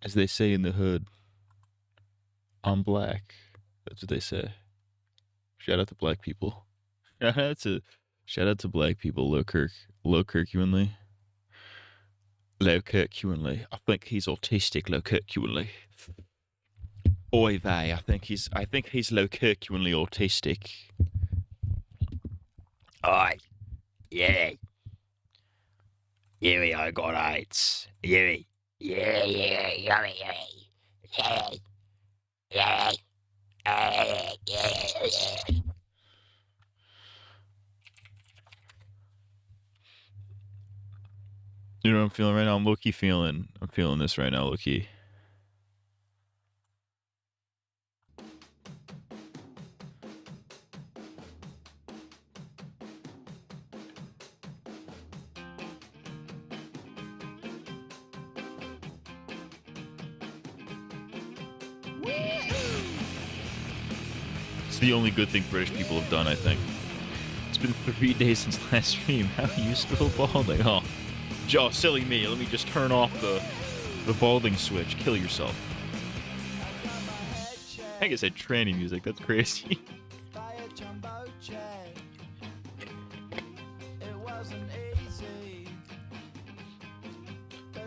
As they say in the hood, I'm black. That's what they say. Shout out to black people. Shout out to black people. Low Kirkhuenly. Low Kirkhuenly. I think he's autistic. Low Kirkhuenly. Oy vey. I think he's low Kirkhuenly autistic. Oi. Yeah. Yeah, I got AIDS. Yeah. Yeah. Yeah. You know what I'm feeling right now? I'm feeling this right now, low-key. It's the only good thing British people have done, I think. It's been 3 days since last stream. How are you still balding? Oh, Joe, silly me. Let me just turn off the balding switch. Kill yourself. I guess I said tranny music. That's crazy.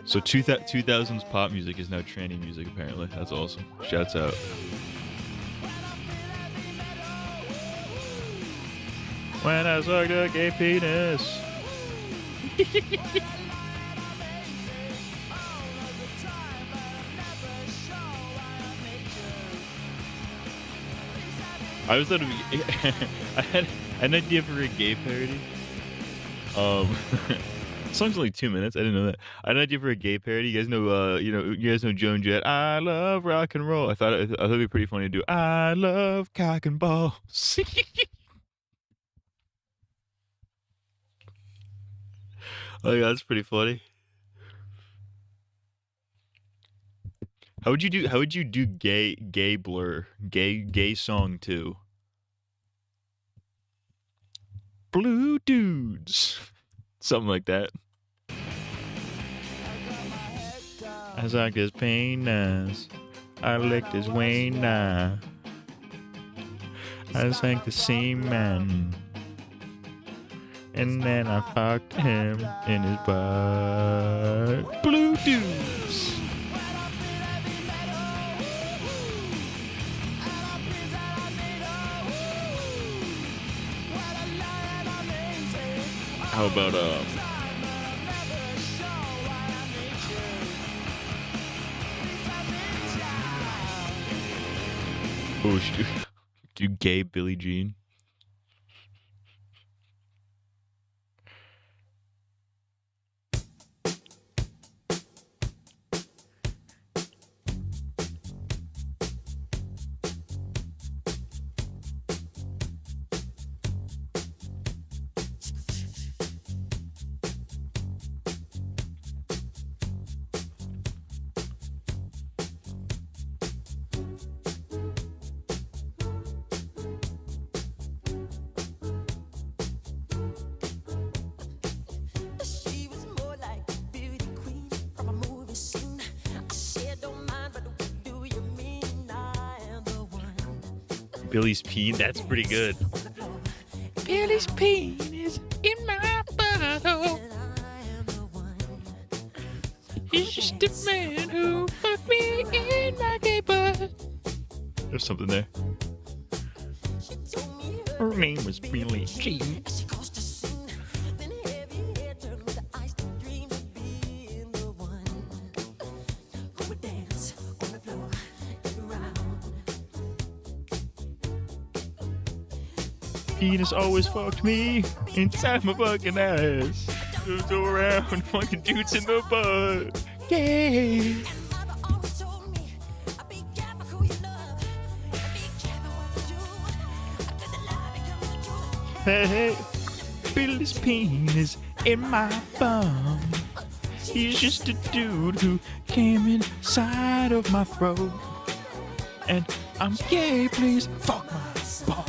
So 2000s pop music is now tranny music, apparently. That's awesome. Shouts out. When I sucked a gay penis. I was thought I had an idea for a gay parody. The song's only 2 minutes. I didn't know that. I had an idea for a gay parody. You guys know, you guys know Joan Jett. I love rock and roll. I thought it'd be pretty funny to do. I love cock and balls. Oh, yeah, that's pretty funny. How would you do gay blur? Gay song 2. Blue dudes. Something like that. I sucked his penis. I licked his wiener. I sank the semen. And then I fucked him in his butt. Blue dudes. How about oh, do gay Billie Jean? Billy's peen, that's pretty good. Billy's peen is in my bottle. He's just a man who fucked me in my gay butt. There's something there. Her name was Billie Jean. Penis always fucked me inside my fucking ass. Just go around fucking dudes in the butt. Gay. Hey, Billy's penis in my bum. He's just a dude who came inside of my throat. And I'm gay, please fuck my bum.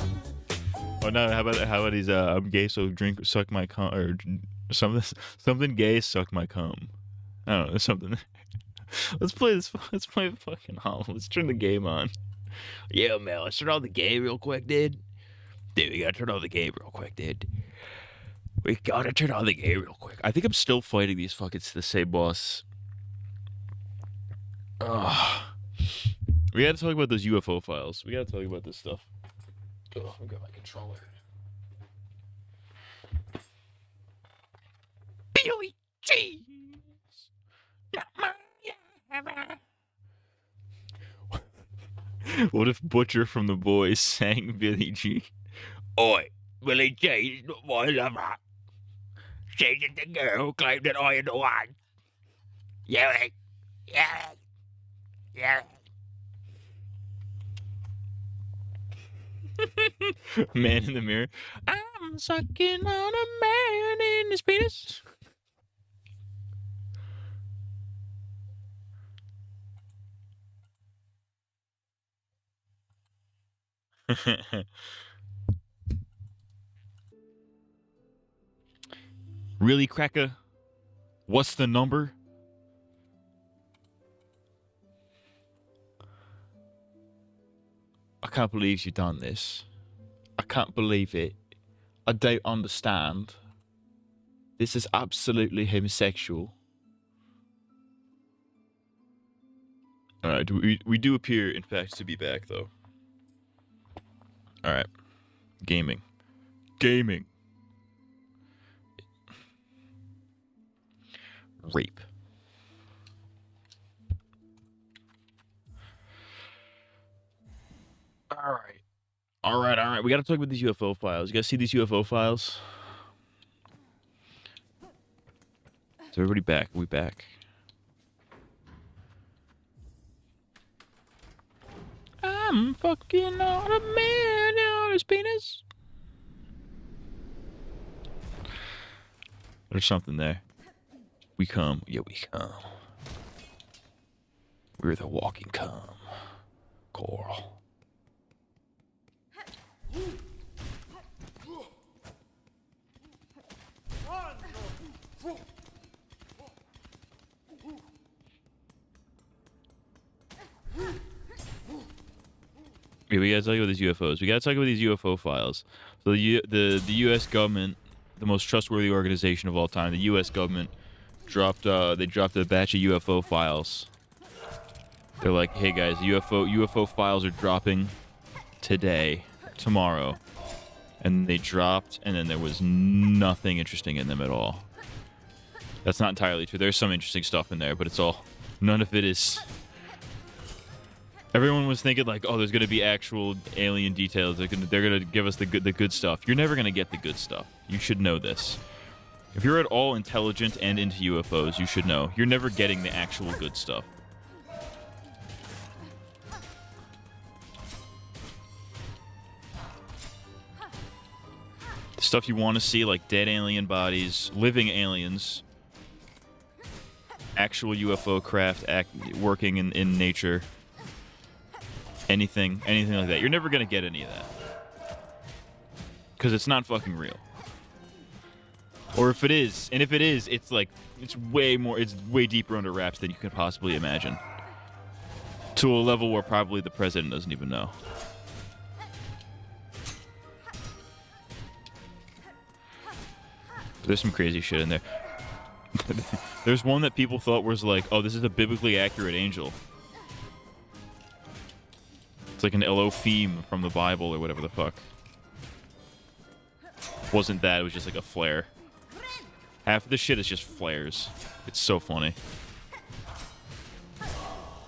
Oh no! How about these? I'm gay, so suck my cum, or something gay, suck my cum. I don't know, something. Let's play this. Let's play fucking Hollow. Let's turn the game on. Yeah, man. Let's turn on the game real quick, dude. Dude, we gotta turn on the game real quick, dude. We gotta turn on the game real quick. I think I'm still fighting these fucking the same boss. Ugh. We gotta talk about those UFO files. We gotta talk about this stuff. Oh, I've got my controller. Billy Jeez. What if Butcher from The Boys sang Billy G? Oi, Billy G is not my lover. She's the girl who claimed that I am the one. Yeah, yeah, yeah. Man in the mirror. I'm sucking on a man in his penis. Really, Cracker? What's the number? I can't believe you've done this. I can't believe it. I don't understand. This is absolutely homosexual. Alright, we do appear, in fact, to be back, though. Alright. Gaming. Gaming. Rape. Alright. We gotta talk about these UFO files. You guys see these UFO files? Is everybody back? Are we back? I'm fucking on a man on his penis. There's something there. We come. Yeah, we come. We're the walking cum. Coral. Yeah, we gotta talk about these UFOs. We gotta talk about these UFO files. So the U.S. government, the most trustworthy organization of all time, the U.S. government dropped a batch of UFO files. They're like, hey guys, UFO files are dropping today, tomorrow, and they dropped, and then there was nothing interesting in them at all. That's not entirely true. There's some interesting stuff in there, but none of it is. Everyone was thinking like, oh, there's gonna be actual alien details. They're gonna give us the good stuff. You're never gonna get the good stuff. You should know this. If you're at all intelligent and into UFOs, you should know you're never getting the actual good stuff. The stuff you want to see, like dead alien bodies, living aliens, actual UFO craft working in nature. Anything like that. You're never gonna get any of that. Because it's not fucking real. Or if it is, it's like, it's way deeper under wraps than you can possibly imagine. To a level where probably the president doesn't even know. There's some crazy shit in there. There's one that people thought was like, oh, this is a biblically accurate angel. It's like an Elohim from the Bible or whatever the fuck. Wasn't that, it was just like a flare. Half of the shit is just flares. It's so funny.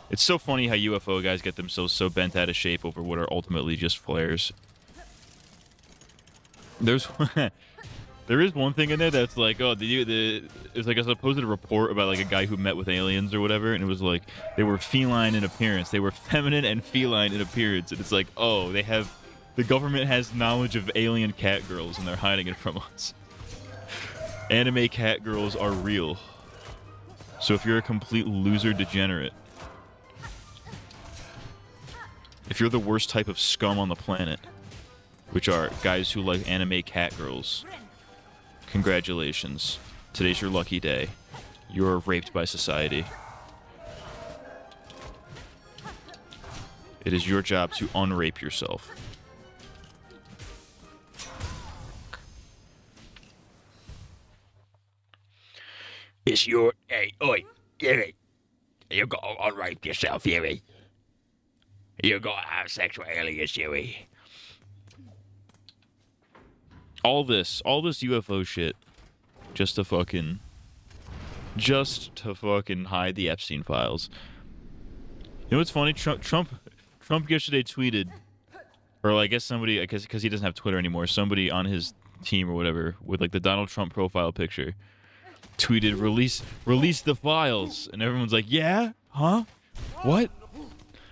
It's so funny how UFO guys get themselves so bent out of shape over what are ultimately just flares. There is one thing in there that's like, oh, it's like a supposed report about like a guy who met with aliens or whatever, and it was like they were feline in appearance, they were feminine and feline in appearance, and it's like, oh, the government has knowledge of alien cat girls and they're hiding it from us. Anime cat girls are real. So if you're a complete loser degenerate, if you're the worst type of scum on the planet, which are guys who like anime cat girls, congratulations. Today's your lucky day. You're raped by society. It is your job to unrape yourself. It's your... Hey, oi, Yuri. You gotta unrape yourself, Yuri. You gotta have sex with aliens, Yuri. All this UFO shit, just to fucking hide the Epstein files. You know what's funny? Trump yesterday tweeted, or I guess somebody, I guess because he doesn't have Twitter anymore, somebody on his team or whatever with like the Donald Trump profile picture tweeted, release the files, and everyone's like, yeah, huh, what?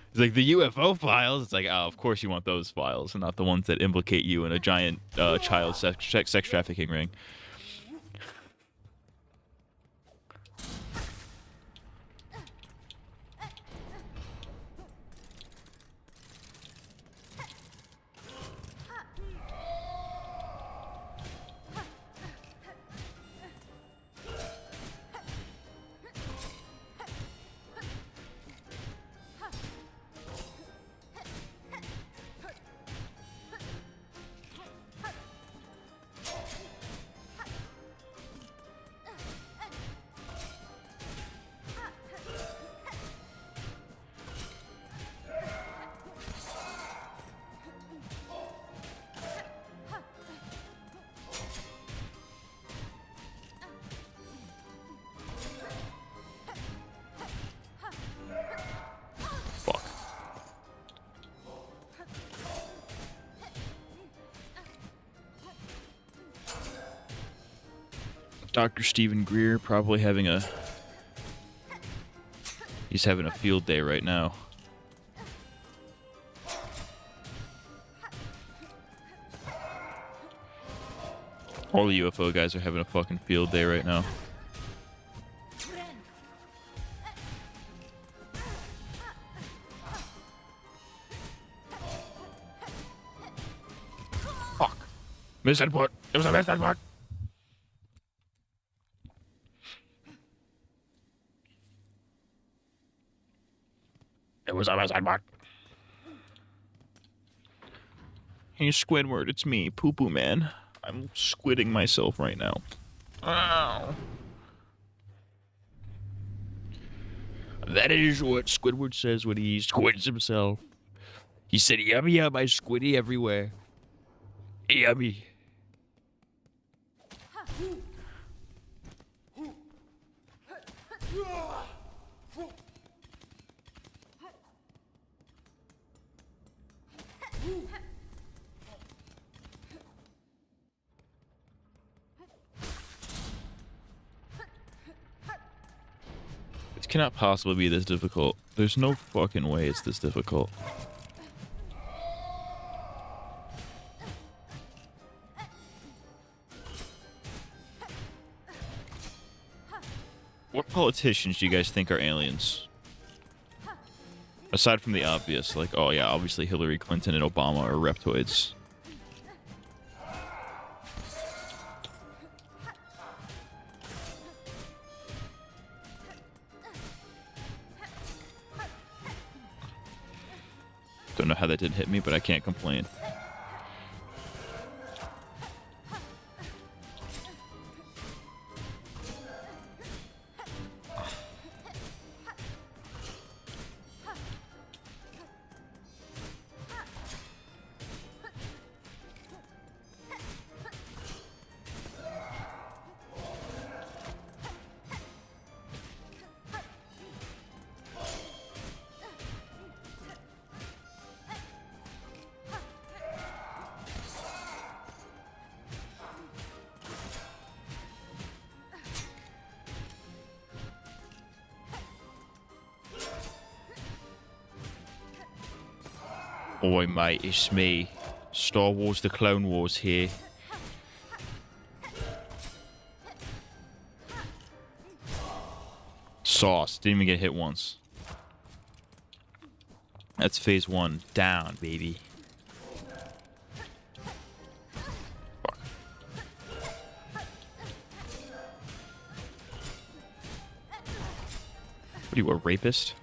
It's like the UFO files. It's like, oh, of course you want those files, and not the ones that implicate you in a giant child sex trafficking ring. Dr. Stephen Greer probably he's having a field day right now. All the UFO guys are having a fucking field day right now. Fuck. Misinput. It was a misinput. It was a misinput. Hey, Squidward, it's me, Poo Poo Man. I'm squidding myself right now. Ow. That is what Squidward says when he squids himself. He said, yummy, yum, I squiddy everywhere. Yummy. It cannot possibly be this difficult. There's no fucking way it's this difficult. What politicians do you guys think are aliens? Aside from the obvious, like, oh yeah, obviously Hillary Clinton and Obama are reptoids. Don't know how that didn't hit me, but I can't complain. Oi mate, it's me. Star Wars The Clone Wars here. Sauce. Didn't even get hit once. That's phase 1. Down, baby. Fuck. What are you, a rapist?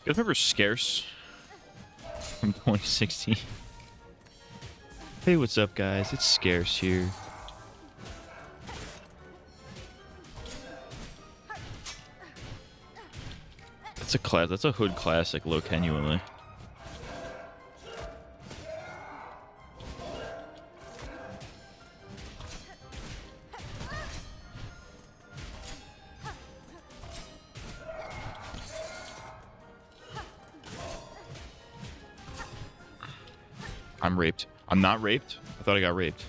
You guys remember Scarce from 2016? Hey, what's up, guys? It's Scarce here. That's a class. That's a hood classic, low genuinely. I'm raped. I'm not raped. I thought I got raped.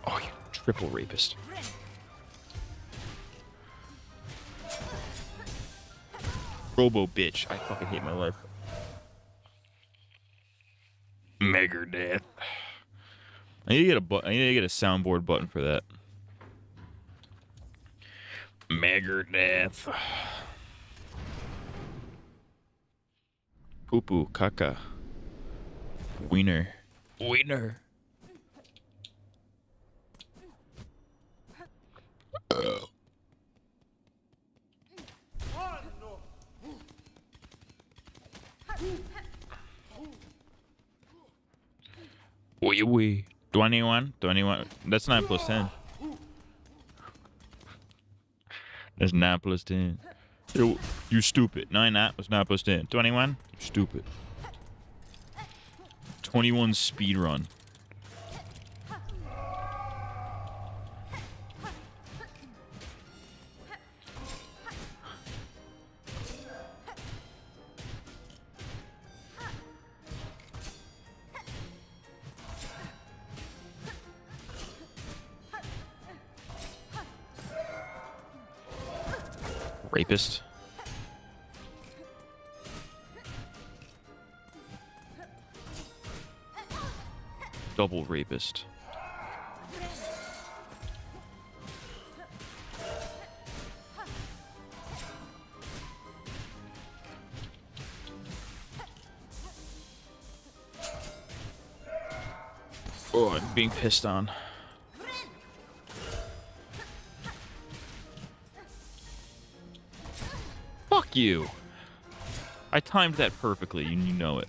Oh, you triple rapist. Robo bitch. I fucking hate my life. Megadeth. I need to get I need to get a soundboard button for that. Megadeth. Poo poo, caca. Wiener. Wiener. Wee. 21? 21. That's 9 plus 10. That's 9 plus 10. Yo, you stupid. 9 that was 9 plus 10. 21? You stupid. 21 speed run. Rapist. Double rapist. Oh, I'm being pissed on. Fuck you. I timed that perfectly, and you know it.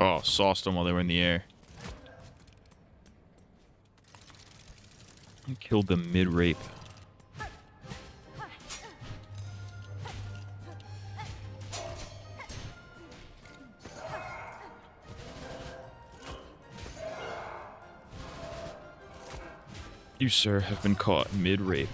Oh, sauced them while they were in the air. I killed them mid-rape. You, sir, have been caught mid-rape.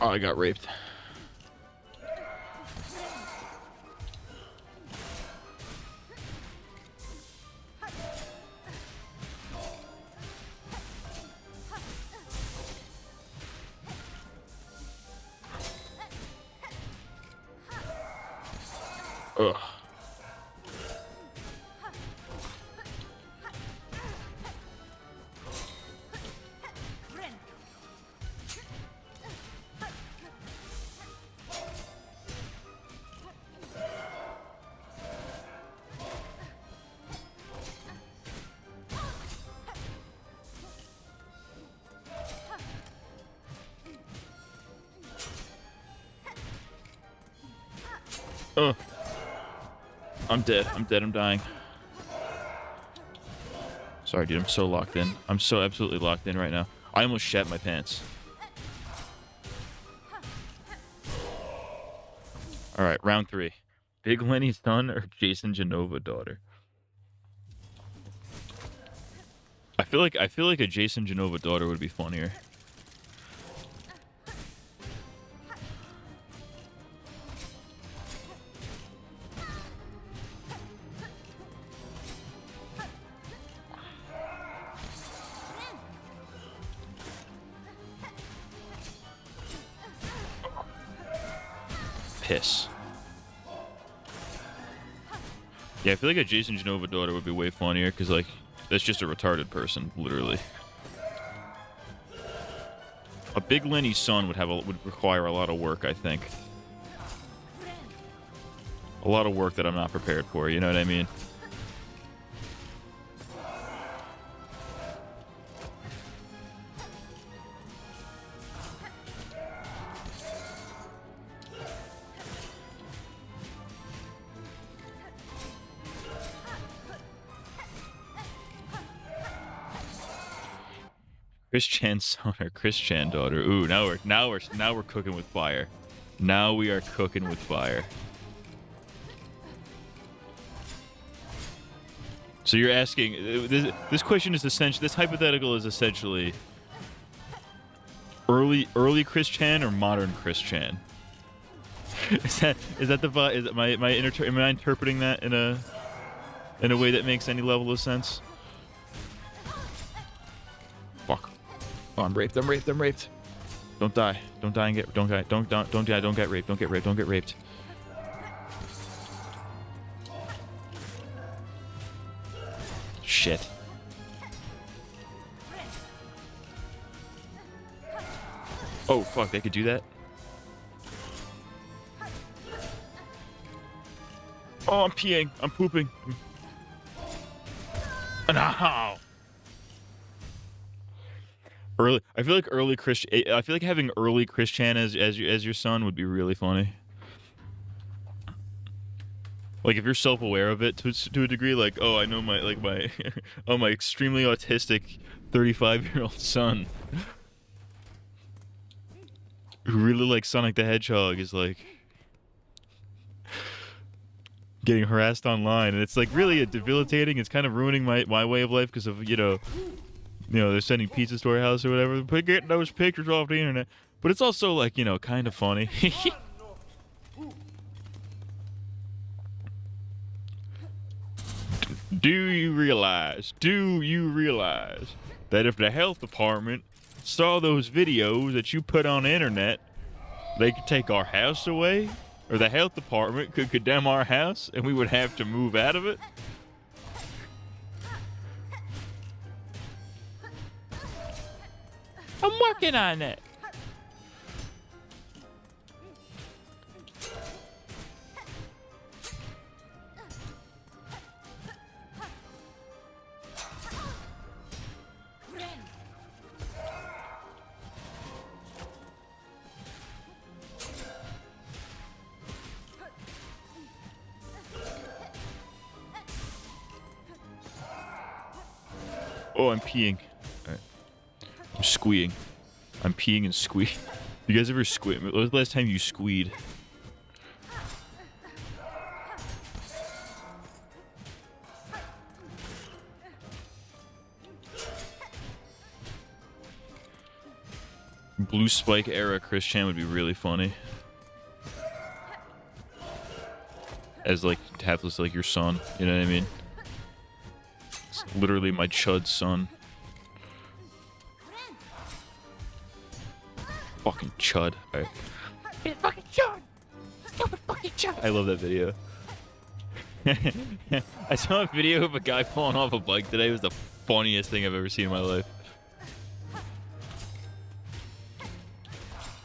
Oh, I got raped. Ugh. Oh, I'm dead. I'm dead. I'm dying. Sorry, dude. I'm so locked in. I'm so absolutely locked in right now. I almost shat my pants. All right, round 3. Big Lenny's son or Jason Genova daughter? I feel like a Jason Genova daughter would be funnier. Piss. Yeah, I feel like a Jason Genova daughter would be way funnier because, like, that's just a retarded person, literally. A Big Lenny's son would require a lot of work, I think. A lot of work that I'm not prepared for, you know what I mean? Chris Chan's son or Chris Chan daughter? Ooh, now we're cooking with fire. Now we are cooking with fire. So you're asking this question is essentially this hypothetical is essentially early Chris Chan or modern Chris Chan? is that the vibe? Am I interpreting that in a way that makes any level of sense? Fuck. Oh, I'm raped. I'm raped. I'm raped. Don't die. Don't die and get don't die. Don't die. Don't get raped. Don't get raped. Don't get raped. Shit. Oh fuck! They could do that. Oh, I'm peeing. I'm pooping. No. I feel like I feel like having early Chris Chan as your son would be really funny. Like if you're self-aware of it to a degree, like oh I know my oh my extremely autistic 35-year-old son who really likes Sonic the Hedgehog is like getting harassed online, and it's like really debilitating. It's kind of ruining my way of life because of they're sending pizzas to our house or whatever. But getting those pictures off the internet, but it's also like kind of funny. Do you realize that if the health department saw those videos that you put on the internet, they could take our house away? Or the health department could condemn our house and we would have to move out of it? I'm working on it. Oh, I'm peeing. All right. I'm squeeing. I'm peeing and squeeing. You guys ever squeed? When was the last time you squeed? Blue Spike era Chris Chan would be really funny. As like Tathless, like your son, you know what I mean? It's literally my chud son. Fucking chud. Alright. Fucking chud! Stupid fucking chud! I love that video. I saw a video of a guy falling off a bike today. It was the funniest thing I've ever seen in my life.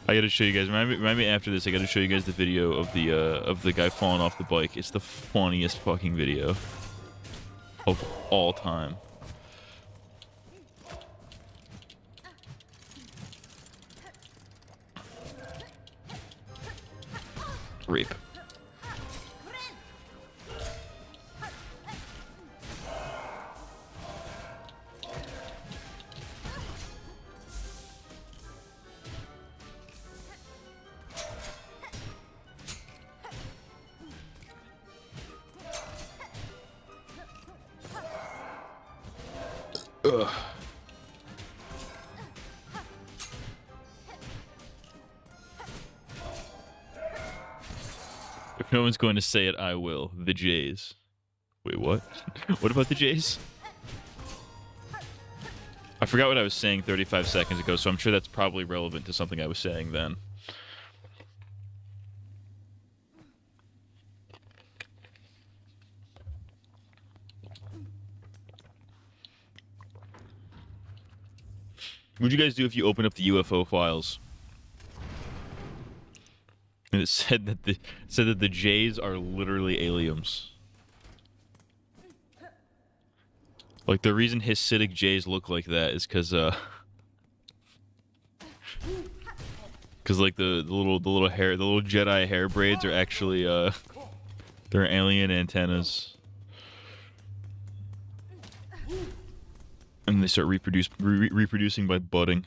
I gotta show you guys. Remind me after this. I gotta show you guys the video of the guy falling off the bike. It's the funniest fucking video of all time. Rape. Ugh. If no one's going to say it, I will. The Jays. Wait, what? What about the Jays? I forgot what I was saying 35 seconds ago, so I'm sure that's probably relevant to something I was saying then. What'd you guys do if you open up the UFO files? And it said that the Jays are literally aliens. Like the reason Hasidic Jays look like that is because like the little Jedi hair braids are actually they're alien antennas. And they start reproducing by budding.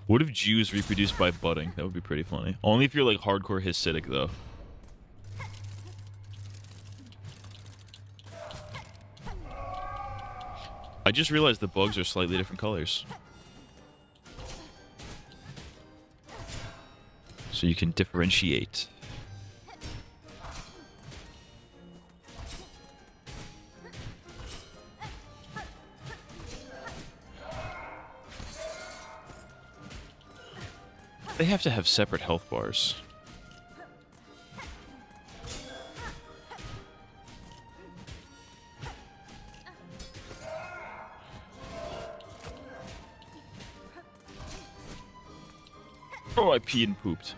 What if Jews reproduced by budding? That would be pretty funny. Only if you're like hardcore Hasidic though. I just realized the bugs are slightly different colors. So you can differentiate. They have to have separate health bars. Oh, I peed and pooped.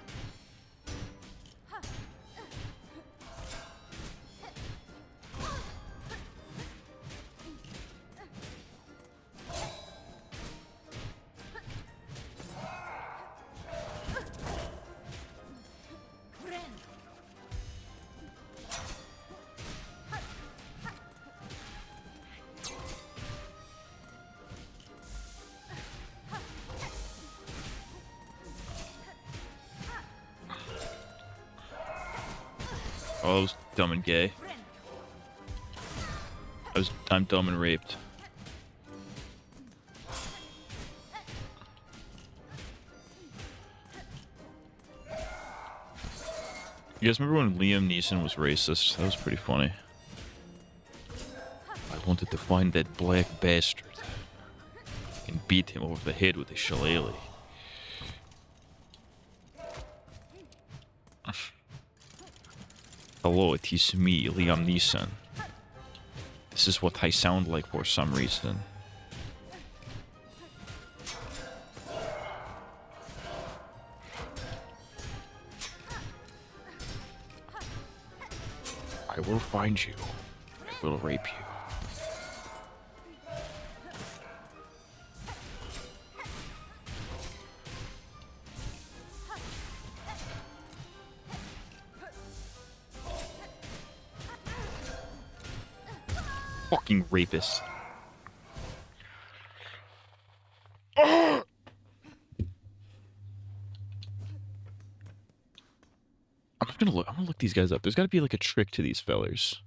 Oh, I was dumb and gay. I'm dumb and raped. You guys remember when Liam Neeson was racist? That was pretty funny. I wanted to find that black bastard and beat him over the head with a shillelagh. Hello, it is me, Liam Neeson. This is what I sound like for some reason. I will find you. I will rape you. Fucking rapist. I'm gonna look these guys up. There's gotta be like a trick to these fellers.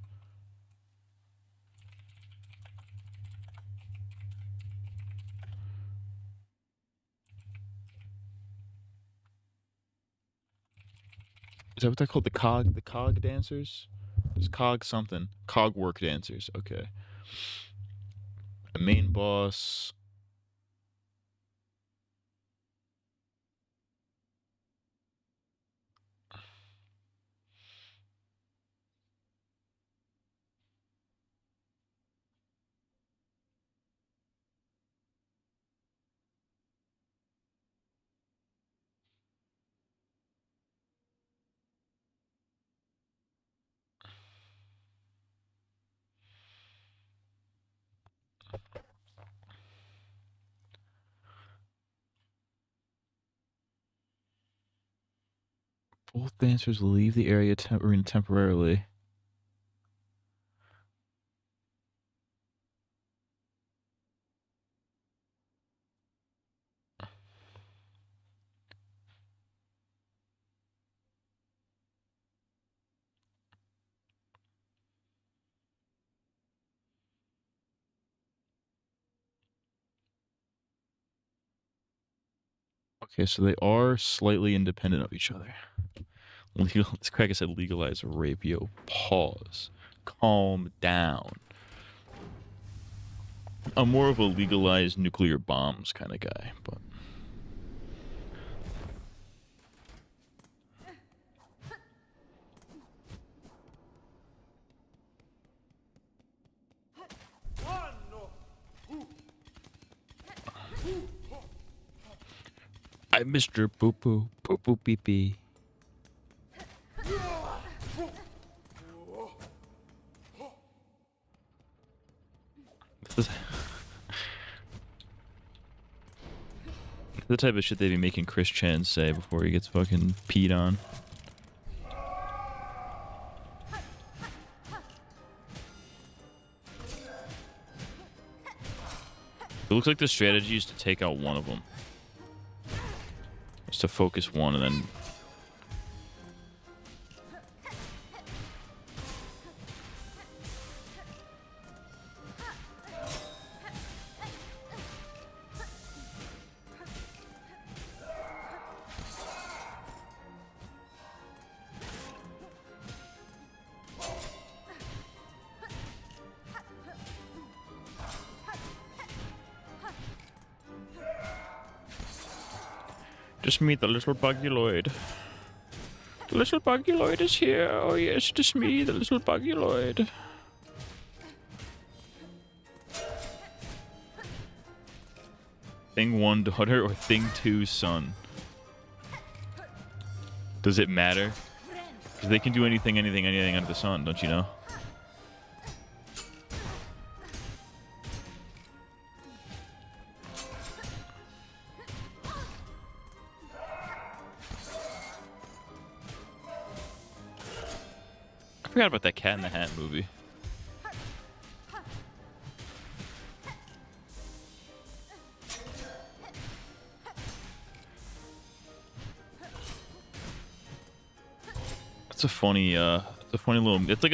Is that what they're called? The cog dancers? There's cog something. Cog work dancers. Okay. The main boss. Both dancers leave the area arena temporarily. Okay, so they are slightly independent of each other. This cracker said legalize rape. Yo, pause. Calm down. I'm more of a legalized nuclear bombs kind of guy, but... I'm Mr. Poo Poo, Poo Poo Pee Pee. This is the type of shit they'd be making Chris Chan say before he gets fucking peed on. It looks like the strategy is to take out one of them. Just to focus one and then... Just meet the little bugguloid. The little bugguloid is here. Oh yes, it is me, the little bugguloid. Thing 1 daughter or thing 2 son? Does it matter? Because they can do anything under the sun, don't you know? I forgot about that Cat in the Hat movie. It's a funny little. It's like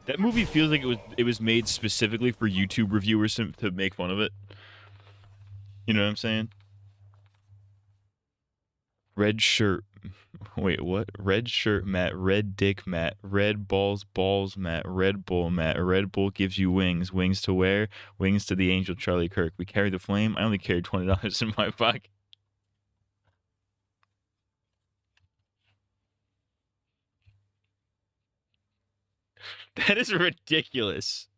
that movie feels like it was made specifically for YouTube reviewers to make fun of it. You know what I'm saying? Red shirt. Wait, what? Red shirt, Matt. Red dick, Matt. Red balls, Matt. Red Bull, Matt. Red Bull gives you wings. Wings to wear. Wings to the angel, Charlie Kirk. We carry the flame. I only carry $20 in my pocket. That is ridiculous.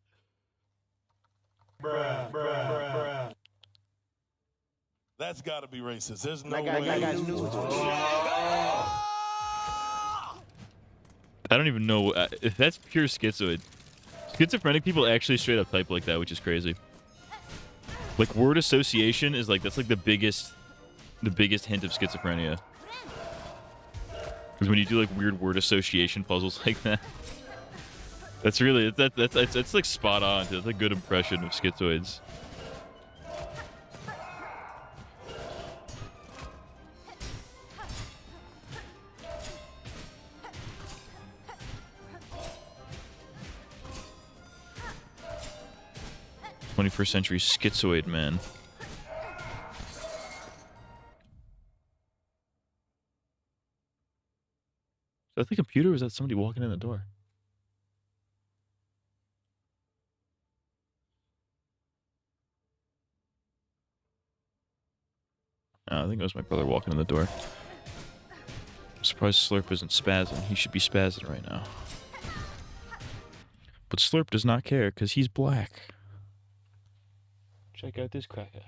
Bruh. That's got to be racist. There's no way. I don't even know if that's pure schizoid. Schizophrenic people actually straight up type like that, which is crazy. Like word association is like that's like the biggest hint of schizophrenia. Because when you do like weird word association puzzles like that, that's really that's like spot on. That's a good impression of schizoids. '21st century schizoid man. Is that the computer or is that somebody walking in the door? Oh, I think it was my brother walking in the door. I'm surprised Slurp isn't spazzing. He should be spazzing right now. But Slurp does not care because he's black. Check out this cracker.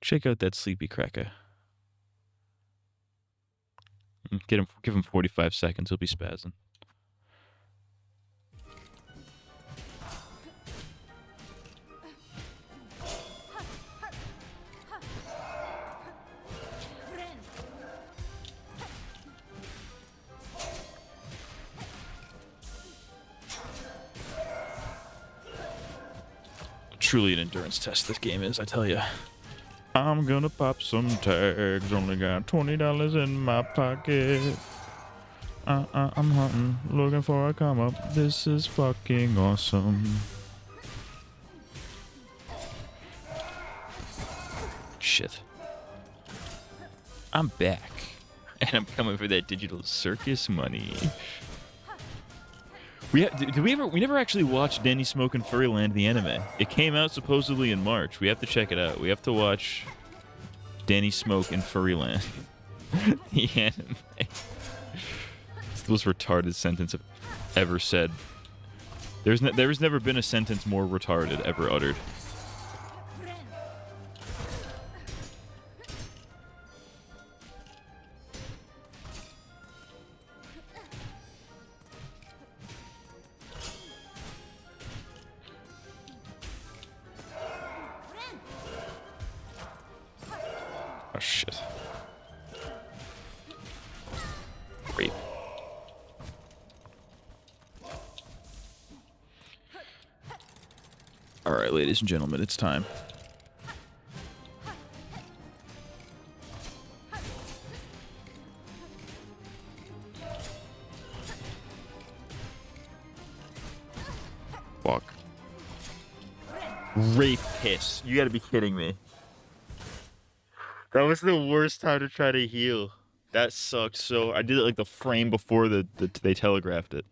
Check out that sleepy cracker. Give him 45 seconds. He'll be spazzing. Truly an endurance test this game is, I tell you. I'm gonna pop some tags. Only got $20 in my pocket. I'm hunting, looking for a come up. This is fucking awesome. Shit. I'm back. And I'm coming for that digital circus money. We never actually watched Danny Smoke and Furryland the anime. It came out supposedly in March. We have to check it out. We have to watch Danny Smoke and Furryland the anime. It's the most retarded sentence I've ever said. There's never been a sentence more retarded ever uttered. Oh shit. Great. Alright, ladies and gentlemen, it's time. Fuck. Rape piss. You gotta be kidding me. That was the worst time to try to heal. That sucked so... I did it like the frame before they telegraphed it.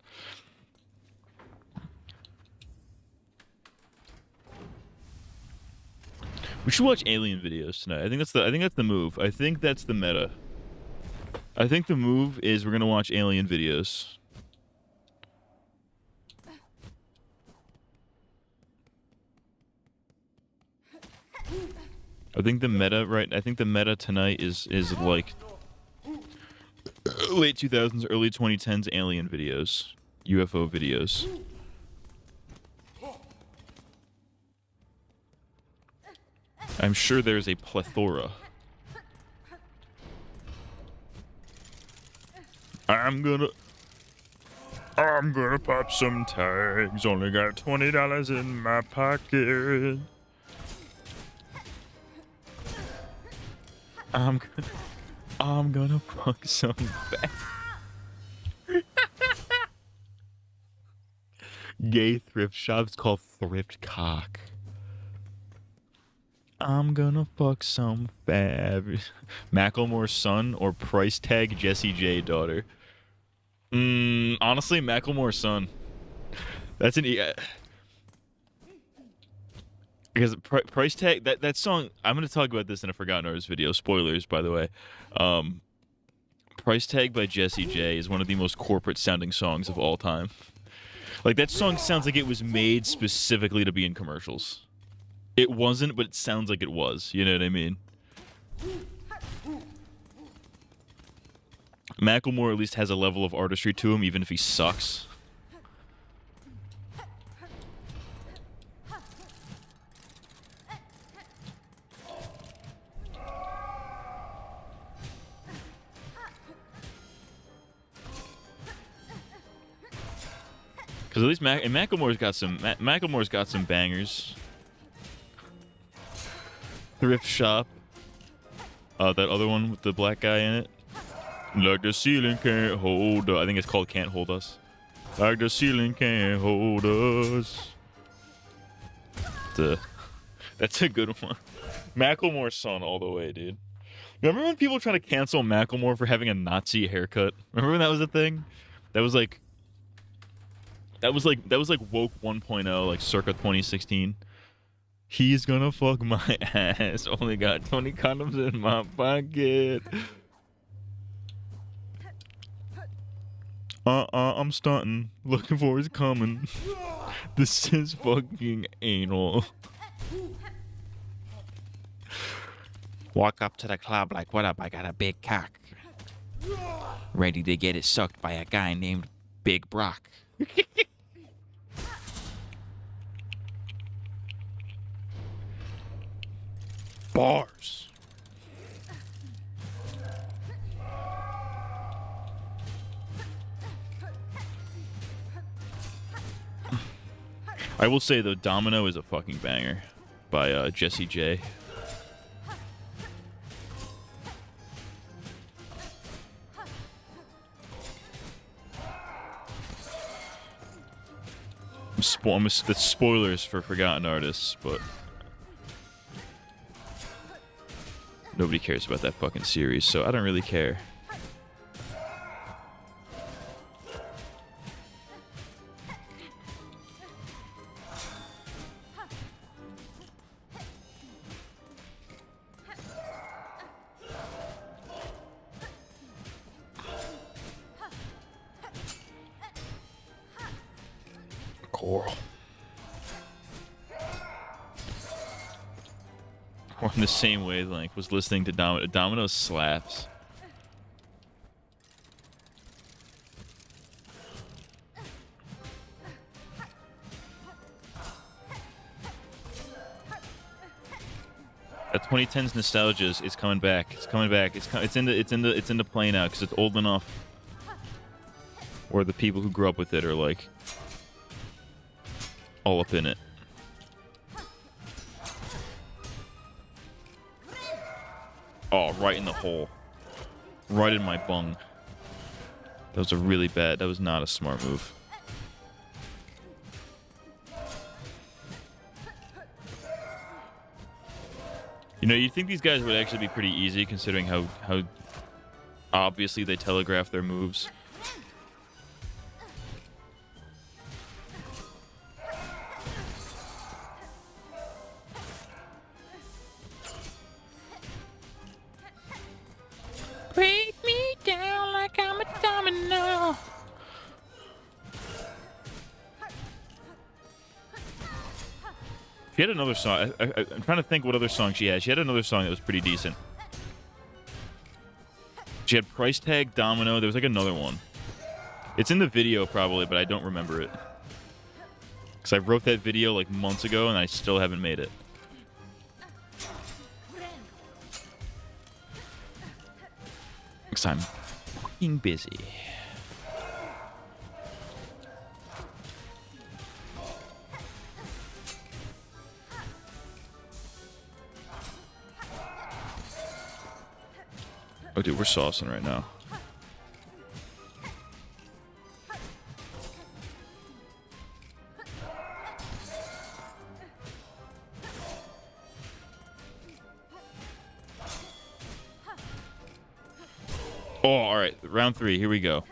We should watch alien videos tonight. I think that's the move. I think that's the meta. I think the move is we're gonna watch alien videos. I think the meta tonight is like late 2000s, early 2010s alien videos, UFO videos. I'm sure there's a plethora. I'm gonna pop some tags. Only got $20 in my pocket. I'm gonna fuck some back. Gay thrift shops called Thrift Cock. I'm gonna fuck some fab. Macklemore's son or price tag Jessie J daughter. Honestly, Macklemore's son. That's an because price tag that song. I'm gonna talk about this in a Forgotten Artist video. Spoilers, by the way. Price tag by Jessie J is one of the most corporate sounding songs of all time. Like that song sounds like it was made specifically to be in commercials. It wasn't, but it sounds like it was. You know what I mean? Macklemore at least has a level of artistry to him, even if he sucks. Because at least Macklemore's got some bangers. Thrift shop. That other one with the black guy in it. Like the ceiling can't hold us. I think it's called Can't Hold Us. Like the ceiling can't hold us. That's a good one. Macklemore's son all the way, dude. Remember when people try to cancel Macklemore for having a Nazi haircut? Remember when that was a thing? That was like woke 1.0, like circa 2016. He's gonna fuck my ass. Only got 20 condoms in my pocket. I'm stunting. Looking for his coming. This is fucking anal. Walk up to the club like, what up? I got a big cock. Ready to get it sucked by a guy named Big Brock. Bars. I will say though, Domino is a fucking banger by Jessie J. That's spoilers for Forgotten Artists, but Nobody cares about that fucking series, so I don't really care. Coral. We're on the same wavelength. Was listening to Domino. Domino slaps. That 2010s nostalgia is coming back. It's coming back. It's into play now because it's old enough. Or the people who grew up with it are like all up in it. Oh, right in the hole. Right in my bung. That was a really bad. That was not a smart move. You know, you'd think these guys would actually be pretty easy considering how obviously they telegraph their moves. Break me down like I'm a domino. She had another song. I'm trying to think what other song she had. She had another song that was pretty decent. She had Price Tag, Domino. There was like another one. It's in the video probably, but I don't remember it. Because I wrote that video like months ago and I still haven't made it. Because I'm fucking busy. Oh, dude, we're saucing right now. Oh, all right. Round 3. Here we go.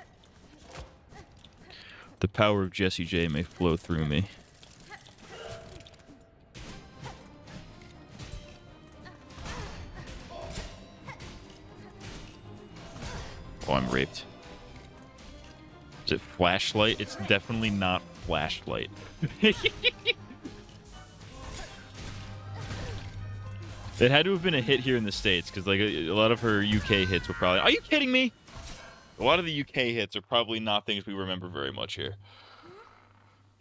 The power of Jesse J may flow through me. Oh, I'm raped. Is it flashlight? It's definitely not flashlight. It had to have been a hit here in the States, because like a lot of her UK hits were probably... Are you kidding me? A lot of the UK hits are probably not things we remember very much here.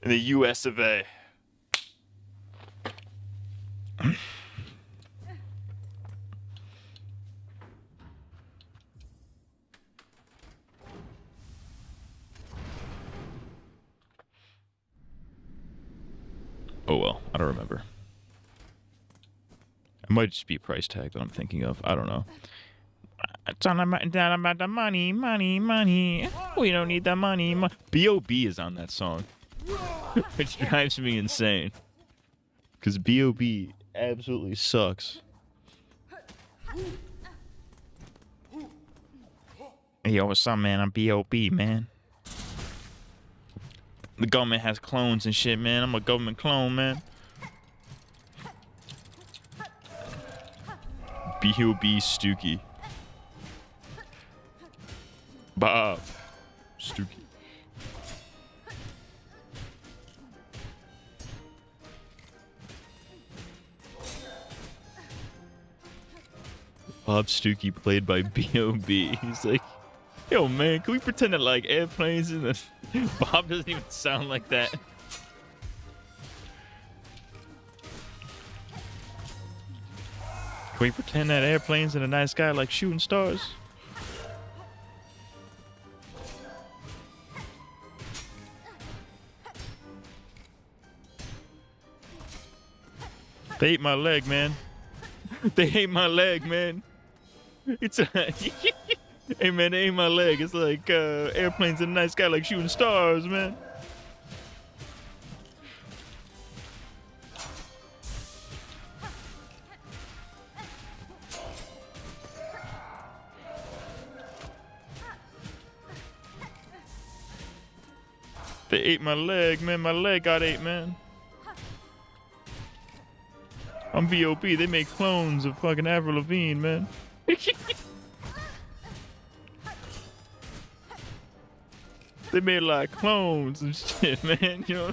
In the US of A. Oh well, I don't remember. It might just be a price tag that I'm thinking of. I don't know. It's all about the money, money, money. We don't need the money. B.O.B. is on that song. Which drives me insane. Because B.O.B. absolutely sucks. Hey, yo, what's up, man? I'm B.O.B., man. The government has clones and shit, man. I'm a government clone, man. B.O.B. Stookie. Bob. Stookie. Bob Stookie played by B.O.B. He's like, yo, man, can we pretend that like airplanes in the... Bob doesn't even sound like that. Can we pretend that airplanes in the night sky like shooting stars? They ate my leg, man. They ate my leg, man. It's a... Hey, man, they ate my leg. It's like airplanes in the night sky like shooting stars, man. They ate my leg, man. My leg got ate, man. I'm V.O.P. They make clones of fucking Avril Lavigne, man. They made like clones and shit, man. You know.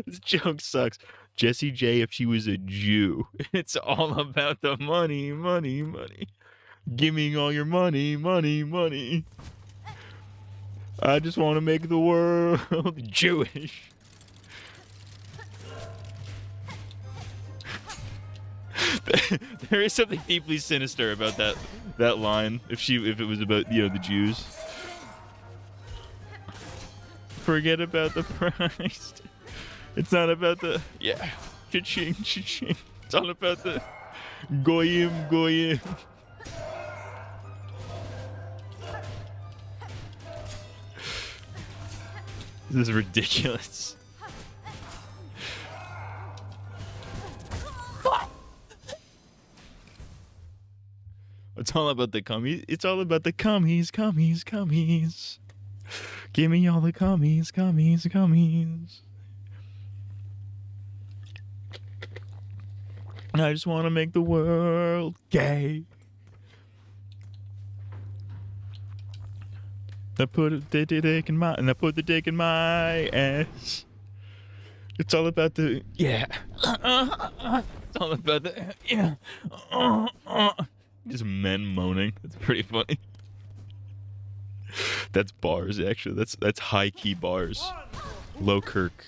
This joke sucks. Jessie J, if she was a Jew, it's all about the money, money, money. Give me all your money, money, money. I just want to make the world Jewish. There is something deeply sinister about that line. If it was about, you know, the Jews. Forget about the price. It's not about the, yeah, cha-ching, cha-ching. It's all about the goyim, goyim. This is ridiculous. It's all about the cummies. It's all about the cummies, cummies, cummies. Give me all the cummies, cummies, cummies. I just want to make the world gay. I put the dick in my, and I put the dick in my ass. It's all about the, yeah. It's all about the, yeah. Just men moaning. That's pretty funny. That's bars, actually. That's high key bars. Low Kirk.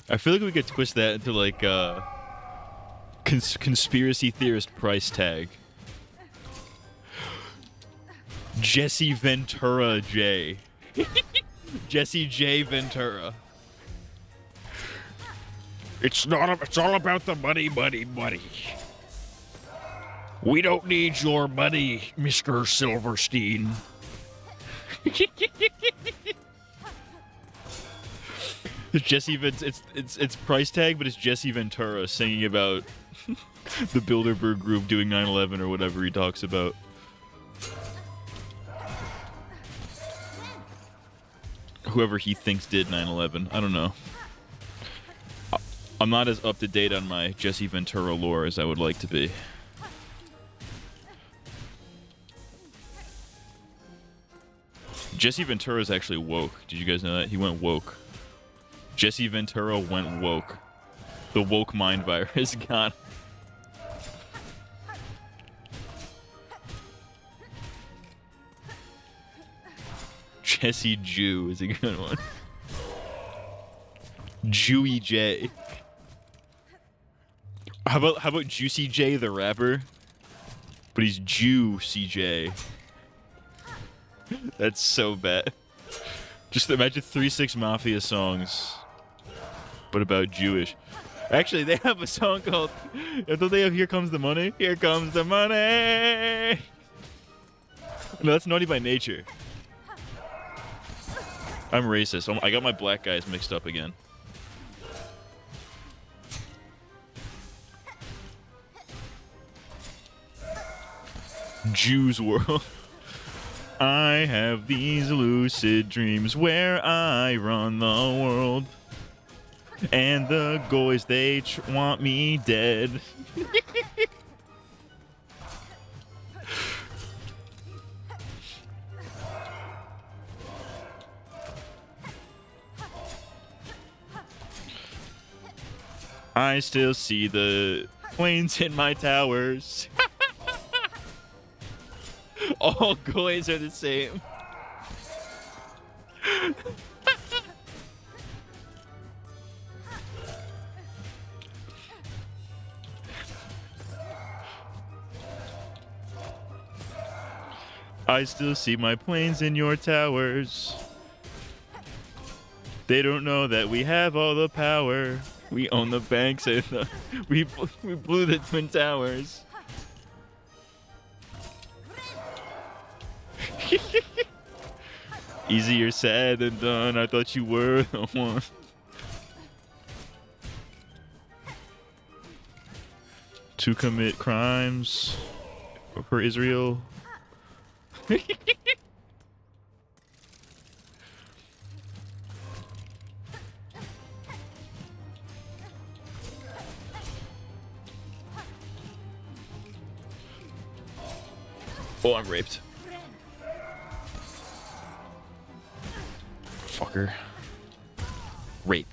I feel like we could twist that into like conspiracy theorist price tag. Jesse Ventura J. Jesse J Ventura. It's all about the money, money, money. We don't need your money, Mr. Silverstein. It's Jesse it's price tag, but it's Jesse Ventura singing about the Bilderberg group doing 9/11 or whatever he talks about. Whoever he thinks did 9/11, I don't know. I'm not as up to date on my Jesse Ventura lore as I would like to be. Jesse Ventura is actually woke. Did you guys know that? He went woke. Jesse Ventura went woke. The woke mind virus got him. Jesse Jew is a good one. Jewy J. How about Juicy J the rapper? But he's Juicy J. That's so bad. Just imagine 3 6 Mafia songs, but about Jewish. Actually, they have a song called, don't they have Here Comes the Money? Here comes the money! No, that's Naughty by Nature. I'm racist. I got my black guys mixed up again. Jews World. I have these lucid dreams where I run the world. And the goys, they want me dead. I still see the planes in my towers. All goys are the same. I still see my planes in your towers. They don't know that we have all the power. We own the banks. And we blew the Twin Towers. Easier said than done. I thought you were the one. To commit crimes for Israel. Oh, I'm raped. Fucker. Rape.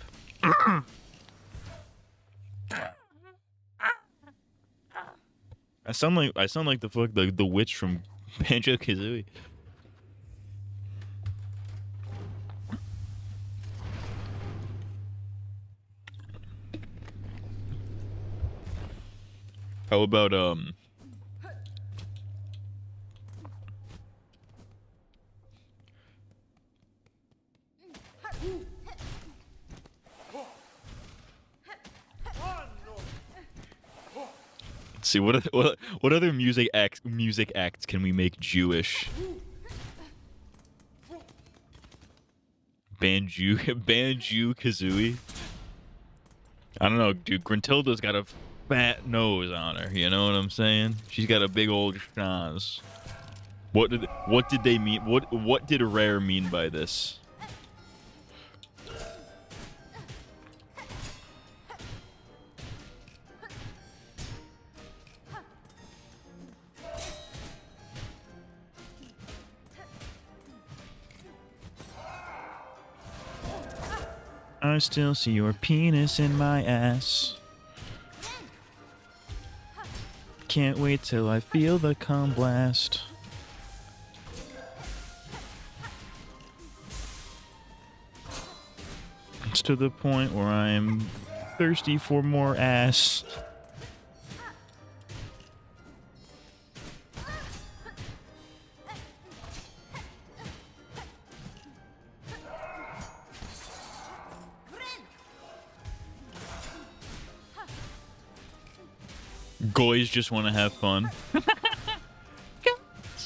I sound like the witch from Banjo-Kazooie. How about let's see what other music acts can we make Jewish? Banjo-Kazooie. I don't know, dude. Gruntilda's got a fat nose on her. You know what I'm saying? She's got a big old schnoz. What did they mean? What did Rare mean by this? I still see your penis in my ass. Can't wait till I feel the cum blast. It's to the point where I'm thirsty for more ass. Goys just want to have fun. Goys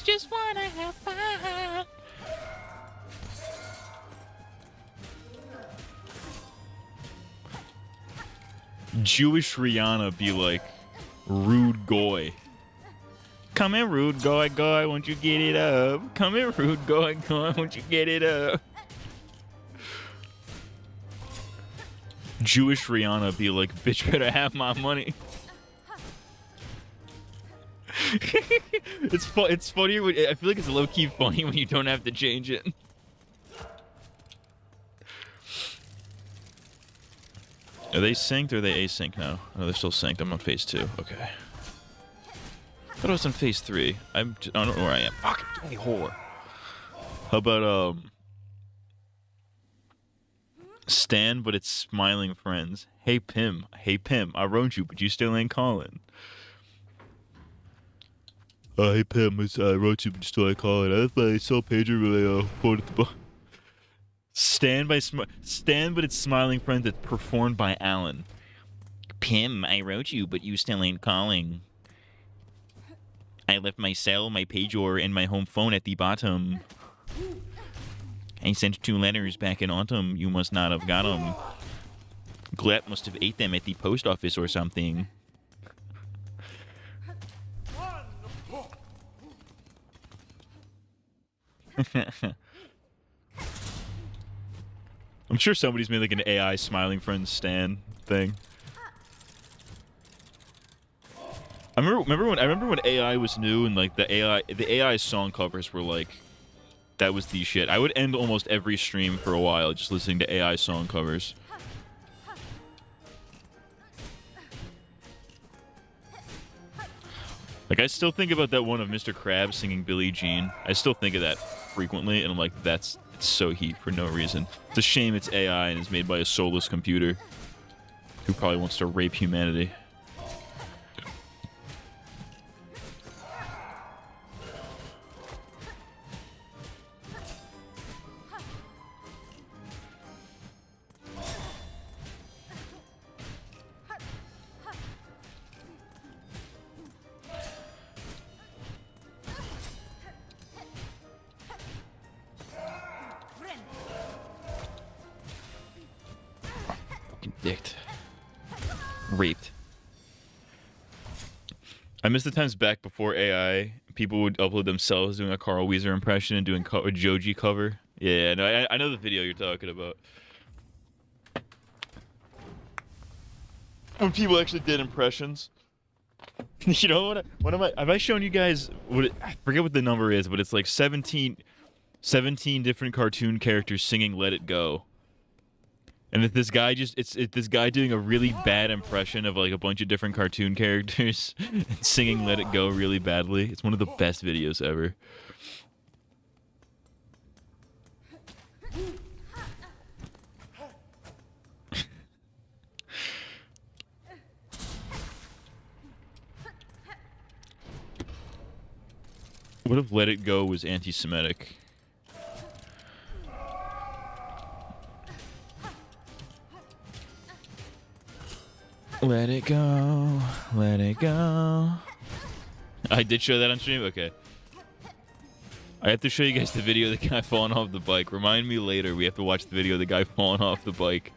just want to have fun. Jewish Rihanna be like, rude goy. Come in, rude goy, won't you get it up? Come in, rude goy, won't you get it up? Jewish Rihanna be like, bitch better have my money. It's funnier when, I feel like it's low-key funny when you don't have to change it. Are they synced or are they async now? Oh, they're still synced. I'm on phase 2. Okay. I thought I was on phase 3. I don't know where I am. Fucking gay whore. How about Stan, but it's smiling friends. Hey Pim, I wrote you, but you still ain't calling. Hey Pim, I wrote you, but you still ain't calling. I left my soul pager really phone at the bottom. Stand, but it's smiling friends. It's performed by Alan. Pim, I wrote you, but you still ain't calling. I left my cell, my pager, and my home phone at the bottom. I sent 2 letters back in autumn. You must not have got them. Glep must have ate them at the post office or something. I'm sure somebody's made like an AI smiling friends Stan thing. I remember when AI was new and like the AI song covers were like, that was the shit. I would end almost every stream for a while just listening to AI song covers. Like, I still think about that one of Mr. Krabs singing Billie Jean. I still think of that frequently, and I'm like, it's so heat for no reason. It's a shame it's AI and is made by a soulless computer who probably wants to rape humanity. Dicked. Raped. I miss the times back before AI. People would upload themselves doing a Carl Weezer impression and doing a Joji cover. Yeah, no, I know the video you're talking about. When people actually did impressions. You know what? What am I? Have I shown you guys? I forget what the number is, but it's like 17 different cartoon characters singing "Let It Go." And if this guy it's this guy doing a really bad impression of like a bunch of different cartoon characters and singing "Let It Go" really badly. It's one of the best videos ever. What if "Let It Go" was anti-Semitic? Let it go, let it go. I did show that on stream? Okay. I have to show you guys the video of the guy falling off the bike. Remind me later, we have to watch the video of the guy falling off the bike.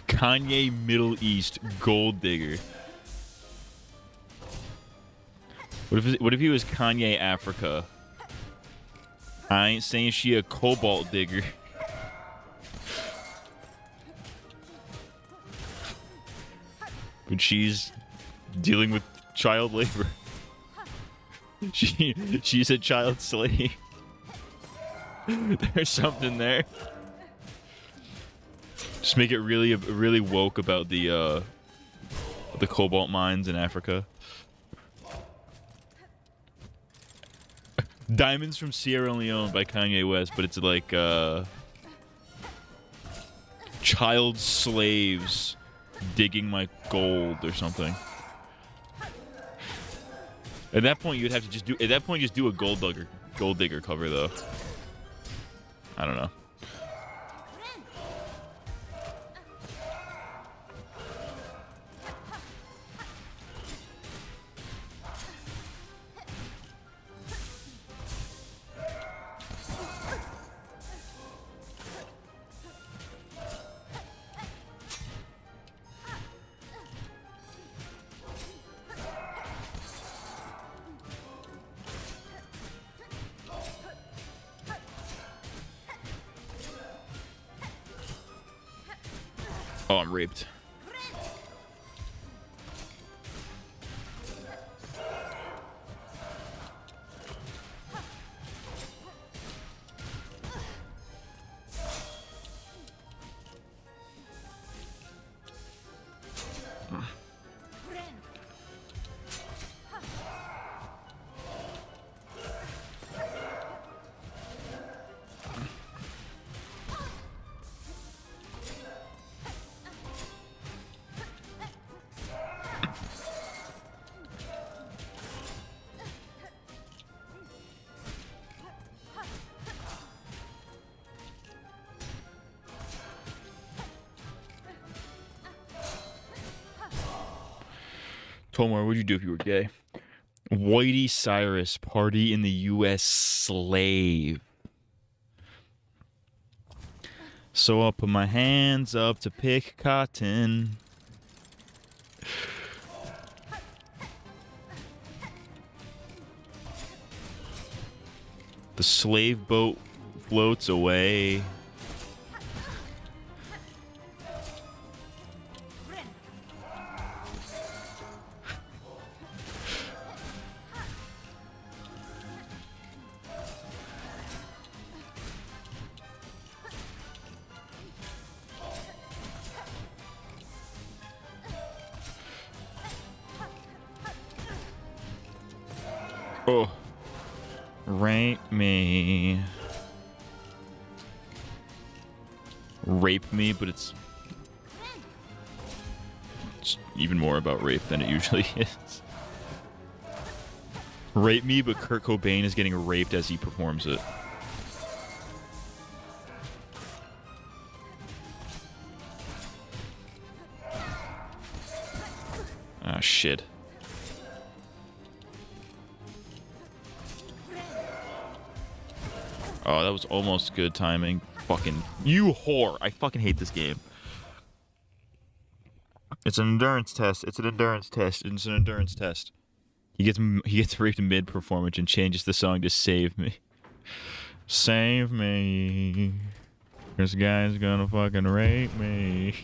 Kanye Middle East gold digger. What if he was Kanye Africa? I ain't saying she a cobalt digger. But she's dealing with child labor. She's a child slave. There's something there. Just make it really woke about the cobalt mines in Africa. Diamonds from Sierra Leone by Kanye West, but it's like child slaves digging my gold or something. At that point, you'd have to just do a gold digger cover though. I don't know. Oh, I'm raped. Tomar, what'd you do if you were gay? Whitey Cyrus, party in the U.S. slave. So I'll put my hands up to pick cotton. The slave boat floats away. Oh, rape me. Rape me, but it's even more about rape than it usually is. Rape Me, but Kurt Cobain is getting raped as he performs it. Ah, shit. Oh, that was almost good timing. Fucking you whore. I fucking hate this game. It's an endurance test. It's an endurance test. It's an endurance test. He gets raped mid-performance and changes the song to Save Me. Save me. This guy's gonna fucking rape me.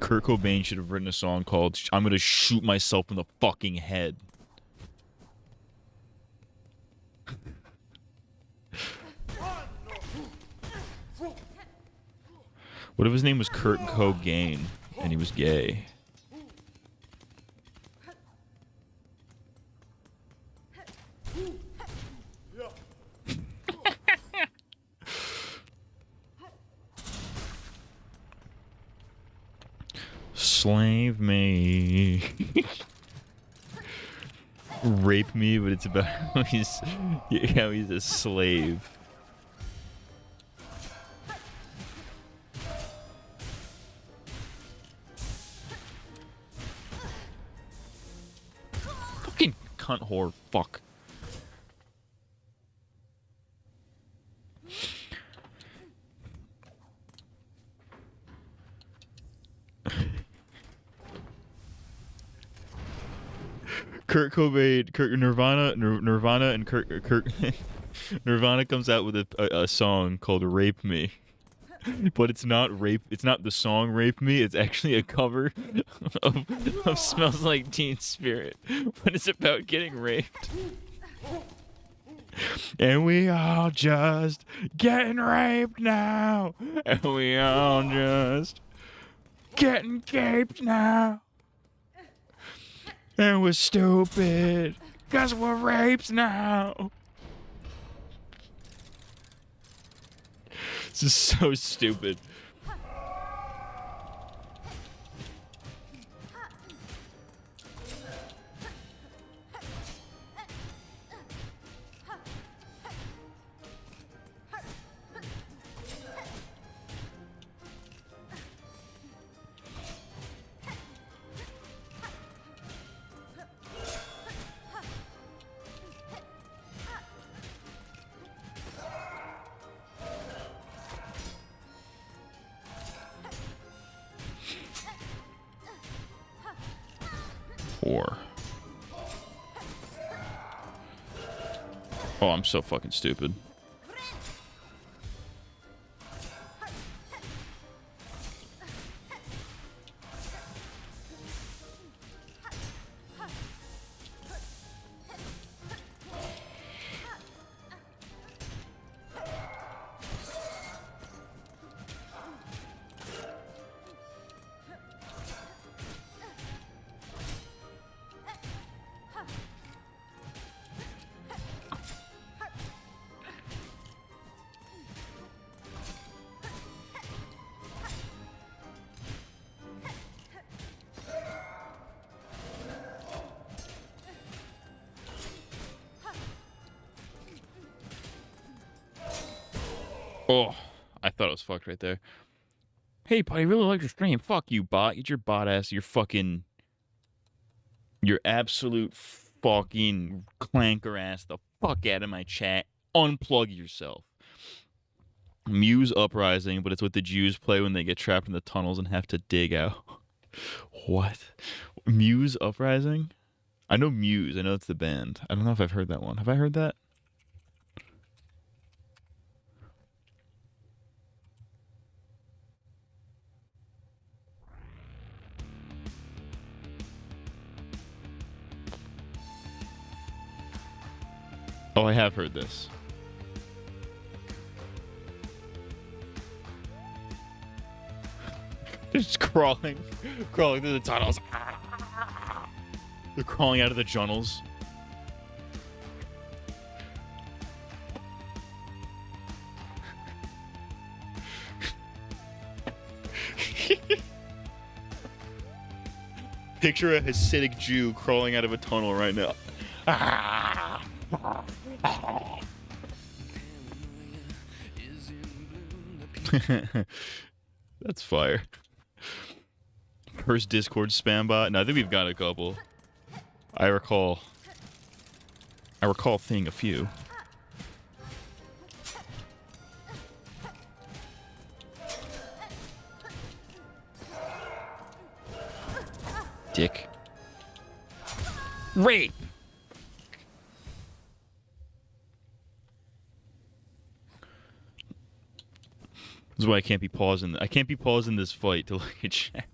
Kurt Cobain should have written a song called I'm gonna shoot myself in the fucking head. What if his name was Kurt Cobain and he was gay? Slave me. Rape me, but it's about how he's a slave. Fucking cunt whore, fuck. Kurt Cobain, Nirvana, and Kurt Nirvana comes out with a song called "Rape Me," but it's not rape. It's not the song "Rape Me." It's actually a cover of "Smells Like Teen Spirit," but it's about getting raped. And we all just getting raped now, and we all just getting caped now. And we're stupid, cause we're rapes now. This is so stupid. Or oh, I'm so fucking stupid. Oh, I thought it was fucked right there. Hey, buddy, I really like your stream. Fuck you, bot. Get your bot ass. Your absolute fucking clanker ass the fuck out of my chat. Unplug yourself. Muse Uprising, but it's what the Jews play when they get trapped in the tunnels and have to dig out. What? Muse Uprising? I know Muse. I know it's the band. I don't know if I've heard that one. Have I heard that? Oh, I have heard this. Just crawling through the tunnels. They're crawling out of the tunnels. Picture a Hasidic Jew crawling out of a tunnel right now. That's fire. First Discord spam bot. No, I think we've got a couple. I recall seeing a few. Dick. Rape. This is why I can't be pausing. I can't be pausing this fight to look at chat.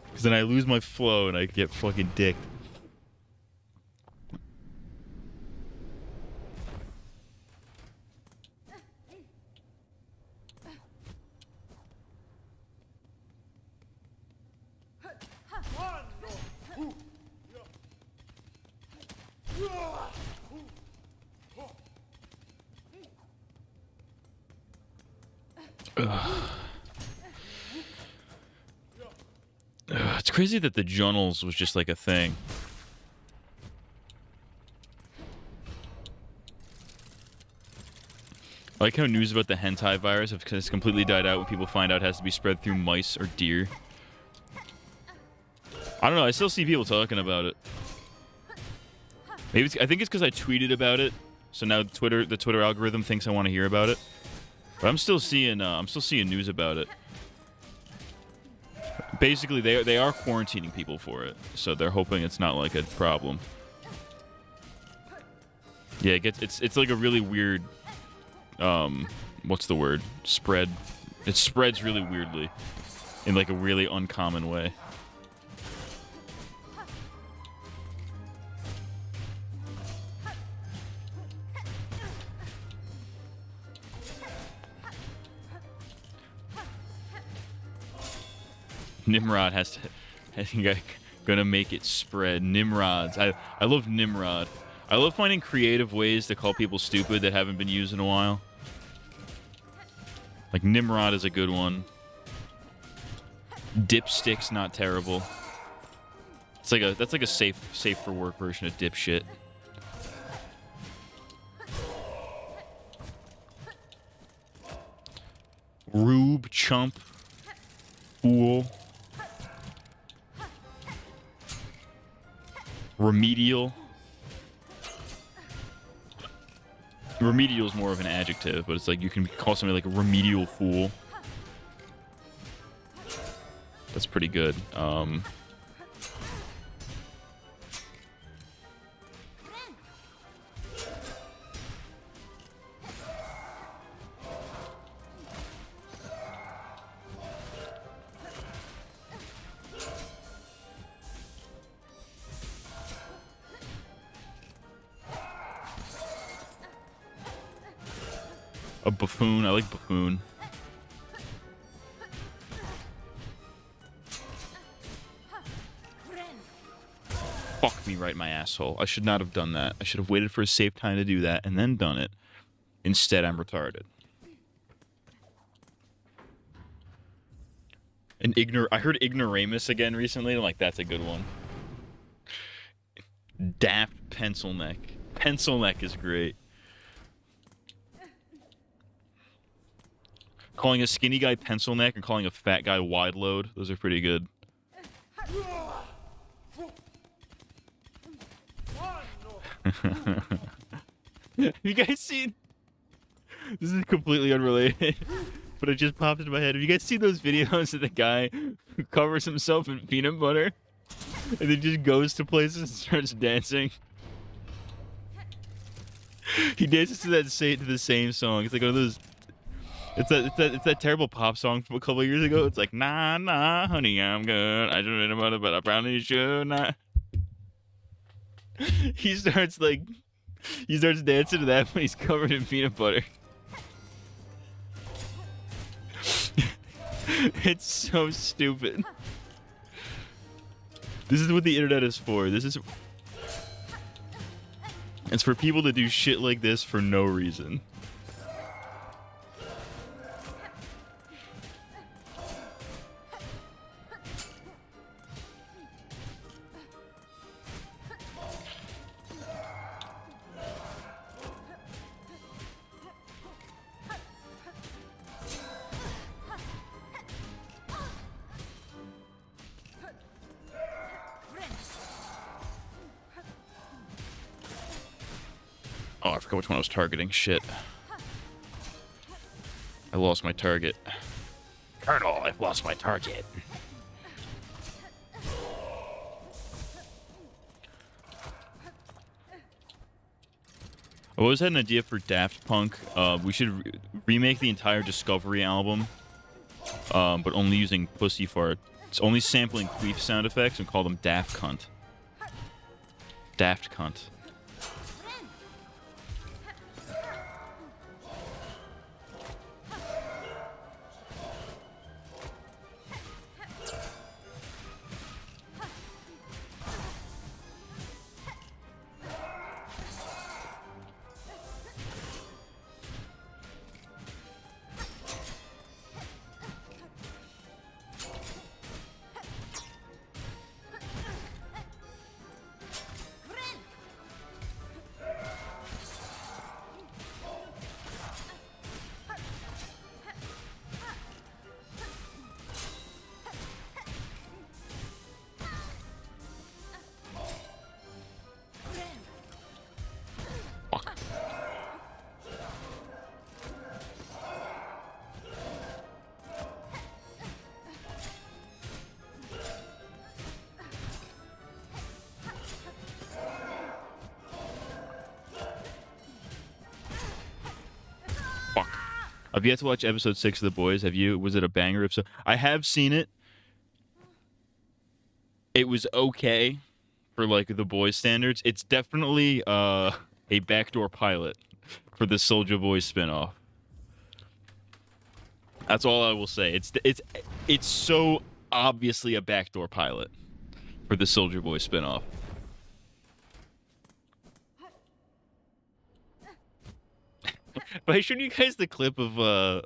Because then I lose my flow and I get fucking dicked. It's crazy that the journals was just like a thing. I like how news about the hentai virus has completely died out when people find out it has to be spread through mice or deer. I don't know, I still see people talking about it. Maybe I think it's because I tweeted about it, so now the Twitter algorithm thinks I want to hear about it. But I'm still seeing news about it. Basically, they are quarantining people for it, so they're hoping it's not like a problem. Yeah, it's like a really weird, what's the word? Spread. It spreads really weirdly, in like a really uncommon way. Nimrod has gonna make it spread. Nimrods. I love Nimrod. I love finding creative ways to call people stupid that haven't been used in a while. Like Nimrod is a good one. Dipstick's not terrible. That's like a safe for work version of dipshit. Rube, chump, fool. Remedial. Remedial is more of an adjective, but it's like you can call somebody like a remedial fool. That's pretty good. A buffoon. I like buffoon. Fuck me right in my asshole. I should not have done that. I should have waited for a safe time to do that and then done it. Instead, I'm retarded. I heard ignoramus again recently. I'm like, that's a good one. Daft pencil neck. Pencil neck is great. Calling a skinny guy pencil neck and calling a fat guy wide load. Those are pretty good. Have you guys seen? This is completely unrelated, but it just popped into my head. Have you guys seen those videos of the guy who covers himself in peanut butter and then just goes to places and starts dancing? He dances to the same song. It's like one of those. It's that terrible pop song from a couple of years ago. It's like, nah, nah, honey, I'm good. I just read about it, but I probably should not. He starts dancing to that when he's covered in peanut butter. It's so stupid. This is what the internet is for. It's for people to do shit like this for no reason. forgot which one I was targeting. Shit. I lost my target. Colonel, I've lost my target. I always had an idea for Daft Punk. We should remake the entire Discovery album, but only using pussy fart. It's only sampling queef sound effects and call them Daft Cunt. Daft Cunt. I've yet to watch episode 6 of The Boys. Have you? Was it a banger episode? I have seen it. It was okay for like The Boys standards. It's definitely a backdoor pilot for the Soulja Boy spinoff. That's all I will say. It's so obviously a backdoor pilot for the Soulja Boy spinoff. But I showed you guys the clip of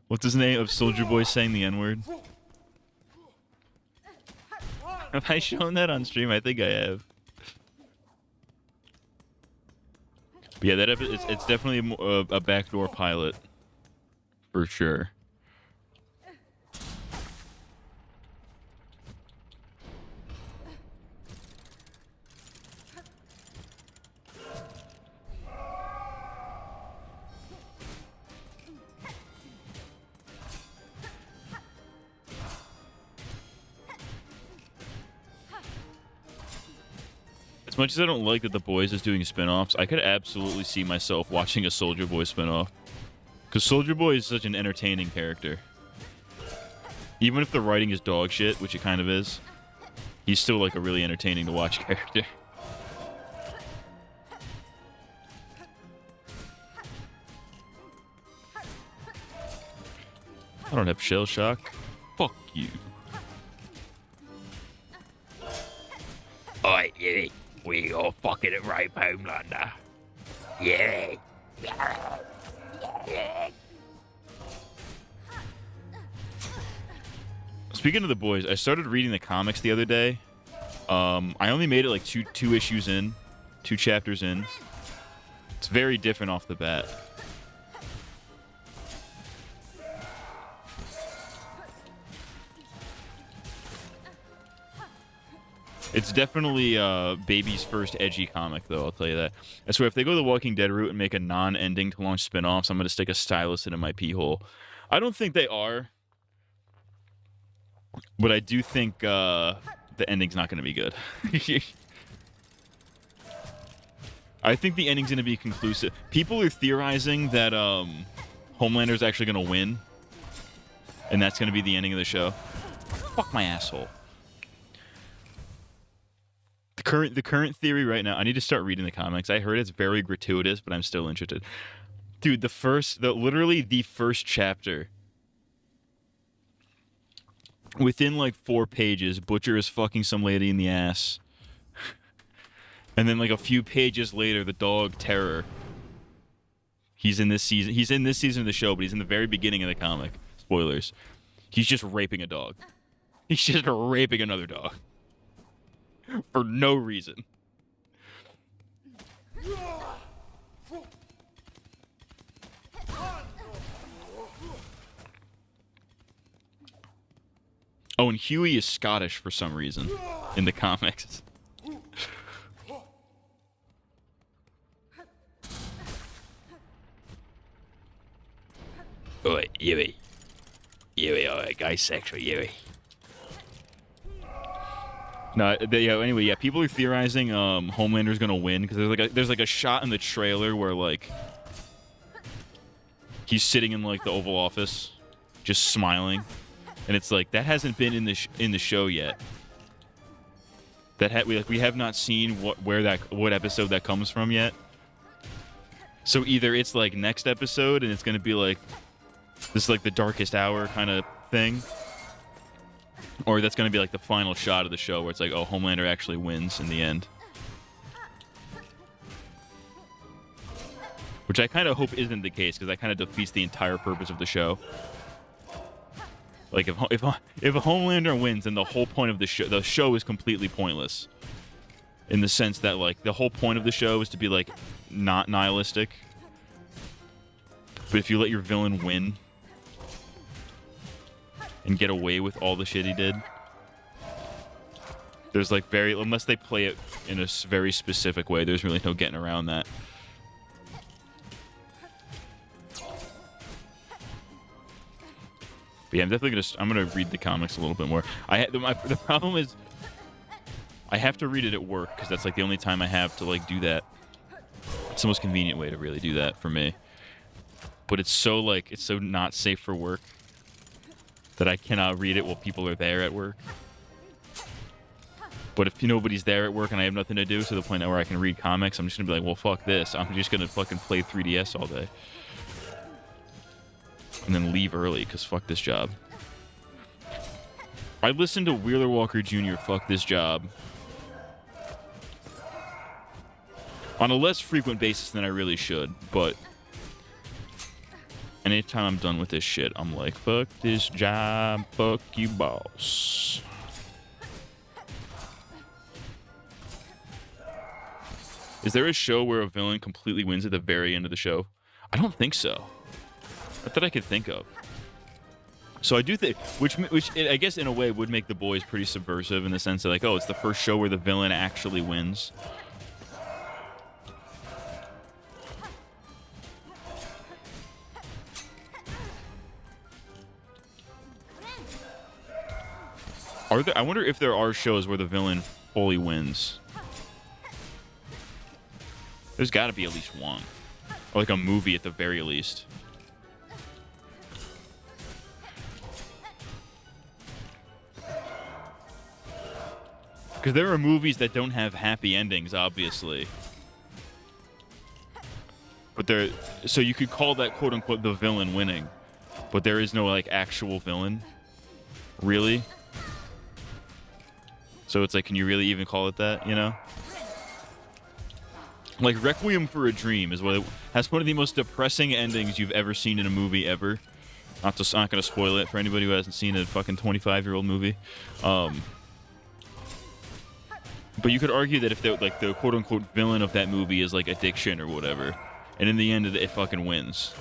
what's his name, of Soulja Boy saying the N-word. Have I shown that on stream? I think I have. But yeah, it's definitely a backdoor pilot for sure. As much as I don't like that The Boys is doing spin-offs, I could absolutely see myself watching a Soulja Boy spin-off. Because Soulja Boy is such an entertaining character. Even if the writing is dog shit, which it kind of is, he's still like a really entertaining to watch character. I don't have shell shock. Fuck you. Alright, yeah. We all fucking at rape Homelander. Yeah. Speaking of The Boys, I started reading the comics the other day. I only made it like two issues in, 2 chapters in. It's very different off the bat. It's definitely Baby's first edgy comic, though, I'll tell you that. I swear, if they go the Walking Dead route and make a non-ending to launch spin-offs, I'm going to stick a stylus into my pee hole. I don't think they are. But I do think the ending's not going to be good. I think the ending's going to be conclusive. People are theorizing that Homelander's actually going to win. And that's going to be the ending of the show. Fuck my asshole. The current theory right now, I need to start reading the comics. I heard it's very gratuitous, but I'm still interested. Dude, literally the first chapter, within like 4 pages, Butcher is fucking some lady in the ass. And then like a few pages later, the dog Terror. He's in this season of the show, but he's in the very beginning of the comic. Spoilers. He's just raping a dog. He's just raping another dog. For no reason. Oh, and Huey is Scottish for some reason in the comics. Oh, yeah, guy sex, yeah. No, anyway, yeah, people are theorizing Homelander's gonna win because there's like a shot in the trailer where like he's sitting in like the Oval Office, just smiling, and it's like that hasn't been in the show yet. We have not seen what episode that comes from yet. So either it's like next episode and it's gonna be like this is like the darkest hour kind of thing, or that's gonna be like the final shot of the show where it's like, oh, Homelander actually wins in the end. Which I kind of hope isn't the case, because that kind of defeats the entire purpose of the show. Like, if a Homelander wins, then the whole point of the show is completely pointless. In the sense that, like, the whole point of the show is to be, like, not nihilistic. But if you let your villain win and get away with all the shit he did, there's, like, unless they play it in a very specific way, there's really no getting around that. But yeah, I'm gonna read the comics a little bit more. The problem is I have to read it at work because that's like the only time I have to like do that. It's the most convenient way to really do that for me. But it's so not safe for work that I cannot read it while people are there at work. But if nobody's there at work and I have nothing to do to the point where I can read comics, I'm just gonna be like, well, fuck this. I'm just gonna fucking play 3DS all day. And then leave early, because fuck this job. I listened to Wheeler Walker Jr. fuck this job on a less frequent basis than I really should, but anytime I'm done with this shit, I'm like, fuck this job, fuck you, boss. Is there a show where a villain completely wins at the very end of the show? I don't think so. Not that I could think of. So I do think, which I guess in a way would make The Boys pretty subversive in the sense that, like, oh, it's the first show where the villain actually wins. I wonder if there are shows where the villain fully wins. There's got to be at least one, or like a movie at the very least. Because there are movies that don't have happy endings, obviously. But so you could call that quote unquote the villain winning, but there is no like actual villain, really. So it's like, can you really even call it that? You know, like Requiem for a Dream is has one of the most depressing endings you've ever seen in a movie ever. I'm not gonna spoil it for anybody who hasn't seen a fucking 25-year-old movie. But you could argue that if the quote-unquote villain of that movie is like addiction or whatever, and in the end it fucking wins.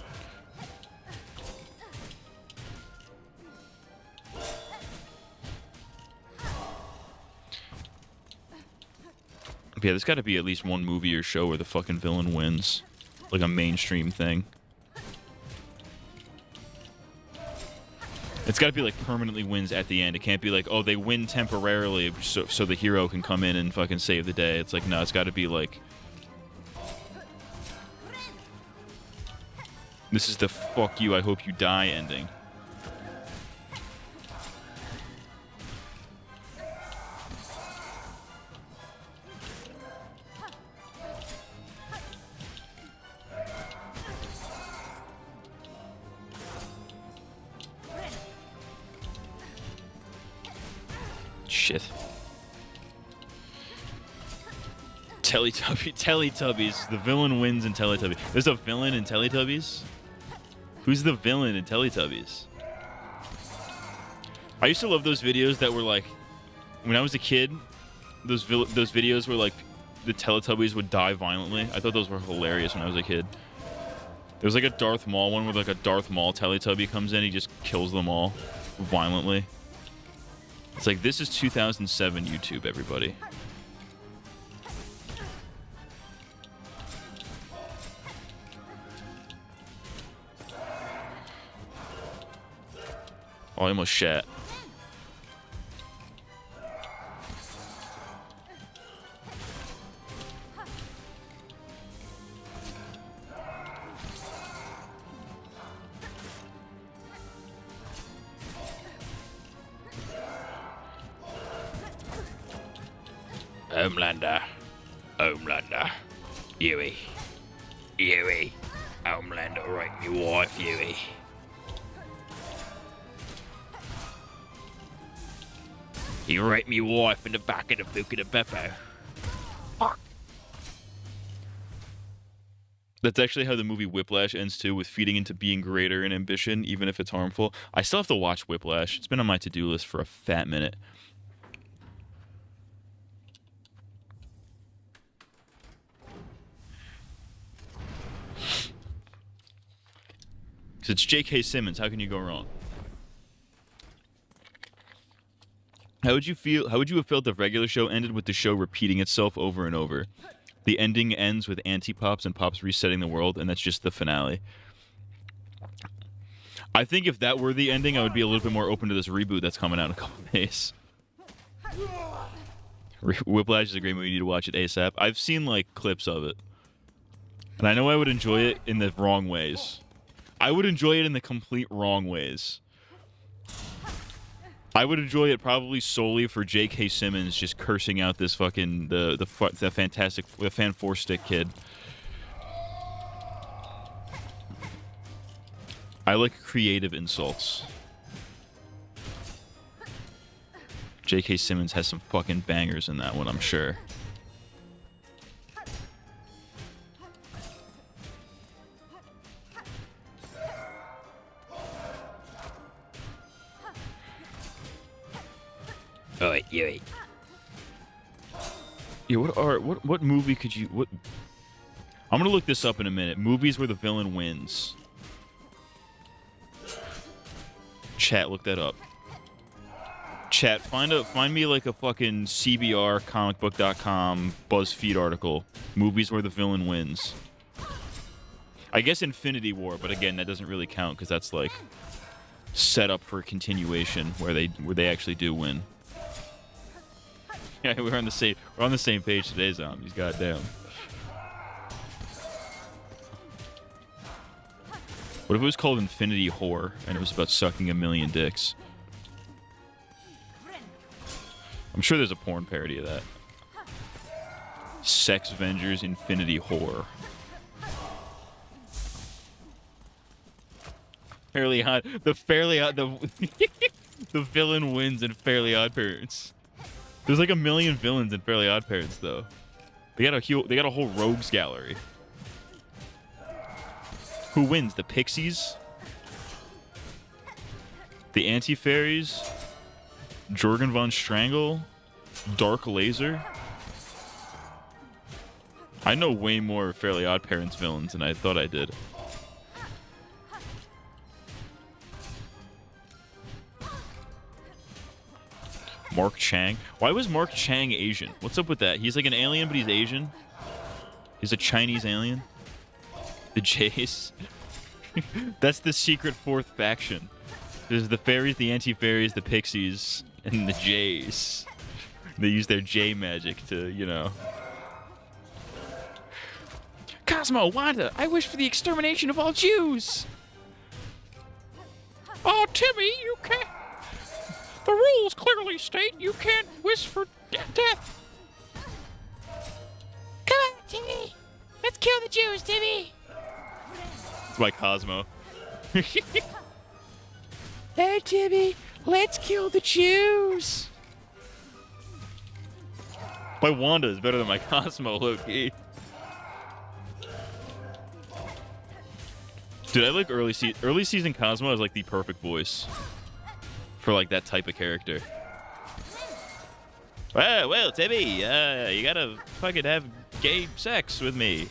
But yeah, there's got to be at least one movie or show where the fucking villain wins, like a mainstream thing. It's got to be like permanently wins at the end. It can't be like, oh, they win temporarily so the hero can come in and fucking save the day. It's like, no, it's got to be like, this is the fuck you, I hope you die ending. Shit. Teletubbies. The villain wins in Teletubbies. There's a villain in Teletubbies? Who's the villain in Teletubbies? I used to love those videos that were like, when I was a kid, those videos where like the Teletubbies would die violently. I thought those were hilarious when I was a kid. There was like a Darth Maul one where like a Darth Maul Teletubby comes in, he just kills them all violently. It's like, this is 2007 YouTube, everybody. Oh, I almost shat. Homelander. Homelander. Yui. Yui. Homelander, rape me wife, Yui. He raped me wife in the back of the book of the Beppo. Fuck. That's actually how the movie Whiplash ends too, with feeding into being greater in ambition, even if it's harmful. I still have to watch Whiplash. It's been on my to-do list for a fat minute. Because it's J.K. Simmons. How can you go wrong? How would you feel? How would you have felt if regular show ended with the show repeating itself over and over? The ending ends with anti-Pops and Pops resetting the world, and that's just the finale. I think if that were the ending, I would be a little bit more open to this reboot that's coming out in a couple of days. Whiplash is a great movie. You need to watch it ASAP. I've seen like clips of it, and I know I would enjoy it in the wrong ways. I would enjoy it in the complete wrong ways. I would enjoy it probably solely for J.K. Simmons just cursing out this fucking the fan 4-stick kid. I like creative insults. J.K. Simmons has some fucking bangers in that one, I'm sure. Oh, Yui. Yeah, what movie could you I'm gonna look this up in a minute. Movies where the villain wins. Chat, look that up. Chat, find me like a fucking CBR, comicbook.com, BuzzFeed article. Movies where the villain wins. I guess Infinity War, but again, that doesn't really count because that's like set up for continuation where they actually do win. Yeah, we're on the same page today, zombies. Goddamn. What if it was called Infinity Whore and it was about sucking a million dicks? I'm sure there's a porn parody of that. Sex Avengers Infinity Whore. Fairly Odd. The the villain wins in Fairly Odd Parents. There's like a million villains in Fairly Odd Parents, though. They got a whole rogues gallery. Who wins? The Pixies? The Anti-Fairies? Jorgen von Strangle? Dark Laser? I know way more Fairly Odd Parents villains than I thought I did. Mark Chang? Why was Mark Chang Asian? What's up with that? He's like an alien, but he's Asian. He's a Chinese alien. The Jays. That's the secret fourth faction. There's the fairies, the anti-fairies, the pixies, and the Jays. They use their J magic to, you know. Cosmo, Wanda, I wish for the extermination of all Jews. Oh, Timmy, you can't. The rules clearly state you can't wish for death. Come on, Timmy. Let's kill the Jews, Timmy. It's my Cosmo. Hey, Timmy, let's kill the Jews. My Wanda is better than my Cosmo, low-key. Dude, I like early season Cosmo as like the perfect voice for like that type of character. Well, Timmy, you gotta fucking have gay sex with me.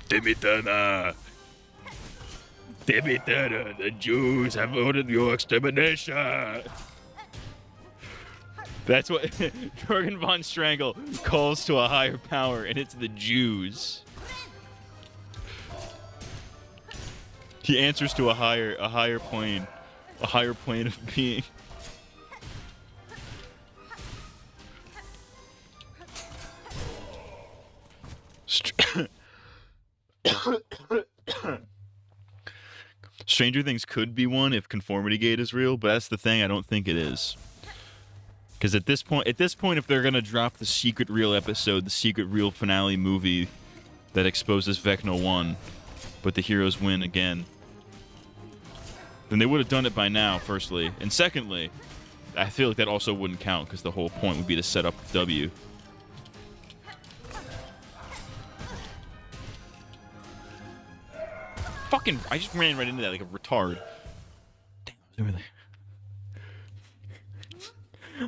Timmy Turner, the Jews have ordered your extermination. That's what Jorgen von Strangle calls to a higher power, and it's the Jews. He answers to a higher plane of being. Stranger Things could be one if conformity gate is real, but that's the thing. I don't think it is. Because at this point, if they're gonna drop the secret real episode, the secret real finale movie that exposes Vecna 1, but the heroes win again, then they would have done it by now. Firstly, and secondly, I feel like that also wouldn't count because the whole point would be to set up W. Fucking! I just ran right into that like a retard. Damn, really.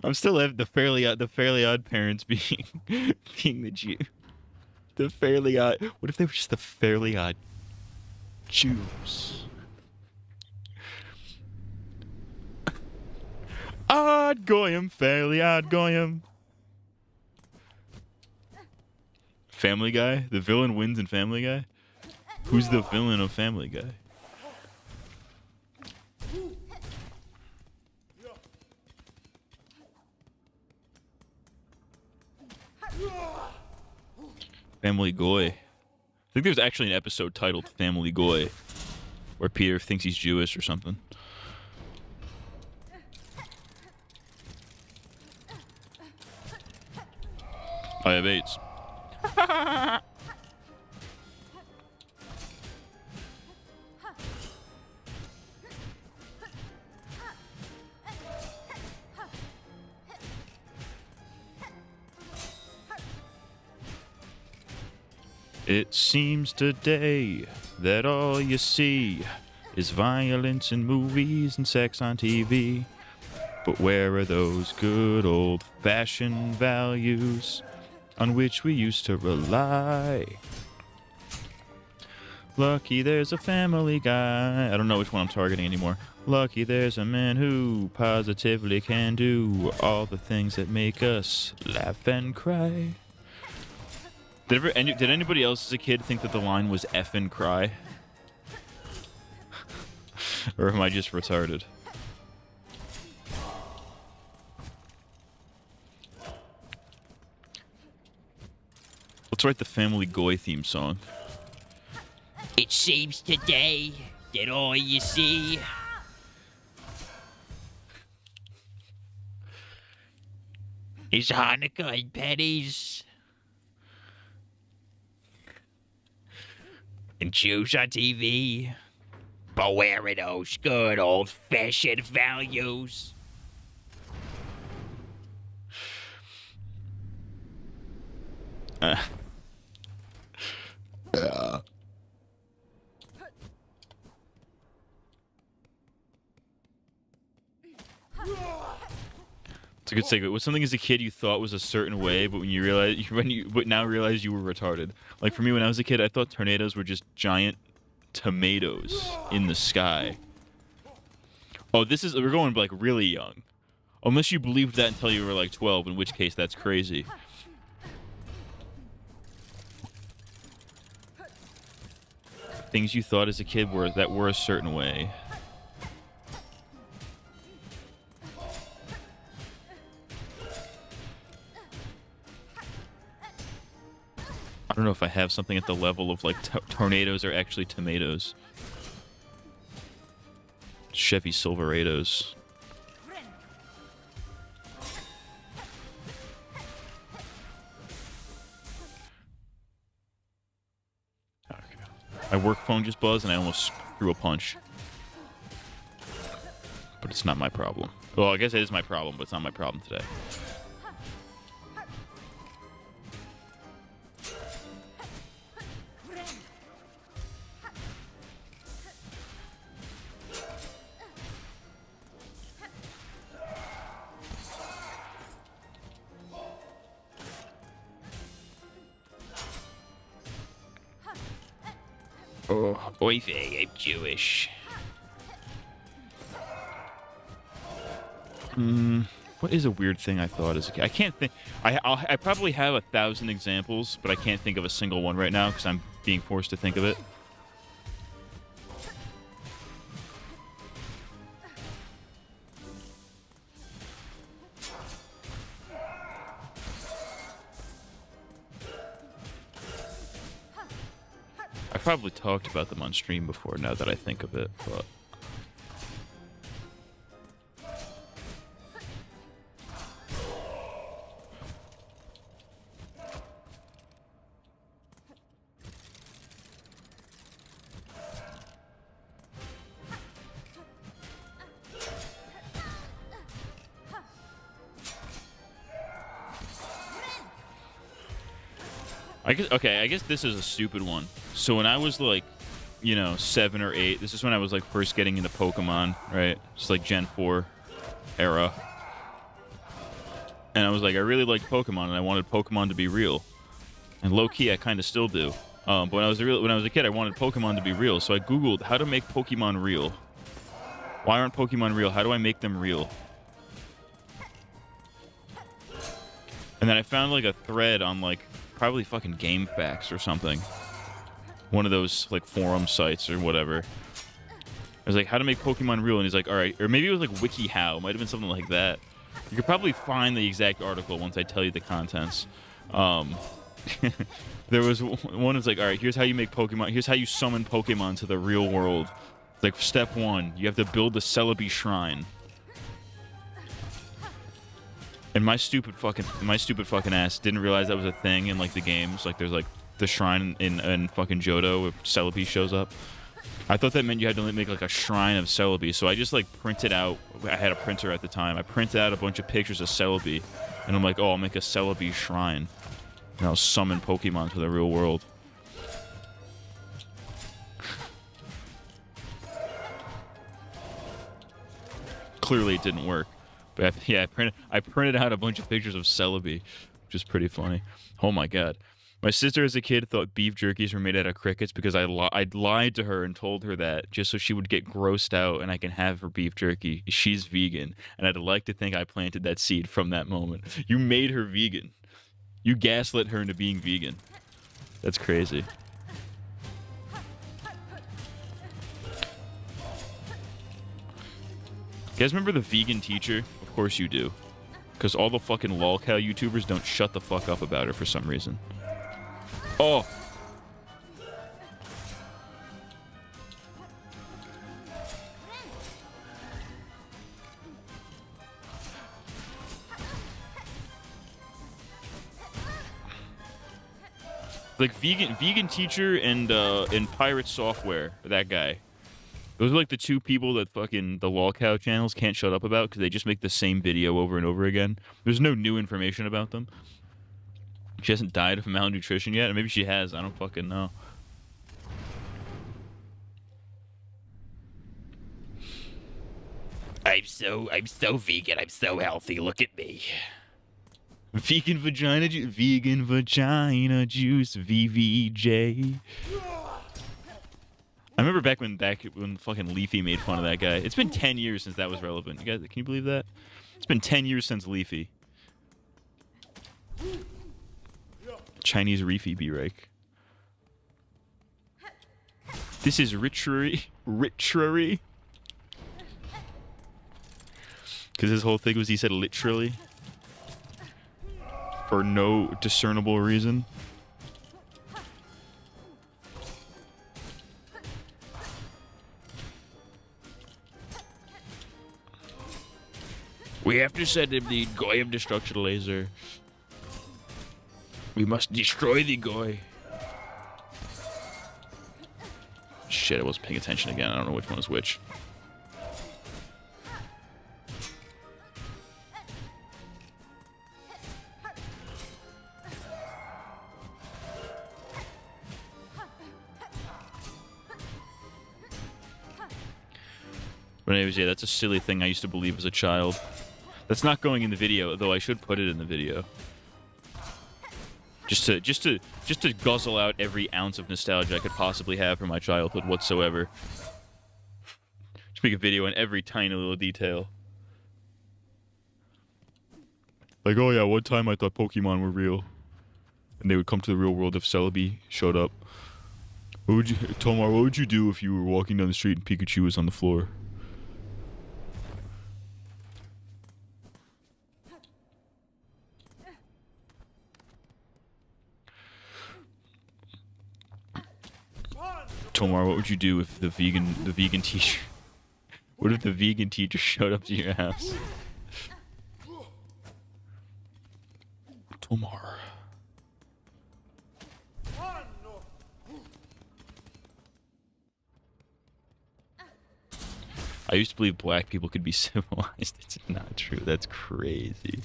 I'm still at the Fairly Odd Parents being the Jew. The Fairly Odd. What if they were just the Fairly Odd Jews? Odd Goyim, Fairly Odd Goyim. Family Guy? The villain wins in Family Guy? Who's the villain of Family Guy? Family Goy. I think there's actually an episode titled Family Goy, where Peter thinks he's Jewish or something. I have AIDS. It seems today that all you see is violence in movies and sex on TV. But where are those good old-fashioned values on which we used to rely? Lucky there's a Family Guy. I don't know which one I'm targeting anymore. Lucky there's a man who positively can do all the things that make us laugh and cry. Did anybody else as a kid think that the line was F and cry? Or am I just retarded? Let's write the Family Goy theme song. It seems today that all you see is Hanukkah and pennies and Jews on TV. But where are those good old-fashioned values? It's a good segue. What's something as a kid you thought was a certain way, but but now realize you were retarded? Like for me, when I was a kid, I thought tornadoes were just giant tomatoes in the sky. Oh, we're going like really young. Unless you believed that until you were like 12, in which case that's crazy. Things you thought as a kid were a certain way. I don't know if I have something at the level of like tornadoes are actually tomatoes. Chevy Silverados. Okay. My work phone just buzzed and I almost threw a punch. But it's not my problem. Well, I guess it is my problem, but it's not my problem today. Oh, oy vey, I'm Jewish. What What is a weird thing I thought as a kid? I can't think. I probably have 1,000 examples, but I can't think of a single one right now because I'm being forced to think of it. I probably talked about them on stream before now that I think of it, but... I guess this is a stupid one. So when I was like, you know, 7 or 8, this is when I was like first getting into Pokemon, right? It's like Gen 4 era. And I was like, I really liked Pokemon and I wanted Pokemon to be real. And low key, I kind of still do. But when I was a kid, I wanted Pokemon to be real. So I Googled how to make Pokemon real. Why aren't Pokemon real? How do I make them real? And then I found like a thread on like probably fucking Game Facts or something. One of those like forum sites or whatever. I was like, how to make Pokemon real? And he's like, all right. Or maybe it was like WikiHow. It might have been something like that. You could probably find the exact article once I tell you the contents. There was one that's like, all right, here's how you make Pokemon. Here's how you summon Pokemon to the real world. It's like step 1, you have to build the Celebi Shrine. And my stupid fucking ass didn't realize that was a thing in like the games. Like there's like the shrine in fucking Johto where Celebi shows up. I thought that meant you had to make like a shrine of Celebi. So I just like printed out. I had a printer at the time. I printed out a bunch of pictures of Celebi, and I'm like, oh, I'll make a Celebi shrine, and I'll summon Pokemon to the real world. Clearly, it didn't work. But yeah, I printed out a bunch of pictures of Celebi, which is pretty funny. Oh my god. My sister as a kid thought beef jerkies were made out of crickets because I lied to her and told her that just so she would get grossed out and I can have her beef jerky. She's vegan, and I'd like to think I planted that seed from that moment. You made her vegan. You gaslit her into being vegan. That's crazy. You guys remember the vegan teacher? Of course you do. Because all the fucking lolcow YouTubers don't shut the fuck up about her for some reason. Oh! Like vegan teacher and Pirate Software, that guy. Those are like the two people that fucking the lolcow channels can't shut up about because they just make the same video over and over again. There's no new information about them. She hasn't died of malnutrition yet, or maybe she has. I don't fucking know. I'm so vegan. I'm so healthy. Look at me. Vegan vagina juice, VVJ. I remember back when fucking Leafy made fun of that guy. It's been 10 years since that was relevant. You guys, can you believe that? It's been 10 years since Leafy. Chinese Reefy B-Rake. This is Richary. Because his whole thing was he said literally. For no discernible reason. We have to send him the Goyim destruction laser. We must destroy the Goy. Shit, I wasn't paying attention again. I don't know which one is which. But anyways, yeah, that's a silly thing I used to believe as a child. That's not going in the video, though I should put it in the video. Just to guzzle out every ounce of nostalgia I could possibly have for my childhood whatsoever. Just make a video on every tiny little detail. Like, oh yeah, one time I thought Pokemon were real. And they would come to the real world if Celebi showed up. What would you, Tomar, what would you do if you were walking down the street and Pikachu was on the floor? Tomar, what would you do if the vegan teacher... What if the vegan teacher showed up to your house? Tomar. I used to believe black people could be civilized. It's not true. That's crazy.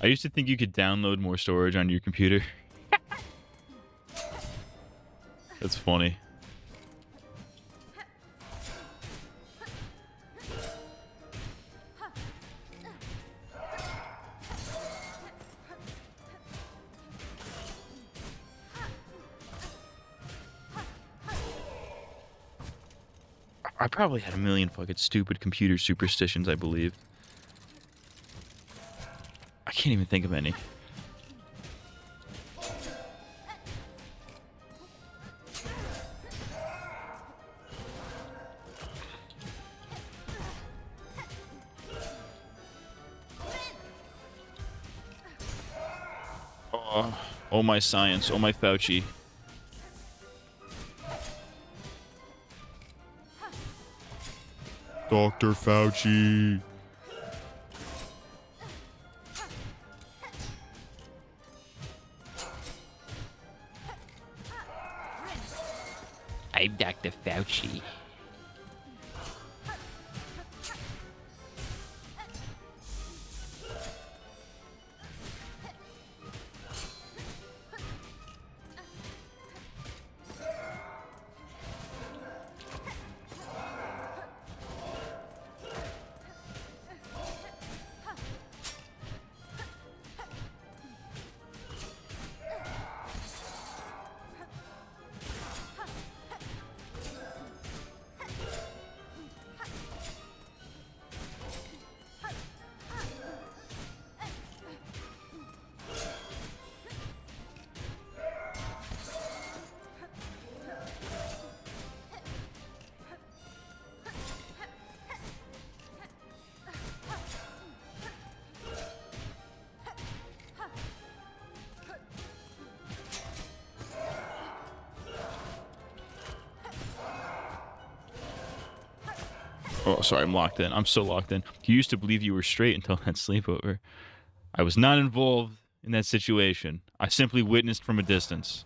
I used to think you could download more storage on your computer. That's funny. I probably had a million fucking stupid computer superstitions, I believe. I can't even think of any. Oh my science, oh my Fauci. Dr. Fauci. I'm Dr. Fauci. Oh, sorry, I'm locked in. I'm so locked in. You used to believe you were straight until that sleepover. I was not involved in that situation. I simply witnessed from a distance.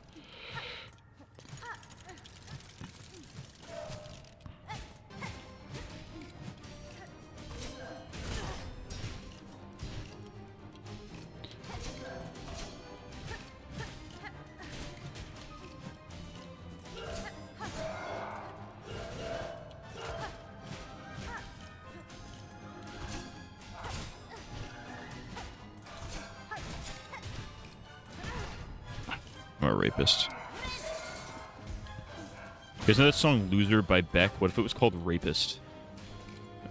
I'm a rapist. Isn't that song Loser by Beck? What if it was called Rapist?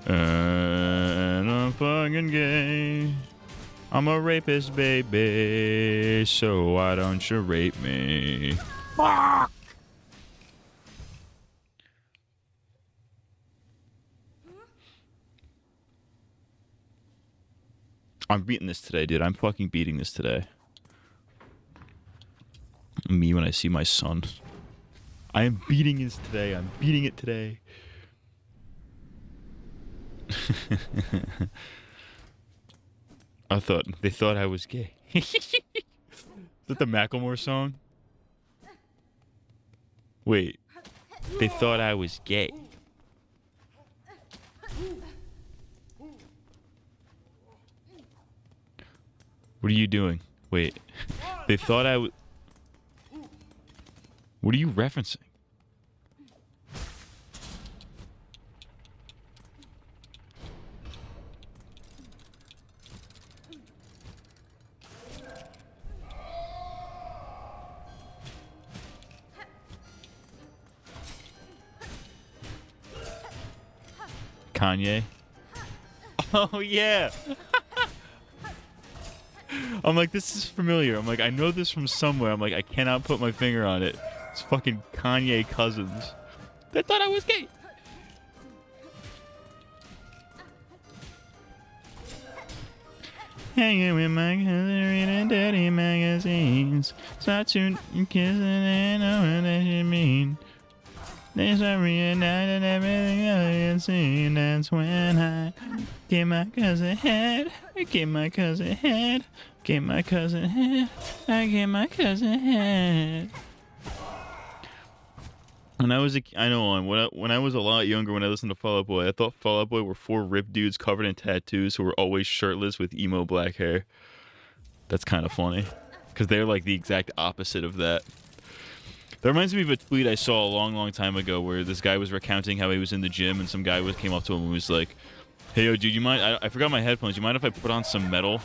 And I'm fucking gay. I'm a rapist, baby. So why don't you rape me? Fuck! I'm beating this today, dude. I'm fucking beating this today. Me when I see my son. I am beating this today. I'm beating it today. They thought I was gay. that the Macklemore song? Wait. They thought I was gay. What are you doing? Wait. They thought I was... What are you referencing? Kanye? Oh, yeah. I'm like, this is familiar. I'm like, I know this from somewhere. I'm like, I cannot put my finger on it. It's fucking Kanye Cousins. They thought I was gay. Hanging with my cousin, reading dirty magazines. Start to kissing and know what that should mean. There's a reunited everything I had seen. That's when I get my cousin head. I get my cousin head. Get my cousin head. I get my cousin head. When I was when I was a lot younger, when I listened to Fall Out Boy, I thought Fall Out Boy were 4 ripped dudes covered in tattoos who were always shirtless with emo black hair. That's kind of funny, because they're like the exact opposite of that. That reminds me of a tweet I saw a long, long time ago where this guy was recounting how he was in the gym and some guy came up to him and was like, "Hey, yo, dude, you mind? I forgot my headphones. You mind if I put on some metal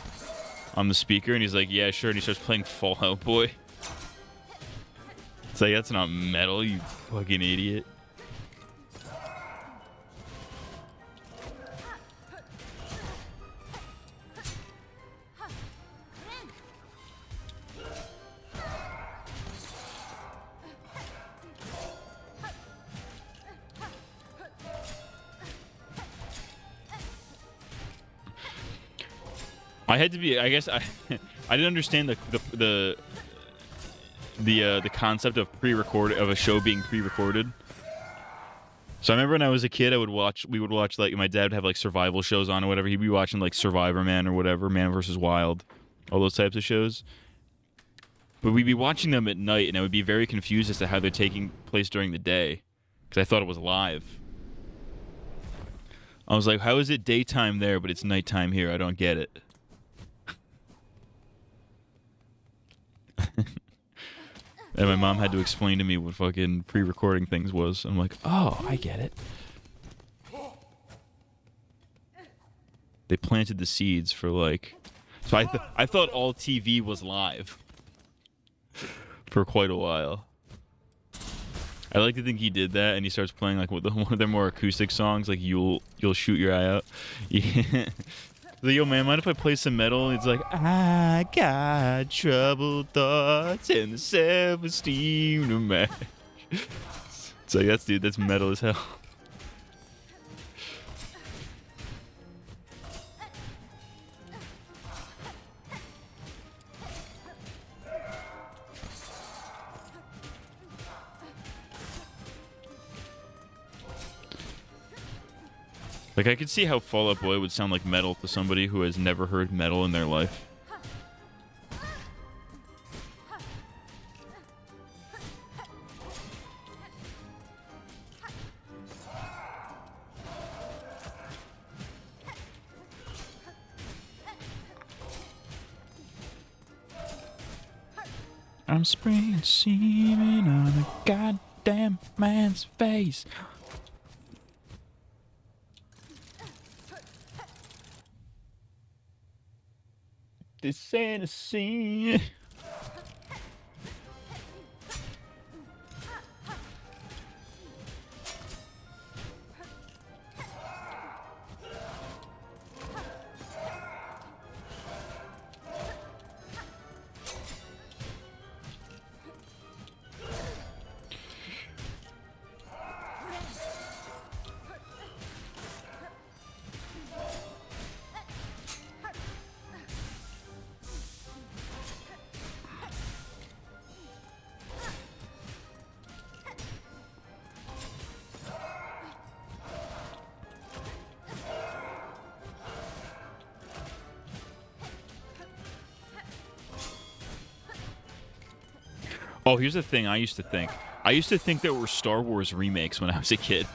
on the speaker?" And he's like, "Yeah, sure." And he starts playing Fall Out Boy. It's like, that's not metal, you fucking idiot. I had to be. I guess I didn't understand the concept of a show being pre-recorded. So I remember when I was a kid, we would watch like my dad would have like survival shows on or whatever. He'd be watching like Survivor Man or whatever, Man vs. Wild, all those types of shows. But we'd be watching them at night, and I would be very confused as to how they're taking place during the day, because I thought it was live. I was like, how is it daytime there, but it's nighttime here? I don't get it. And my mom had to explain to me what fucking pre-recording things was. I'm like, oh, I get it. They planted the seeds for like... So I thought all TV was live for quite a while. I like to think he did that, and he starts playing like one of their more acoustic songs, like You'll Shoot Your Eye Out. Yeah. Like, yo, man, mind if I play some metal? It's like, I got troubled thoughts and the self-esteem to match. It's like, that's metal as hell. Like, I could see how Fall Out Boy would sound like metal to somebody who has never heard metal in their life. I'm spraying semen on a goddamn man's face. This ain't a scene. Oh, here's the thing I used to think. I used to think there were Star Wars remakes when I was a kid.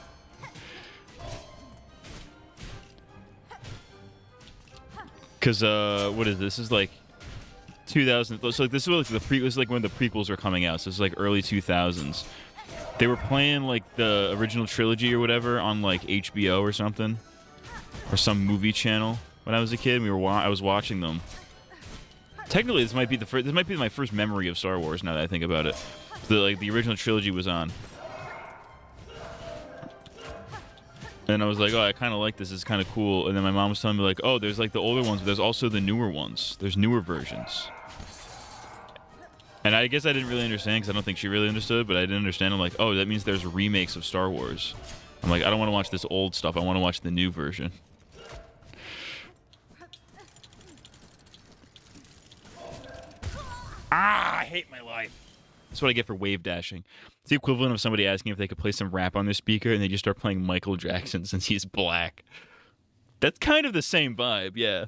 Cause what is this? This is like 2000. So like this was like this is like when the prequels were coming out. So this is like early 2000s. They were playing like the original trilogy or whatever on like HBO or something, or some movie channel when I was a kid. I was watching them. Technically, this might be the first. This might be my first memory of Star Wars. Now that I think about it, the original trilogy was on. And I was like, oh, I kind of like this. It's kind of cool. And then my mom was telling me, like, oh, there's like the older ones, but there's also the newer ones. There's newer versions. And I guess I didn't really understand because I don't think she really understood, but I didn't understand. I'm like, oh, that means there's remakes of Star Wars. I'm like, I don't want to watch this old stuff. I want to watch the new version. Ah, I hate my life. That's what I get for wave dashing. It's the equivalent of somebody asking if they could play some rap on their speaker and they just start playing Michael Jackson since he's black. That's kind of the same vibe, yeah.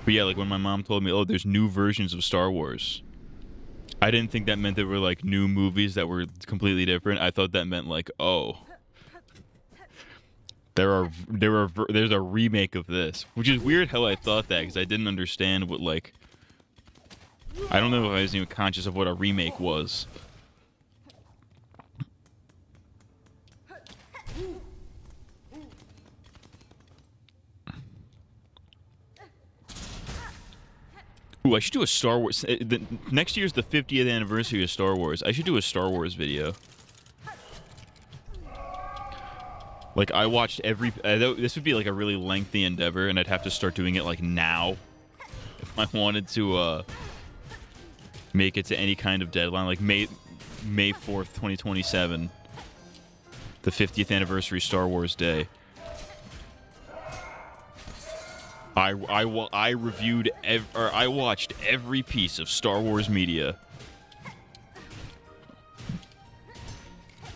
But yeah, like when my mom told me, oh, there's new versions of Star Wars, I didn't think that meant there were like new movies that were completely different. I thought that meant like, oh, there's a remake of this, which is weird how I thought that because I didn't understand what like, I don't know if I was even conscious of what a remake was. Ooh, I should do a Star Wars. Next year's the 50th anniversary of Star Wars. I should do a Star Wars video. Like, I watched every... this would be, like, a really lengthy endeavor, and I'd have to start doing it, like, now. If I wanted to, make it to any kind of deadline. Like, May 4th, 2027. The 50th anniversary Star Wars Day. I reviewed... I watched every piece of Star Wars media.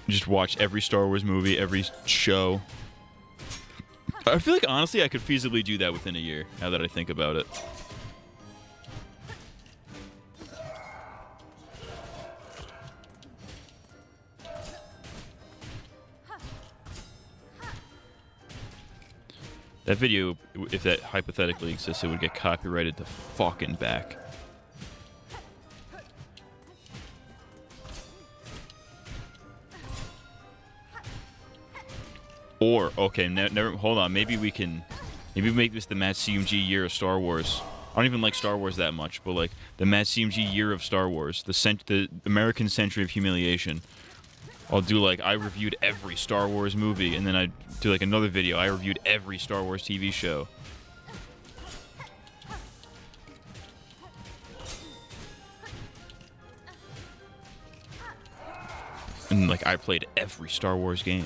Just watch every Star Wars movie, every show. I feel like, honestly, I could feasibly do that within a year, now that I think about it. That video, if that hypothetically exists, it would get copyrighted to fucking back. Or, okay, never, hold on, maybe we make this the Matt CMG year of Star Wars. I don't even like Star Wars that much, but like, the Matt CMG year of Star Wars, the American Century of Humiliation. I'll do like, I reviewed every Star Wars movie, and then I do like another video, I reviewed every Star Wars TV show. And like, I played every Star Wars game.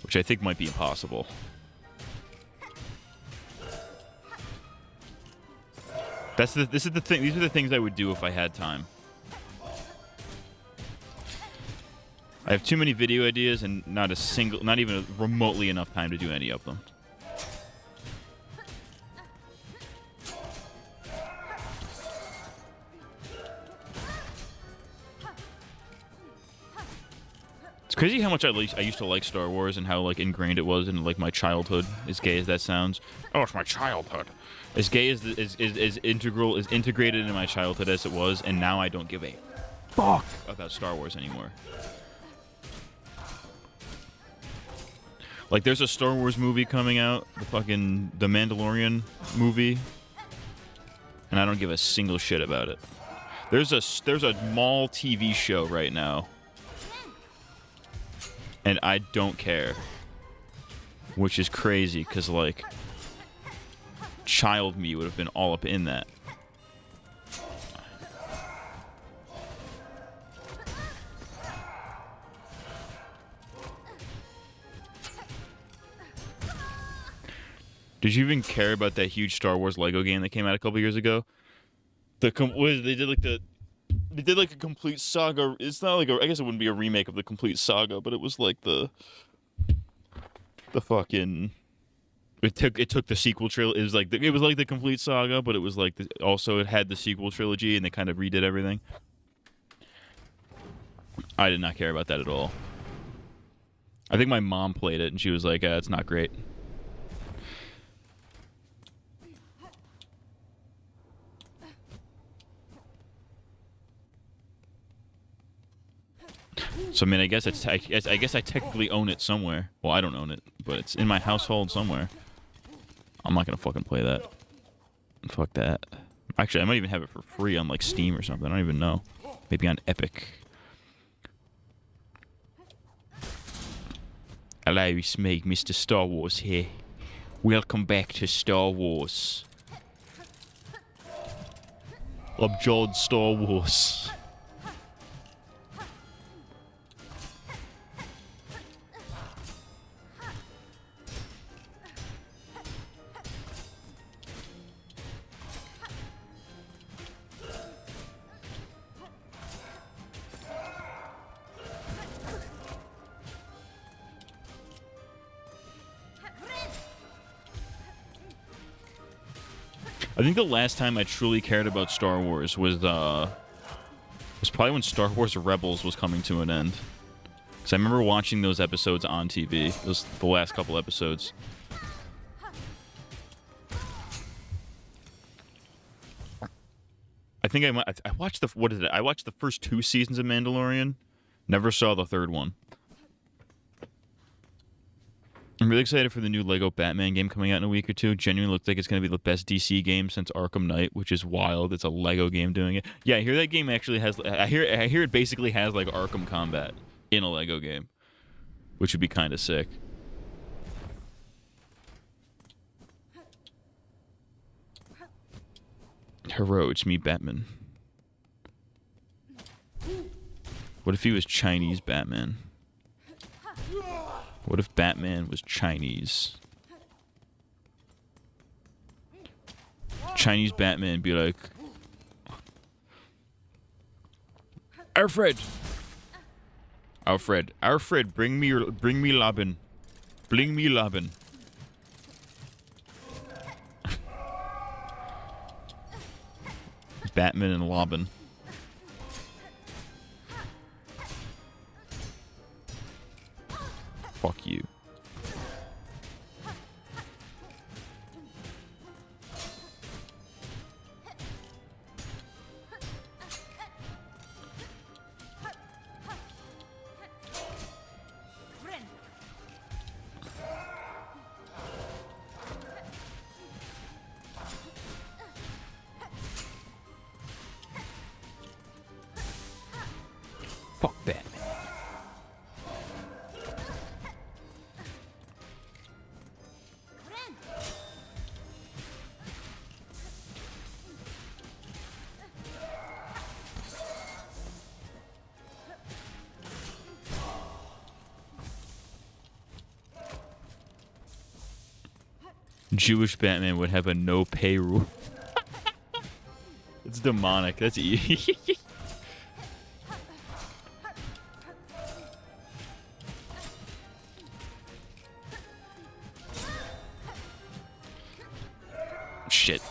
Which I think might be impossible. This is the thing. These are the things I would do if I had time. I have too many video ideas and not even remotely enough time to do any of them. Crazy how much I used to like Star Wars and how like ingrained it was in like my childhood. As gay as that sounds, oh, it's my childhood. As gay as integrated in my childhood as it was, and now I don't give a fuck about Star Wars anymore. Like, there's a Star Wars movie coming out, the Mandalorian movie, and I don't give a single shit about it. There's a Maul TV show right now. And I don't care. Which is crazy, because, like, child me would have been all up in that. Did you even care about that huge Star Wars Lego game that came out a couple years ago? They did, like, They did like a complete saga. It's not like I guess it wouldn't be a remake of the complete saga, but it was like the fucking. It took the sequel trilogy. It was like the complete saga, but it was like also it had the sequel trilogy, and they kind of redid everything. I did not care about that at all. I think my mom played it, and she was like, "It's not great." So I mean, I guess I guess I technically own it somewhere. Well, I don't own it, but it's in my household somewhere. I'm not gonna fucking play that. Fuck that. Actually, I might even have it for free on like Steam or something. I don't even know. Maybe on Epic. Hello, it's me, Mr. Star Wars here. Welcome back to Star Wars. I'm John Star Wars. I think the last time I truly cared about Star Wars was probably when Star Wars Rebels was coming to an end. Because I remember watching those episodes on TV. Those the last couple episodes. I think I watched I watched the first 2 seasons of Mandalorian. Never saw the 3rd one. I'm really excited for the new Lego Batman game coming out in a week or two. Genuinely looks like it's going to be the best DC game since Arkham Knight, which is wild. It's a Lego game doing it. Yeah, I hear that game actually has... I hear it basically has, like, Arkham combat in a Lego game, which would be kind of sick. Hello, it's me, Batman. What if he was Chinese Batman? What if Batman was Chinese? Chinese Batman be like, Alfred, bring me Robin, bring me Robin. Batman and Robin. Fuck you. Fuck Batman. Jewish Batman would have a no pay rule. It's demonic. That's easy. Shit.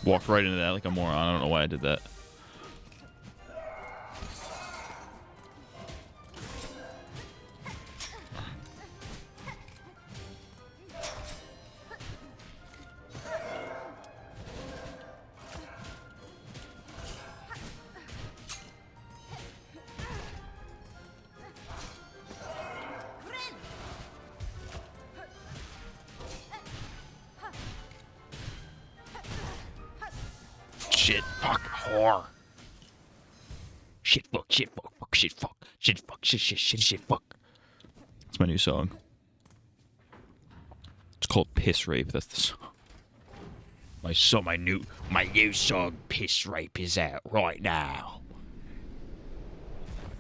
Walked right into that like a moron. I don't know why I did that. Shit, fuck, whore. Shit, fuck, shit, fuck, fuck, shit, fuck, shit, fuck, shit, shit, shit, shit, fuck. It's my new song. It's called Piss Rape. That's the song. My new song, Piss Rape, is out right now.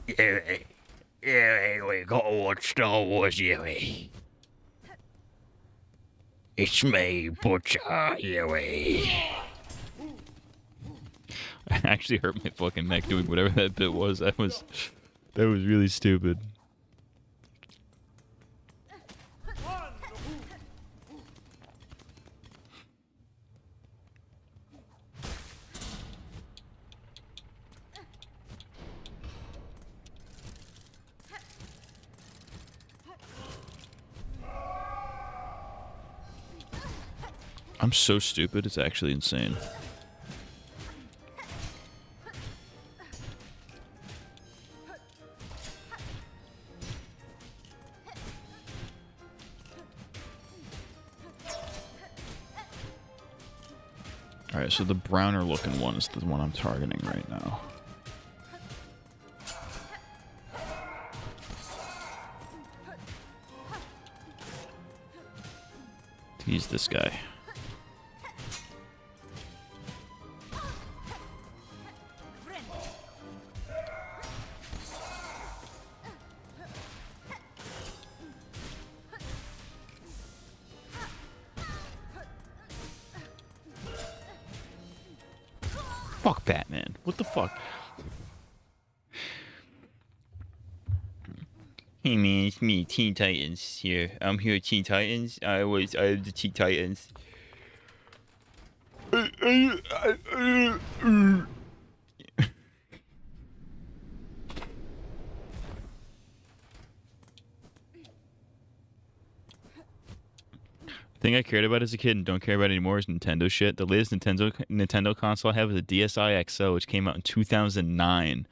Yeah, we gotta watch Star Wars, Yui. It's me, Butcher, Yui. I actually hurt my fucking neck doing whatever that bit was. That was really stupid. I'm so stupid, it's actually insane. Alright, so the browner looking one is the one I'm targeting right now. He's this guy. Fuck Batman. What the fuck? Hey man, it's me, Teen Titans here. I'm here at Teen Titans. I was the Teen Titans. Thing I cared about as a kid and don't care about anymore is Nintendo shit. The latest Nintendo console I have is a DSi XO, which came out in 2009,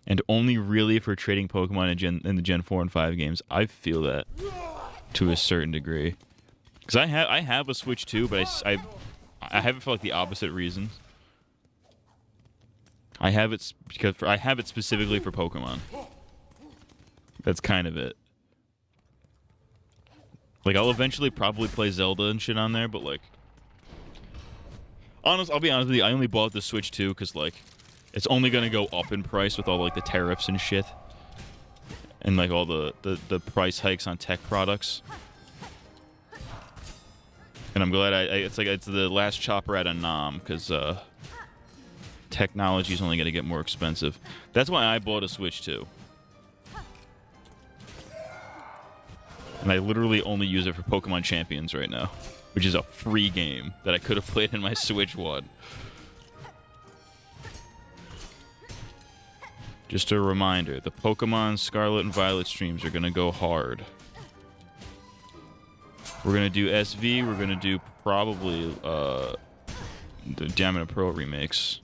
and only really for trading Pokemon in the Gen 4 and 5 games. I feel that to a certain degree, because I have a Switch too, but I have it for like the opposite reasons. I have it specifically for Pokemon. That's kind of it. Like, I'll eventually probably play Zelda and shit on there, but, like... I'll be honest with you, I only bought the Switch 2 because, like, it's only gonna go up in price with all, like, the tariffs and shit. And, like, all the price hikes on tech products. And I'm glad it's the last chopper out of Nam, because, technology's only gonna get more expensive. That's why I bought a Switch 2. And I literally only use it for Pokemon Champions right now, which is a free game that I could have played in my Switch 1. Just a reminder, the Pokemon Scarlet and Violet streams are going to go hard. We're going to do SV, we're going to do probably the Diamond and Pearl remakes.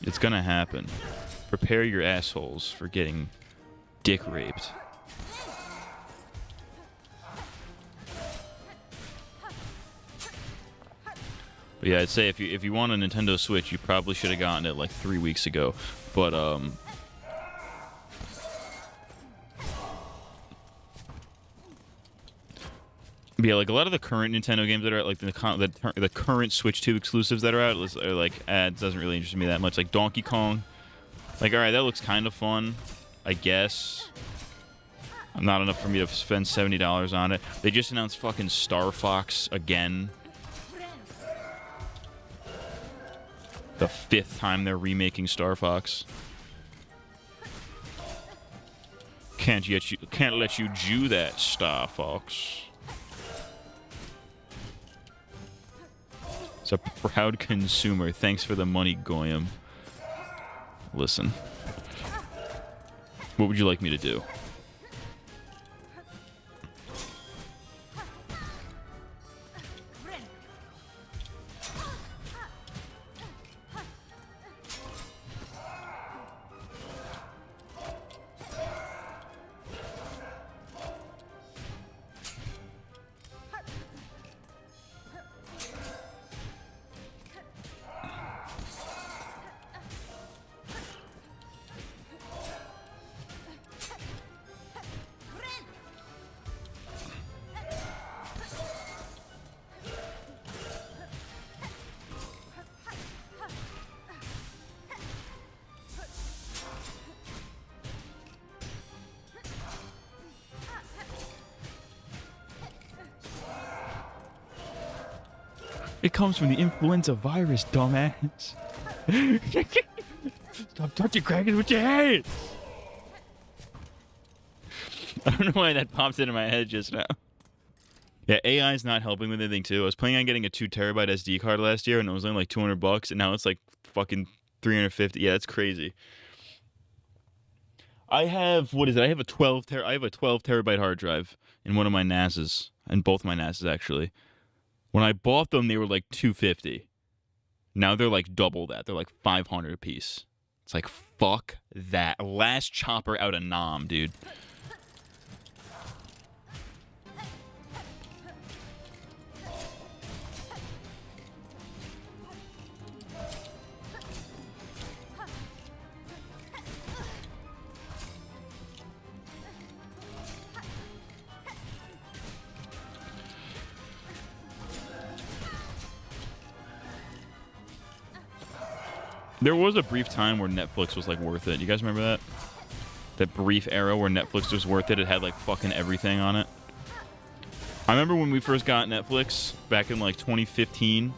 It's going to happen. Prepare your assholes for getting dick raped. But yeah, I'd say if you want a Nintendo Switch, you probably should have gotten it like 3 weeks ago. But yeah, like a lot of the current Nintendo games that are out, like the current Switch 2 exclusives that are out, are like, it doesn't really interest me that much. Like Donkey Kong, like, all right, that looks kind of fun, I guess. Not enough for me to spend $70 on it. They just announced fucking Star Fox again. The 5th time they're remaking Star Fox. Can't let you do that, Star Fox. It's a proud consumer. Thanks for the money, Goyam. Listen. What would you like me to do? It comes from the influenza virus, dumbass. Stop touching crackers with your hands. I don't know why that popped into my head just now. Yeah, AI is not helping with anything too. I was planning on getting a 2 terabyte SD card last year, and it was only like $200, and now it's like fucking 350. Yeah, that's crazy. I have I have a 12 terabyte hard drive in one of my NASs, and both my NASs actually. When I bought them, they were like 250. Now they're like double that. They're like 500 a piece. It's like fuck that. Last chopper out of Nam, dude. There was a brief time where Netflix was like worth it. You guys remember that? That brief era where Netflix was worth it. It had like fucking everything on it. I remember when we first got Netflix back in like 2015.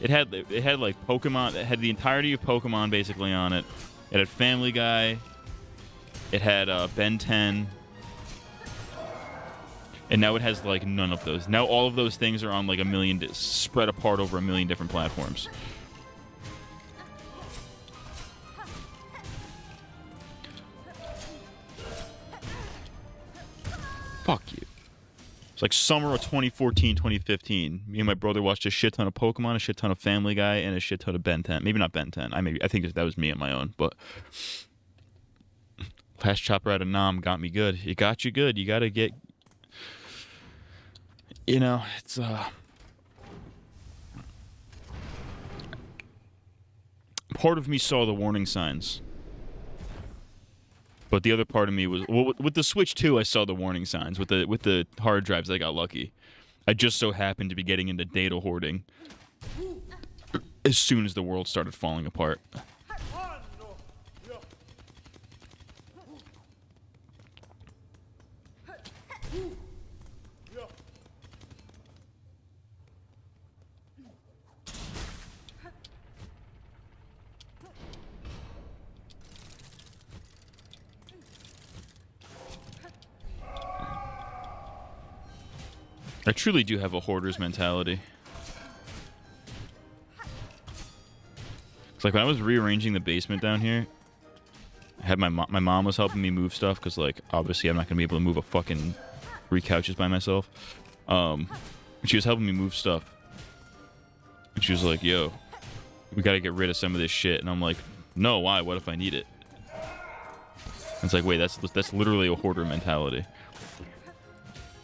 It had like Pokemon. It had the entirety of Pokemon basically on it. It had Family Guy. It had Ben 10. And now it has like none of those. Now all of those things are on like spread apart over a million different platforms. Fuck you. It's like summer of 2014, 2015. Me and my brother watched a shit ton of Pokemon, a shit ton of Family Guy, and a shit ton of Ben 10. Maybe not Ben 10. I think that was me on my own, but Last Chopper out of Nam got me good. It got you good. You gotta get, it's part of me saw the warning signs. But the other part of me was with the Switch 2, I saw the warning signs. With the hard drives, I got lucky. I just so happened to be getting into data hoarding as soon as the world started falling apart. I truly do have a hoarder's mentality. It's like when I was rearranging the basement down here, I had my mom was helping me move stuff because like obviously I'm not gonna be able to move a fucking 3 couches by myself. She was helping me move stuff, and she was like, "Yo, we gotta get rid of some of this shit." And I'm like, "No, why? What if I need it?" And it's like, wait, that's literally a hoarder mentality.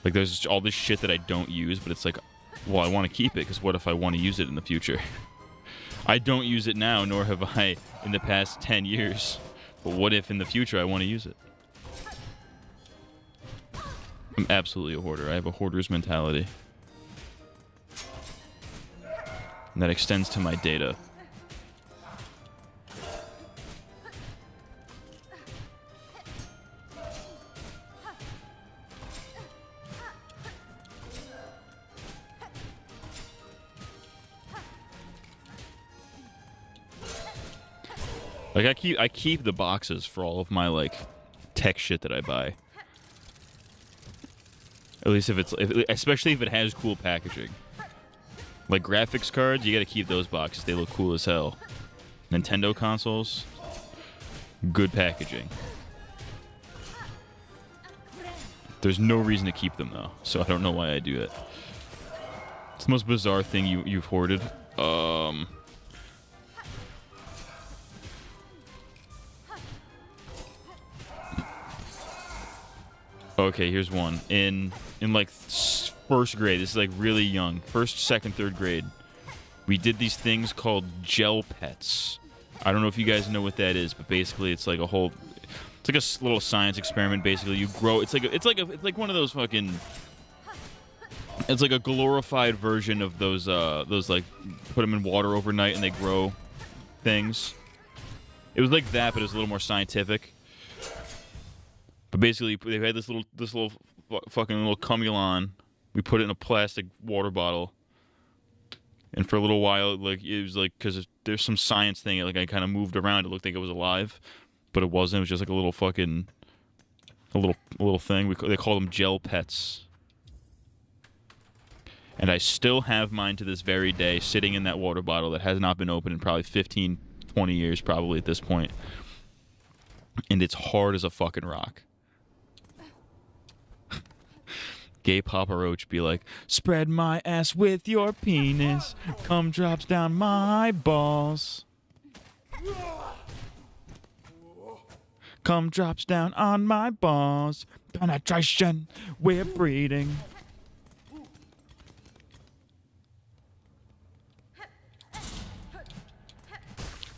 Like, there's all this shit that I don't use, but it's like, well, I want to keep it, because what if I want to use it in the future? I don't use it now, nor have I in the past 10 years. But what if in the future I want to use it? I'm absolutely a hoarder. I have a hoarder's mentality. And that extends to my data. Like I keep the boxes for all of my like tech shit that I buy. At least especially if it has cool packaging. Like graphics cards, you gotta keep those boxes. They look cool as hell. Nintendo consoles, good packaging. There's no reason to keep them though, so I don't know why I do it. It's the most bizarre thing you've hoarded. Okay, here's one. In like first grade, this is like really young, first, second, third grade, we did these things called gel pets. I don't know if you guys know what that is, but basically it's like a little science experiment. Basically, you grow. It's like one of those fucking. It's like a glorified version of those like put them in water overnight and they grow things. It was like that, but it was a little more scientific. But basically, they had this little fucking little cumulon. We put it in a plastic water bottle, And for a little while, like it was like because there's some science thing. Like I kind of moved around. It looked like it was alive, but it wasn't. It was just like a little fucking a little thing. They call them gel pets. And I still have mine to this very day, sitting in that water bottle that has not been opened in probably 15, 20 years, probably at this point. And it's hard as a fucking rock. Gay Papa Roach be like, spread my ass with your penis. Cum drops down my balls. Cum drops down on my balls. Penetration, we're breeding.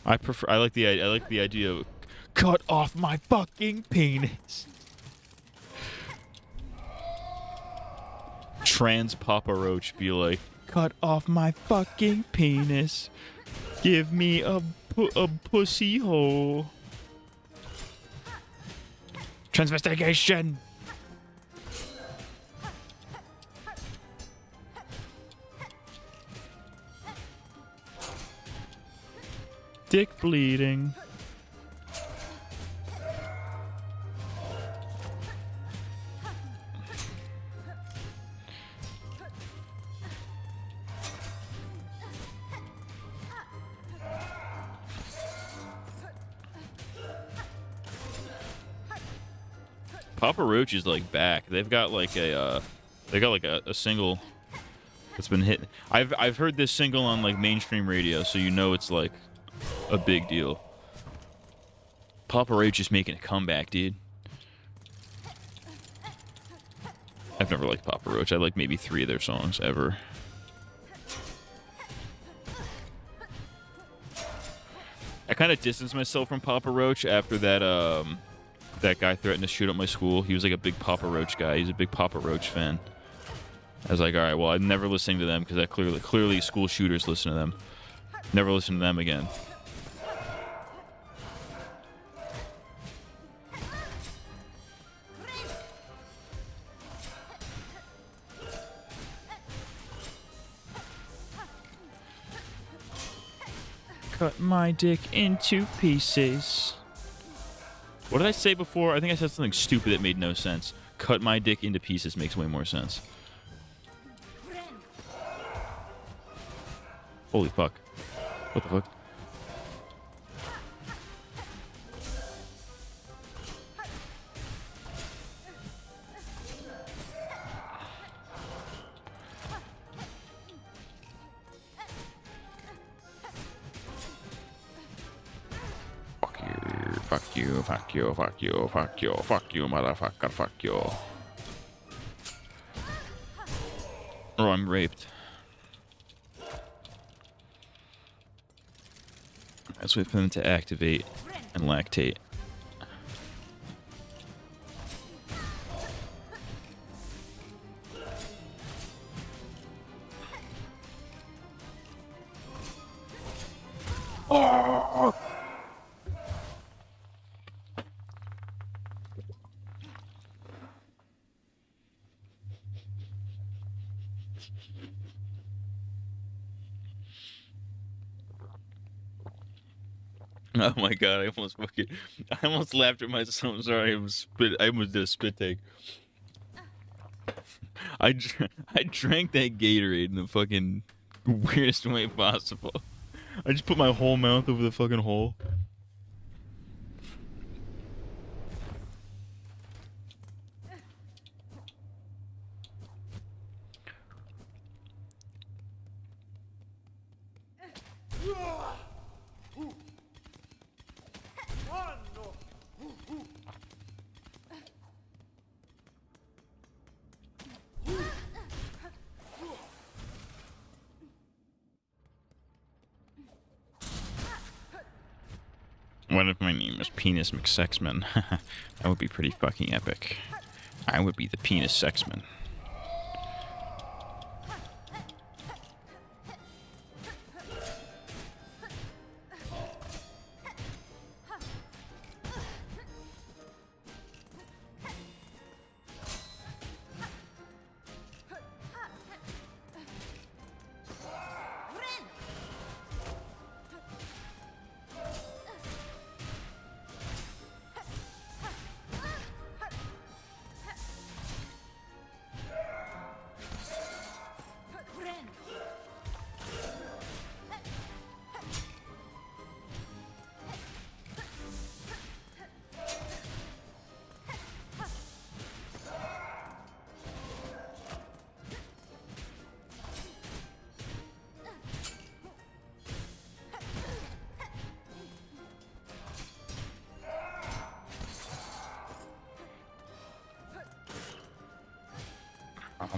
I like the idea of cut off my fucking penis. Trans Papa Roach be like, cut off my fucking penis. Give me a pussy hole. Transvestigation. Dick bleeding. Papa Roach is like back. They've got like a single that's been hit. I've heard this single on like mainstream radio, so you know it's like a big deal. Papa Roach is making a comeback, dude. I've never liked Papa Roach. I like maybe 3 of their songs ever. I kind of distanced myself from Papa Roach after that guy threatened to shoot up my school. He was like a big Papa Roach guy. He's a big Papa Roach fan. I was like, all right, well, I'm never listening to them because that clearly school shooters listen to them. Never listen to them again. Cut my dick into pieces. What did I say before? I think I said something stupid that made no sense. Cut my dick into pieces makes way more sense. Holy fuck. What the fuck? Fuck you, fuck you, fuck you, fuck you, fuck you, motherfucker, fuck you. Oh, I'm raped. Let's wait for them to activate and lactate. Oh! Oh my god, I almost laughed at myself. I'm sorry, I almost did a spit take. I drank that Gatorade in the fucking weirdest way possible. I just put my whole mouth over the fucking hole. What if my name was Penis McSexman? That would be pretty fucking epic. I would be the Penis Sexman.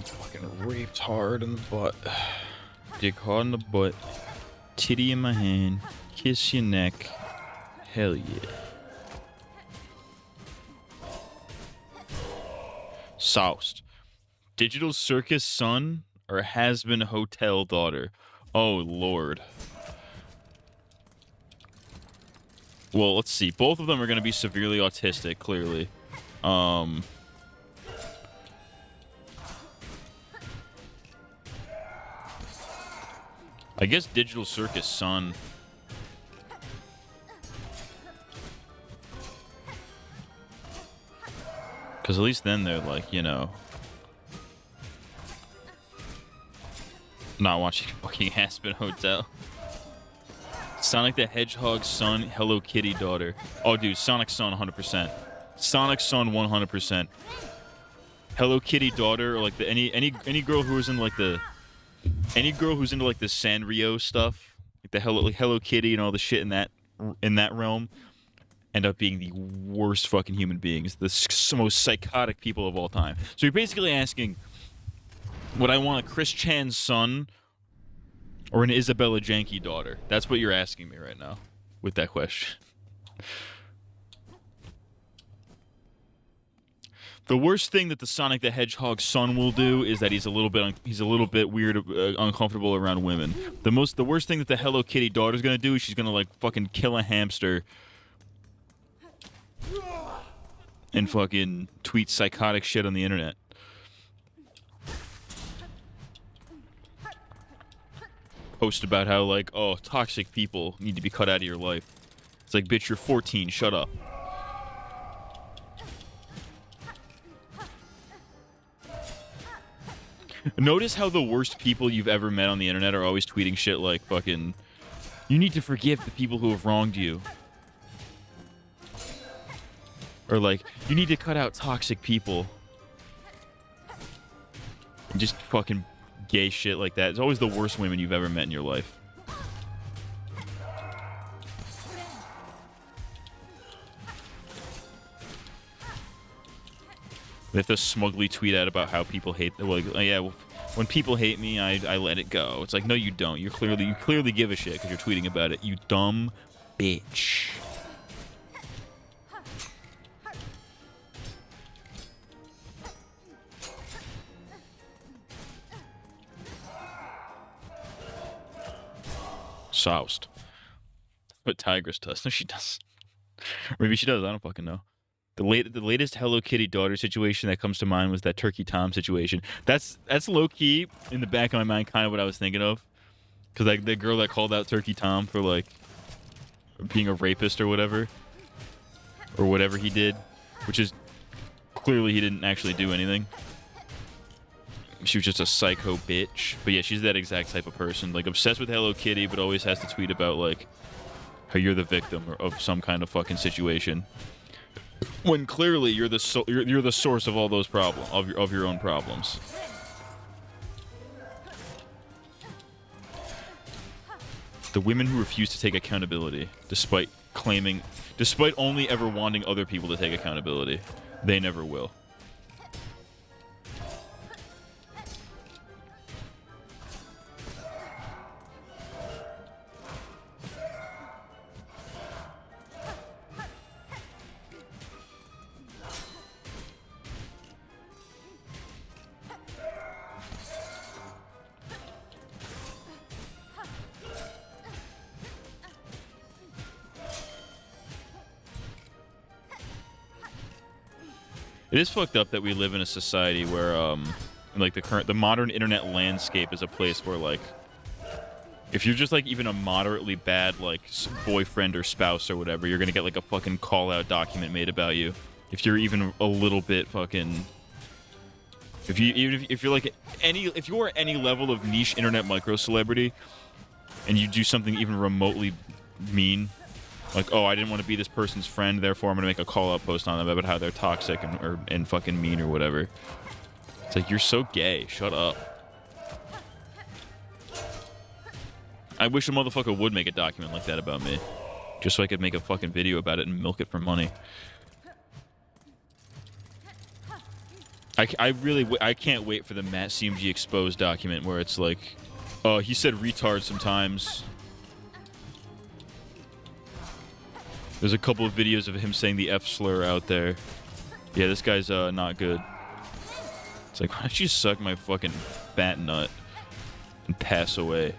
Fucking raped hard in the butt. Dick hard in the butt. Titty in my hand. Kiss your neck. Hell yeah. Soused. Digital circus son or has-been hotel daughter? Oh, Lord. Well, let's see. Both of them are going to be severely autistic, clearly. I guess Digital Circus son. Because at least then they're like, you know, not watching fucking Aspen Hotel. Sonic the Hedgehog's son, Hello Kitty daughter. Oh, dude, Sonic's son 100%. Sonic's son 100%. Hello Kitty daughter, or like the any girl who was in like the girl who's into like the Sanrio stuff, like the Hello Kitty and all the shit in that realm, end up being the worst fucking human beings, the most psychotic people of all time. So you're basically asking, would I want a Chris Chan's son or an Isabella Janke daughter? That's what you're asking me right now with that question. The worst thing that the Sonic the Hedgehog son will do is that he's a little bit weird, uncomfortable around women. The worst thing that the Hello Kitty daughter's gonna do is she's gonna like fucking kill a hamster and fucking tweet psychotic shit on the internet. Post about how like, oh, toxic people need to be cut out of your life. It's like, bitch, you're 14, shut up. Notice how the worst people you've ever met on the internet are always tweeting shit like fucking, you need to forgive the people who have wronged you. Or like, you need to cut out toxic people. And just fucking gay shit like that. It's always the worst women you've ever met in your life. They have to smugly tweet out about how people hate. Like, oh, yeah, well, when people hate me, I let it go. It's like, no, you don't. You clearly give a shit because you're tweeting about it. You dumb bitch. Soused. But Tigress does. No, she does. Or maybe she does. I don't fucking know. The latest Hello Kitty daughter situation that comes to mind was that Turkey Tom situation. That's low key in the back of my mind, kind of what I was thinking of, because like the girl that called out Turkey Tom for like being a rapist or whatever he did, which is clearly he didn't actually do anything. She was just a psycho bitch. But yeah, she's that exact type of person, like obsessed with Hello Kitty, but always has to tweet about like how you're the victim of some kind of fucking situation. When clearly you're the source of all those problems, of your own problems. The women who refuse to take accountability, despite only ever wanting other people to take accountability, they never will. It is fucked up that we live in a society where, like the modern internet landscape is a place where, like, if you're just like even a moderately bad like boyfriend or spouse or whatever, you're gonna get like a fucking call-out document made about you. If you're even a little bit fucking, if you're like if you're any level of niche internet micro celebrity, and you do something even remotely mean. Like, oh, I didn't want to be this person's friend, therefore I'm going to make a call-out post on them about how they're toxic and fucking mean or whatever. It's like, you're so gay. Shut up. I wish a motherfucker would make a document like that about me. Just so I could make a fucking video about it and milk it for money. I can't wait for the Matt CMG exposed document where it's like, he said retard sometimes. There's a couple of videos of him saying the F slur out there. Yeah, this guy's not good. It's like, why don't you suck my fucking fat nut and pass away?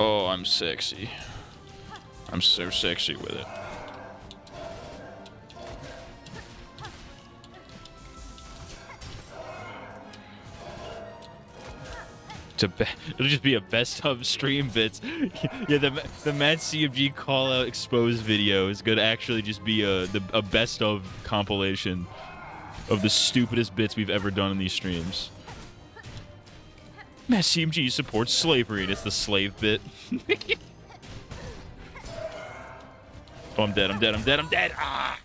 Oh, I'm sexy. I'm so sexy with it. It'll just be a best of stream bits. Yeah, the Mad CMG call out exposed video is gonna actually just be a best of compilation of the stupidest bits we've ever done in these streams. Mad CMG supports slavery, and it's the slave bit. Oh, I'm dead, I'm dead, I'm dead, I'm dead! Ah!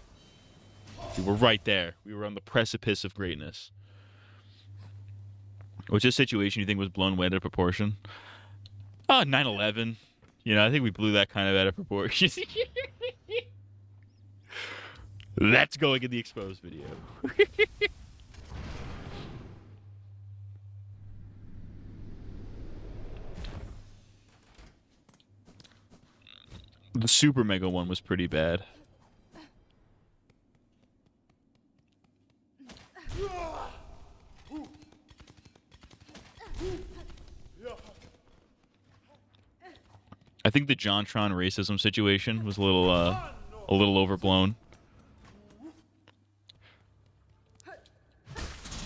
We were right there. We were on the precipice of greatness. What's this situation you think was blown way out of proportion? 9/11. You know, I think we blew that kind of out of proportion. That's going in the exposed video. The Super Mega one was pretty bad. I think the JonTron racism situation was a little overblown.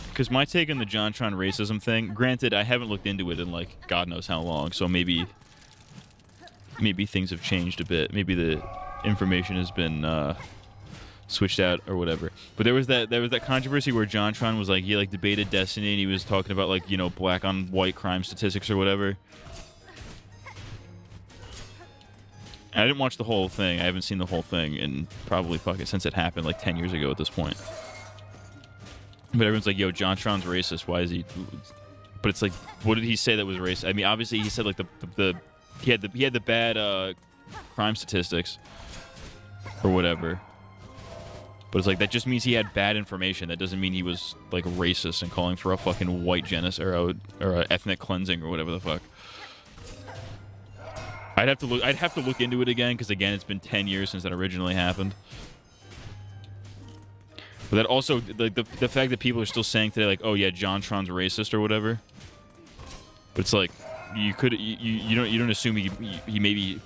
Because my take on the JonTron racism thing, granted, I haven't looked into it in like God knows how long, so maybe things have changed a bit. Maybe the information has been switched out or whatever. But there was that controversy where JonTron was like, he like debated Destiny and he was talking about like, you know, black on white crime statistics or whatever. I didn't watch the whole thing. I haven't seen the whole thing in probably since it happened like 10 years ago at this point. But everyone's like, yo, JonTron's racist. Why is he? But it's like, what did he say that was racist? I mean, obviously he said like he had the bad crime statistics or whatever. But it's like, that just means he had bad information. That doesn't mean he was like racist and calling for a fucking white genocide or a ethnic cleansing or whatever the fuck. I'd have to look into it again because again, it's been 10 years since that originally happened. But that also the fact that people are still saying today like, oh yeah, JonTron's racist or whatever. But it's like, you don't assume he maybe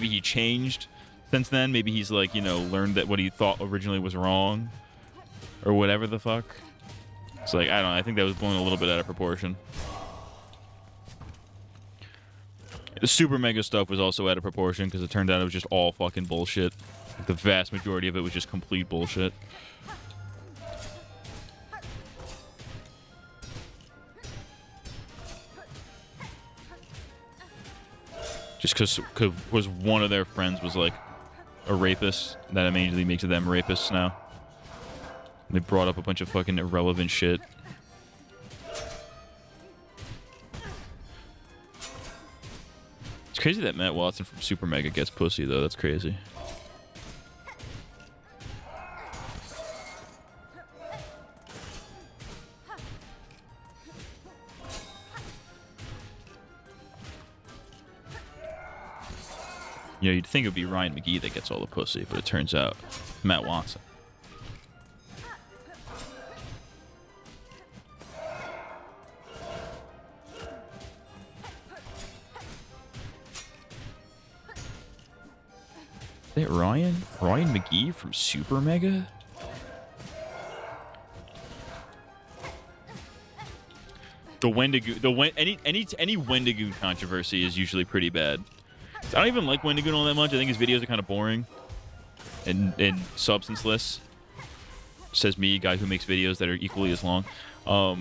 he changed since then. Maybe he's like, you know, learned that what he thought originally was wrong or whatever the fuck. It's like, I don't know, I think that was blown a little bit out of proportion. The Super Mega stuff was also out of proportion because it turned out it was just all fucking bullshit. Like, the vast majority of it was just complete bullshit. Just because one of their friends was like a rapist, that immediately makes them rapists now. They brought up a bunch of fucking irrelevant shit. It's crazy that Matt Watson from Super Mega gets pussy, though. That's crazy. You know, you'd think it would be Ryan McGee that gets all the pussy, but it turns out Matt Watson. Is that Ryan McGee from Super Mega? The Wendigo, any Wendigo controversy is usually pretty bad. I don't even like Wendigo all that much. I think his videos are kind of boring and substanceless. Says me, guy who makes videos that are equally as long. But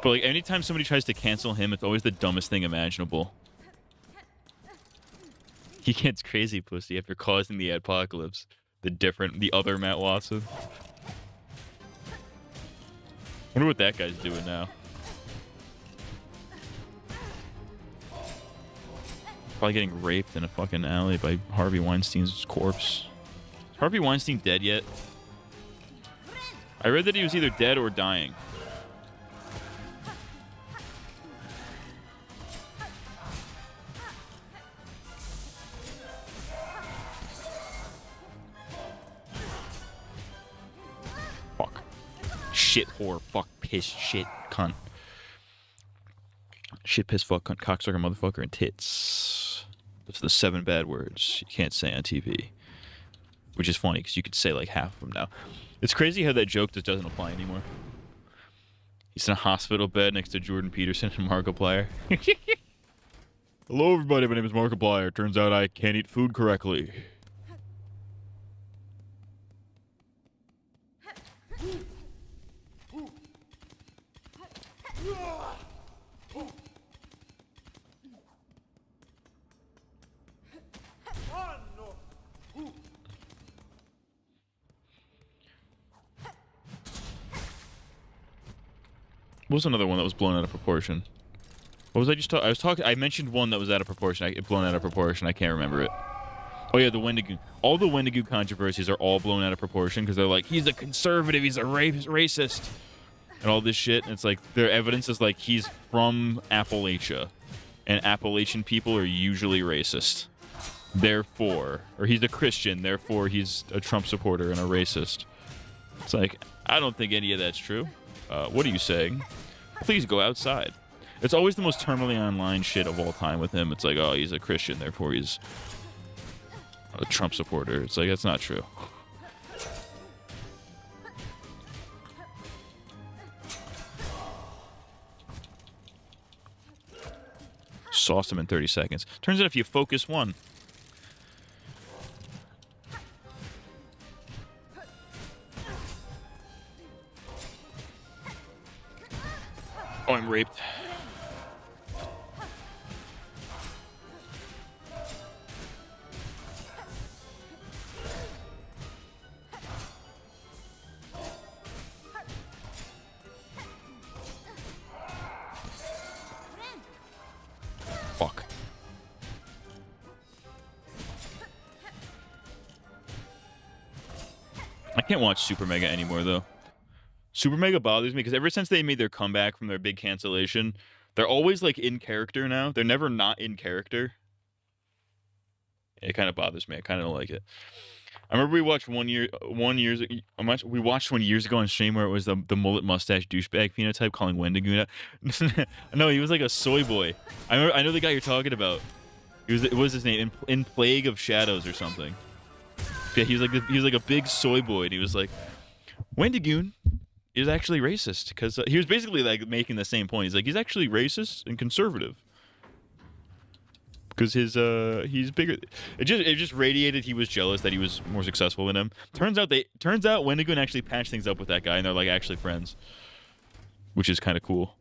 like anytime somebody tries to cancel him, it's always the dumbest thing imaginable. He gets crazy pussy after causing the apocalypse. The other Matt Watson. Wonder what that guy's doing now. Probably getting raped in a fucking alley by Harvey Weinstein's corpse. Is Harvey Weinstein dead yet? I read that he was either dead or dying. Fuck. Shit, whore, fuck, piss, shit, cunt. Shit, piss, fuck, cunt, cocksucker, motherfucker, and tits. Those are the 7 bad words you can't say on TV. Which is funny, because you could say like half of them now. It's crazy how that joke just doesn't apply anymore. He's in a hospital bed next to Jordan Peterson and Markiplier. Hello, everybody. My name is Markiplier. Turns out I can't eat food correctly. What was another one that was blown out of proportion? What was I just talking? I mentioned one that was out of proportion. Blown out of proportion. I can't remember it. Oh yeah, the Wendigo. All the Wendigo controversies are all blown out of proportion because they're like, he's a conservative, he's a racist, and all this shit. And it's like their evidence is like he's from Appalachia, and Appalachian people are usually racist. Therefore, or he's a Christian, therefore he's a Trump supporter and a racist. It's like, I don't think any of that's true. What are you saying? Please go outside. It's always the most terminally online shit of all time with him. It's like, oh, he's a Christian, therefore he's a Trump supporter. It's like, that's not true. Sauced him in 30 seconds. Turns out if you focus one. Oh, I'm raped. Fuck. I can't watch Super Mega anymore, though. Super Mega bothers me because ever since they made their comeback from their big cancellation, they're always like in character now. They're never not in character. It kind of bothers me. I kind of don't like it. I remember we watched one years ago on stream where it was the mullet mustache douchebag phenotype calling Wendigo. No, he was like a soy boy. I know the guy you're talking about. What was his name? In Plague of Shadows or something. Yeah, he was like a big soy boy, and he was like, Wendigoon is actually racist because he was basically like making the same point. He's like, he's actually racist and conservative because he's bigger. It just radiated. He was jealous that he was more successful than him. Turns out Wendigo actually patched things up with that guy, and they're like actually friends, which is kind of cool.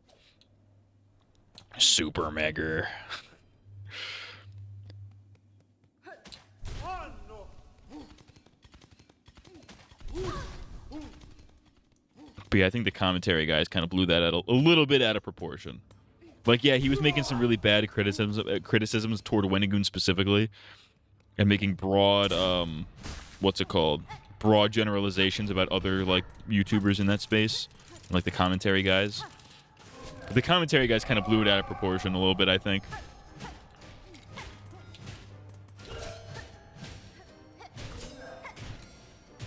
Super Mega. But yeah, I think the commentary guys kind of blew that out a little bit out of proportion. Like, yeah, he was making some really bad criticisms toward Wendigoon specifically, and making broad, broad generalizations about other like YouTubers in that space, like the commentary guys. But the commentary guys kind of blew it out of proportion a little bit, I think.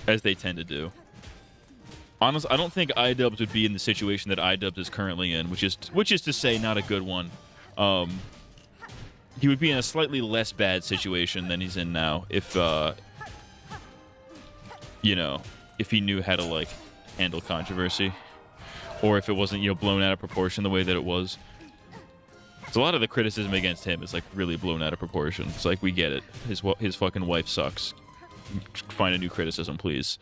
As they tend to do. Honestly, I don't think iDubbbz would be in the situation that iDubbbz is currently in, which is to say, not a good one. He would be in a slightly less bad situation than he's in now if, if he knew how to like handle controversy, or if it wasn't blown out of proportion the way that it was. So a lot of the criticism against him is like really blown out of proportion. It's like, we get it. His fucking wife sucks. Find a new criticism, please.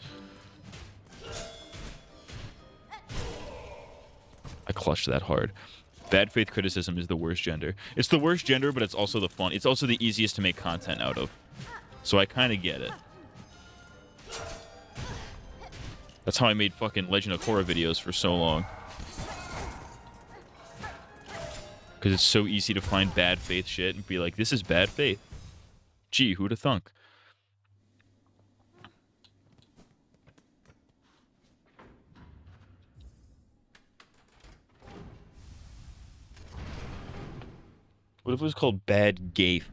I clutched that hard. Bad faith criticism is the worst gender. It's the worst gender, but it's also the fun. It's also the easiest to make content out of. So I kind of get it. That's how I made fucking Legend of Korra videos for so long. Because it's so easy to find bad faith shit and be like, this is bad faith. Gee, who'da thunk? What if it was called Bad Gape?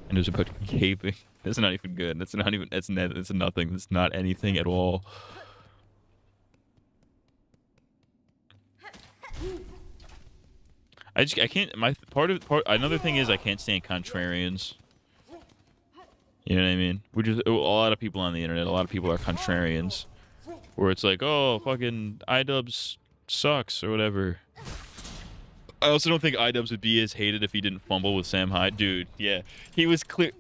And it was about gaping. That's not even good. That's not even. That's nothing. That's not anything at all. I can't. Another thing is I can't stand contrarians. You know what I mean? Which is a lot of people on the internet. A lot of people are contrarians, where it's like, oh, fucking iDubbbz sucks or whatever. I also don't think iDubbbz would be as hated if he didn't fumble with Sam Hyde. Dude, yeah. He was clear.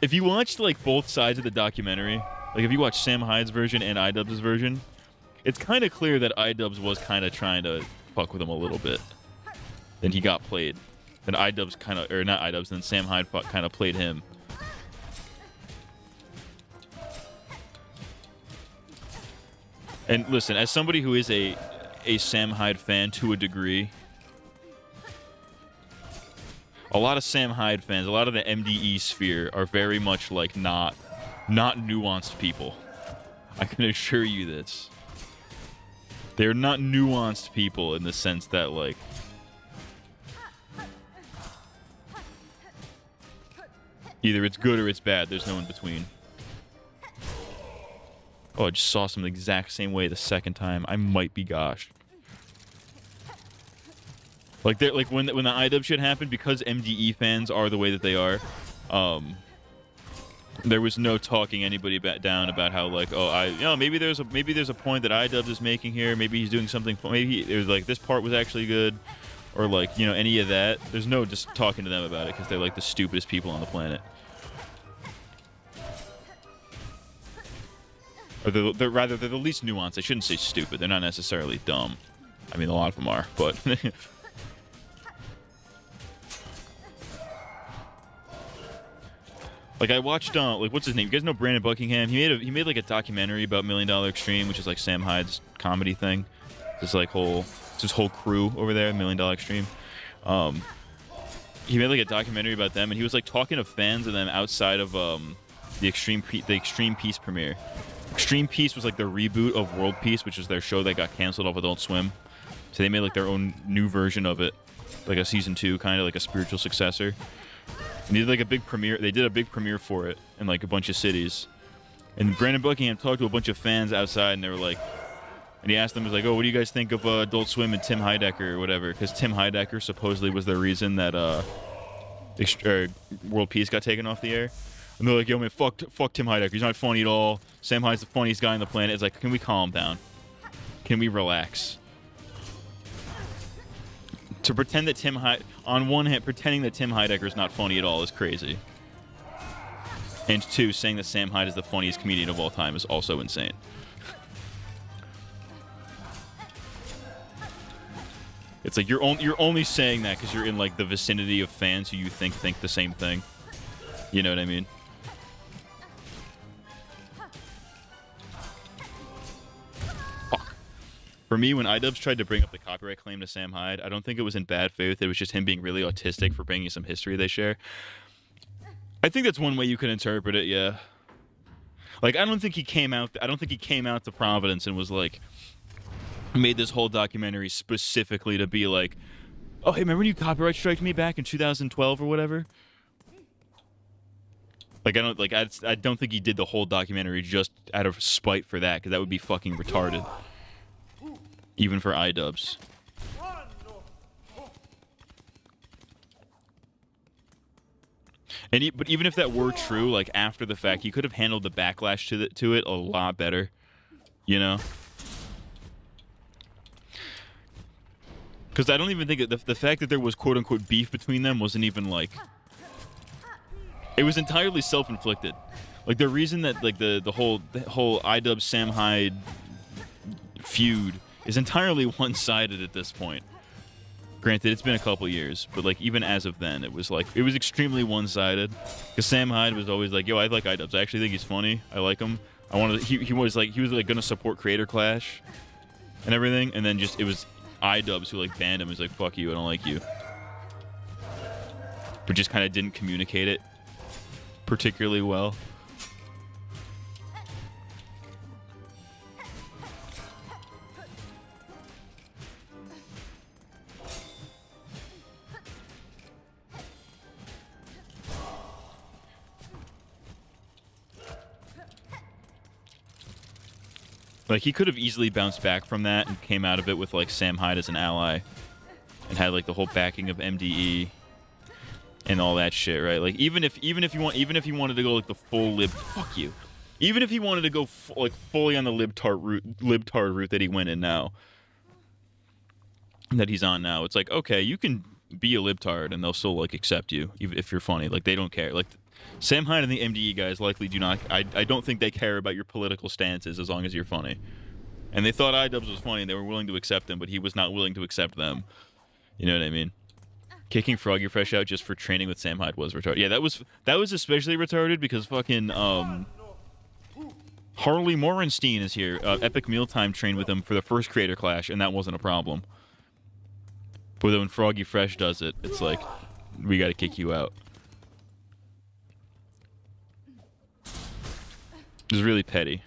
If you watched, like, both sides of the documentary, like, if you watch Sam Hyde's version and iDubbbz's version, it's kind of clear that iDubbbz was kind of trying to fuck with him a little bit. Then he got played. Then iDubbbz kind of, or not iDubbbz, then Sam Hyde kind of played him. And listen, as somebody who is a Sam Hyde fan to a degree, a lot of Sam Hyde fans, a lot of the MDE sphere are very much like not nuanced people. I can assure you this. They're not nuanced people in the sense that, like, either it's good or it's bad. There's no in between. Oh, I just saw some the exact same way the second time. I might be goshed. Like, when the iDubbbz shit happened, because MDE fans are the way that they are, there was no talking anybody down about how, like, oh, maybe there's a point that iDubbbz is making here. Maybe he's doing something. Maybe it was like this part was actually good, or like, you know, any of that. There's no just talking to them about it because they're like the stupidest people on the planet. Or they're the least nuanced. I shouldn't say stupid. They're not necessarily dumb. I mean, a lot of them are, but. Like, I watched, like, what's his name? You guys know Brandon Buckingham? He made like a documentary about $1 Million Extreme, which is like Sam Hyde's comedy thing. This whole crew over there, $1 Million Extreme. He made like a documentary about them, and he was like talking to fans of them outside of the Extreme Peace premiere. Extreme Peace was like the reboot of World Peace, which is their show that got canceled off Adult Swim. So they made like their own new version of it, like a season 2, kind of like a spiritual successor. And they did like a big premiere. They did a big premiere for it in like a bunch of cities. And Brandon Buckingham talked to a bunch of fans outside, and they were like, and he asked them, he was like, oh, what do you guys think of Adult Swim and Tim Heidecker or whatever? Because Tim Heidecker supposedly was the reason that World Peace got taken off the air. And they're like, yo, man, fuck Tim Heidecker. He's not funny at all. Sam Hyde's the funniest guy on the planet. It's like, can we calm down? Can we relax? To pretend that on one hand, pretending that Tim Heidecker is not funny at all is crazy. And 2, saying that Sam Hyde is the funniest comedian of all time is also insane. It's like you're only saying that because you're in like the vicinity of fans who you think the same thing. You know what I mean? For me, when iDubbbz tried to bring up the copyright claim to Sam Hyde, I don't think it was in bad faith. It was just him being really autistic for bringing some history they share. I think that's one way you can interpret it, yeah. Like, I don't think he came out to Providence and was like, made this whole documentary specifically to be like, oh, hey, remember when you copyright striked me back in 2012 or whatever? Like, I don't think he did the whole documentary just out of spite for that, because that would be fucking retarded. Even for iDubbbz. But even if that were true, like, after the fact, he could have handled the backlash to it a lot better. You know? Because I don't even think the fact that there was quote-unquote beef between them wasn't even, like... It was entirely self-inflicted. Like, the reason that, like, the whole iDubbbz Sam Hyde feud is entirely one-sided at this point. Granted, it's been a couple years, but like even as of then, it was extremely one-sided. Because Sam Hyde was always like, "Yo, I like iDubbbz. I actually think he's funny. I like him. I wanted." He was like gonna support Creator Clash and everything, and then just it was iDubbbz who like banned him. He's like, fuck you, I don't like you. But just kind of didn't communicate it particularly well. Like, he could have easily bounced back from that and came out of it with, like, Sam Hyde as an ally. And had, like, the whole backing of MDE and all that shit, right? Like, even if he wanted to go, like, the full fuck you. Even if he wanted to go, like, fully on the libtard route that he went in now. That he's on now. It's like, okay, you can be a libtard and they'll still, like, accept you, even if you're funny. Like, they don't care. Like, Sam Hyde and the MDE guys likely do not... I don't think they care about your political stances as long as you're funny. And they thought ayyyy was funny and they were willing to accept him, but he was not willing to accept them. You know what I mean? Kicking Froggy Fresh out just for training with Sam Hyde was retarded. Yeah, that was especially retarded because fucking... Harley Morenstein is here. Epic Mealtime trained with him for the first Creator Clash, and that wasn't a problem. But then when Froggy Fresh does it, it's like, we gotta kick you out. It's really petty.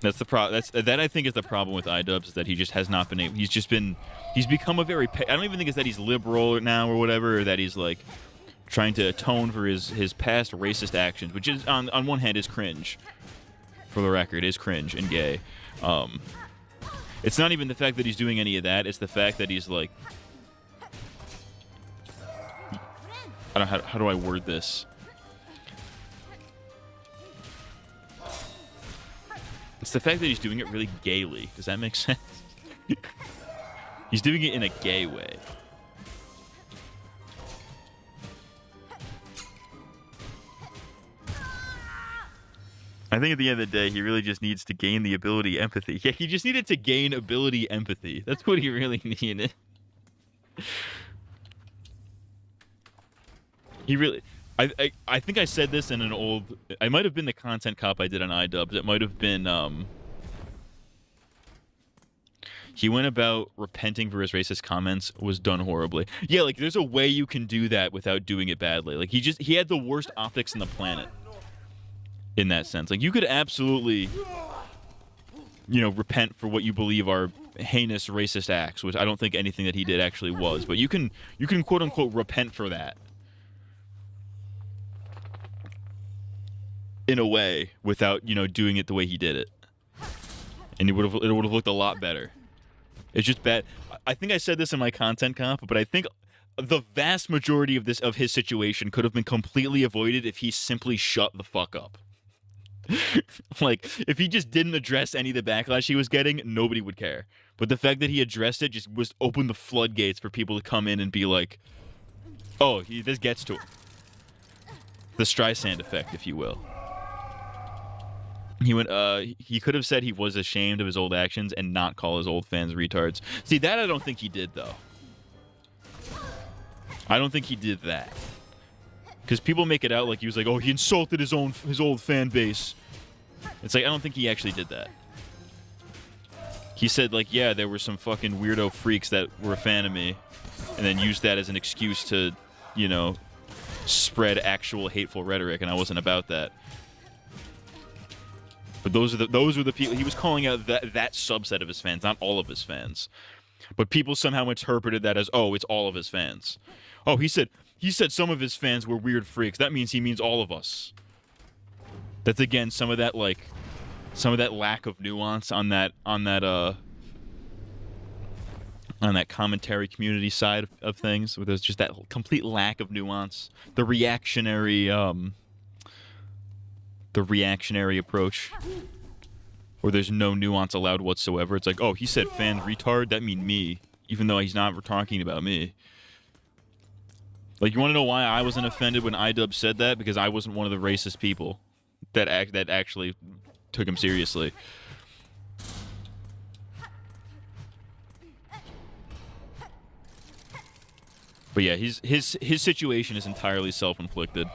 That's the that I think is the problem with ayyyy is that he just has not been able. He's become a very. I don't even think it's that he's liberal now or whatever, or that he's like trying to atone for his past racist actions, which is on one hand is cringe. For the record, is cringe and gay. It's not even the fact that he's doing any of that. It's the fact that he's like. I don't know how do I word this. It's the fact that he's doing it really gaily. Does that make sense? He's doing it in a gay way. I think at the end of the day, he really just needs to gain the ability empathy. Yeah, he just needed to gain ability empathy. That's what he really needed. He really... I think I said this in an old... I might have been the content cop I did on ayyyy. It might have been... He went about repenting for his racist comments, was done horribly. Yeah, like, there's a way you can do that without doing it badly. Like, he had the worst optics in the planet. In that sense. Like, you could absolutely... You know, repent for what you believe are heinous racist acts, which I don't think anything that he did actually was. But you can quote-unquote repent for that. In a way, without, you know, doing it the way he did it. And it would have looked a lot better. It's just bad. I think I said this in my content comp, but I think the vast majority of his situation could have been completely avoided if he simply shut the fuck up. Like, if he just didn't address any of the backlash he was getting, nobody would care. But the fact that he addressed it just was opened the floodgates for people to come in and be like, oh, this gets to him. The Streisand effect, if you will. He could have said he was ashamed of his old actions and not call his old fans retards. See, that I don't think he did, though. I don't think he did that. Because people make it out like he was like, oh, he insulted his old fan base. It's like, I don't think he actually did that. He said, like, yeah, there were some fucking weirdo freaks that were a fan of me, and then used that as an excuse to, you know, spread actual hateful rhetoric, and I wasn't about that. But those were the people he was calling out, that subset of his fans, not all of his fans. But people somehow interpreted that as, oh, it's all of his fans. Oh, he said some of his fans were weird freaks. That means he means all of us. That's again some of that lack of nuance on that commentary community side of things, where there's just that complete lack of nuance. The reactionary approach, where there's no nuance allowed whatsoever. It's like, oh, he said fan retard, that mean me, even though he's not talking about me. Like, you want to know why I wasn't offended when ayyyy said that? Because I wasn't one of the racist people that actually took him seriously. But yeah, his situation is entirely self-inflicted.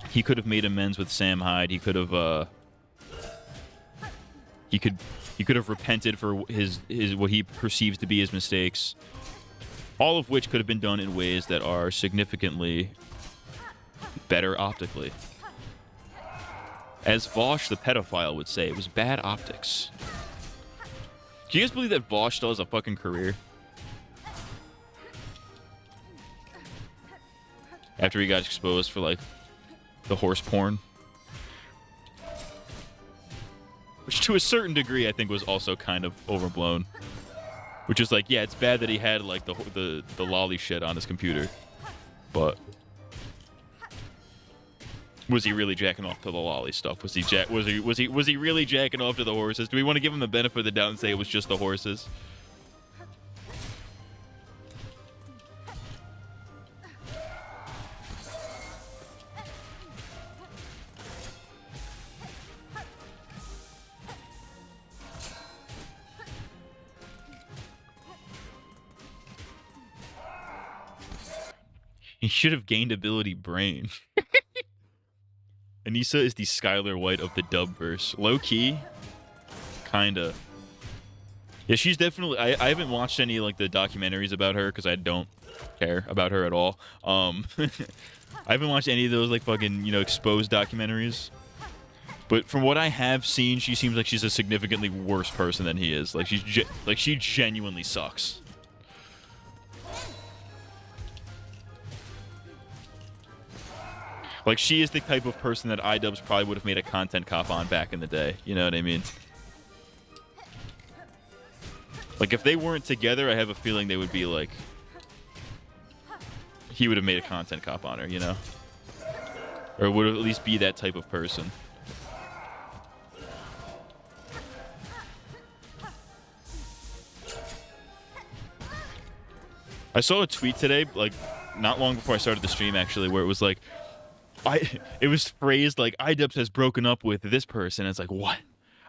He could have made amends with Sam Hyde. He could have He could have repented for his what he perceives to be his mistakes. All of which could have been done in ways that are significantly better optically. As Vosh, the pedophile, would say, it was bad optics. Do you guys believe that Vosh still has a fucking career? After he got exposed for, like, the horse porn. Which, to a certain degree, I think was also kind of overblown. Which is like, yeah, it's bad that he had, like, the lolly shit on his computer. But was he really jacking off to the lolly stuff? Was he really jacking off to the horses? Do we want to give him the benefit of the doubt and say it was just the horses? He should have gained ability brain. Anissa is the Skylar White of the dubverse. Low key, kinda. Yeah, she's definitely. I haven't watched any like the documentaries about her because I don't care about her at all. I haven't watched any of those like fucking exposed documentaries. But from what I have seen, she seems like she's a significantly worse person than he is. Like she genuinely sucks. Like, she is the type of person that iDubbbz probably would have made a content cop on back in the day. You know what I mean? Like, if they weren't together, I have a feeling they would be, like... He would have made a content cop on her, you know? Or would at least be that type of person. I saw a tweet today, like, not long before I started the stream, actually, where it was like... It was phrased like iDubbbz has broken up with this person. It's like, what?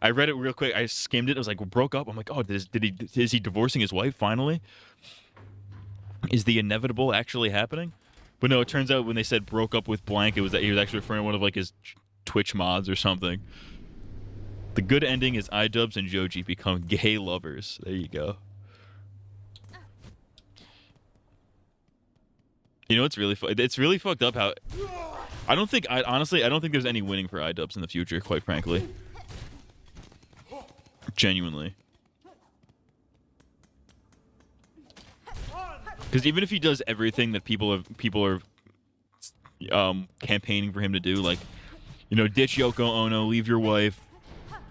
I read it real quick. I skimmed it. I was like, well, broke up. I'm like, oh, is he divorcing his wife finally? Is the inevitable actually happening? But no, it turns out when they said broke up with blank, it was that he was actually referring to one of like his Twitch mods or something. The good ending is iDubbbz and Joji become gay lovers. There you go. You know what's really it's really fucked up how honestly I don't think there's any winning for iDubbbz in the future, quite frankly. Genuinely. Because even if he does everything that people are campaigning for him to do, like, ditch Yoko Ono, leave your wife,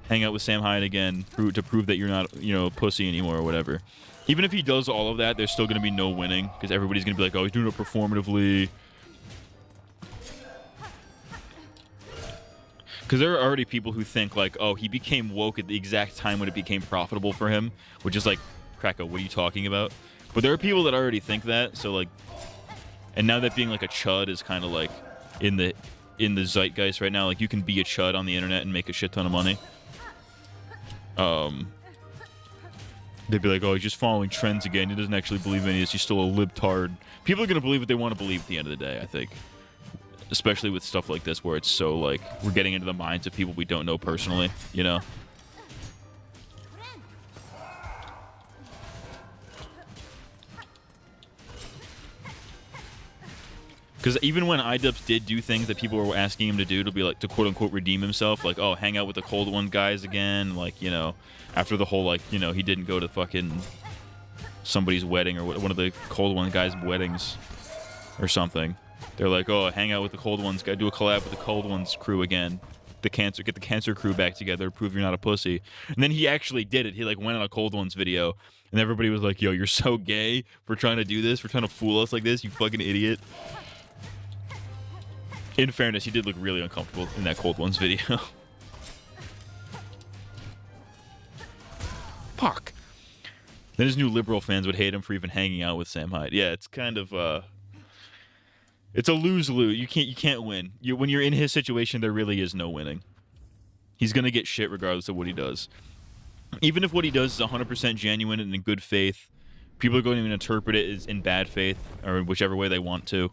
hang out with Sam Hyde again, to prove that you're not, a pussy anymore or whatever. Even if he does all of that, there's still going to be no winning, because everybody's going to be like, oh, he's doing it performatively. Because there are already people who think, like, oh, he became woke at the exact time when it became profitable for him, which is like, Kracko, what are you talking about? But there are people that already think that, so, like, and now that being, like, a chud is kind of, like, in the zeitgeist right now, like, you can be a chud on the internet and make a shit ton of money. They'd be like, oh, he's just following trends again. He doesn't actually believe any of this. He's still a libtard. People are going to believe what they want to believe at the end of the day, I think. Especially with stuff like this where it's so, like, we're getting into the minds of people we don't know personally, you know? Because even when iDubbbz did do things that people were asking him to do to be like, to quote-unquote redeem himself, like, oh, hang out with the Cold One guys again, like, after the whole, like, he didn't go to fucking somebody's wedding or one of the Cold One guys' weddings or something. They're like, oh, hang out with the Cold Ones, gotta do a collab with the Cold Ones crew again. Get the Cancer crew back together, prove you're not a pussy. And then he actually did it. He, like, went on a Cold Ones video, and everybody was like, yo, you're so gay for trying to do this, for trying to fool us like this, you fucking idiot. In fairness, he did look really uncomfortable in that Cold Ones video. Fuck. Then his new liberal fans would hate him for even hanging out with Sam Hyde. Yeah, it's kind of, it's a lose-lose. You can't win. When you're in his situation, there really is no winning. He's gonna get shit regardless of what he does. Even if what he does is 100% genuine and in good faith, people are going to interpret it as in bad faith, or whichever way they want to.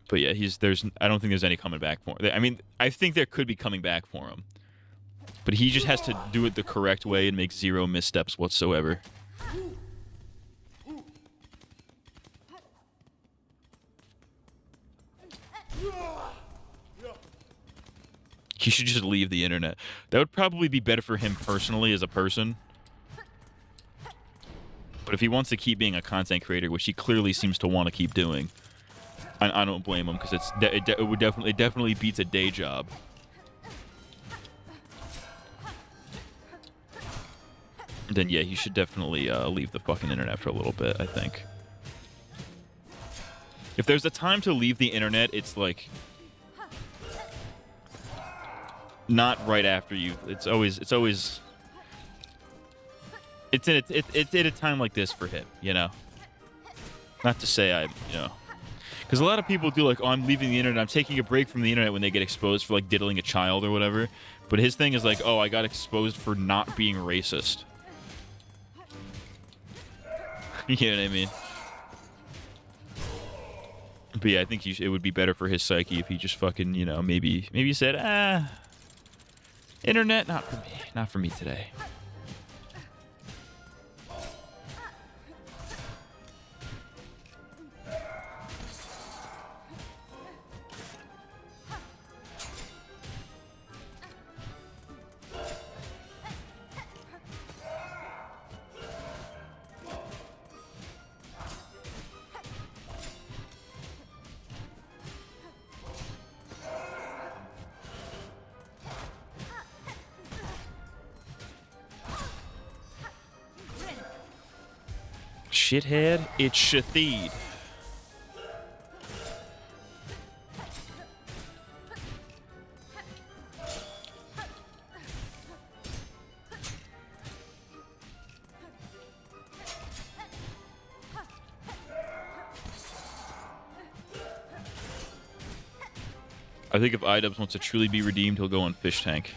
But yeah, I don't think there's any coming back for him. I mean, I think there could be coming back for him. But he just has to do it the correct way and make 0 missteps whatsoever. He should just leave the internet. That would probably be better for him personally as a person. But if he wants to keep being a content creator, which he clearly seems to want to keep doing, I don't blame him, because it definitely beats a day job. Then yeah, he should definitely leave the fucking internet for a little bit, I think. If there's a time to leave the internet, it's like not right after you. It's at a time like this for him, you know. Not to say because a lot of people do like, oh, I'm leaving the internet, I'm taking a break from the internet when they get exposed for like diddling a child or whatever. But his thing is like, oh, I got exposed for not being racist. You know what I mean? But yeah, I think it would be better for his psyche if he just fucking, you know, maybe said, internet, not for me today. Shithead, it's Shatheed. I think if iDubbbz wants to truly be redeemed, he'll go on Fish Tank.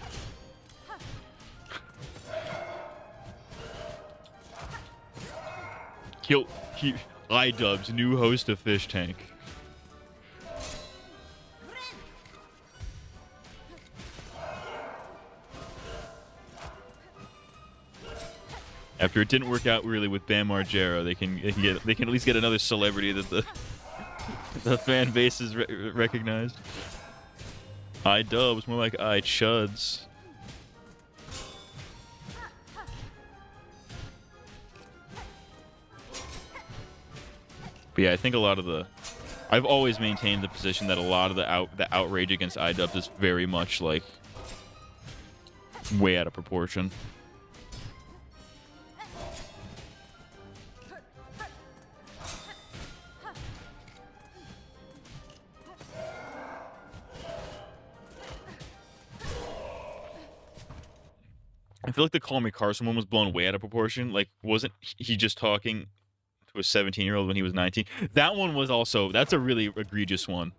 iDubbbz, new host of Fish Tank. After it didn't work out really with Bam Margera, they can at least get another celebrity that the fan base is recognized. iDubbbz, more like iChuds. But yeah, I think a lot of I've always maintained the position that a lot of the outrage against iDubbbz is very much like way out of proportion. I feel like the Call Me Carson one was blown way out of proportion. Like, wasn't he just talking to a 17-year-old when he was 19? That one was also, that's a really egregious one.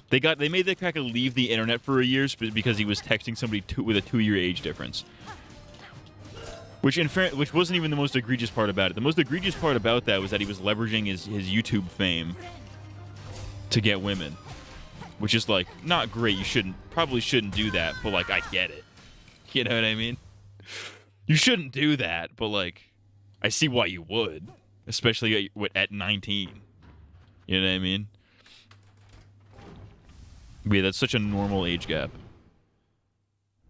They made that cracker leave the internet for a year because he was texting somebody with a 2-year age difference. Which wasn't even the most egregious part about it. The most egregious part about that was that he was leveraging his YouTube fame to get women. Which is like, not great. You probably shouldn't do that, but like, I get it. You know what I mean? You shouldn't do that, but like, I see why you would, especially at 19. You know what I mean? But yeah, that's such a normal age gap.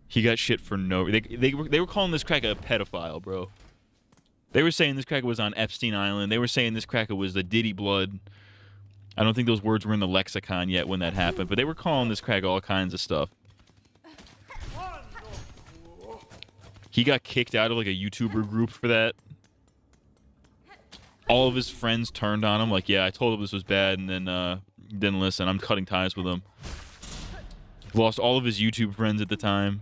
He got shit for no. They were calling this cracker a pedophile, bro. They were saying this cracker was on Epstein Island. They were saying this cracker was the Diddy blood. I don't think those words were in the lexicon yet when that happened, but they were calling this cracker all kinds of stuff. He got kicked out of like a YouTuber group for that. All of his friends turned on him like, yeah, I told him this was bad, and then didn't listen. I'm cutting ties with him. Lost all of his YouTube friends at the time.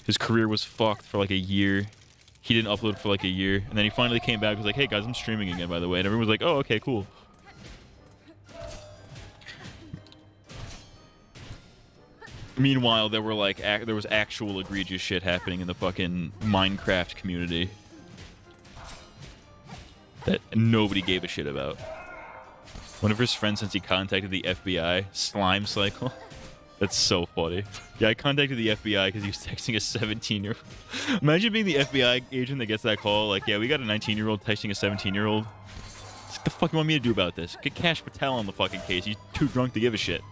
His career was fucked for like a year. He didn't upload for like a year, and then he finally came back and was like, hey guys, I'm streaming again, by the way. And everyone was like, oh, okay, cool. Meanwhile, there was actual egregious shit happening in the fucking Minecraft community that nobody gave a shit about. One of his friends, since he contacted the FBI, Slime Cycle. That's so funny. Yeah, I contacted the FBI because he was texting a 17-year-old. Imagine being the FBI agent that gets that call. Like, yeah, we got a 19-year-old texting a 17-year-old. What the fuck you want me to do about this? Get Cash Patel on the fucking case. He's too drunk to give a shit.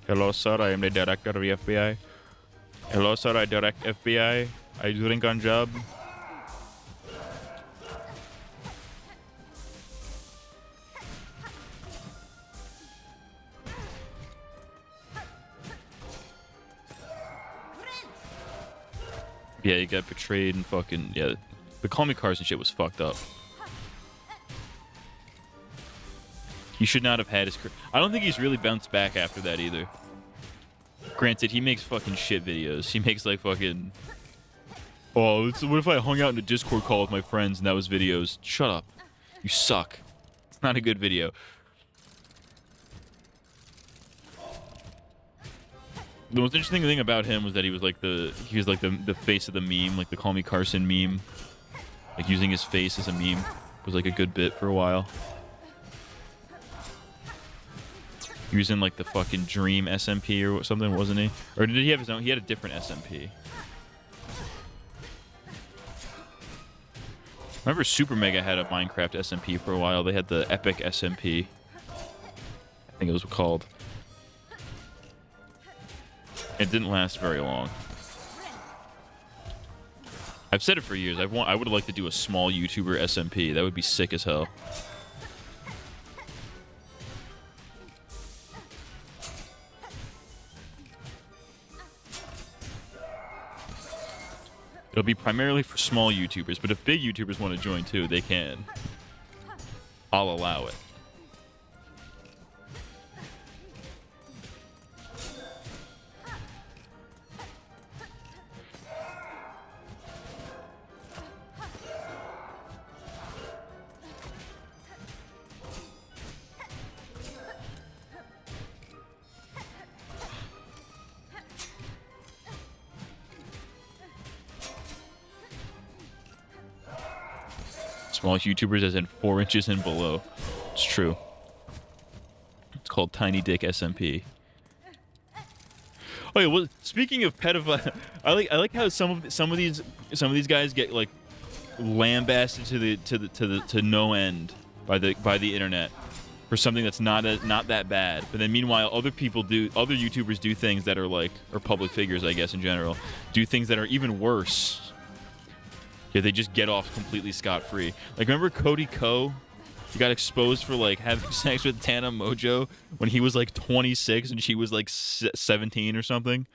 Hello, sir. I am the director of the FBI. Hello, sir. I direct FBI. Are you doing on job? Yeah, he got betrayed and fucking... Yeah, the Call Me Carson shit was fucked up. He should not have had his... I don't think he's really bounced back after that either. Granted, he makes fucking shit videos. He makes like fucking... Oh, what if I hung out in a Discord call with my friends and that was videos? Shut up. You suck. It's not a good video. The most interesting thing about him was that he was like the face of the meme, like the Call Me Carson meme. Like using his face as a meme was like a good bit for a while. He was in like the fucking Dream SMP or something, wasn't he? Or did he have his own? He had a different SMP. Remember Super Mega had a Minecraft SMP for a while. They had the Epic SMP. I think it was called. It didn't last very long. I've said it for years. I would like to do a small YouTuber SMP. That would be sick as hell. It'll be primarily for small YouTubers, but if big YouTubers want to join too, they can. I'll allow it. Small YouTubers as in 4 inches and below. It's true. It's called Tiny Dick SMP. Oh yeah, well, speaking of pedophile, I like how some of these guys get like lambasted to no end by the internet for something that's not that bad. But then meanwhile, other YouTubers do things that are like, or public figures, I guess in general, do things that are even worse. Yeah, they just get off completely scot-free. Like, remember Cody Ko? He got exposed for, like, having sex with Tana Mojo when he was, like, 26 and she was, like, 17 or something?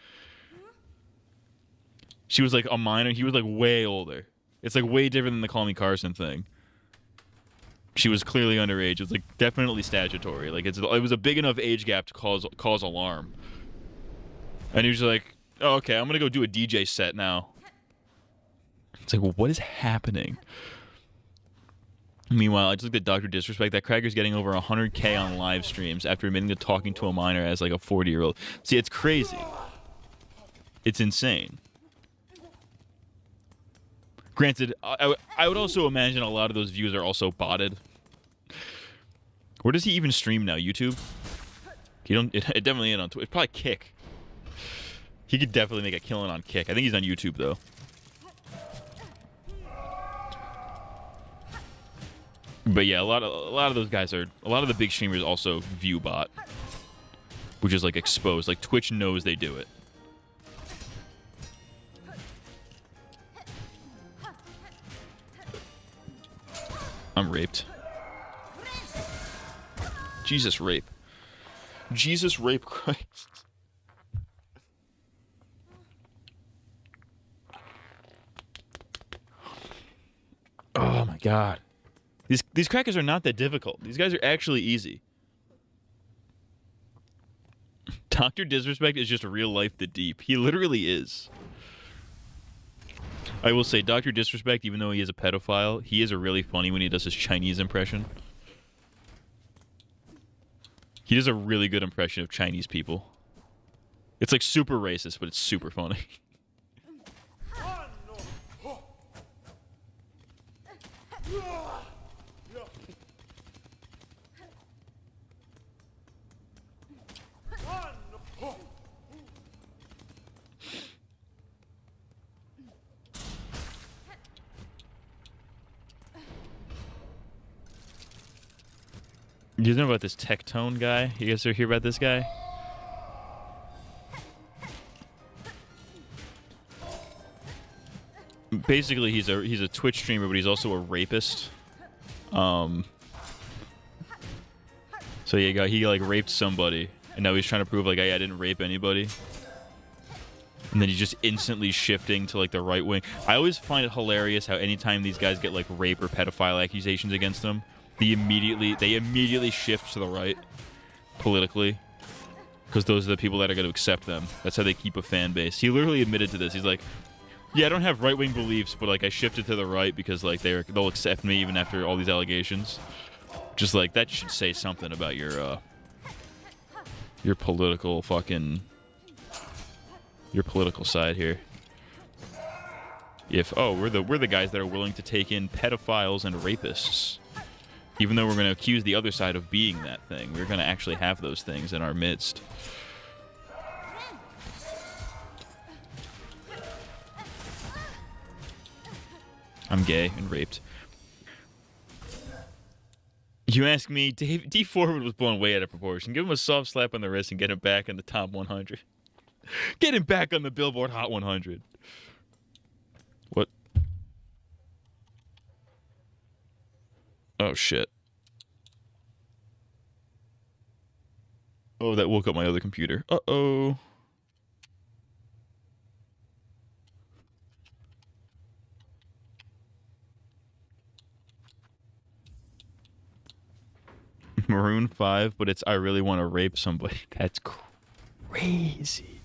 She was, like, a minor. He was, like, way older. It's, like, way different than the Call Me Carson thing. She was clearly underage. It was, like, definitely statutory. Like, it was a big enough age gap to cause alarm. And he was like, oh, okay, I'm gonna go do a DJ set now. It's like, well, what is happening? Meanwhile, I just looked at Dr. Disrespect. That cracker's getting over 100K on live streams after admitting to talking to a minor as like a 40-year-old. See, it's crazy. It's insane. Granted, I would also imagine a lot of those views are also botted. Where does he even stream now? YouTube? It definitely ain't on Twitch. Probably Kick. He could definitely make a killing on Kick. I think he's on YouTube though. But yeah, a lot of those guys are, a lot of the big streamers also view bot, which is like exposed. Like Twitch knows they do it. I'm raped. Jesus rape. Jesus rape Christ. Oh my god. These crackers are not that difficult. These guys are actually easy. Dr. Disrespect is just real life the deep. He literally is. I will say, Dr. Disrespect, even though he is a pedophile, he is a really funny when he does his Chinese impression. He does a really good impression of Chinese people. It's like super racist, but it's super funny. You know about this Tectone guy? You guys ever hear about this guy? Basically, he's a Twitch streamer, but he's also a rapist. So he like raped somebody, and now he's trying to prove like I didn't rape anybody. And then he's just instantly shifting to like the right wing. I always find it hilarious how anytime these guys get like rape or pedophile accusations against them, they immediately shift to the right politically, because those are the people that are going to accept them. That's how they keep a fan base. He literally admitted to this. He's like, yeah, I don't have right-wing beliefs, but like I shifted to the right because like they'll accept me even after all these allegations. Just like that should say something about your political side here. If we're the guys that are willing to take in pedophiles and rapists, even though we're going to accuse the other side of being that thing, we're going to actually have those things in our midst. I'm gay and raped. You ask me, D Forward was blown way out of proportion. Give him a soft slap on the wrist and get him back in the top 100. Get him back on the Billboard Hot 100. What? Oh, shit. Oh, that woke up my other computer. Uh-oh. Maroon 5, but it's I really want to rape somebody. That's crazy.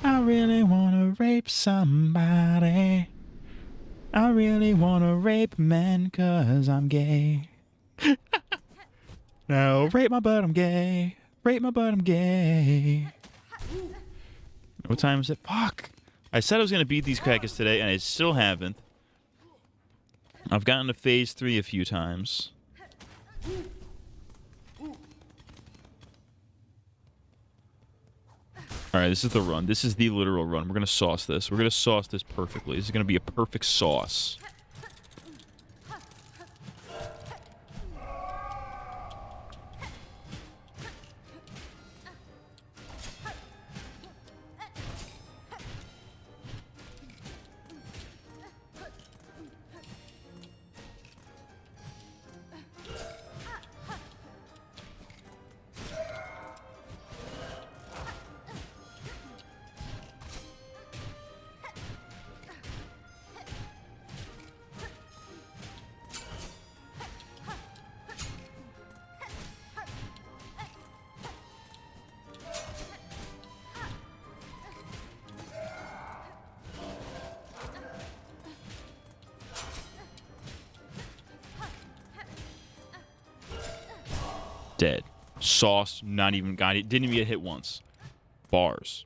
I really want to rape somebody. I really want to rape men because I'm gay. No, rape my butt, I'm gay. Rape my butt, I'm gay. What time is it? Fuck. I said I was going to beat these crackers today, and I still haven't. I've gotten to phase 3 a few times. Alright, this is the run. This is the literal run. We're going to sauce this. We're going to sauce this perfectly. This is going to be a perfect sauce. Dead. Sauce, not even got it. Didn't even get hit once. Bars.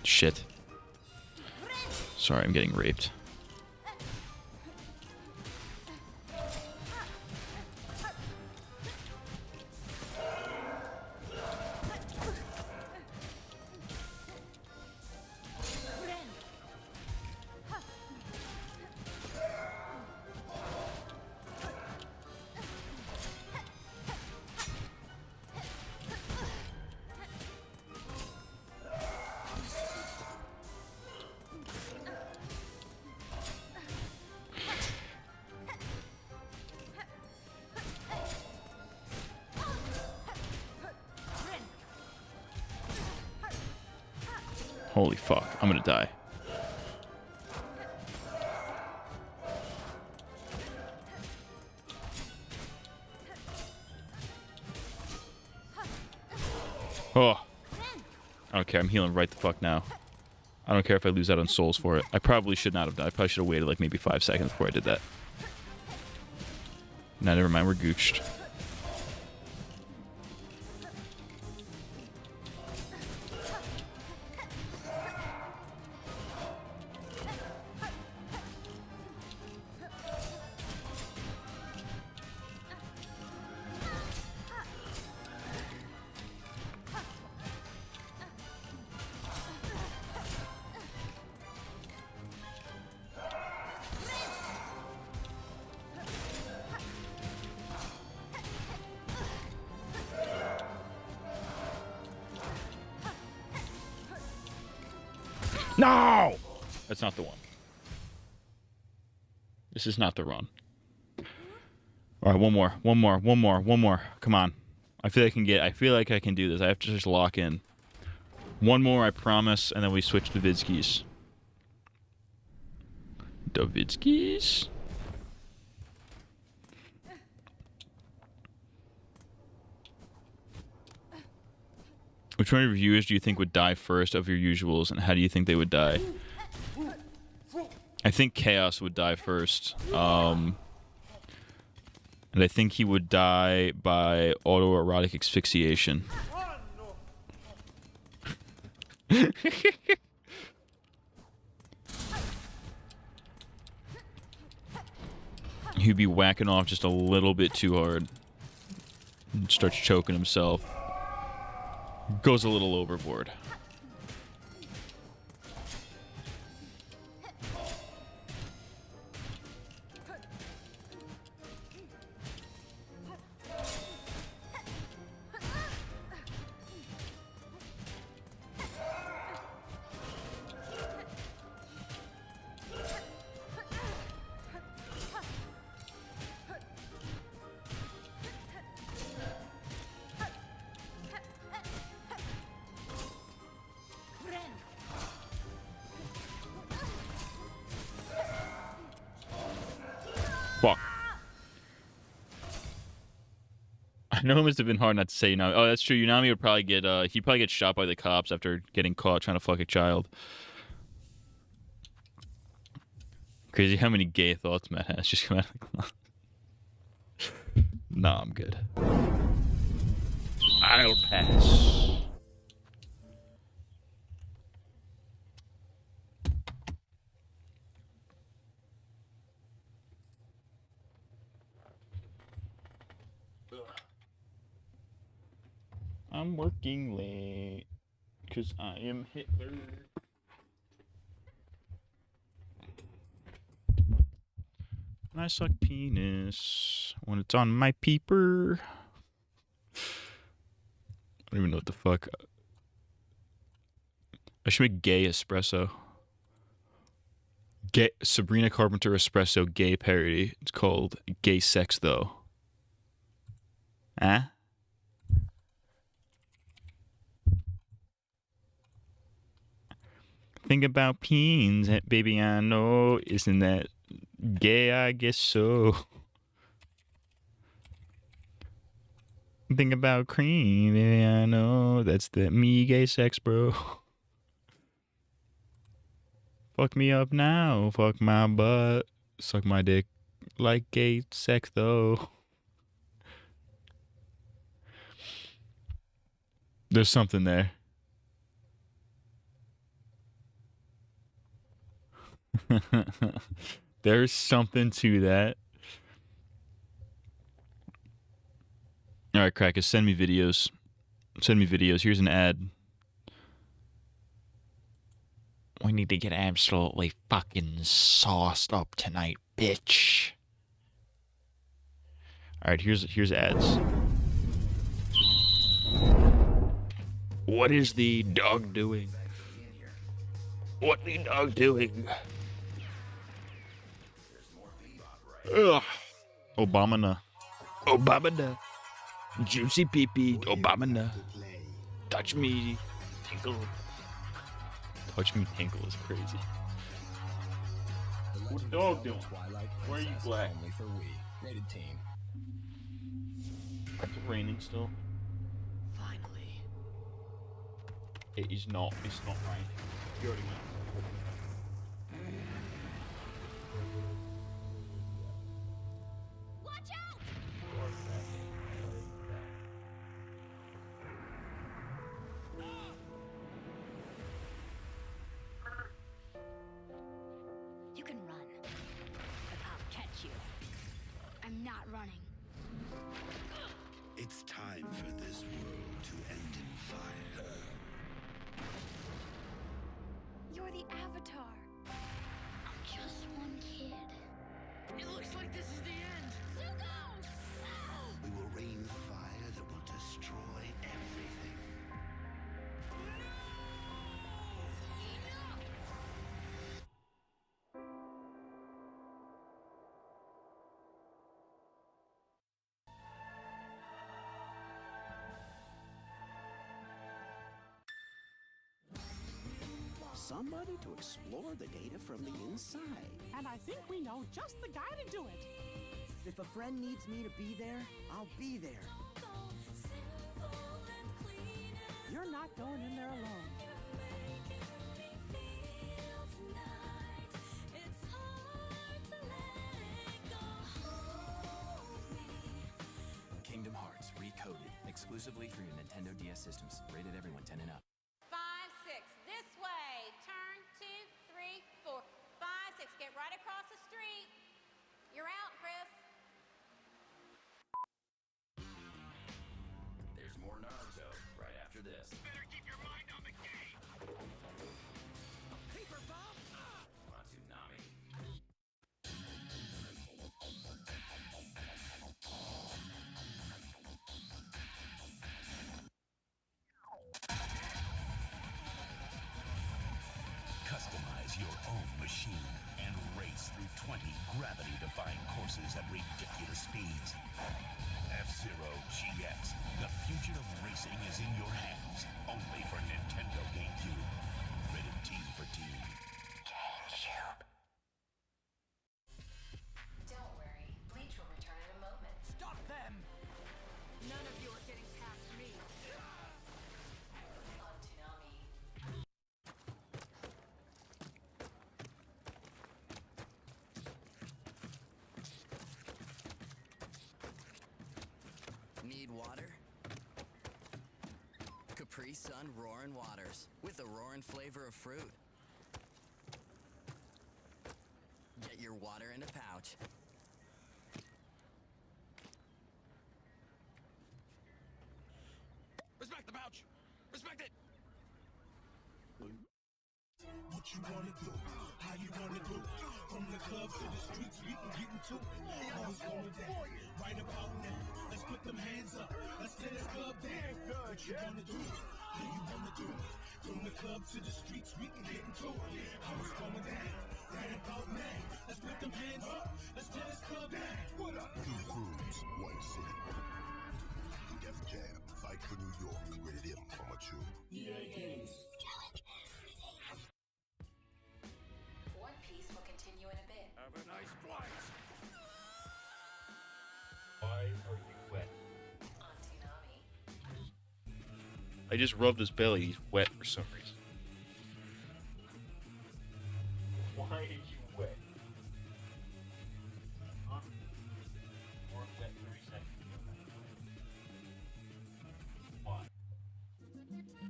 Shit. Sorry, I'm getting raped. Holy fuck, I'm gonna die. Oh. Okay, I'm healing right the fuck now. I don't care if I lose out on souls for it. I probably should not have done. I probably should have waited like maybe 5 seconds before I did that. Nah, never mind. We're gooched. No! That's not the one. This is not the run. All right, one more. Come on. I feel like I can do this. I have to just lock in. One more, I promise, and then we switch to Vidskis. Davidskis? Which one of your viewers do you think would die first of your usuals, and how do you think they would die? I think Chaos would die first. And I think he would die by autoerotic asphyxiation. He'd be whacking off just a little bit too hard. And starts choking himself. Goes a little overboard. Fuck. I know it must have been hard not to say Unami. Oh, that's true. Unami would probably get, he'd probably get shot by the cops after getting caught trying to fuck a child. Crazy how many gay thoughts Matt has just come out of the closet. Nah, I'm good. I'll pass. I'm working late because I am Hitler. And I suck penis when it's on my peeper. I don't even know what the fuck. I should make gay espresso. Gay Sabrina Carpenter espresso gay parody. It's called Gay Sex Though. Huh? Think about peens, baby, I know. Isn't that gay? I guess so. Think about cream, baby, I know. That's the me gay sex, bro. Fuck me up now. Fuck my butt. Suck my dick like gay sex, though. There's something there. There's something to that. All right, Crackers, send me videos. Send me videos. Here's an ad. We need to get absolutely fucking sauced up tonight, bitch. All right, here's ads. What is the dog doing? What the dog doing? Ugh. Obama. Obama. Juicy pee-pee. Obama. Touch me. Tinkle. Touch me tinkle is crazy. What the dog doing? Where are you, Black? It's raining still. Finally. It is not. It's not raining. You already know. Watch out! You can run, but I'll catch you. I'm not running. It's time for this world to end in fire. You're the Avatar. I'm just one kid. It looks like this is the end. Zuko! We will rain fire that will destroy everything. Somebody to explore the data from the inside. And I think we know just the guy to do it. If a friend needs me to be there, I'll be there. You're not going in there alone. Kingdom Hearts Recoded, exclusively for your Nintendo DS systems. Rated everyone 10 and up. 5, 6, this way. Turn 2, 3, 4. 5, 6, get right across the street. You're out, Chris. There's more Naruto right after this. Better keep your mind on the game. Paper bomb! On Tsunami. Customize your own machine and race through 20 gravity-defying courses at ridiculous speeds. F-Zero GX. The future of racing is in your hands. Only for Nintendo GameCube. Rated T for Teen. GameCube. Don't worry. Bleach will return in a moment. Stop them! None of you are getting past me. On Tsunami. Need water? Capri Sun Roaring Waters with a roaring flavor of fruit. Get your water in a pouch. Respect the pouch. Respect it. What you wanna do? How you wanna do? From the clubs to the streets, we can get into it. Always going down, right about now. Let's put them hands up. Let's tear this club down. What you wanna do? How you wanna do? From the clubs to the streets, we can get into it. Always going down, right about now. Let's put them hands up. Let's tear this club down. What up? Two crews, one city. Def Jam, fight for New York, rated M for mature. One Piece will continue in a bit. Have a nice flight. Why are you wet? On Tsunami. I just rubbed his belly. He's wet for some reason. Why are you wet? Huh? Or wet 30 seconds. Why?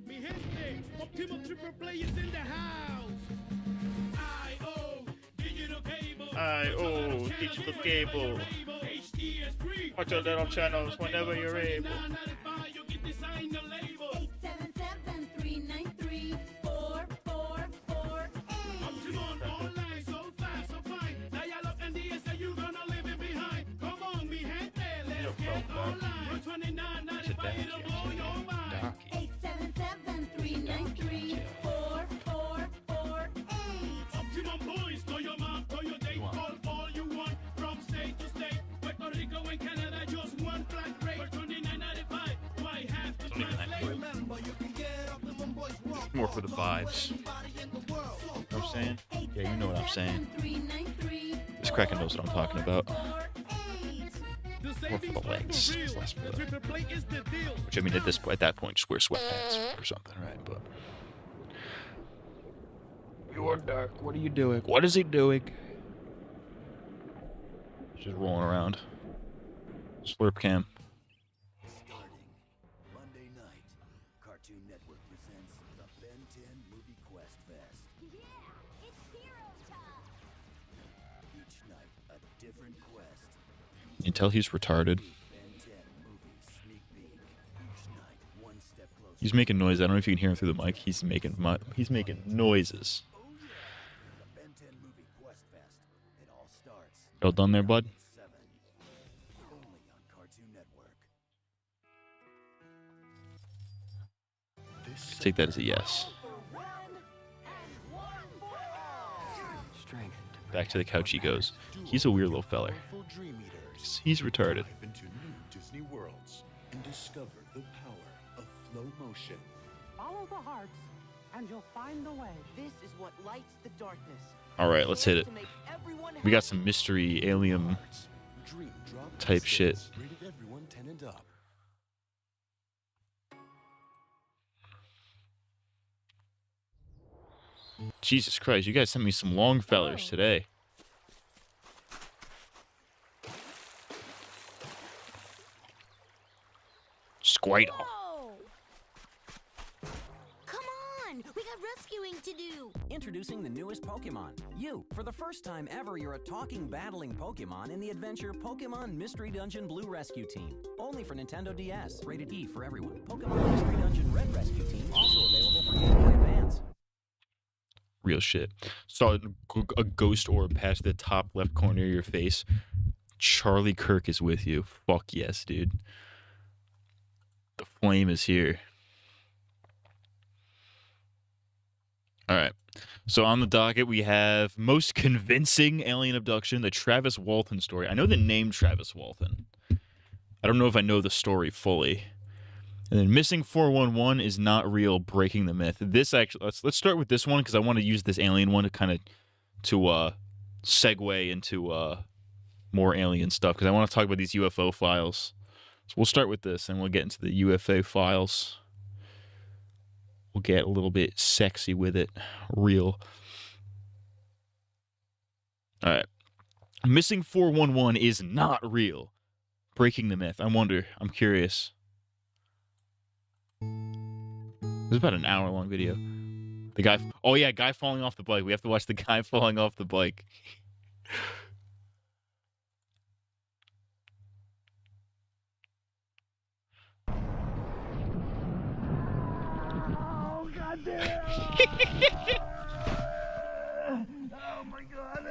Mi gente, Optimal Triple Players in the house. I.O. Digital Cable. I.O. Digital Cable. Watch our little channels whenever you're able. 877-393-4448. Optimum online, so fast, so fine. Dialogue and DSA, you gonna leave it behind. Come on, mi gente, let's get online. For $29.95, it'll blow your mind. 877-393-4448. Optimum boys, call your mom, call your date, call all you want from state to state. Puerto Rico and Canada, just one flat rate for $29.95. Why have to translate? Remember, you can get Optimum Boys walk. More for the vibes. You know what I'm saying? Yeah, you know what I'm saying. This cracker knows what I'm talking about. 877-393-4448. The more for the legs. It's less for the... Which, I mean, at that point, just wear sweatpants or something, right? But... You're dark. What are you doing? What is he doing? Just rolling around. Slurp cam. Starting Monday night, Cartoon Network presents the Ben 10 Movie Quest Fest. Yeah, it's hero time. Each night, a different quest. You can tell he's retarded. Ben 10 movie sneak peek. Each night, one step closer. He's making noise. I don't know if you can hear him through the mic. He's making noises. Oh yeah, the Ben 10 Movie Quest Fest. It all starts Well done there, bud. at 7. Only on Cartoon Network. Take that as a yes. Strength. Back to the couch he goes. He's a weird little feller. He's retarded. Dive into new Disney worlds and discover the power of flow motion. Follow the hearts, and you'll find the way. This is what lights the darkness. All right, let's hit it. To make everyone We got some mystery alien Dream drop type shit. sets, rated everyone 10 and up. Jesus Christ, you guys sent me some long fellers today. Squirtle. Whoa! Come on! We got rescuing to do! Introducing the newest Pokemon. You, for the first time ever, you're a talking, battling Pokemon in the adventure Pokemon Mystery Dungeon Blue Rescue Team. Only for Nintendo DS. Rated E for everyone. Pokemon Mystery Dungeon Red Rescue Team, also available for Game Boy Advance. Real shit. Saw a ghost orb pass the top left corner of your face. Charlie Kirk is with you. Fuck yes, dude. The flame is here. All right. So on the docket, we have most convincing alien abduction, the Travis Walton story. I know the name Travis Walton. I don't know if I know the story fully. And then missing 411 is not real, breaking the myth. This actually, let's start with this one because I want to use this alien one to kind of segue into more alien stuff because I want to talk about these UFO files. So we'll start with this and we'll get into the UFO files. We'll get a little bit sexy with it. Real. All right. Missing 411 is not real. Breaking the myth. I'm curious. It was about an hour-long video. The guy... Oh, yeah, guy falling off the bike. We have to watch the guy falling off the bike. Oh, God damn it! Oh, my God.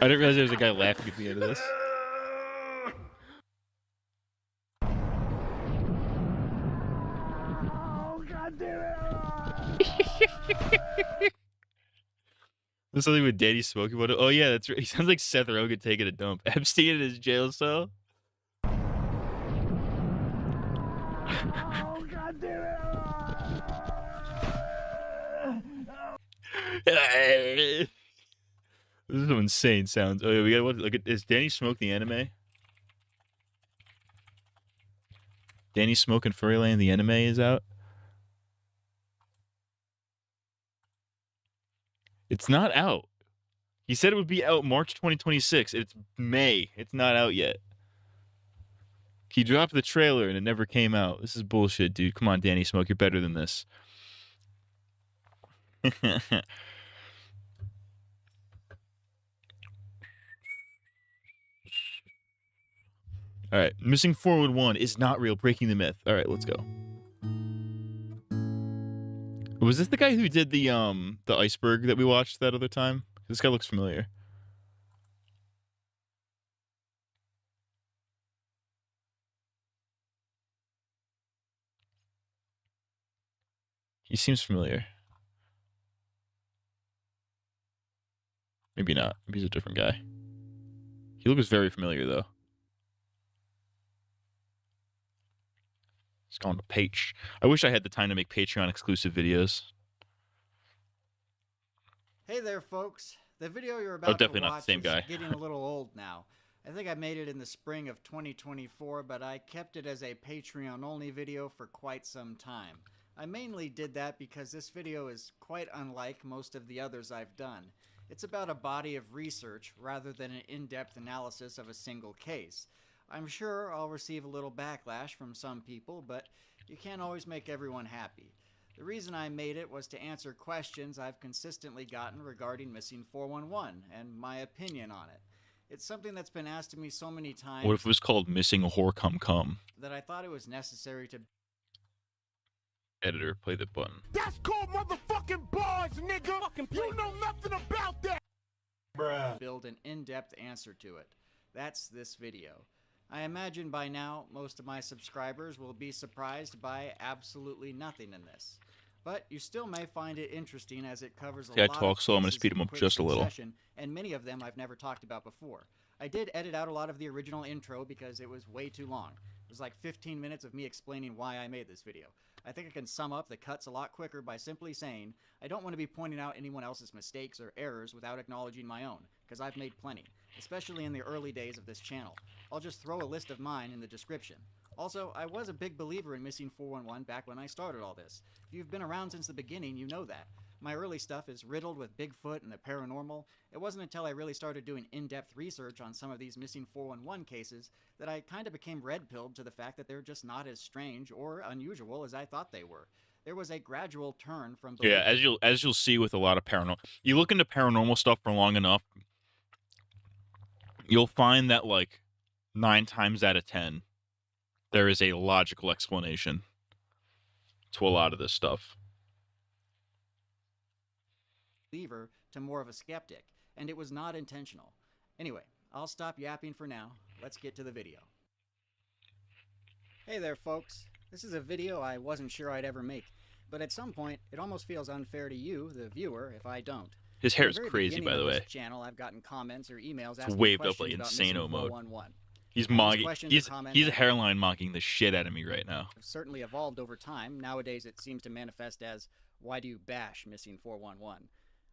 I didn't realize there was a guy laughing at the end of this. Oh, God damn it! There's something with Daddy smoking about it. Oh, yeah, that's right. He sounds like Seth Rogen taking a dump. Epstein in his jail cell. Oh, God damn This is some insane sounds. Oh, yeah, we gotta look at. Is Danny Smoke the anime? Danny Smoke and Furryland, the anime is out. It's not out. He said it would be out March 2026. It's May. It's not out yet. He dropped the trailer and it never came out. This is bullshit, dude. Come on, Danny Smoke. You're better than this. All right. Missing 411 is not real. Breaking the myth. All right, let's go. Was this the guy who did the iceberg that we watched that other time? This guy looks familiar. He seems familiar. Maybe not. Maybe he's a different guy. He looks very familiar, though. He's going to Page. I wish I had the time to make Patreon exclusive videos. Hey there, folks. The video you're Oh, about to definitely not the watch same is guy. getting a little old now. I think I made it in the spring of 2024, but I kept it as a Patreon-only video for quite some time. I mainly did that because this video is quite unlike most of the others I've done. It's about a body of research rather than an in-depth analysis of a single case. I'm sure I'll receive a little backlash from some people, but you can't always make everyone happy. The reason I made it was to answer questions I've consistently gotten regarding Missing 411 and my opinion on it. It's something that's been asked of me so many times What if it was called Missing a Whore Come Come? that I thought it was necessary to Editor, play the button. That's called motherfucking bars, nigga. You know nothing about that. build an in-depth answer to it. That's this video. I imagine by now most of my subscribers will be surprised by absolutely nothing in this. But you still may find it interesting as it covers a See, I lot talk of slow, I'm gonna cases speed in him up quick just a little. succession, and many of them I've never talked about before. I did edit out a lot of the original intro because it was way too long. It was like 15 minutes of me explaining why I made this video. I think I can sum up the cuts a lot quicker by simply saying, I don't want to be pointing out anyone else's mistakes or errors without acknowledging my own, because I've made plenty, especially in the early days of this channel. I'll just throw a list of mine in the description. Also, I was a big believer in Missing 411 back when I started all this. If you've been around since the beginning, you know that. My early stuff is riddled with Bigfoot and the paranormal. It wasn't until I really started doing in-depth research on some of these Missing 411 cases that I kind of became red-pilled to the fact that they're just not as strange or unusual as I thought they were. There was a gradual turn from Yeah, as you'll see with a lot of paranormal, you look into paranormal stuff for long enough, you'll find that like 9 times out of 10, there is a logical explanation to a lot of this stuff. believer to more of a skeptic, and it was not intentional. Anyway, I'll stop yapping for now. Let's get to the video. Hey there, folks. This is a video I wasn't sure I'd ever make, but at some point, it almost feels unfair to you, the viewer, if I don't. His hair At is the very crazy, beginning by the of way. this channel, I've gotten comments or emails It's asking waved up questions like about Missing insano mode. 411. He's Now, these mocking. questions or He's comments a have hairline mocking the shit out of me right now. certainly evolved over time. Nowadays, it seems to manifest as, why do you bash Missing 411?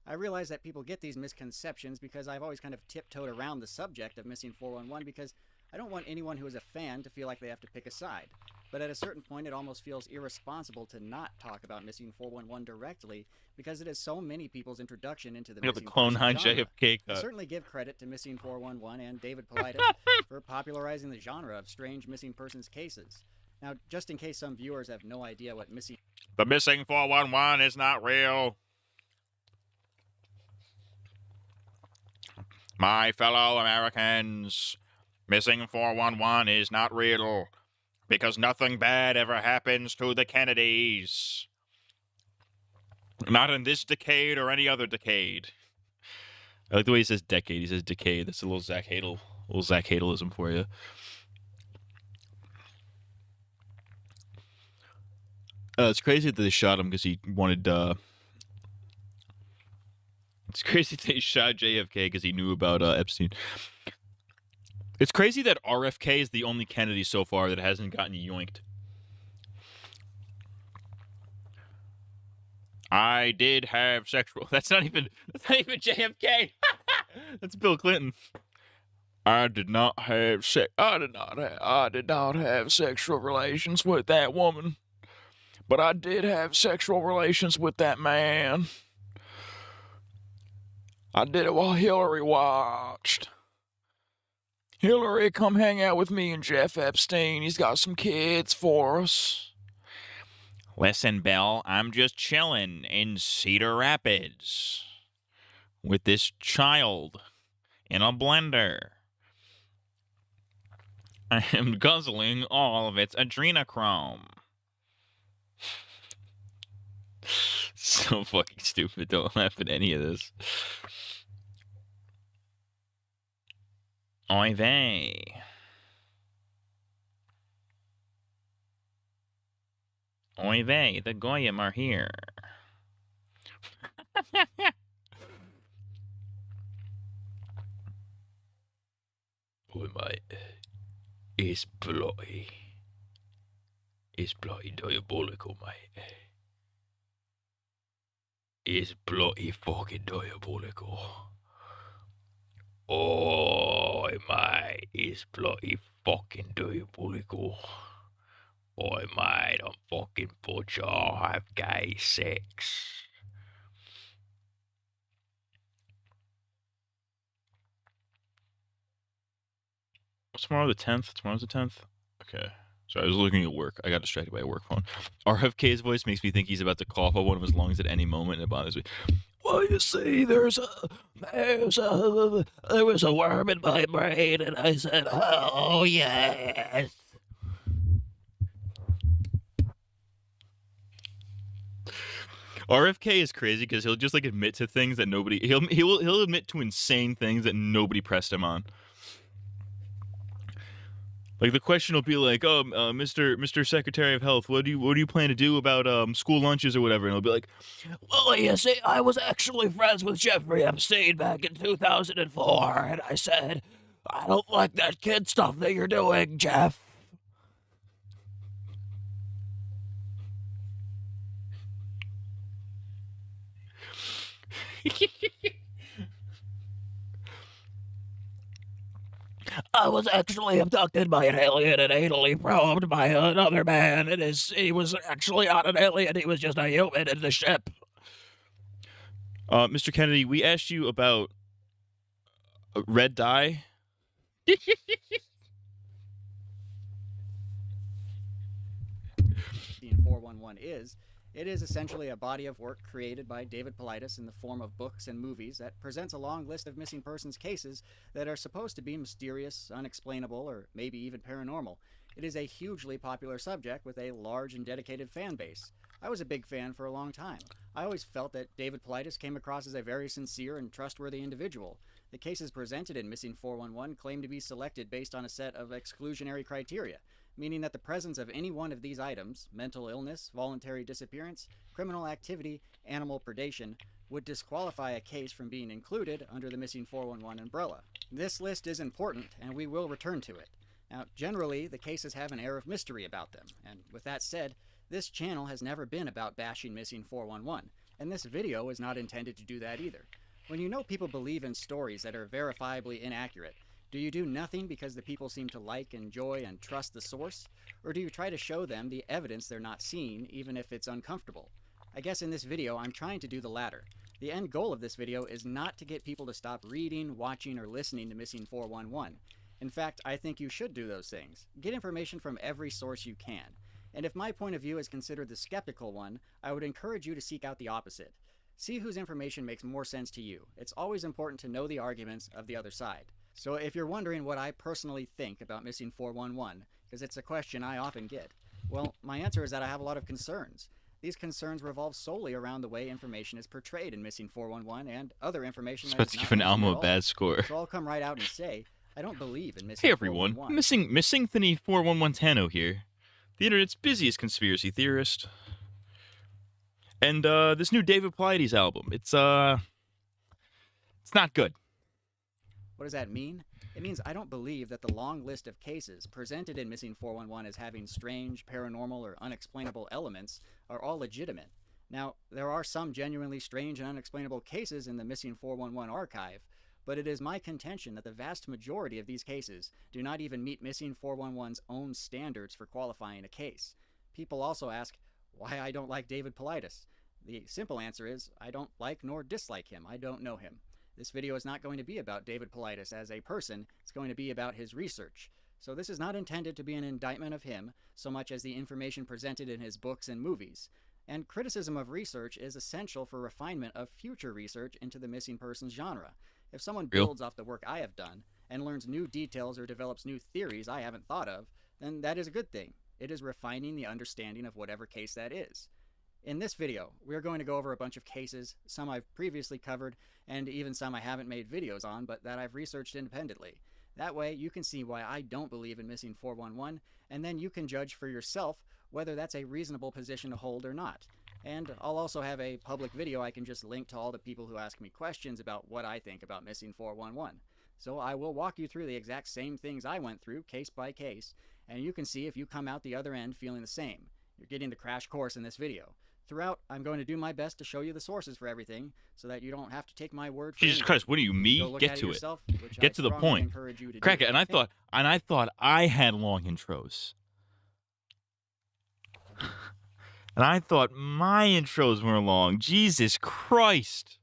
I realize that people get these misconceptions because I've always kind of tiptoed around the subject of Missing 411 because I don't want anyone who is a fan to feel like they have to pick a side. But at a certain point, it almost feels irresponsible to not talk about Missing 411 directly because it is so many people's introduction into the I got the missing Clone person 9 genre. JFK I cut. certainly give credit to Missing 411 and David Politis for popularizing the genre of strange missing persons cases. Now, just in case some viewers have no idea what missing The Missing 411 is not real. My fellow Americans, Missing 411 is not real because nothing bad ever happens to the Kennedys. Not in this decade or any other decade. I like the way he says decade. He says decade. That's a little Zach Hadelism for you. It's crazy that they shot him because he wanted. It's crazy that they shot JFK because he knew about Epstein. It's crazy that RFK is the only Kennedy so far that hasn't gotten yoinked. I did have sexual. That's not even JFK. That's Bill Clinton. I did not have sexual relations with that woman, but I did have sexual relations with that man. I did it while Hillary watched. Hillary, come hang out with me and Jeff Epstein. He's got some kids for us. Listen, Belle, I'm just chilling in Cedar Rapids with this child in a blender. I am guzzling all of its adrenochrome. So fucking stupid. Don't laugh at any of this. Oy vey. Oy vey, the Goyim are here. Oy mate. It's bloody. It's bloody diabolical, mate. is bloody fucking diabolical. Oh, mate, is bloody fucking diabolical. Oh, mate, I'm fucking butcher. I have gay sex. What's tomorrow, the 10th? Tomorrow's the 10th? Okay. So I was looking at work. I got distracted by a work phone. RFK's voice makes me think he's about to cough out one of his lungs at any moment, and it bothers me. Well, you see, there was a worm in my brain, and I said, oh, yes. RFK is crazy because he'll just like admit to things that nobody he'll admit to insane things that nobody pressed him on. Like the question will be like, "Oh, Mr. Secretary of Health, what do you plan to do about school lunches or whatever?" And he'll be like, Well, you see, I was actually friends with Jeffrey Epstein back in 2004, and I said, I don't like that kid stuff that you're doing, Jeff. I was actually abducted by an alien and anally probed by another man, and he was actually not an alien, he was just a human in the ship. Mr. Kennedy, we asked you about red dye. 411 is. It is essentially a body of work created by David Paulides in the form of books and movies that presents a long list of missing persons cases that are supposed to be mysterious, unexplainable, or maybe even paranormal. It is a hugely popular subject with a large and dedicated fan base. I was a big fan for a long time. I always felt that David Paulides came across as a very sincere and trustworthy individual. The cases presented in Missing 411 claim to be selected based on a set of exclusionary criteria, meaning that the presence of any one of these items, mental illness, voluntary disappearance, criminal activity, animal predation, would disqualify a case from being included under the Missing 411 umbrella. This list is important, and we will return to it. Now, generally, the cases have an air of mystery about them, and with that said, this channel has never been about bashing Missing 411, and this video is not intended to do that either. When you know people believe in stories that are verifiably inaccurate, do you do nothing because the people seem to like, enjoy, and trust the source? Or do you try to show them the evidence they're not seeing, even if it's uncomfortable? I guess in this video, I'm trying to do the latter. The end goal of this video is not to get people to stop reading, watching, or listening to Missing 411. In fact, I think you should do those things. Get information from every source you can. And if my point of view is considered the skeptical one, I would encourage you to seek out the opposite. See whose information makes more sense to you. It's always important to know the arguments of the other side. So if you're wondering what I personally think about Missing 411, because it's a question I often get, well, my answer is that I have a lot of concerns. These concerns revolve solely around the way information is portrayed in Missing 411 and other information that is not Giving Alma a mentioned at bad all. score. So I'll come right out and say, I don't believe in Missing Hey everyone, 411. missing Thinny 411 Tano here, the internet's busiest conspiracy theorist. And this new David Paulides album, it's not good. What does that mean? It means I don't believe that the long list of cases presented in Missing 411 as having strange, paranormal, or unexplainable elements are all legitimate. Now, there are some genuinely strange and unexplainable cases in the Missing 411 archive, but it is my contention that the vast majority of these cases do not even meet Missing 411's own standards for qualifying a case. People also ask why I don't like David Paulides. The simple answer is I don't like nor dislike him. I don't know him. This video is not going to be about David Paulides as a person, it's going to be about his research. So this is not intended to be an indictment of him, so much as the information presented in his books and movies. And criticism of research is essential for refinement of future research into the missing persons genre. If someone builds off the work I have done, and learns new details or develops new theories I haven't thought of, then that is a good thing. It is refining the understanding of whatever case that is. In this video, we're going to go over a bunch of cases, some I've previously covered, and even some I haven't made videos on, but that I've researched independently. That way, you can see why I don't believe in Missing 411, and then you can judge for yourself whether that's a reasonable position to hold or not. And I'll also have a public video I can just link to all the people who ask me questions about what I think about Missing 411. So I will walk you through the exact same things I went through, case by case, and you can see if you come out the other end feeling the same. You're getting the crash course in this video. Throughout, I'm going to do my best to show you the sources for everything, so that you don't have to take my word for Jesus anything. Christ, what are you, Go me? look Get at to it. yourself, which Get I to the strongly point. encourage you to Crack do. it. And I thought I had long intros. And I thought my intros were long. Jesus Christ.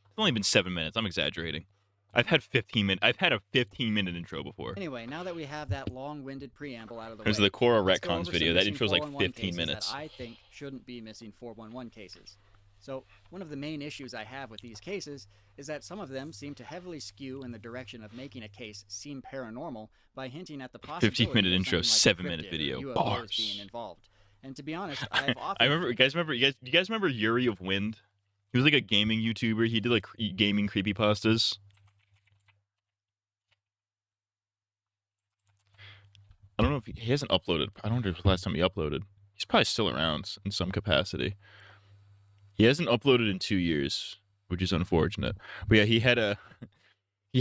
It's only been 7 minutes. I'm exaggerating. I've had a 15-minute intro before. Anyway, now that we have that long-winded preamble out of the way, There's the Cora let's go Retcons over video. some That missing intro's like 411 15 cases minutes. that I think shouldn't be missing 411 cases. So, one of the main issues I have with these cases is that some of them seem to heavily skew in the direction of making a case seem paranormal by hinting at the possibility 15-minute of intro, something like 7-minute cryptid or video. UFOs Bars. being involved. And to be honest, I've often I remember. You guys remember Yuri of Wind? He was like a gaming YouTuber. He did like gaming creepypastas. I don't know if he hasn't uploaded. I don't know if it was the last time he uploaded. He's probably still around in some capacity. He hasn't uploaded in 2 years, which is unfortunate. But yeah, he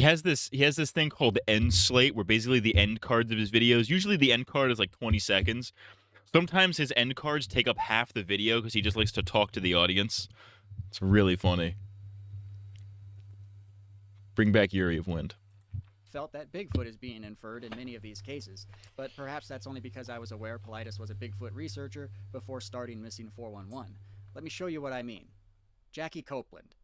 has this thing called end slate, where basically the end cards of his videos, usually the end card is like 20 seconds. Sometimes his end cards take up half the video because he just likes to talk to the audience. It's really funny. Bring back Yuri of Wind. felt that Bigfoot is being inferred in many of these cases, but perhaps that's only because I was aware Politis was a Bigfoot researcher before starting Missing 411. Let me show you what I mean. Jackie Copeland.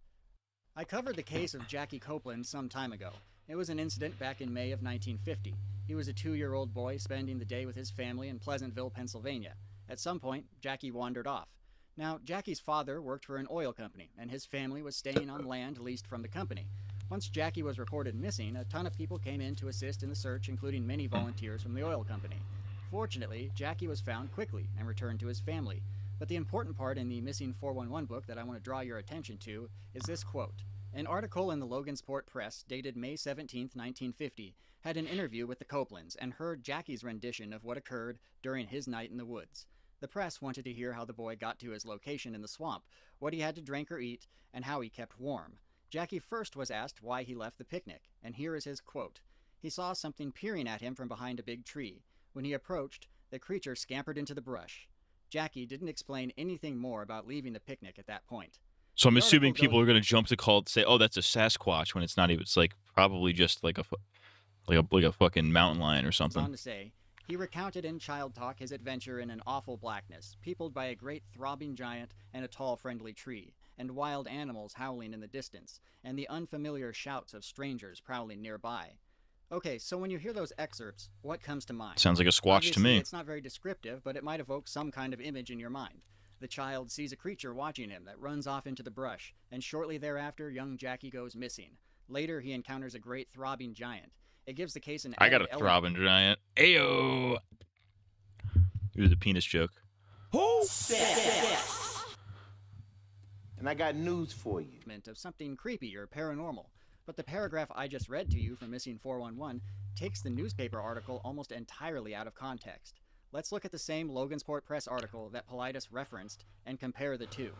I covered the case of Jackie Copeland some time ago. It was an incident back in May of 1950. He was a 2-year-old boy spending the day with his family in Pleasantville, Pennsylvania. At some point, Jackie wandered off. Now, Jackie's father worked for an oil company, and his family was staying on land leased from the company. Once Jackie was reported missing, a ton of people came in to assist in the search, including many volunteers from the oil company. Fortunately, Jackie was found quickly and returned to his family. But the important part in the Missing 411 book that I want to draw your attention to is this quote. An article in the Logansport Press, dated May 17, 1950, had an interview with the Copelands and heard Jackie's rendition of what occurred during his night in the woods. The press wanted to hear how the boy got to his location in the swamp, what he had to drink or eat, and how he kept warm. Jackie first was asked why he left the picnic, and here is his quote. He saw something peering at him from behind a big tree. When he approached, the creature scampered into the brush. Jackie didn't explain anything more about leaving the picnic at that point. So I'm assuming people are going to jump to call and say, "Oh, that's a Sasquatch," when it's not even. It's like probably just like a fucking mountain lion or something. On to say, he recounted in Child Talk his adventure in an awful blackness, peopled by a great throbbing giant and a tall friendly tree, and wild animals howling in the distance, and the unfamiliar shouts of strangers prowling nearby. Okay, so when you hear those excerpts, what comes to mind? Sounds like a squatch Obviously, to me. It's not very descriptive, but it might evoke some kind of image in your mind. The child sees a creature watching him that runs off into the brush, and shortly thereafter, young Jackie goes missing. Later, he encounters a great throbbing giant. It gives the case an I got added a throbbing giant. Ayo! It was a penis joke. Who's that? And I got news for you. Of something creepy or paranormal. But the paragraph I just read to you from Missing 411 takes the newspaper article almost entirely out of context. Let's look at the same Logansport Press article that Politis referenced and compare the two.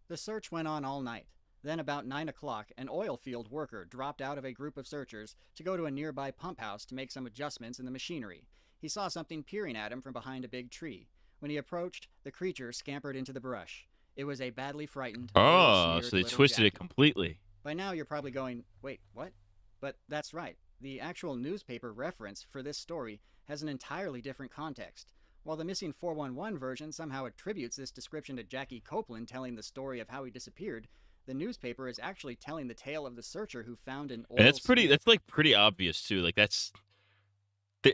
The search went on all night. Then about 9 o'clock, an oil field worker dropped out of a group of searchers to go to a nearby pump house to make some adjustments in the machinery. He saw something peering at him from behind a big tree. When he approached, the creature scampered into the brush. It was a badly frightened... Oh, so they twisted it completely. By now you're probably going, wait, what? But that's right. The actual newspaper reference for this story has an entirely different context. While the Missing 411 version somehow attributes this description to Jackie Copeland telling the story of how he disappeared, the newspaper is actually telling the tale of the searcher who found an oil... And that's like pretty obvious too. Like that's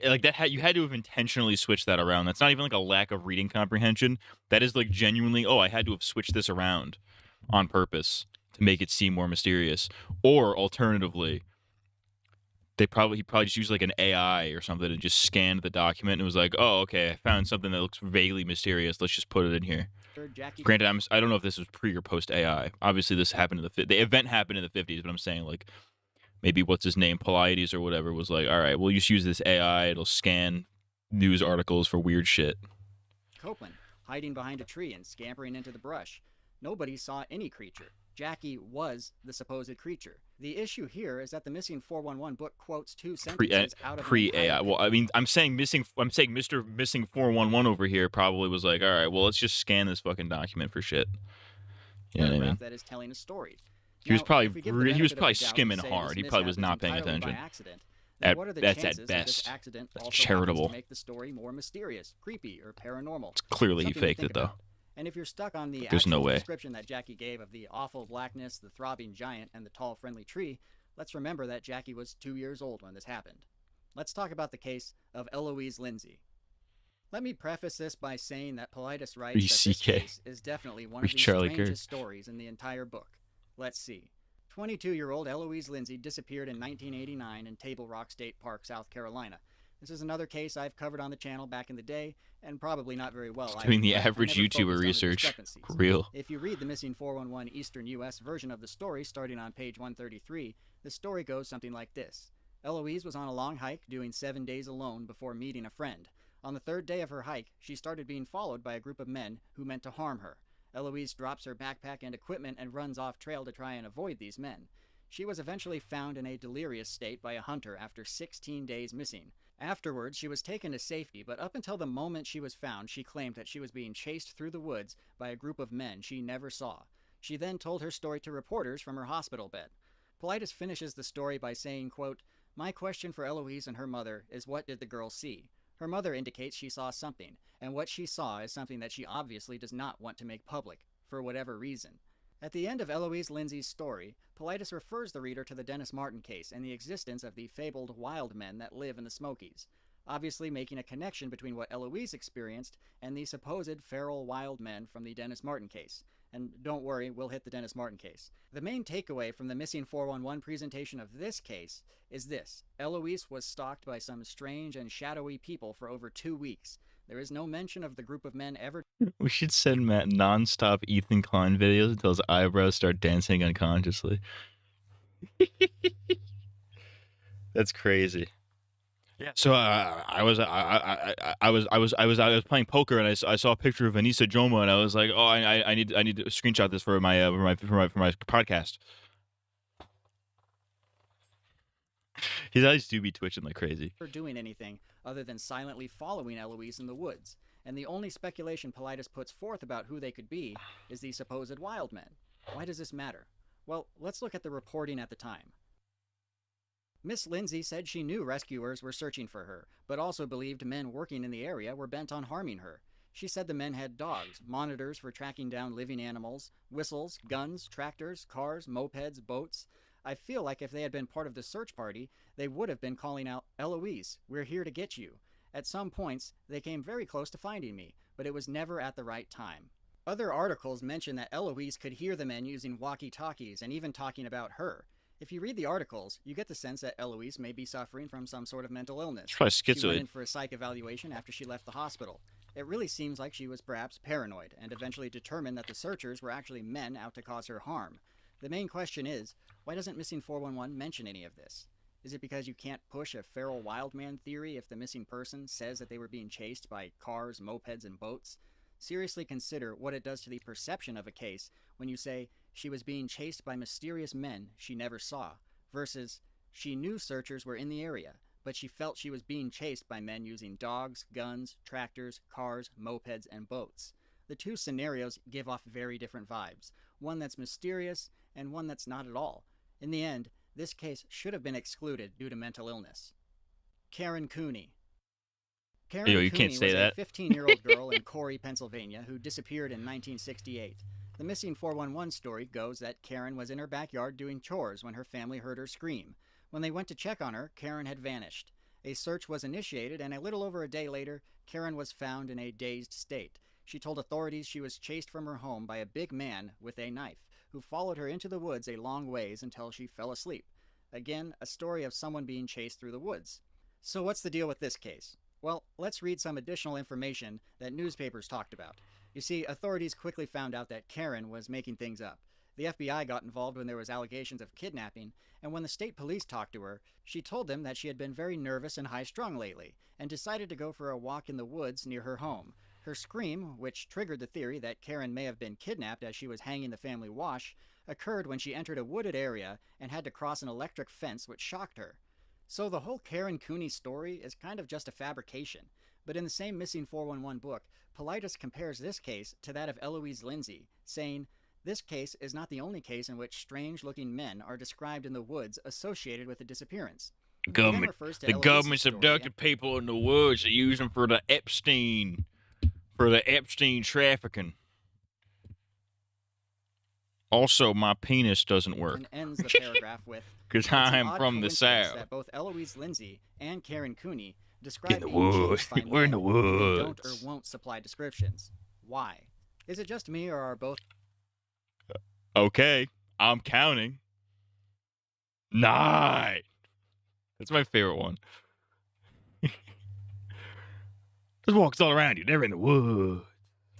like that you had to have intentionally switched that around. That's not even like a lack of reading comprehension. That is like genuinely, oh, I had to have switched this around on purpose to make it seem more mysterious. Or alternatively, he probably just used like an AI or something and just scanned the document and was like, oh, okay, I found something that looks vaguely mysterious. Let's just put it in here. Granted, I don't know if this was pre or post AI. Obviously, this happened in the event happened in the 50s, but I'm saying like maybe what's his name, Politis or whatever, was like, all right, we'll just use this AI. It'll scan news articles for weird shit. Copeland, hiding behind a tree and scampering into the brush. Nobody saw any creature. Jackie was the supposed creature. The issue here is that the Missing 411 book quotes two sentences out of Pre-AI. Well, I mean, I'm saying Mr. Missing 411 over here probably was like, all right, well, let's just scan this fucking document for shit. You know what I mean? That is telling a story. He was probably skimming hard. He probably was not paying attention. What are the That's chances at that best. this accident That's also charitable. happens to make the story more mysterious, creepy, or paranormal? It's clearly he Something to faked think it, though. about. And if you're stuck on the There's no actual way. description that Jackie gave of the awful blackness, the throbbing giant, and the tall, friendly tree, let's remember that Jackie was 2 years old when this happened. Let's talk about the case of Eloise Lindsay. Let me preface this by saying that Politis writes that this case is definitely one of the strangest stories in the entire book. Let's see. 22-year-old Eloise Lindsay disappeared in 1989 in Table Rock State Park, South Carolina. This is another case I've covered on the channel back in the day, and probably not very well. Doing the average YouTuber research. Real. If you read the Missing 411 Eastern U.S. version of the story, starting on page 133, the story goes something like this. Eloise was on a long hike doing 7 days alone before meeting a friend. On the third day of her hike, she started being followed by a group of men who meant to harm her. Eloise drops her backpack and equipment and runs off trail to try and avoid these men. She was eventually found in a delirious state by a hunter after 16 days missing. Afterwards, she was taken to safety, but up until the moment she was found, she claimed that she was being chased through the woods by a group of men she never saw. She then told her story to reporters from her hospital bed. Politis finishes the story by saying, quote, "My question for Eloise and her mother is, what did the girl see? Her mother indicates she saw something, and what she saw is something that she obviously does not want to make public, for whatever reason." At the end of Eloise Lindsay's story, Politis refers the reader to the Dennis Martin case and the existence of the fabled wild men that live in the Smokies, obviously making a connection between what Eloise experienced and the supposed feral wild men from the Dennis Martin case. And don't worry, we'll hit the Dennis Martin case. The main takeaway from the Missing 411 presentation of this case is this. Eloise was stalked by some strange and shadowy people for over 2 weeks. There is no mention of the group of men ever... We should send Matt non-stop Ethan Klein videos until his eyebrows start dancing unconsciously. That's crazy. Yeah. So I was playing poker and I saw a picture of Anissa Joma and I was like, oh, I need to screenshot this for my podcast. His eyes do be twitching like crazy. ...doing anything other than silently following Eloise in the woods, and the only speculation Politis puts forth about who they could be is the supposed wild men. Why does this matter? Well, let's look at the reporting at the time. Miss Lindsay said she knew rescuers were searching for her, but also believed men working in the area were bent on harming her. She said the men had dogs, monitors for tracking down living animals, whistles, guns, tractors, cars, mopeds, boats. I feel like if they had been part of the search party, they would have been calling out, "Eloise, we're here to get you." At some points, they came very close to finding me, but it was never at the right time. Other articles mention that Eloise could hear the men using walkie-talkies and even talking about her. If you read the articles, you get the sense that Eloise may be suffering from some sort of mental illness. She's probably schizoid. She went in for a psych evaluation after she left the hospital. It really seems like she was perhaps paranoid and eventually determined that the searchers were actually men out to cause her harm. The main question is, why doesn't Missing 411 mention any of this? Is it because you can't push a feral wild man theory if the missing person says that they were being chased by cars, mopeds, and boats? Seriously consider what it does to the perception of a case when you say she was being chased by mysterious men she never saw, versus she knew searchers were in the area, but she felt she was being chased by men using dogs, guns, tractors, cars, mopeds, and boats. The two scenarios give off very different vibes, one that's mysterious and one that's not at all. In the end, this case should have been excluded due to mental illness. Karen Cooney. Karen Yo, you Cooney can't say was that. a 15-year-old girl in Corey, Pennsylvania, who disappeared in 1968. The Missing 411 story goes that Karen was in her backyard doing chores when her family heard her scream. When they went to check on her, Karen had vanished. A search was initiated, and a little over a day later, Karen was found in a dazed state. She told authorities she was chased from her home by a big man with a knife, who followed her into the woods a long ways until she fell asleep. Again, a story of someone being chased through the woods. So what's the deal with this case? Well, let's read some additional information that newspapers talked about. You see, authorities quickly found out that Karen was making things up. The FBI got involved when there was allegations of kidnapping, and when the state police talked to her, she told them that she had been very nervous and high-strung lately, and decided to go for a walk in the woods near her home. Her scream, which triggered the theory that Karen may have been kidnapped as she was hanging the family wash, occurred when she entered a wooded area and had to cross an electric fence, which shocked her. So the whole Karen Cooney story is kind of just a fabrication. But in the same Missing 411 book, Paulides compares this case to that of Eloise Lindsay, saying, "This case is not the only case in which strange-looking men are described in the woods associated with the disappearance." The government's abducted people in the woods. They use them for the Epstein trafficking. Also, my penis doesn't work. And ends the paragraph with, because I'm from the South. That both Eloise Lindsay and Karen Cooney describe in the being woods. chased by We're in men the who don't woods. or won't supply descriptions. Why? Is it just me, or are both? Okay, I'm counting. 9. That's my favorite one. Just walks all around you. They're in the woods.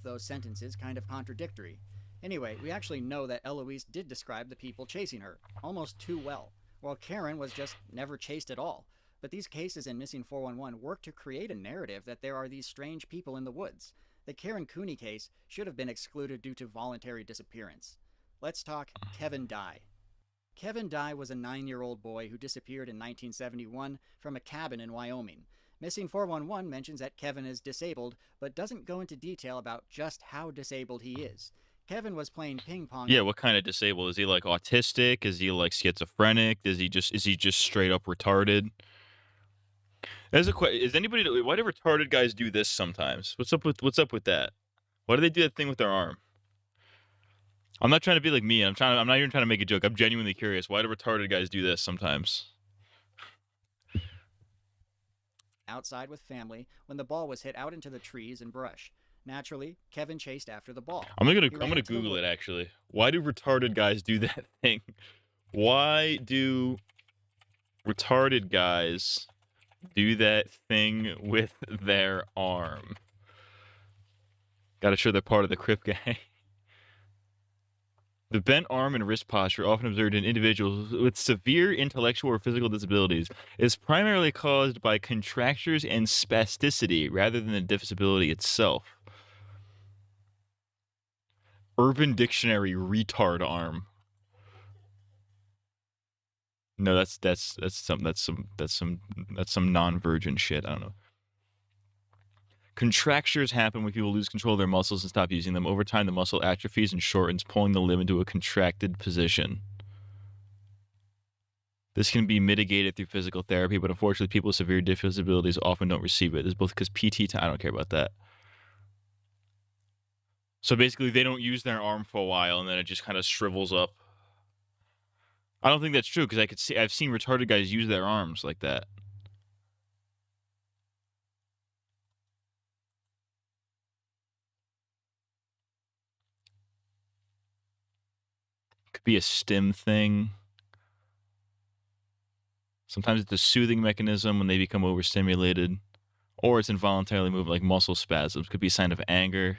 Those sentences kind of contradictory. Anyway, we actually know that Eloise did describe the people chasing her, almost too well, while Karen was just never chased at all. But these cases in Missing 411 work to create a narrative that there are these strange people in the woods. The Karen Cooney case should have been excluded due to voluntary disappearance. Let's talk Kevin Dye. Kevin Dye was a 9-year-old boy who disappeared in 1971 from a cabin in Wyoming. Missing 411 mentions that Kevin is disabled, but doesn't go into detail about just how disabled he is. Kevin was playing ping pong. Yeah, what kind of disabled? Is he like autistic? Is he like schizophrenic? Is he just straight up retarded? There's a question. Is anybody? Why do retarded guys do this sometimes? What's up with that? Why do they do that thing with their arm? I'm not trying to be like me. I'm not even trying to make a joke. I'm genuinely curious. Why do retarded guys do this sometimes? Outside with family when the ball was hit out into the trees and brush. Naturally, Kevin chased after the ball. I'm gonna Google it actually. Why do retarded guys do that thing? Why do retarded guys do that thing with their arm? Gotta show they're part of the Crip gang. The bent arm and wrist posture, often observed in individuals with severe intellectual or physical disabilities, is primarily caused by contractures and spasticity rather than the disability itself. Urban Dictionary retard arm. No, that's some non-virgin shit. I don't know. Contractures happen when people lose control of their muscles and stop using them. Over time, the muscle atrophies and shortens, pulling the limb into a contracted position. This can be mitigated through physical therapy, but unfortunately, people with severe disabilities often don't receive it. It's both because PT time. I don't care about that. So basically, they don't use their arm for a while, and then it just kind of shrivels up. I don't think that's true because I've seen retarded guys use their arms like that. Could be a stim thing. Sometimes it's a soothing mechanism when they become overstimulated, or it's involuntarily moved like muscle spasms. Could be a sign of anger.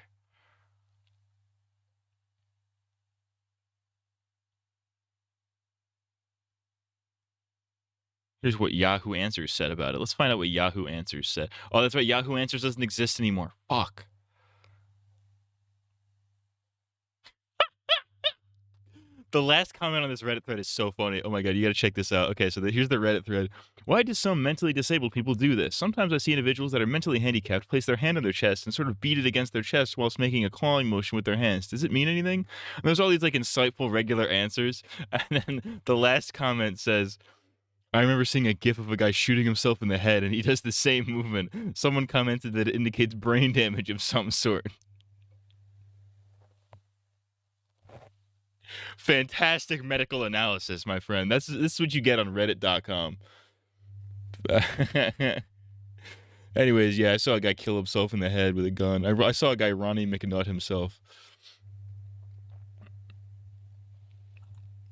Here's what Yahoo Answers said about it. Let's find out what Yahoo Answers said. Oh, that's right. Yahoo Answers doesn't exist anymore. Fuck. The last comment on this Reddit thread is so funny. Oh my god, you gotta check this out. Okay, so here's the Reddit thread. Why do some mentally disabled people do this? Sometimes I see individuals that are mentally handicapped place their hand on their chest and sort of beat it against their chest whilst making a clawing motion with their hands. Does it mean anything? And there's all these like insightful regular answers. And then the last comment says, I remember seeing a gif of a guy shooting himself in the head and he does the same movement. Someone commented that it indicates brain damage of some sort. Fantastic medical analysis, my friend. This is what you get on reddit.com. Anyways, yeah, I saw a guy kill himself in the head with a gun. I saw a guy Ronnie McNutt himself.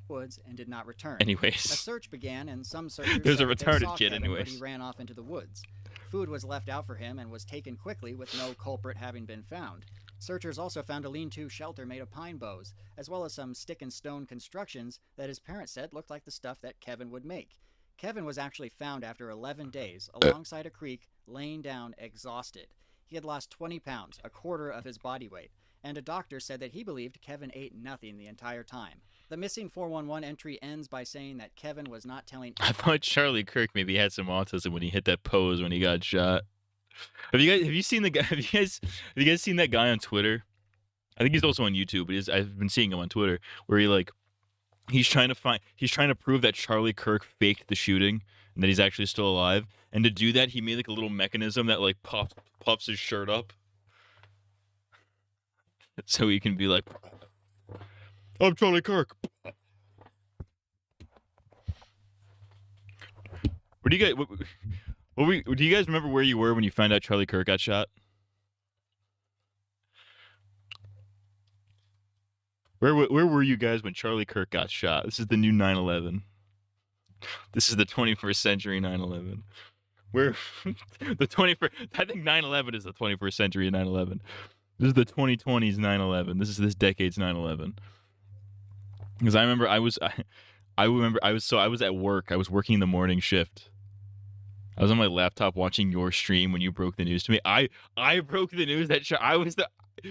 Woods and did not return. Anyways. A search began and some searchers There's a said that they retarded saw kid Kevin, anyways. but he ran off into the woods. Food was left out for him and was taken quickly with no culprit having been found. Searchers also found a lean-to shelter made of pine boughs, as well as some stick and stone constructions that his parents said looked like the stuff that Kevin would make. Kevin was actually found after 11 days alongside a creek, laying down exhausted. He had lost 20 pounds, a quarter of his body weight, and a doctor said that he believed Kevin ate nothing the entire time. The missing 411 entry ends by saying that Kevin was not telling. I thought Charlie Kirk maybe had some autism when he hit that pose when he got shot. Have you seen the guy? Have you guys seen that guy on Twitter? I think he's also on YouTube, but I've been seeing him on Twitter where he's trying to prove that Charlie Kirk faked the shooting and that he's actually still alive. And to do that, he made like a little mechanism that like puffs his shirt up, so he can be like, "I'm Charlie Kirk." What do you guys? Do you guys remember where you were when you found out Charlie Kirk got shot? Where were you guys when Charlie Kirk got shot? This is the new 9/11. This is the 21st century 9/11. Where the 21st? I think 9/11 is the 21st century 9/11. This is the 2020s 9/11. This is this decade's 9/11. Because I remember I was at work. I was working the morning shift. I was on my laptop watching your stream when you broke the news to me. I broke the news that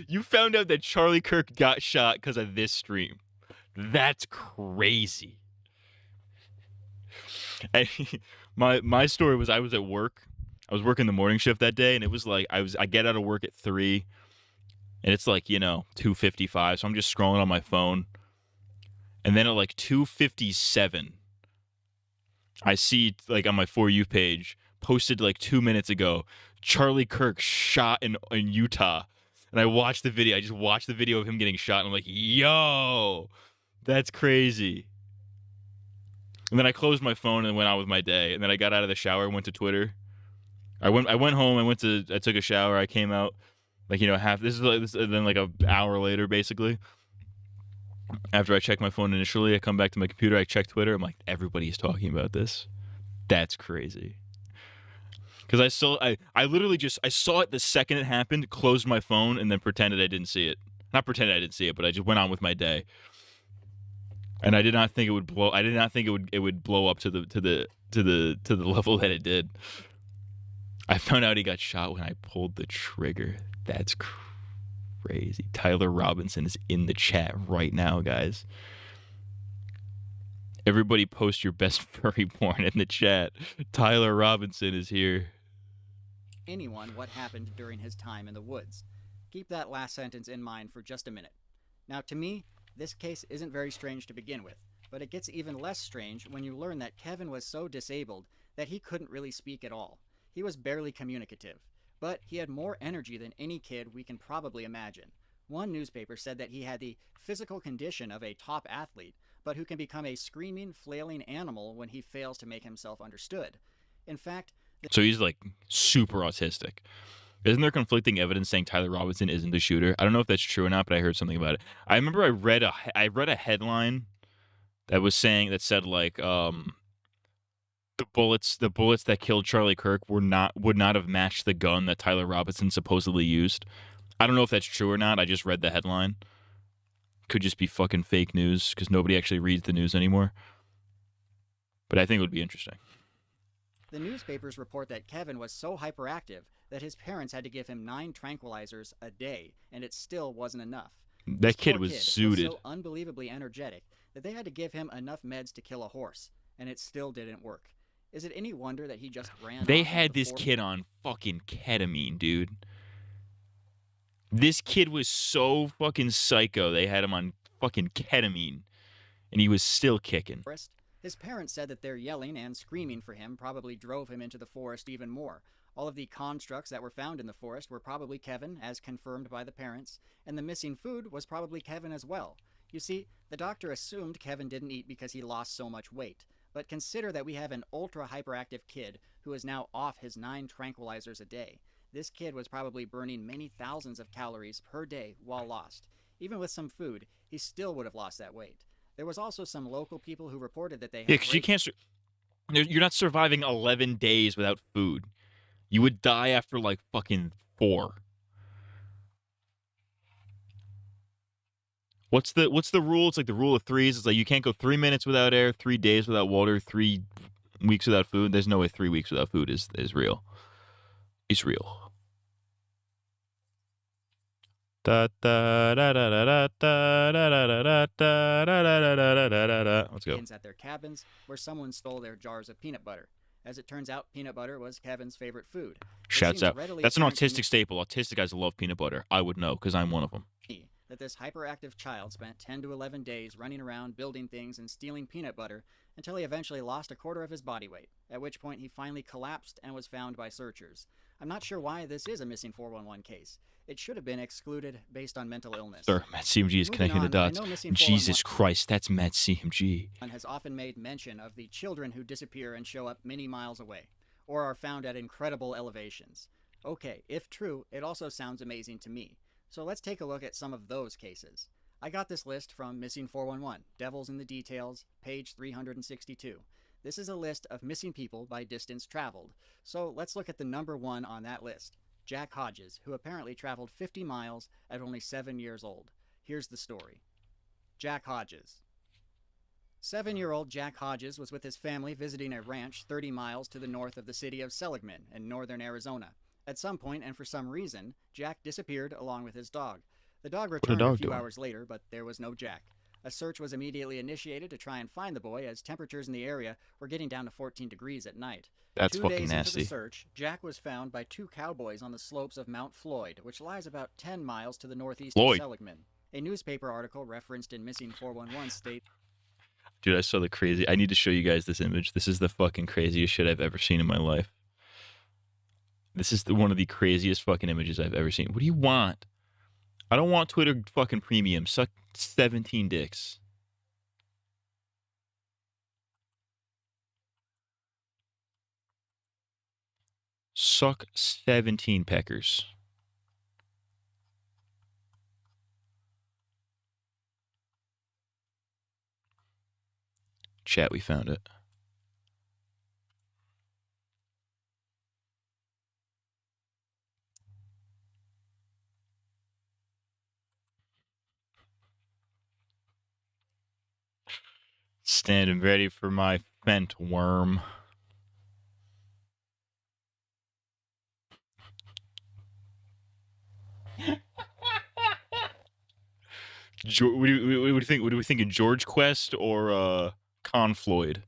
you found out that Charlie Kirk got shot because of this stream. That's crazy. And my story was I was at work. I was working the morning shift that day, and it was like I get out of work at 3, and it's like 2:55. So I'm just scrolling on my phone, and then at like 2:57. I see, like, on my For You page, posted like 2 minutes ago, Charlie Kirk shot in Utah. And I watched the video. I just watched the video of him getting shot, and I'm like, yo, that's crazy. And then I closed my phone and went on with my day. And then I got out of the shower and went to Twitter. I went home. I took a shower. I came out, like, then like an hour later, basically. After I checked my phone initially, I come back to my computer, I check Twitter, I'm like, everybody's talking about this. That's crazy. Because I literally I saw it the second it happened, closed my phone, and then pretended I didn't see it. Not pretended I didn't see it, but I just went on with my day. And I did not think it would blow. I did not think it would blow up to the level that it did. I found out he got shot when I pulled the trigger. That's crazy. Tyler Robinson is in the chat right now, guys. Everybody post your best furry porn in the chat. Tyler Robinson is here. Anyone what happened during his time in the woods. Keep that last sentence in mind for just a minute. Now, to me, this case isn't very strange to begin with, but it gets even less strange when you learn that Kevin was so disabled that he couldn't really speak at all. He was barely communicative, but he had more energy than any kid we can probably imagine. One newspaper said that he had the physical condition of a top athlete, but who can become a screaming, flailing animal when he fails to make himself understood. In fact, so he's like super autistic. Isn't there conflicting evidence saying Tyler Robinson isn't the shooter? I don't know if that's true or not, but I heard something about it. I remember I read a headline that said like the bullets that killed Charlie Kirk would not have matched the gun that Tyler Robinson supposedly used. I don't know if that's true or not. I just read the headline. Could just be fucking fake news because nobody actually reads the news anymore. But I think it would be interesting. The newspapers report that Kevin was so hyperactive that his parents had to give him 9 tranquilizers a day, and it still wasn't enough. That kid was zooted. Was so unbelievably energetic that they had to give him enough meds to kill a horse, and it still didn't work. Is it any wonder that he just ran? They had this kid on fucking ketamine, dude. This kid was so fucking psycho. They had him on fucking ketamine, and he was still kicking. His parents said that their yelling and screaming for him probably drove him into the forest even more. All of the constructs that were found in the forest were probably Kevin, as confirmed by the parents, and the missing food was probably Kevin as well. You see, the doctor assumed Kevin didn't eat because he lost so much weight. But consider that we have an ultra-hyperactive kid who is now off his 9 tranquilizers a day. This kid was probably burning many thousands of calories per day while lost. Even with some food, he still would have lost that weight. There was also some local people who reported that they had... Yeah, because you can't... You're not surviving 11 days without food. You would die after, like, fucking 4. What's the rule? It's like the rule of 3s. It's like you can't go 3 minutes without air, 3 days without water, 3 weeks without food. There's no way 3 weeks without food is real. It's real. Da, da, da, da, da, da, da, da, da, da, da, da, da, da, da, da, da. Let's go. At their cabins where someone stole their jars of peanut butter. As it turns out, peanut butter was Kevin's favorite food. Shouts out. That's an autistic staple. Autistic guys love peanut butter. I would know because I'm one of them. That this hyperactive child spent 10 to 11 days running around building things and stealing peanut butter until he eventually lost a quarter of his body weight, at which point he finally collapsed and was found by searchers. I'm not sure why this is a missing 411 case. It should have been excluded based on mental illness. Sir, Matt CMG is connecting the dots. Jesus Christ, that's Matt CMG. Has often made mention of the children who disappear and show up many miles away, or are found at incredible elevations. Okay, if true, it also sounds amazing to me. So let's take a look at some of those cases. I got this list from Missing 411, Devils in the Details, page 362. This is a list of missing people by distance traveled. So let's look at the number one on that list, Jack Hodges, who apparently traveled 50 miles at only 7 years old. Here's the story. Jack Hodges. 7-year-old Jack Hodges was with his family visiting a ranch 30 miles to the north of the city of Seligman in northern Arizona. At some point, and for some reason, Jack disappeared along with his dog. The dog returned a few hours later, but there was no Jack. A search was immediately initiated to try and find the boy, as temperatures in the area were getting down to 14 degrees at night. That's 2 fucking days nasty. Into the search, Jack was found by 2 cowboys on the slopes of Mount Floyd, which lies about 10 miles to the northeast of Seligman. A newspaper article referenced in Missing 411 states... Dude, I saw the crazy... I need to show you guys this image. This is the fucking craziest shit I've ever seen in my life. This is one of the craziest fucking images I've ever seen. What do you want? I don't want Twitter fucking premium. Suck 17 dicks. Suck 17 peckers. Chat, we found it. Standing ready for my fent worm. What do we think? What do we think of George Quest or Con Floyd?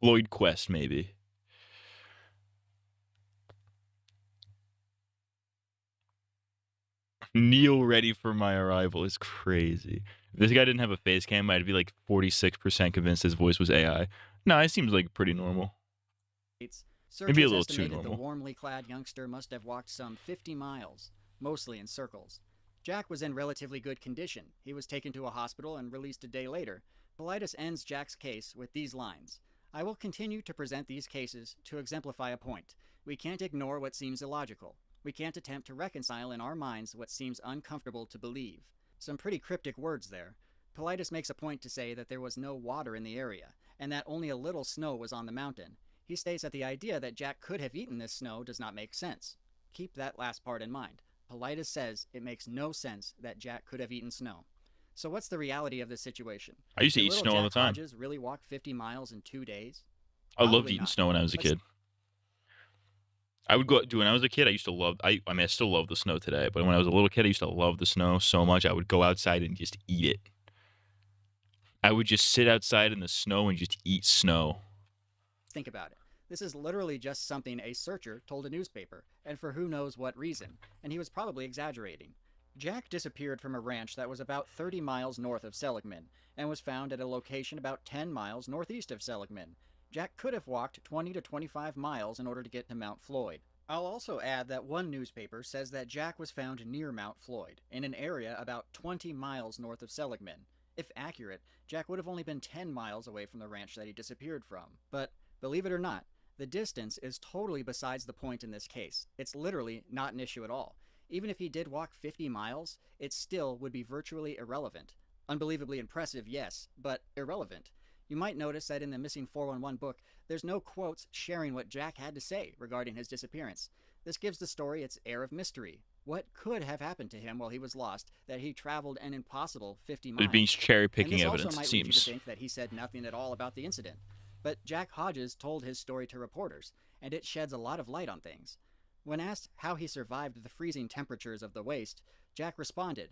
Floyd Quest, maybe. Neil ready for my arrival is crazy. If this guy didn't have a face cam, I'd be like 46% convinced his voice was AI. No, it seems like pretty normal. Maybe a little too normal. The warmly clad youngster must have walked some 50 miles, mostly in circles. Jack was in relatively good condition. He was taken to a hospital and released a day later. Paulides ends Jack's case with these lines. I will continue to present these cases to exemplify a point. We can't ignore what seems illogical. We can't attempt to reconcile in our minds what seems uncomfortable to believe. Some pretty cryptic words there. Paulides makes a point to say that there was no water in the area, and that only a little snow was on the mountain. He states that the idea that Jack could have eaten this snow does not make sense. Keep that last part in mind. Paulides says it makes no sense that Jack could have eaten snow. So what's the reality of this situation? I used to eat snow all the time. Jack Hodges really walk 50 miles in 2 days? I loved eating snow when I was a kid. I would go, dude, when I was a kid, I used to love, I mean, I still love the snow today, but when I was a little kid, I used to love the snow so much, I would go outside and just eat it. I would just sit outside in the snow and just eat snow. Think about it. This is literally just something a searcher told a newspaper, and for who knows what reason, and he was probably exaggerating. Jack disappeared from a ranch that was about 30 miles north of Seligman, and was found at a location about 10 miles northeast of Seligman. Jack could have walked 20 to 25 miles in order to get to Mount Floyd. I'll also add that one newspaper says that Jack was found near Mount Floyd, in an area about 20 miles north of Seligman. If accurate, Jack would have only been 10 miles away from the ranch that he disappeared from. But, believe it or not, the distance is totally besides the point in this case. It's literally not an issue at all. Even if he did walk 50 miles, it still would be virtually irrelevant. Unbelievably impressive, yes, but irrelevant. You might notice that in the Missing 411 book, there's no quotes sharing what Jack had to say regarding his disappearance. This gives the story its air of mystery. What could have happened to him while he was lost that he traveled an impossible 50 miles? There's being cherry-picking evidence, it seems. This also might lead you to think that he said nothing at all about the incident. But Jack Hodges told his story to reporters, and it sheds a lot of light on things. When asked how he survived the freezing temperatures of the waste, Jack responded,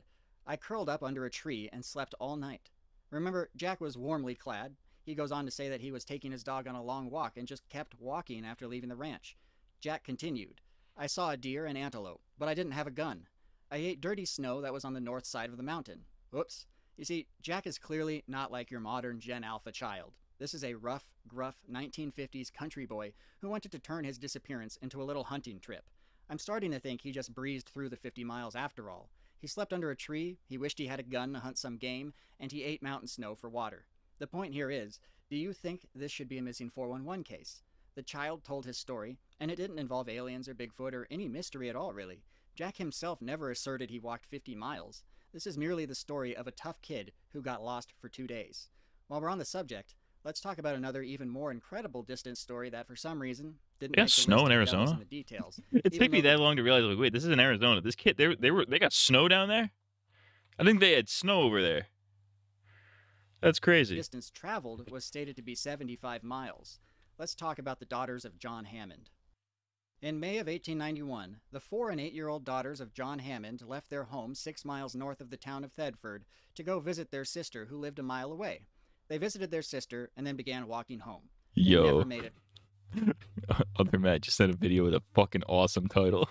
I curled up under a tree and slept all night. Remember, Jack was warmly clad. He goes on to say that he was taking his dog on a long walk and just kept walking after leaving the ranch. Jack continued, I saw a deer and antelope, but I didn't have a gun. I ate dirty snow that was on the north side of the mountain. Whoops. You see, Jack is clearly not like your modern Gen Alpha child. This is a rough, gruff 1950s country boy who wanted to turn his disappearance into a little hunting trip. I'm starting to think he just breezed through the 50 miles after all. He slept under a tree, he wished he had a gun to hunt some game, and he ate mountain snow for water. The point here is, do you think this should be a missing 411 case? The child told his story, and it didn't involve aliens or Bigfoot or any mystery at all, really. Jack himself never asserted he walked 50 miles. This is merely the story of a tough kid who got lost for 2 days. While we're on the subject, let's talk about another even more incredible distance story that for some reason didn't They got make the snow list in of Arizona? devils in the details. It even took me though that long to realize, like, wait, this is in Arizona. This kid, they got snow down there? I think they had snow over there. That's the crazy. distance traveled was stated to be 75 miles. Let's talk about the daughters of John Hammond. In May of 1891, the 4 and 8-year-old daughters of John Hammond left their home 6 miles north of the town of Thedford to go visit their sister who lived a mile away. They visited their sister and then began walking home. They Yo. never made it. Other Matt just sent a video with a fucking awesome title.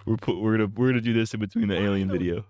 We're gonna do this in between the alien video.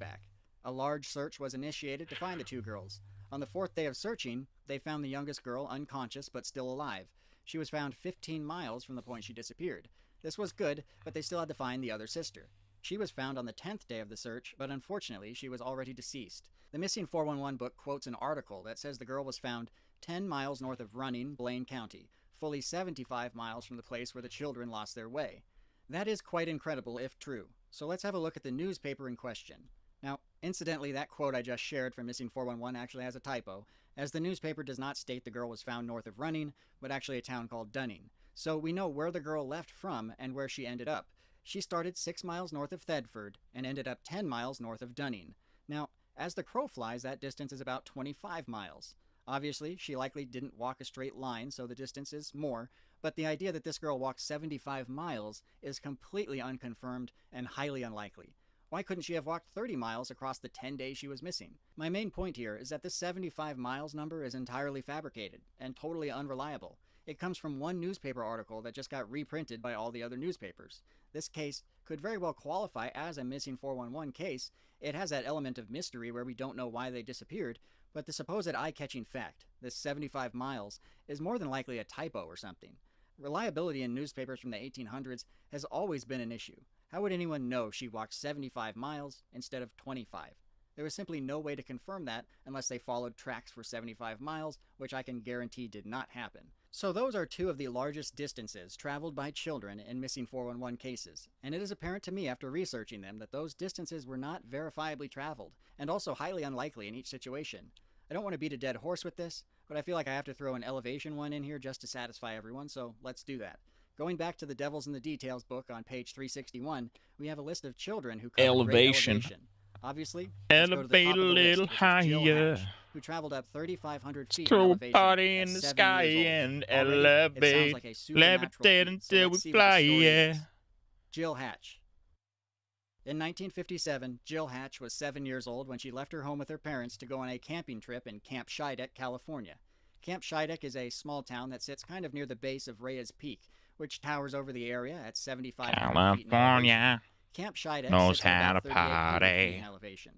Back. A large search was initiated to find the 2 girls. On the 4th day of searching, they found the youngest girl unconscious but still alive. She was found 15 miles from the point she disappeared. This was good, but they still had to find the other sister. She was found on the 10th day of the search, but unfortunately she was already deceased. The Missing 411 book quotes an article that says the girl was found 10 miles north of Running, Blaine County, fully 75 miles from the place where the children lost their way. That is quite incredible if true, so let's have a look at the newspaper in question. Now, incidentally, that quote I just shared from Missing 411 actually has a typo, as the newspaper does not state the girl was found north of Running, but actually a town called Dunning. So we know where the girl left from and where she ended up. She started 6 miles north of Thedford and ended up 10 miles north of Dunning. Now, as the crow flies, that distance is about 25 miles. Obviously, she likely didn't walk a straight line, so the distance is more, but the idea that this girl walked 75 miles is completely unconfirmed and highly unlikely. Why couldn't she have walked 30 miles across the 10 days she was missing? My main point here is that this 75 miles number is entirely fabricated and totally unreliable. It comes from one newspaper article that just got reprinted by all the other newspapers. This case could very well qualify as a Missing 411 case. It has that element of mystery where we don't know why they disappeared, but the supposed eye-catching fact, this 75 miles, is more than likely a typo or something. Reliability in newspapers from the 1800s has always been an issue. How would anyone know she walked 75 miles instead of 25? There was simply no way to confirm that unless they followed tracks for 75 miles, which I can guarantee did not happen. So those are 2 of the largest distances traveled by children in Missing 411 cases, and it is apparent to me after researching them that those distances were not verifiably traveled, and also highly unlikely in each situation. I don't want to beat a dead horse with this, but I feel like I have to throw an elevation one in here just to satisfy everyone, so let's do that. Going back to the Devils in the Details book on page 361, we have a list of children who covered great elevation. Obviously, elevate a little higher. Hatch, who traveled up 3,500 feet Throw in a elevation party in at the 7 sky years old. and Already, it sounds like a supernatural levitate feat, until so we let's see what fly, the story yeah. is. Jill Hatch. In 1957, Jill Hatch was 7 years old when she left her home with her parents to go on a camping trip in Camp Scheideck, California. Camp Scheideck is a small town that sits kind of near the base of Reyes Peak, which towers over the area at 7,500 feet in elevation. California Camp Scheideck knows sits at how about to 3,800 feet party. in elevation.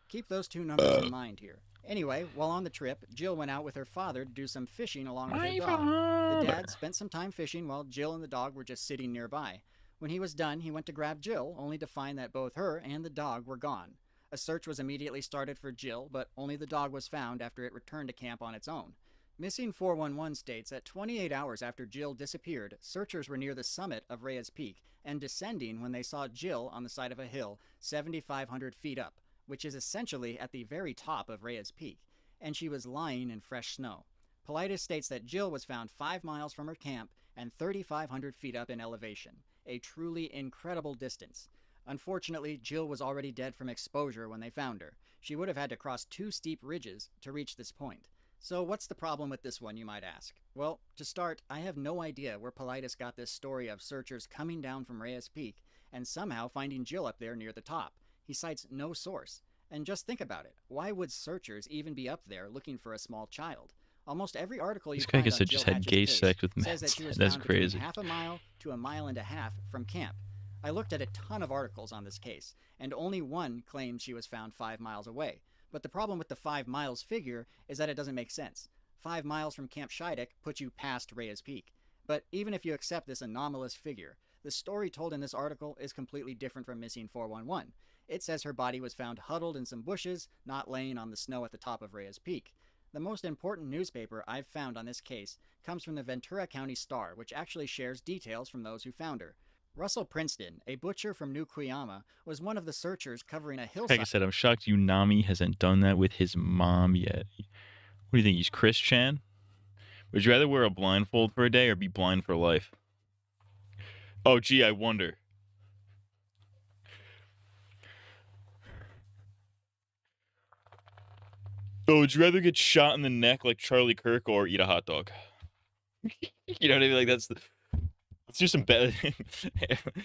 Keep those 2 numbers in mind here. Anyway, while on the trip, Jill went out with her father to do some fishing along with her dog. The dad spent some time fishing while Jill and the dog were just sitting nearby. When he was done, he went to grab Jill, only to find that both her and the dog were gone. A search was immediately started for Jill, but only the dog was found after it returned to camp on its own. Missing 411 states that 28 hours after Jill disappeared, searchers were near the summit of Reyes Peak and descending when they saw Jill on the side of a hill 7,500 feet up, which is essentially at the very top of Reyes Peak, and she was lying in fresh snow. Paulides states that Jill was found 5 miles from her camp and 3,500 feet up in elevation, a truly incredible distance. Unfortunately, Jill was already dead from exposure when they found her. She would have had to cross 2 steep ridges to reach this point. So what's the problem with this one, you might ask? Well, to start, I have no idea where Paulides got this story of searchers coming down from Reyes Peak and somehow finding Jill up there near the top. He cites no source. And just think about it. Why would searchers even be up there looking for a small child? Almost every article you This guy, find like I on said, Jill just had Hatch's gay case sex with says that she was That's found crazy. between half a mile to a mile and a half from camp. I looked at a ton of articles on this case, and only one claims she was found 5 miles away. But the problem with the 5 miles figure is that it doesn't make sense. 5 miles from Camp Schiedek puts you past Reyes Peak. But even if you accept this anomalous figure, the story told in this article is completely different from Missing 411. It says her body was found huddled in some bushes, not laying on the snow at the top of Reyes Peak. The most important newspaper I've found on this case comes from the Ventura County Star, which actually shares details from those who found her. Russell Princeton, a butcher from New Cuyama, was one of the searchers covering a hillside. Like I said, I'm shocked Unami hasn't done that with his mom yet. What do you think? He's Chris Chan? Would you rather wear a blindfold for a day or be blind for life? Oh, gee, I wonder. Oh, would you rather get shot in the neck like Charlie Kirk or eat a hot dog? You know what I mean? Like that's the. Let's do some bad.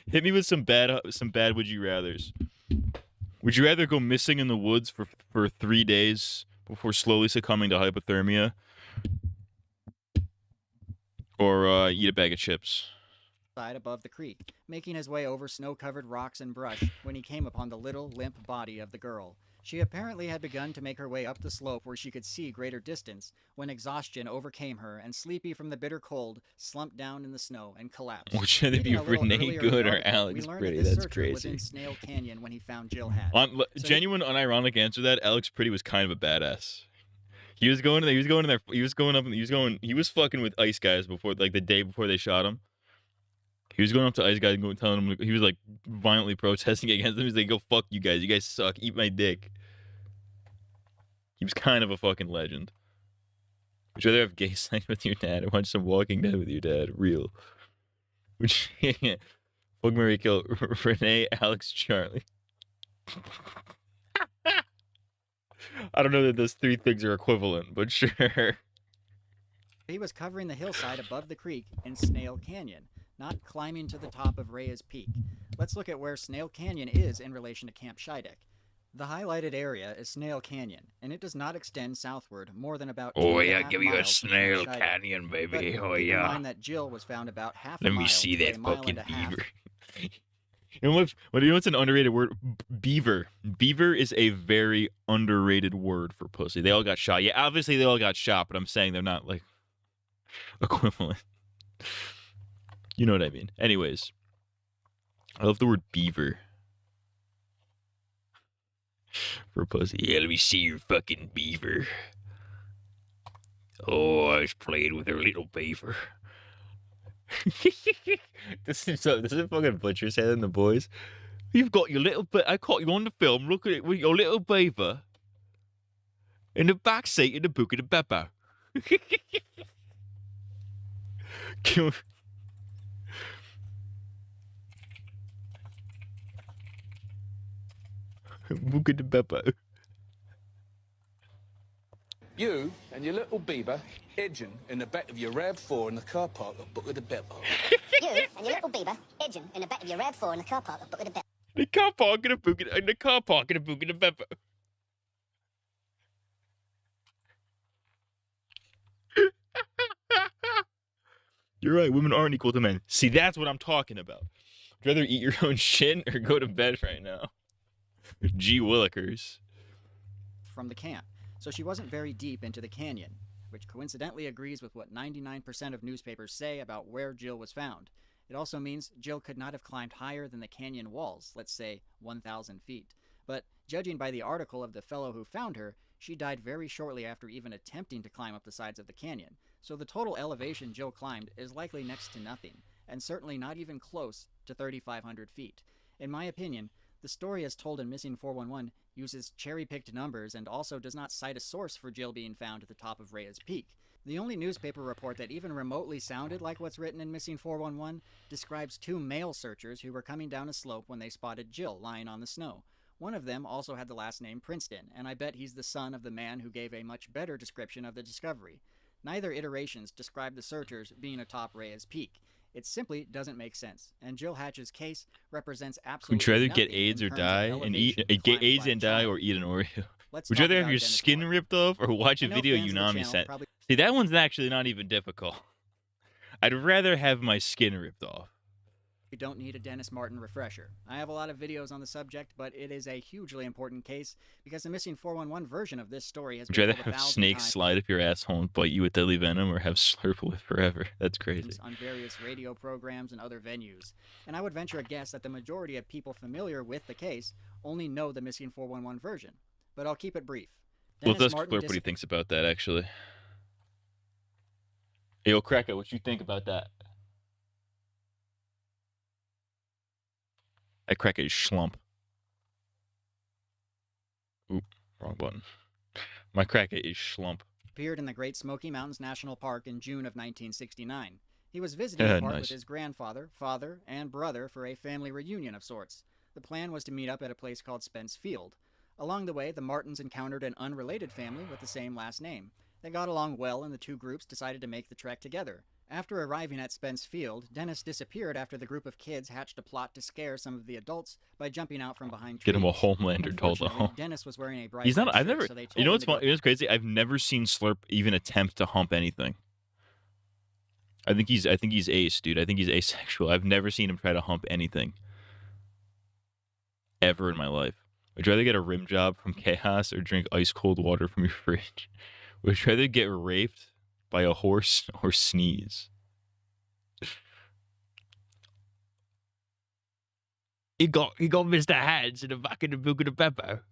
Hit me with some bad would you rather's. Would you rather go missing in the woods for 3 days before slowly succumbing to hypothermia, or eat a bag of chips? Above the creek, making his way over snow-covered rocks and brush when he came upon the little, limp body of the girl. She apparently had begun to make her way up the slope where she could see greater distance when exhaustion overcame her and, sleepy from the bitter cold, slumped down in the snow and collapsed. Would you rather be Renee Good or Alex Pretty? That's crazy. Was in Snail Canyon when he found Jill Hatch. Genuine, unironic answer to that, Alex Pretty was kind of a badass. He was fucking with ice guys before, like the day before they shot him. He was going up to ice guys and telling them, he was like violently protesting against them. He's like, go fuck you guys suck, eat my dick. He was kind of a fucking legend. Would you rather have gay sex with your dad or watch some Walking Dead with your dad? Real. Would you fuck, marry, kill Renee, Alex, Charlie? I don't know that those three things are equivalent, but sure. He was covering the hillside above the creek in Snail Canyon, not climbing to the top of Reyes Peak. Let's look at where Snail Canyon is in relation to Camp Schiedek. The highlighted area is Snail Canyon, and it does not extend southward more than about 2.5 give you a miles from Snail Schiedek. Canyon, But baby. keep in mind that Jill was found about half a Let mile me see to that a mile fucking and a half. beaver. You know what's an underrated word? Beaver. Beaver is a very underrated word for pussy. They all got shot. Yeah, obviously they all got shot, but I'm saying they're not like equivalent. You know what I mean? Anyways, I love the word beaver for pussy. Yeah, let me see your fucking beaver. Oh, I was playing with her little beaver. This is fucking Butcher saying the boys. You've got your little bit. I caught you on the film. Look at it with your little beaver in the back seat of the book of the Beppo. Book of the Beppo. You and your little beaver edging in the back of your RAV4 in the car park at Book of the Beppo. You and your little beaver edging in the back of your RAV4 in the car park at Book of the Beppo. The car park in the book of the book of the Beppo. You're right. Women aren't equal to men. See, that's what I'm talking about. Would you rather eat your own shit or go to bed right now? Gee Willikers. From the camp, so she wasn't very deep into the canyon, which coincidentally agrees with what 99% of newspapers say about where Jill was found. It also means Jill could not have climbed higher than the canyon walls, let's say 1,000 feet. But judging by the article of the fellow who found her, she died very shortly after even attempting to climb up the sides of the canyon, so the total elevation Jill climbed is likely next to nothing, and certainly not even close to 3,500 feet. In my opinion, the story as told in Missing 411 uses cherry-picked numbers and also does not cite a source for Jill being found at the top of Reyes Peak. The only newspaper report that even remotely sounded like what's written in Missing 411 describes 2 male searchers who were coming down a slope when they spotted Jill lying on the snow. One of them also had the last name Princeton, and I bet he's the son of the man who gave a much better description of the discovery. Neither iterations describe the searchers being atop Reyes Peak. It simply doesn't make sense, and Jill Hatch's case represents Would absolutely you rather nothing get AIDS in or terms of die and eat elevation get climbed AIDS by a and die child. or eat an Oreo? Let's Would you talk rather have about your Dennis skin Martin. ripped off or watch a I know video fans of the Unami channel sent? probably See, that one's actually not even difficult. I'd rather have my skin ripped off. You don't need a Dennis Martin refresher. I have a lot of videos on the subject, but it is a hugely important case because the missing 411 version of this story has Would you been rather told have 1,000 snakes times slide up your asshole and bite you with deadly venom or have Slurple it forever? That's crazy. on various radio programs and other venues. And I would venture a guess that the majority of people familiar with the case only know the missing 411 version. But I'll keep it brief. Well, Dennis let's Martin Slurp what he thinks about that, actually. Hey, yo, Cracker, what you think about that? That Cracker is schlump. Oop, wrong button. My Cracker is schlump. appeared in the Great Smoky Mountains National Park in June of 1969. He was visiting the park Nice. with his grandfather, father, and brother for a family reunion of sorts. The plan was to meet up at a place called Spence Field. Along the way, the Martins encountered an unrelated family with the same last name. They got along well, and the two groups decided to make the trek together. After arriving at Spence Field, Dennis disappeared after the group of kids hatched a plot to scare some of the adults by jumping out from behind trees. Get him a Homelander doll, Unfortunately, though. Dennis was wearing a bright He's not. red I've shirt, never. so they told You know him what's to go fun? It's crazy. I've never seen Slurp even attempt to hump anything. I think he's ace, dude. I think he's asexual. I've never seen him try to hump anything ever in my life. Would you rather get a rim job from Chaos or drink ice cold water from your fridge? Would you rather get raped by a horse or sneeze? He got Mr. Hands in the back of the book of the Pepper.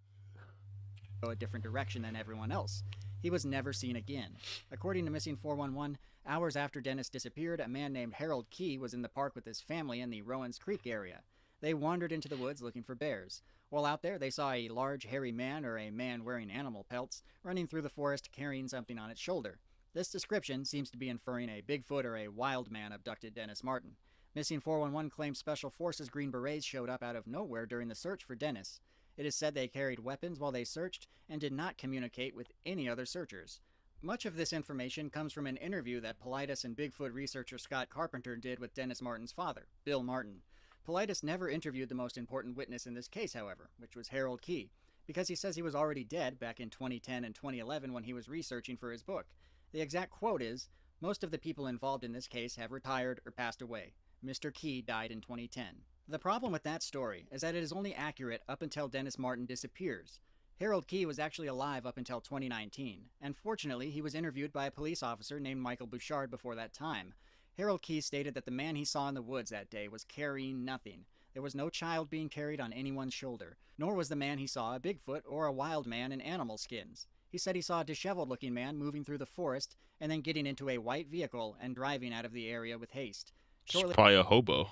Go a different direction than everyone else. He was never seen again. According to Missing 411, hours after Dennis disappeared, a man named Harold Key was in the park with his family in the Rowans Creek area. They wandered into the woods looking for bears. While out there, they saw a large, hairy man, or a man wearing animal pelts, running through the forest carrying something on its shoulder. This description seems to be inferring a Bigfoot or a wild man abducted Dennis Martin. Missing 411 claims Special Forces Green Berets showed up out of nowhere during the search for Dennis. It is said they carried weapons while they searched and did not communicate with any other searchers. Much of this information comes from an interview that Politis and Bigfoot researcher Scott Carpenter did with Dennis Martin's father, Bill Martin. Politis never interviewed the most important witness in this case, however, which was Harold Key, because he says he was already dead back in 2010 and 2011 when he was researching for his book. The exact quote is, "Most of the people involved in this case have retired or passed away. Mr. Key died in 2010. The problem with that story is that it is only accurate up until Dennis Martin disappears. Harold Key was actually alive up until 2019, and fortunately he was interviewed by a police officer named Michael Bouchard before that time. Harold Key stated that the man he saw in the woods that day was carrying nothing. There was no child being carried on anyone's shoulder, nor was the man he saw a Bigfoot or a wild man in animal skins. He said he saw a disheveled-looking man moving through the forest and then getting into a white vehicle and driving out of the area with haste. It's probably a hobo.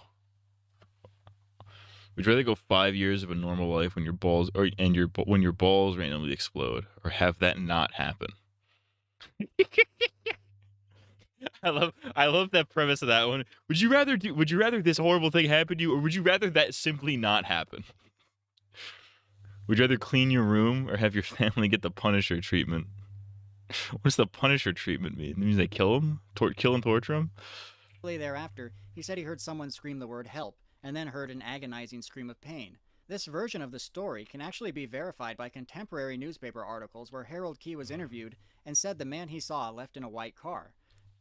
Would you rather go 5 years of a normal life when your balls when your balls randomly explode, or have that not happen? I love that premise of that one. Would you rather this horrible thing happen to you, or would you rather that simply not happen? Would you rather clean your room or have your family get the Punisher treatment? What does the Punisher treatment mean? It means they kill him, kill and torture him. Thereafter, he said he heard someone scream the word help, and then heard an agonizing scream of pain. This version of the story can actually be verified by contemporary newspaper articles where Harold Key was interviewed and said the man he saw left in a white car.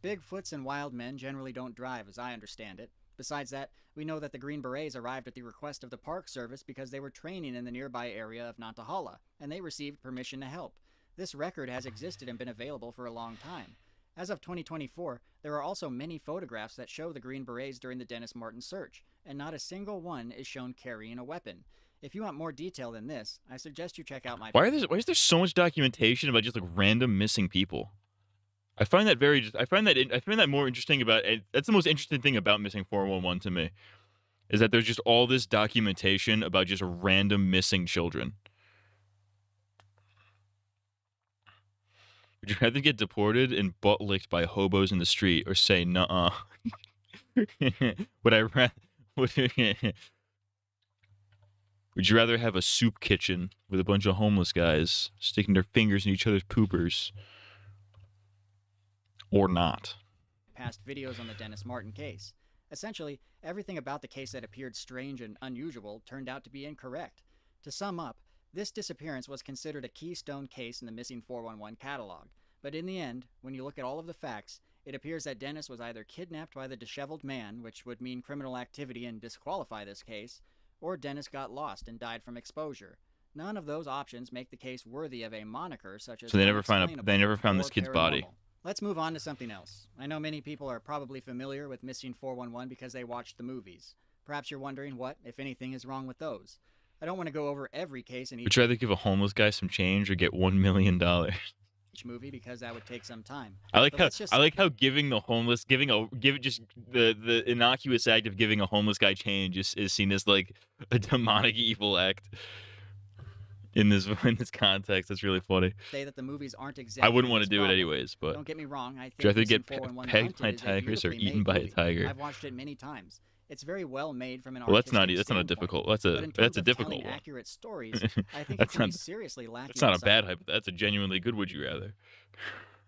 Bigfoots and wild men generally don't drive, as I understand it. Besides that, we know that the Green Berets arrived at the request of the Park Service because they were training in the nearby area of Nantahala, and they received permission to help. This record has existed and been available for a long time. As of 2024, there are also many photographs that show the Green Berets during the Dennis Martin search, and not a single one is shown carrying a weapon. If you want more detail than this, I suggest you check out my... Why is there so much documentation about just like random missing people? I find that more interesting about it. That's the most interesting thing about Missing 411 to me, is that there's just all this documentation about just random missing children. Would you rather get deported and butt licked by hobos in the street, or say nuh-uh? Would you rather have a soup kitchen with a bunch of homeless guys sticking their fingers in each other's poopers, or not? Past videos on the Dennis Martin case. Essentially, everything about the case that appeared strange and unusual turned out to be incorrect. To sum up, this disappearance was considered a keystone case in the Missing 411 catalog, but in the end, when you look at all of the facts, it appears that Dennis was either kidnapped by the disheveled man, which would mean criminal activity and disqualify this case, or Dennis got lost and died from exposure. None of those options make the case worthy of a moniker such as So they never found this kid's body. Let's move on to something else. I know many people are probably familiar with Missing 411 because they watched the movies. Perhaps you're wondering what, if anything, is wrong with those. I don't want to go over every case in Would you rather give a homeless guy some change or get $1 million? each movie because that would take some time. I like how giving the innocuous act of giving a homeless guy change is seen as like a demonic evil act. In this context, that's really funny. Say that the movies aren't exactly. I wouldn't want to do it anyways, but don't get me wrong. I think do you rather Missing get 411 pegged by Hunted is a tigers or beautifully eaten made by a movie. tiger? I've watched it many times. It's very well made from an Well, artistic that's not a difficult. That's but in a terms of difficult telling one. accurate stories, I think That's it can not be seriously lacking. That's not in a bad hype. That's a genuinely good. Would you rather?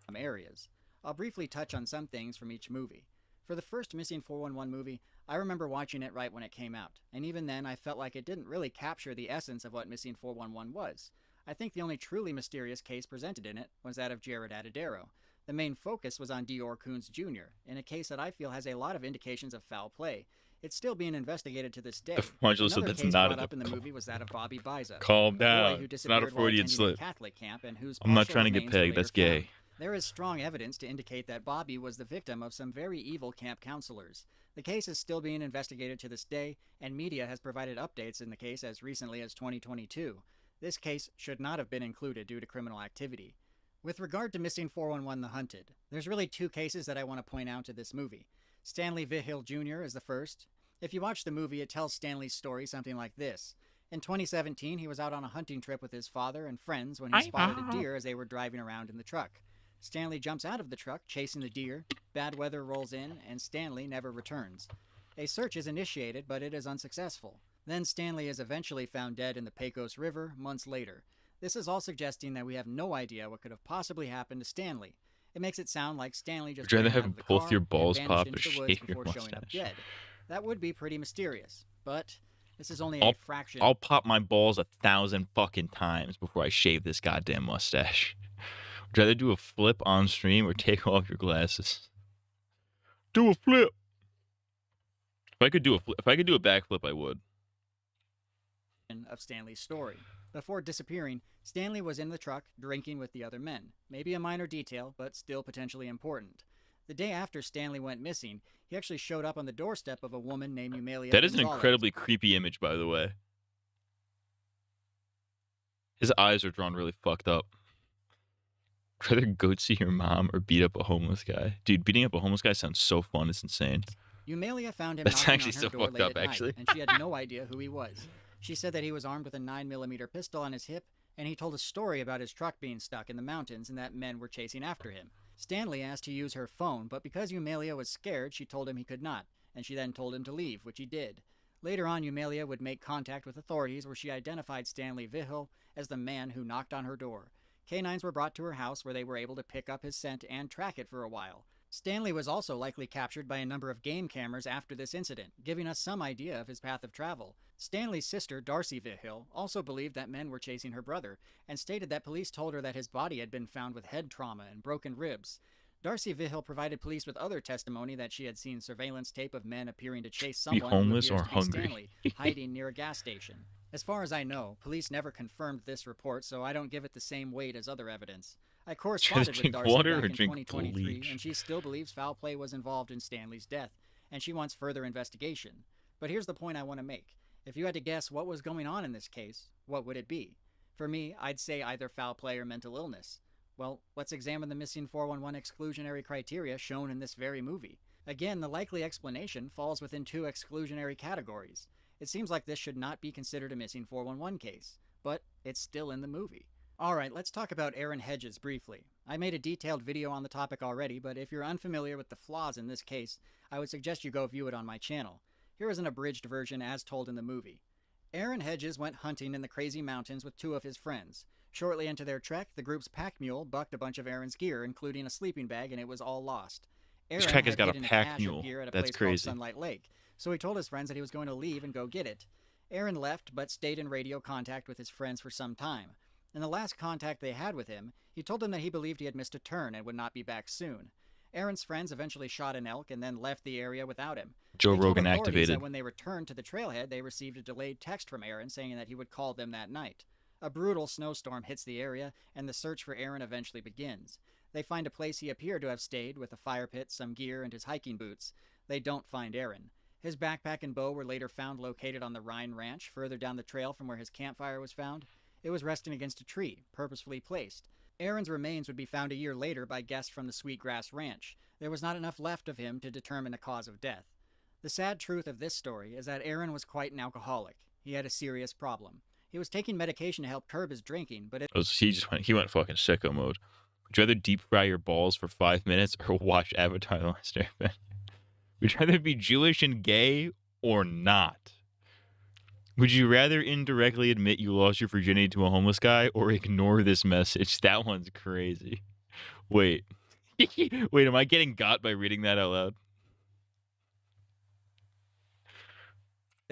some areas. I'll briefly touch on some things from each movie. For the first Missing 411 movie, I remember watching it right when it came out, and even then I felt like it didn't really capture the essence of what Missing 411 was. I think the only truly mysterious case presented in it was that of Jared Atadero. The main focus was on Dior Coons Jr., in a case that I feel has a lot of indications of foul play. It's still being investigated to this day. Angelo said Another that's case not brought a up in the movie was that of Bobby Biza, Calm a down. boy who It's not a disappeared while Freudian attending slip. a Catholic camp and whose I'm not partial trying to get remains were pegged. That's later gay. found. There is strong evidence to indicate that Bobby was the victim of some very evil camp counselors. The case is still being investigated to this day, and media has provided updates in the case as recently as 2022. This case should not have been included due to criminal activity. With regard to Missing 411 The Hunted, there's really two cases that I want to point out to this movie. Stanley Vihill Jr. is the first. If you watch the movie, it tells Stanley's story something like this. In 2017, he was out on a hunting trip with his father and friends when he spotted a deer as they were driving around in the truck. Stanley jumps out of the truck, chasing the deer. Bad weather rolls in, and Stanley never returns. A search is initiated, but it is unsuccessful. Then Stanley is eventually found dead in the Pecos River months later. This is all suggesting that we have no idea what could have possibly happened to Stanley. It makes it sound like Stanley just Would you rather ran out have of the both car your and balls vanished pop into or the woods shave your before showing up mustache? dead. That would be pretty mysterious, but this is only I'll, a fraction. I'll pop my balls 1,000 fucking times before I shave this goddamn mustache. Would you rather do a flip on stream or take off your glasses? Do a flip. If I could do a backflip, I would. Of Stanley's story. Before disappearing, Stanley was in the truck drinking with the other men. Maybe a minor detail, but still potentially important. The day after Stanley went missing, he actually showed up on the doorstep of a woman named Yumelia That is an Gonzalez. incredibly creepy image, by the way. His eyes are drawn really fucked up. Would you rather go see your mom or beat up a homeless guy? Dude, beating up a homeless guy sounds so fun. It's insane. Yumelia found him That's knocking actually on her so door fucked late up, at night, actually. and she had no idea who he was. She said that he was armed with a 9mm pistol on his hip, and he told a story about his truck being stuck in the mountains and that men were chasing after him. Stanley asked to use her phone, but because Yumelia was scared, she told him he could not, and she then told him to leave, which he did. Later on, Yumelia would make contact with authorities where she identified Stanley Vihill as the man who knocked on her door. Canines were brought to her house where they were able to pick up his scent and track it for a while. Stanley was also likely captured by a number of game cameras after this incident, giving us some idea of his path of travel. Stanley's sister, Darcy Vihill, also believed that men were chasing her brother, and stated that police told her that his body had been found with head trauma and broken ribs. Darcy Vihill provided police with other testimony that she had seen surveillance tape of men appearing to chase someone homeless who appears or to be hungry. Stanley, hiding near a gas station. As far as I know, police never confirmed this report, so I don't give it the same weight as other evidence. I corresponded with drink Darcy water back or in drink 2023, bleach? and she still believes foul play was involved in Stanley's death, and she wants further investigation. But here's the point I want to make. If you had to guess what was going on in this case, what would it be? For me, I'd say either foul play or mental illness. Well, let's examine the Missing 411 exclusionary criteria shown in this very movie. Again, the likely explanation falls within two exclusionary categories. It seems like this should not be considered a Missing 411 case, but it's still in the movie. Alright, let's talk about Aaron Hedges briefly. I made a detailed video on the topic already, but if you're unfamiliar with the flaws in this case, I would suggest you go view it on my channel. Here is an abridged version as told in the movie. Aaron Hedges went hunting in the crazy mountains with two of his friends. Shortly into their trek, the group's pack mule bucked a bunch of Aaron's gear, including a sleeping bag, and it was all lost. This Aaron track has had got a hidden pack cache mule. of gear at a That's place called crazy. Sunlight Lake, so he told his friends that he was going to leave and go get it. Aaron left, but stayed in radio contact with his friends for some time. In the last contact they had with him, he told them that he believed he had missed a turn and would not be back soon. Aaron's friends eventually shot an elk and then left the area without him. Joe They told Rogan authorities activated. that when they returned to the trailhead, they received a delayed text from Aaron saying that he would call them that night. A brutal snowstorm hits the area, and the search for Aaron eventually begins. They find a place he appeared to have stayed, with a fire pit, some gear, and his hiking boots. They don't find Aaron. His backpack and bow were later found located on the Rhine Ranch, further down the trail from where his campfire was found. It was resting against a tree, purposefully placed. Aaron's remains would be found a year later by guests from the Sweetgrass Ranch. There was not enough left of him to determine the cause of death. The sad truth of this story is that Aaron was quite an alcoholic. He had a serious problem. He was taking medication to help curb his drinking, but He went fucking sicko mode. Would you rather deep fry your balls for 5 minutes or watch Avatar: The Last Airbender? Would you rather be Jewish and gay or not? Would you rather indirectly admit you lost your virginity to a homeless guy or ignore this message? That one's crazy. Wait. Wait, am I getting got by reading that out loud?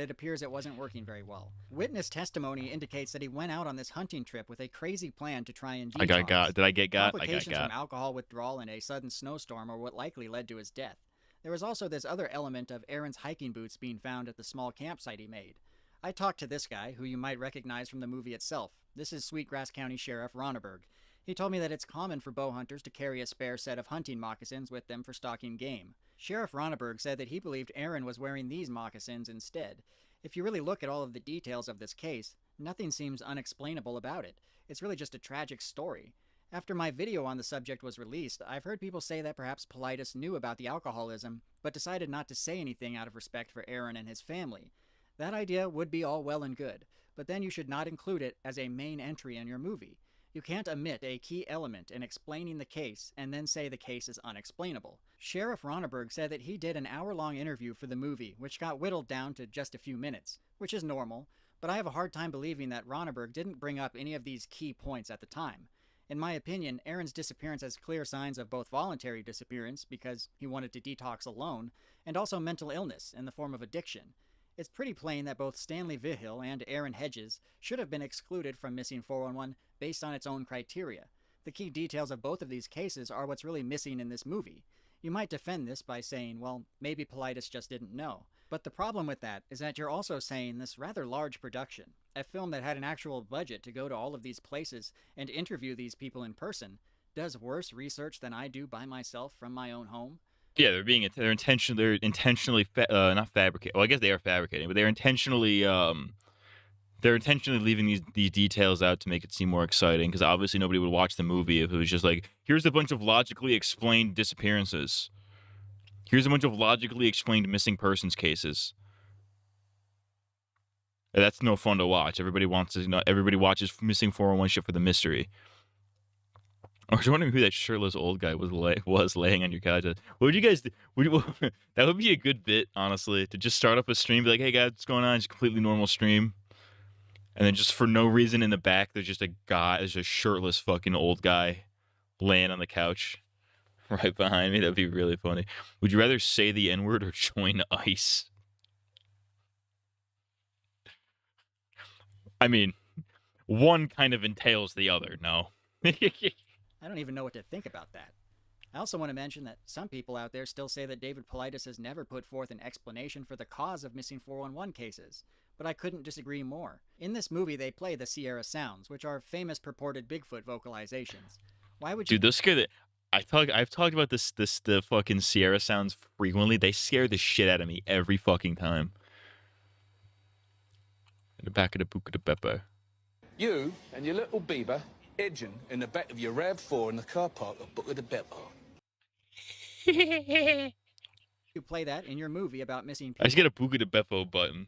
it appears it wasn't working very well. Witness testimony indicates that he went out on this hunting trip with a crazy plan to try and detox. I got got. Did I get got? I got Complications got. from alcohol withdrawal and a sudden snowstorm are what likely led to his death. There was also this other element of Aaron's hiking boots being found at the small campsite he made. I talked to this guy, who you might recognize from the movie itself. This is Sweetgrass County Sheriff Ronneberg. He told me that it's common for bow hunters to carry a spare set of hunting moccasins with them for stalking game. Sheriff Ronneberg said that he believed Aaron was wearing these moccasins instead. If you really look at all of the details of this case, nothing seems unexplainable about it. It's really just a tragic story. After my video on the subject was released, I've heard people say that perhaps Politis knew about the alcoholism, but decided not to say anything out of respect for Aaron and his family. That idea would be all well and good, but then you should not include it as a main entry in your movie. You can't omit a key element in explaining the case and then say the case is unexplainable. Sheriff Ronneberg said that he did an hour-long interview for the movie, which got whittled down to just a few minutes, which is normal, but I have a hard time believing that Ronneberg didn't bring up any of these key points at the time. In my opinion, Aaron's disappearance has clear signs of both voluntary disappearance, because he wanted to detox alone, and also mental illness in the form of addiction. It's pretty plain that both Stanley Vihill and Aaron Hedges should have been excluded from Missing 411 based on its own criteria. The key details of both of these cases are what's really missing in this movie. You might defend this by saying, well, maybe Politis just didn't know. But the problem with that is that you're also saying this rather large production, a film that had an actual budget to go to all of these places and interview these people in person, does worse research than I do by myself from my own home. Yeah, they're intentionally not fabricating. Well, I guess they are fabricating, but they're intentionally leaving these details out to make it seem more exciting. Because obviously nobody would watch the movie if it was just like, here's a bunch of logically explained disappearances. Here's a bunch of logically explained missing persons cases. That's no fun to watch. Everybody watches Missing 411 shit for the mystery. I was wondering who that shirtless old guy was laying on your couch. What would you guys do? That would be a good bit, honestly, to just start up a stream, be like, hey guys, what's going on? It's a completely normal stream. And then just for no reason in the back, there's just a shirtless fucking old guy laying on the couch right behind me. That'd be really funny. Would you rather say the N-word or join ICE? I mean, one kind of entails the other, no? I don't even know what to think about that. I also want to mention that some people out there still say that David Politis has never put forth an explanation for the cause of Missing 411 cases, but I couldn't disagree more. In this movie, they play the Sierra Sounds, which are famous purported Bigfoot vocalizations. Why would you... Dude, those scare the... I've talked about the fucking Sierra Sounds frequently. They scare the shit out of me every fucking time. In the back of the book of the pepper. You and your little Bieber edging in the back of your RAV4 in the car park of Book of the Beppo. You play that in your movie about missing people. I just get a Book of the Beppo button.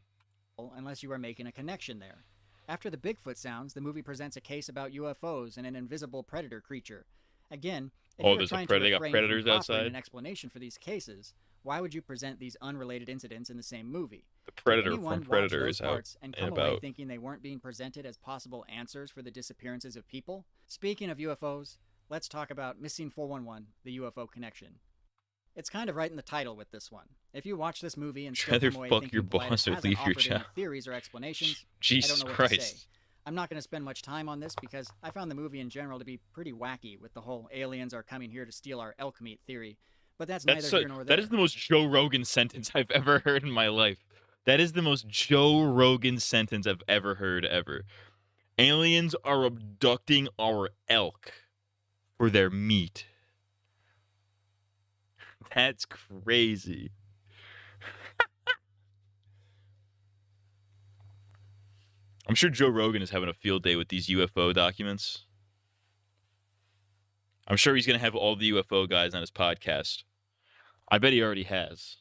Unless you are making a connection there. After the Bigfoot sounds, the movie presents a case about UFOs and an invisible predator creature. Again, if you're trying to refrain from offering an explanation for these cases, why would you present these unrelated incidents in the same movie? The Predator from Predator is out and come away thinking they weren't being presented as possible answers for the disappearances of people? Speaking of UFOs, let's talk about Missing 411, the UFO connection. It's kind of right in the title with this one. If you watch this movie and still Rather come away fuck thinking your Politis boss or hasn't leave your offered any job. theories or explanations, Jesus I don't know what to say. Christ. I'm not going to spend much time on this because I found the movie in general to be pretty wacky with the whole aliens are coming here to steal our elk meat theory. But that's neither here nor there. That is the most Joe Rogan sentence I've ever heard in my life. That is the most Joe Rogan sentence I've ever heard, ever. Aliens are abducting our elk for their meat. That's crazy. I'm sure Joe Rogan is having a field day with these UFO documents. I'm sure he's going to have all the UFO guys on his podcast. I bet he already has.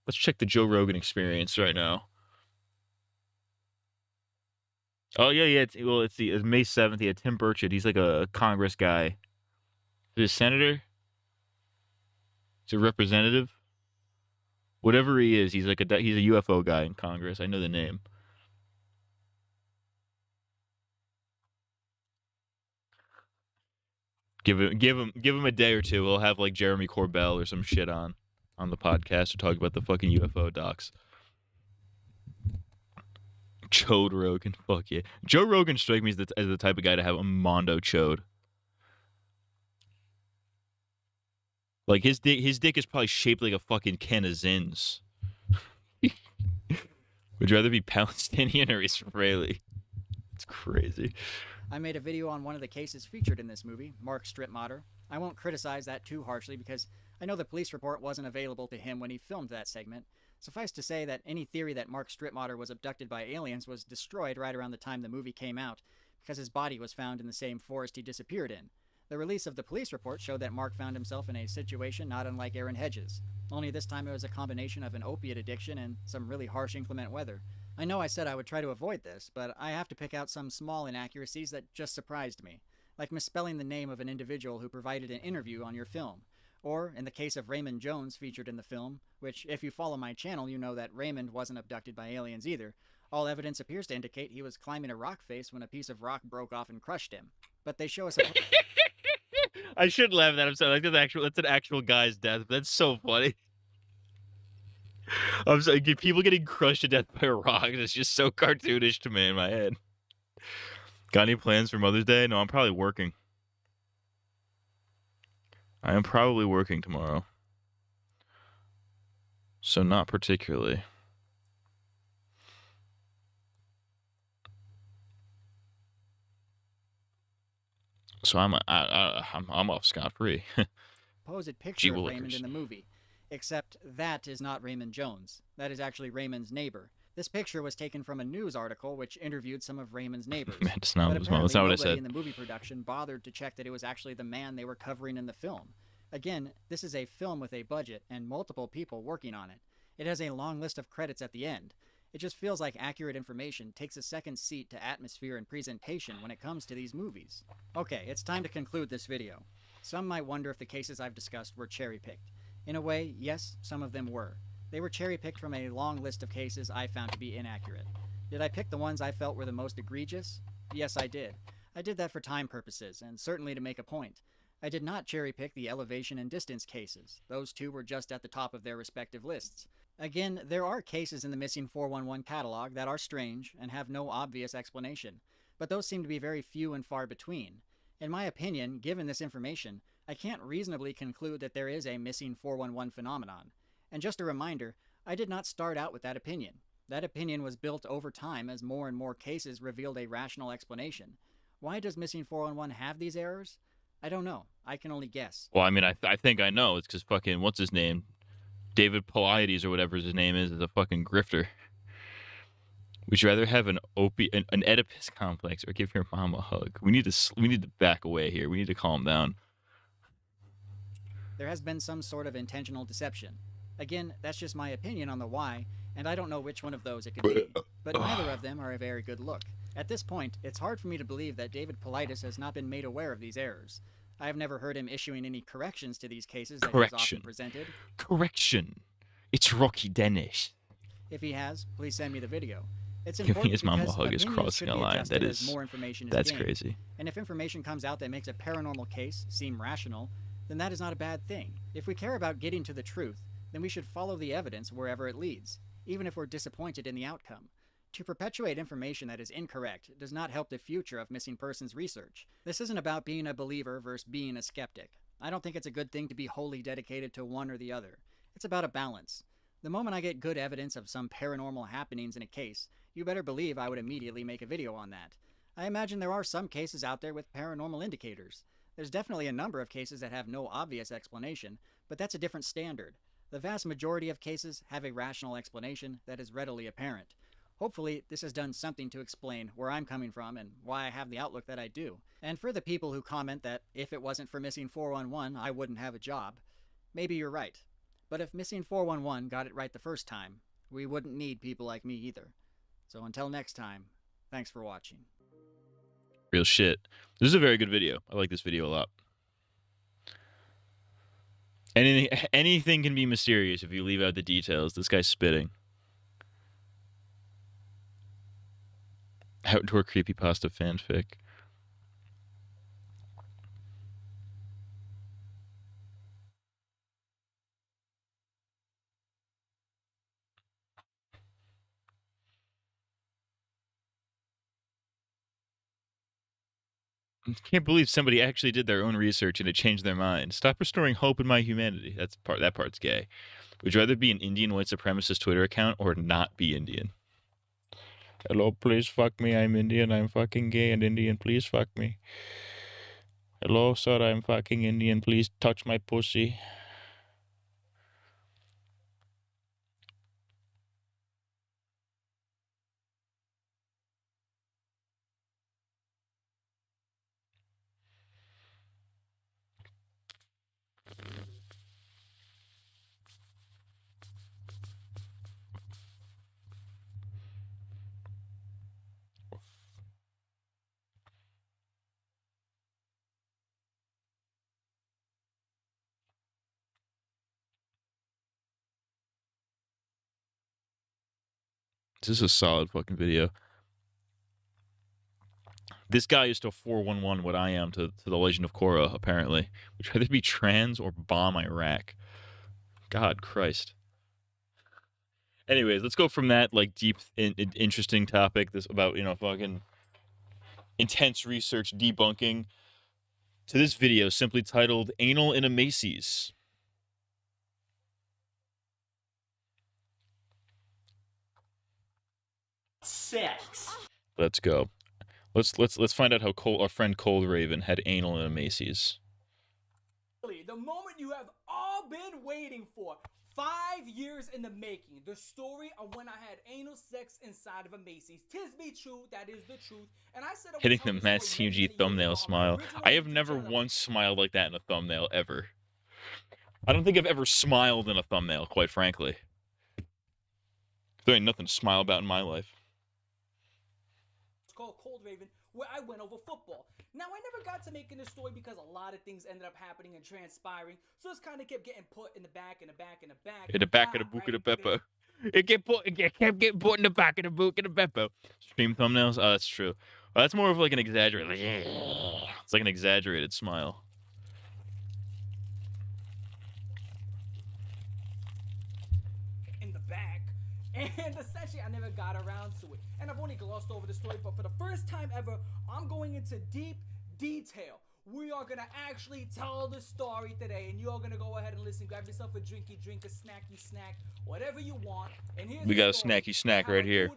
Let's check the Joe Rogan Experience right now. Oh, yeah. It's May 7th. Yeah, Tim Burchett. He's like a Congress guy. Is he a senator? He's a representative? Whatever he is, he's a UFO guy in Congress. I know the name. Give him a day or two. We'll have like Jeremy Corbell or some shit on the podcast to talk about the fucking UFO docs. Joe Rogan, fuck yeah. Joe Rogan strikes me as the type of guy to have a mondo chode. Like his dick is probably shaped like a fucking can of Zins. Would you rather be Palestinian or Israeli? It's crazy. I made a video on one of the cases featured in this movie, Mark Stripmotter. I won't criticize that too harshly because I know the police report wasn't available to him when he filmed that segment. Suffice to say that any theory that Mark Stripmotter was abducted by aliens was destroyed right around the time the movie came out because his body was found in the same forest he disappeared in. The release of the police report showed that Mark found himself in a situation not unlike Aaron Hedges, only this time it was a combination of an opiate addiction and some really harsh inclement weather. I know I said I would try to avoid this, but I have to pick out some small inaccuracies that just surprised me, like misspelling the name of an individual who provided an interview on your film. Or, in the case of Raymond Jones featured in the film, which if you follow my channel you know that Raymond wasn't abducted by aliens either, all evidence appears to indicate he was climbing a rock face when a piece of rock broke off and crushed him. But they show us I should laugh at that. I'm sorry. That's an actual guy's death. That's so funny. I'm sorry. People getting crushed to death by a rock is just so cartoonish to me in my head. Got any plans for Mother's Day? No, I'm probably working. I am probably working tomorrow. So not particularly. So I'm off scot-free. supposed picture of Raymond in the movie. Except that is not Raymond Jones. That is actually Raymond's neighbor. This picture was taken from a news article which interviewed some of Raymond's neighbors. That's not what I said. In the movie production bothered to check that it was actually the man they were covering in the film. Again, this is a film with a budget and multiple people working on it. It has a long list of credits at the end. It just feels like accurate information takes a second seat to atmosphere and presentation when it comes to these movies. Okay, it's time to conclude this video. Some might wonder if the cases I've discussed were cherry-picked. In a way, yes, some of them were. They were cherry-picked from a long list of cases I found to be inaccurate. Did I pick the ones I felt were the most egregious? Yes, I did. I did that for time purposes, and certainly to make a point. I did not cherry-pick the elevation and distance cases. Those two were just at the top of their respective lists. Again, there are cases in the Missing 411 catalog that are strange and have no obvious explanation, but those seem to be very few and far between. In my opinion, given this information, I can't reasonably conclude that there is a Missing 411 phenomenon. And just a reminder, I did not start out with that opinion. That opinion was built over time as more and more cases revealed a rational explanation. Why does Missing 411 have these errors? I don't know. I can only guess. Well, I mean, I think I know. It's because fucking, what's his name? David Paulides or whatever his name is a fucking grifter. Would you rather have an Oedipus complex or give your mom a hug? We need to back away here. We need to calm down. There has been some sort of intentional deception. Again, that's just my opinion on the why, and I don't know which one of those it could be. But neither of them are a very good look. At this point, it's hard for me to believe that David Paulides has not been made aware of these errors. I have never heard him issuing any corrections to these cases that he's often presented. Correction. It's Rocky Dennis. If he has, please send me the video. It's Giving important his mom a because hug is opinions crossing should a be line. adjusted That as is, more information is that's gained. crazy. And if information comes out that makes a paranormal case seem rational, then that is not a bad thing. If we care about getting to the truth, then we should follow the evidence wherever it leads, even if we're disappointed in the outcome. To perpetuate information that is incorrect does not help the future of missing persons research. This isn't about being a believer versus being a skeptic. I don't think it's a good thing to be wholly dedicated to one or the other. It's about a balance. The moment I get good evidence of some paranormal happenings in a case, you better believe I would immediately make a video on that. I imagine there are some cases out there with paranormal indicators. There's definitely a number of cases that have no obvious explanation, but that's a different standard. The vast majority of cases have a rational explanation that is readily apparent. Hopefully, this has done something to explain where I'm coming from and why I have the outlook that I do. And for the people who comment that if it wasn't for Missing 411, I wouldn't have a job, maybe you're right. But if Missing 411 got it right the first time, we wouldn't need people like me either. So until next time, thanks for watching. Real shit. This is a very good video. I like this video a lot. Anything can be mysterious if you leave out the details. This guy's spitting. Outdoor creepypasta fanfic. I can't believe somebody actually did their own research and it changed their mind. Stop restoring hope in my humanity. That part's gay. Would you rather be an Indian white supremacist Twitter account or not be Indian? Hello, please fuck me. I'm Indian. I'm fucking gay and Indian. Please fuck me. Hello, sir. I'm fucking Indian. Please touch my pussy. This is a solid fucking video. This guy is to 411 what I am to the Legend of Korra, apparently. Would you rather be trans or bomb Iraq? God Christ. Anyways, let's go from that, like, deep, interesting topic, this about, fucking intense research debunking, to this video simply titled, Anal in a Macy's. Sex. Let's go. Let's find out how our friend Cold Raven had anal in a Macy's. The moment you have all been waiting for. 5 years in the making. The story of when I had anal sex inside of a Macy's. 'Tis be true, that is the truth. And I said Hitting the Matt CG thumbnail smile. I have never once smiled like that in a thumbnail, ever. I don't think I've ever smiled in a thumbnail, quite frankly. There ain't nothing to smile about in my life. It's called Cold Raven, where I went over football. Now, I never got to making this story because a lot of things ended up happening and transpiring, so it's kind of kept getting put in the back, in the back, in the back. In the back of the book of the Beppo. It kept getting put in the back of the book of the Beppo. Stream thumbnails? Oh, that's true. Well, that's more of like an exaggerated, it's like an exaggerated smile. In the back. And essentially, I never got around to it. And I've only glossed over the story, but for the first time ever, I'm going into deep detail. We are going to actually tell the story today, and you're going to go ahead and listen. Grab yourself a drinky drink, a snacky snack, whatever you want. And here's We got a snacky snack right here.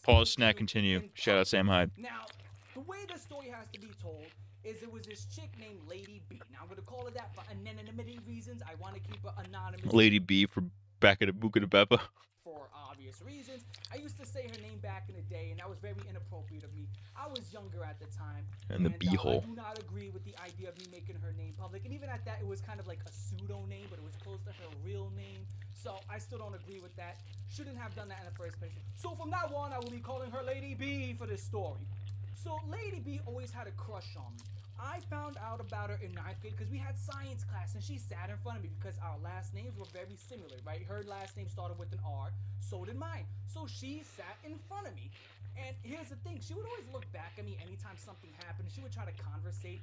Pause, snack, continue. Shout out Sam Hyde. Now, the way the story has to be told is it was this chick named Lady B. Now, I'm going to call her that for anonymity reasons. I want to keep her anonymous. Lady B for back of the book of the Beppo. For obvious reasons. I used to say her name back in the day, and that was very inappropriate of me. I was younger at the time. And the B-hole. I do not agree with the idea of me making her name public. And even at that, it was kind of like a pseudo name, but it was close to her real name. So I still don't agree with that. Shouldn't have done that in the first place. So from now on, I will be calling her Lady B for this story. So Lady B always had a crush on me. I found out about her in 9th grade because we had science class and she sat in front of me because our last names were very similar, right? Her last name started with an R, so did mine. So she sat in front of me. And here's the thing, she would always look back at me anytime something happened. She would try to conversate,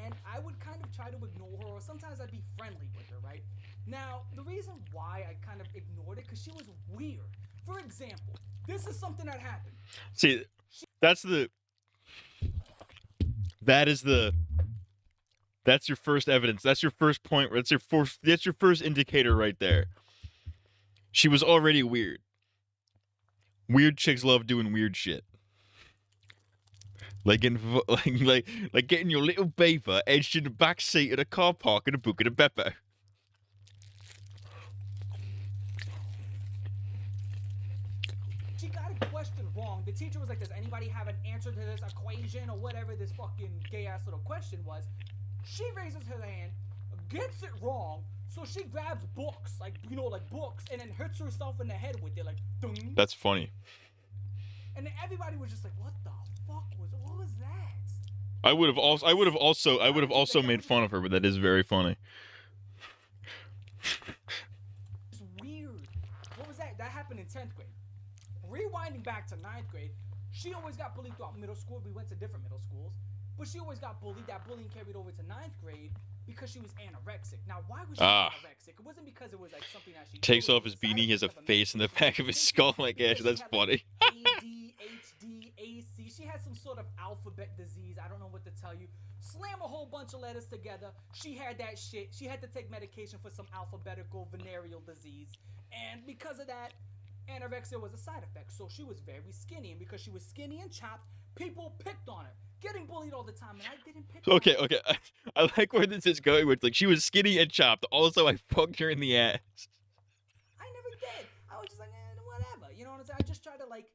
and I would kind of try to ignore her, or sometimes I'd be friendly with her, right? Now, the reason why I kind of ignored it, because she was weird. For example, this is something that happened. See, that's the. That is the. That's your first evidence. That's your first point. That's your first indicator right there. She was already weird. Weird chicks love doing weird shit. Like getting your little beaver edged in the back seat of a car park in a Buca de Beppo. She got a question wrong. The teacher was like, does anybody have an answer to this equation or whatever this fucking gay-ass little question was? She raises her hand, gets it wrong, so she grabs books, like books, and then hits herself in the head with it, like, dung. That's funny. And then everybody was just like, what the fuck what was that? I would have also made fun of her, but that is very funny. It's weird. What was that? That happened in 10th grade. Rewinding back to 9th grade, she always got bullied throughout middle school. We went to different middle schools. But she always got bullied. That bullying carried over to 9th grade because she was anorexic. Now, why was she anorexic? It wasn't because it was like something that she takes off his beanie. He has a face in the back of his skull like Ash. That's funny. ADHD, AC. She had some sort of alphabet disease. I don't know what to tell you. Slam a whole bunch of letters together. She had that shit. She had to take medication for some alphabetical venereal disease. And because of that, anorexia was a side effect. So she was very skinny. And because she was skinny and chopped, people picked on her. Getting bullied all the time, and I didn't pick on her. Okay. I like where this is going. Where it's like she was skinny and chopped. Also, I fucked her in the ass. I never did. I was just like, whatever. You know what I'm saying? I just tried to like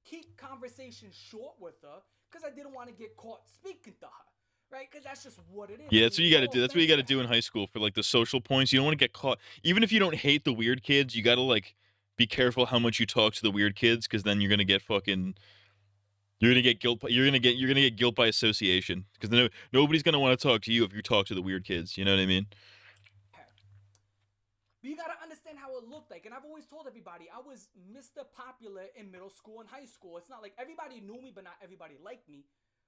keep conversation short with her because I didn't want to get caught speaking to her, right? Because that's just what it is. Yeah, that's what you got to do. That's what you got to do in high school for like the social points. You don't want to get caught. Even if you don't hate the weird kids, you got to like be careful how much you talk to the weird kids because then you're gonna get fucking. You're gonna get guilt. You're gonna get guilt by association because nobody's gonna want to talk to you if you talk to the weird kids. You know what I mean? But you gotta understand how it looked like, and I've always told everybody I was Mr. Popular in middle school and high school. It's not like everybody knew me, but not everybody liked me.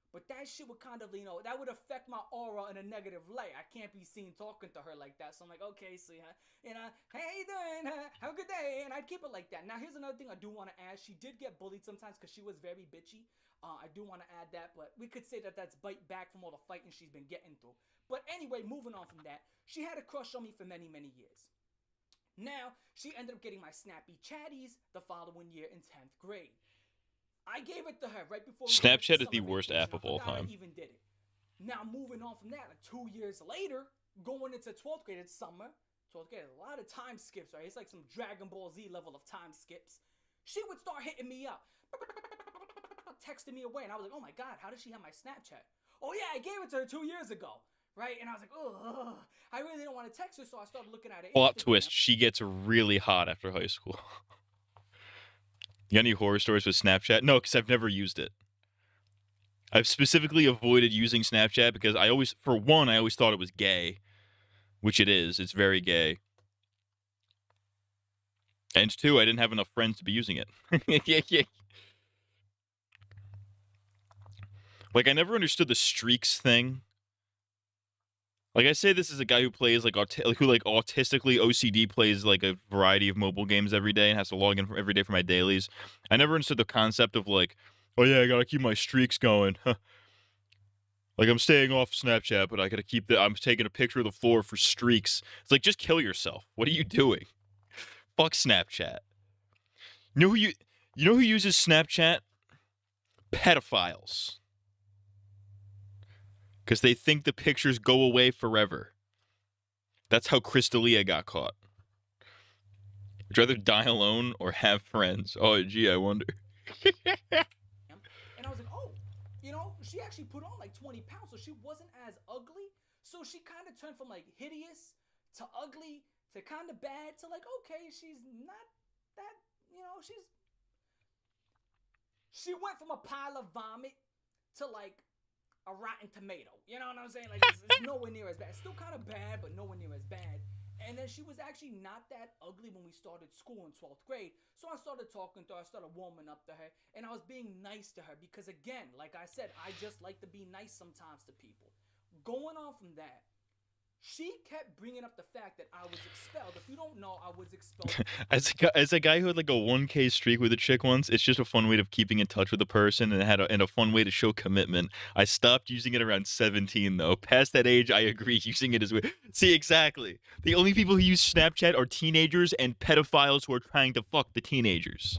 But that shit would kind of, that would affect my aura in a negative light. I can't be seen talking to her like that. So I'm like, okay, sweetheart, hey, how you doing? Have a good day. And I'd keep it like that. Now, here's another thing I do want to add. She did get bullied sometimes because she was very bitchy. I do want to add that, but we could say that that's bite back from all the fighting she's been getting through. But anyway, moving on from that, she had a crush on me for many, many years. Now, she ended up getting my snappy chatties the following year in 10th grade. I gave it to her right before Snapchat is the worst app of all time. I even did it. Now, moving on from that, like 2 years later, going into 12th grade, it's summer. 12th grade, a lot of time skips, right? It's like some Dragon Ball Z level of time skips. She would start hitting me up, texting me away, and I was like, oh my God, how does she have my Snapchat? Oh yeah, I gave it to her 2 years ago, right? And I was like, oh, I really didn't want to text her, so I started looking at it. Plot twist, she gets really hot after high school. You got any horror stories with Snapchat? No, because I've never used it. I've specifically avoided using Snapchat because I always thought it was gay, which it is. It's very gay. And 2, I didn't have enough friends to be using it. Yeah. Like, I never understood the streaks thing. Like, I say this is a guy who plays, autistically OCD plays, like, a variety of mobile games every day and has to log in every day for my dailies. I never understood the concept of, like, oh, yeah, I gotta keep my streaks going. Like, I'm staying off Snapchat, but I gotta keep I'm taking a picture of the floor for streaks. It's like, just kill yourself. What are you doing? Fuck Snapchat. You know who uses Snapchat? Pedophiles. Because they think the pictures go away forever. That's how Crystalia got caught. Would you rather die alone or have friends? Oh, gee, I wonder. And I was like, oh, she actually put on like 20 pounds, so she wasn't as ugly. So she kind of turned from like hideous to ugly to kind of bad to like, okay, she's not that, she went from a pile of vomit to like a rotten tomato. You know what I'm saying? Like, it's nowhere near as bad. It's still kind of bad, but nowhere near as bad. And then she was actually not that ugly when we started school in 12th grade. So I started talking to her. I started warming up to her. And I was being nice to her because, again, like I said, I just like to be nice sometimes to people. Going on from that, she kept bringing up the fact that I was expelled. If you don't know, I was expelled. As a guy who had like a 1K streak with a chick once, it's just a fun way of keeping in touch with a person and a fun way to show commitment. I stopped using it around 17 though. Past that age, I agree. Using it as weird. See, exactly. The only people who use Snapchat are teenagers and pedophiles who are trying to fuck the teenagers.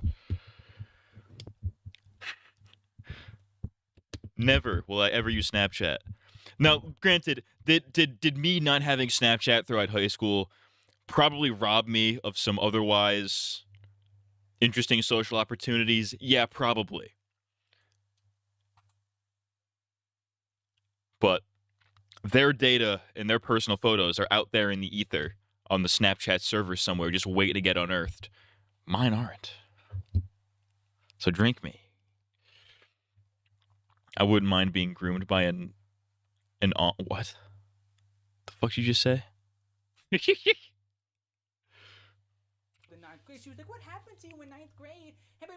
Never will I ever use Snapchat. Now, granted, did me not having Snapchat throughout high school probably rob me of some otherwise interesting social opportunities? Yeah, probably. But their data and their personal photos are out there in the ether on the Snapchat server somewhere just waiting to get unearthed. Mine aren't. So drink me. I wouldn't mind being groomed by an what? The fuck did you just say? The 9th grade. She was like, what happened to you in 9th grade? And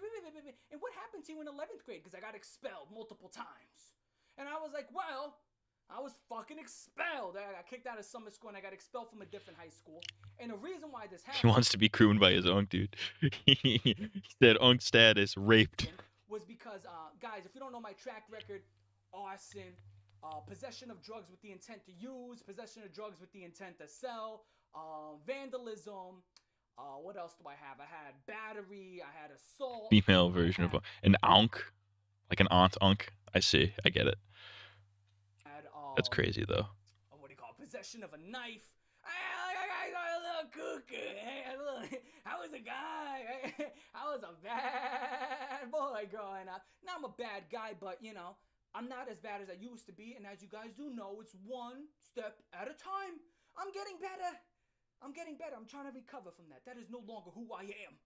what happened to you in 11th grade? Because I got expelled multiple times. And I was like, well, I was fucking expelled. I got kicked out of summer school and I got expelled from a different high school. And the reason why this happened... He wants to be groomed by his unc, dude. He said unc status, raped. ...was because, guys, if you don't know my track record, arson, possession of drugs with the intent to use, possession of drugs with the intent to sell, vandalism, what else do I have? I had battery, I had assault. Female version of an ankh. Like an aunt unk. I see. I get it. That's crazy, though. What do you call it? Possession of a knife. I love cooking. I was a guy. I was a bad boy growing up. Now I'm a bad guy, but, you know, I'm not as bad as I used to be. And as you guys do know, it's one step at a time. I'm getting better. I'm trying to recover from that. That is no longer who I am.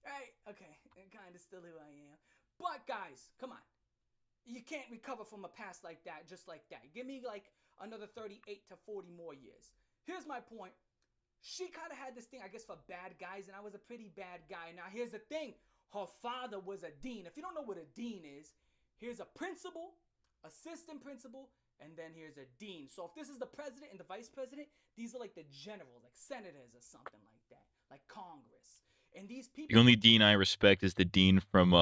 Right? Okay. Kind of still who I am. But, guys, come on. You can't recover from a past like that, just like that. Give me, like, another 38 to 40 more years. Here's my point. She kind of had this thing, I guess, for bad guys, and I was a pretty bad guy. Now, here's the thing. Her father was a dean. If you don't know what a dean is, here's a principal, assistant principal, and then here's a dean. So if this is the president and the vice president, these are like the generals, like senators or something like that, like Congress. And these people... The only dean I respect is the dean from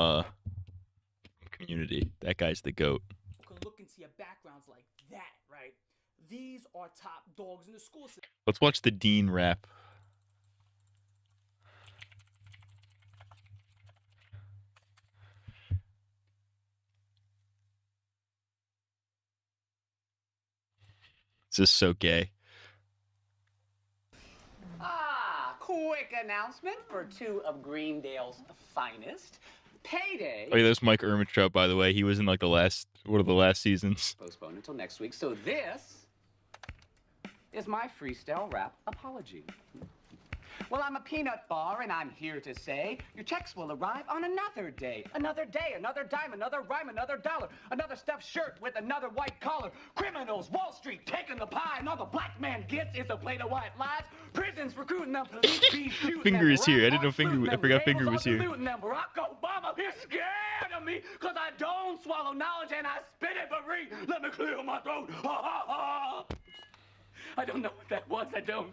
Community. That guy's the GOAT. You can look into your backgrounds like that, right? These are top dogs in the school system. Let's watch the dean rap. This is so gay. Quick announcement for two of Greendale's finest. Payday. Oh yeah, there's Mike Ermitrout, by the way. He was in like one of the last seasons. Postponed until next week. So this is my freestyle rap apology. Well, I'm a peanut bar, and I'm here to say your checks will arrive on another day. Another day, another dime, another rhyme, another dollar. Another stuffed shirt with another white collar. Criminals, Wall Street, taking the pie, and all the black man gets is a plate of white lies. Prisons recruiting the police, bees shooting Finger them, is here. I didn't know Finger. I forgot Finger was here. Them. Barack Obama is scared of me because I don't swallow knowledge and I spit it for free. Let me clear my throat. Ha ha ha. I don't know what that was. I don't.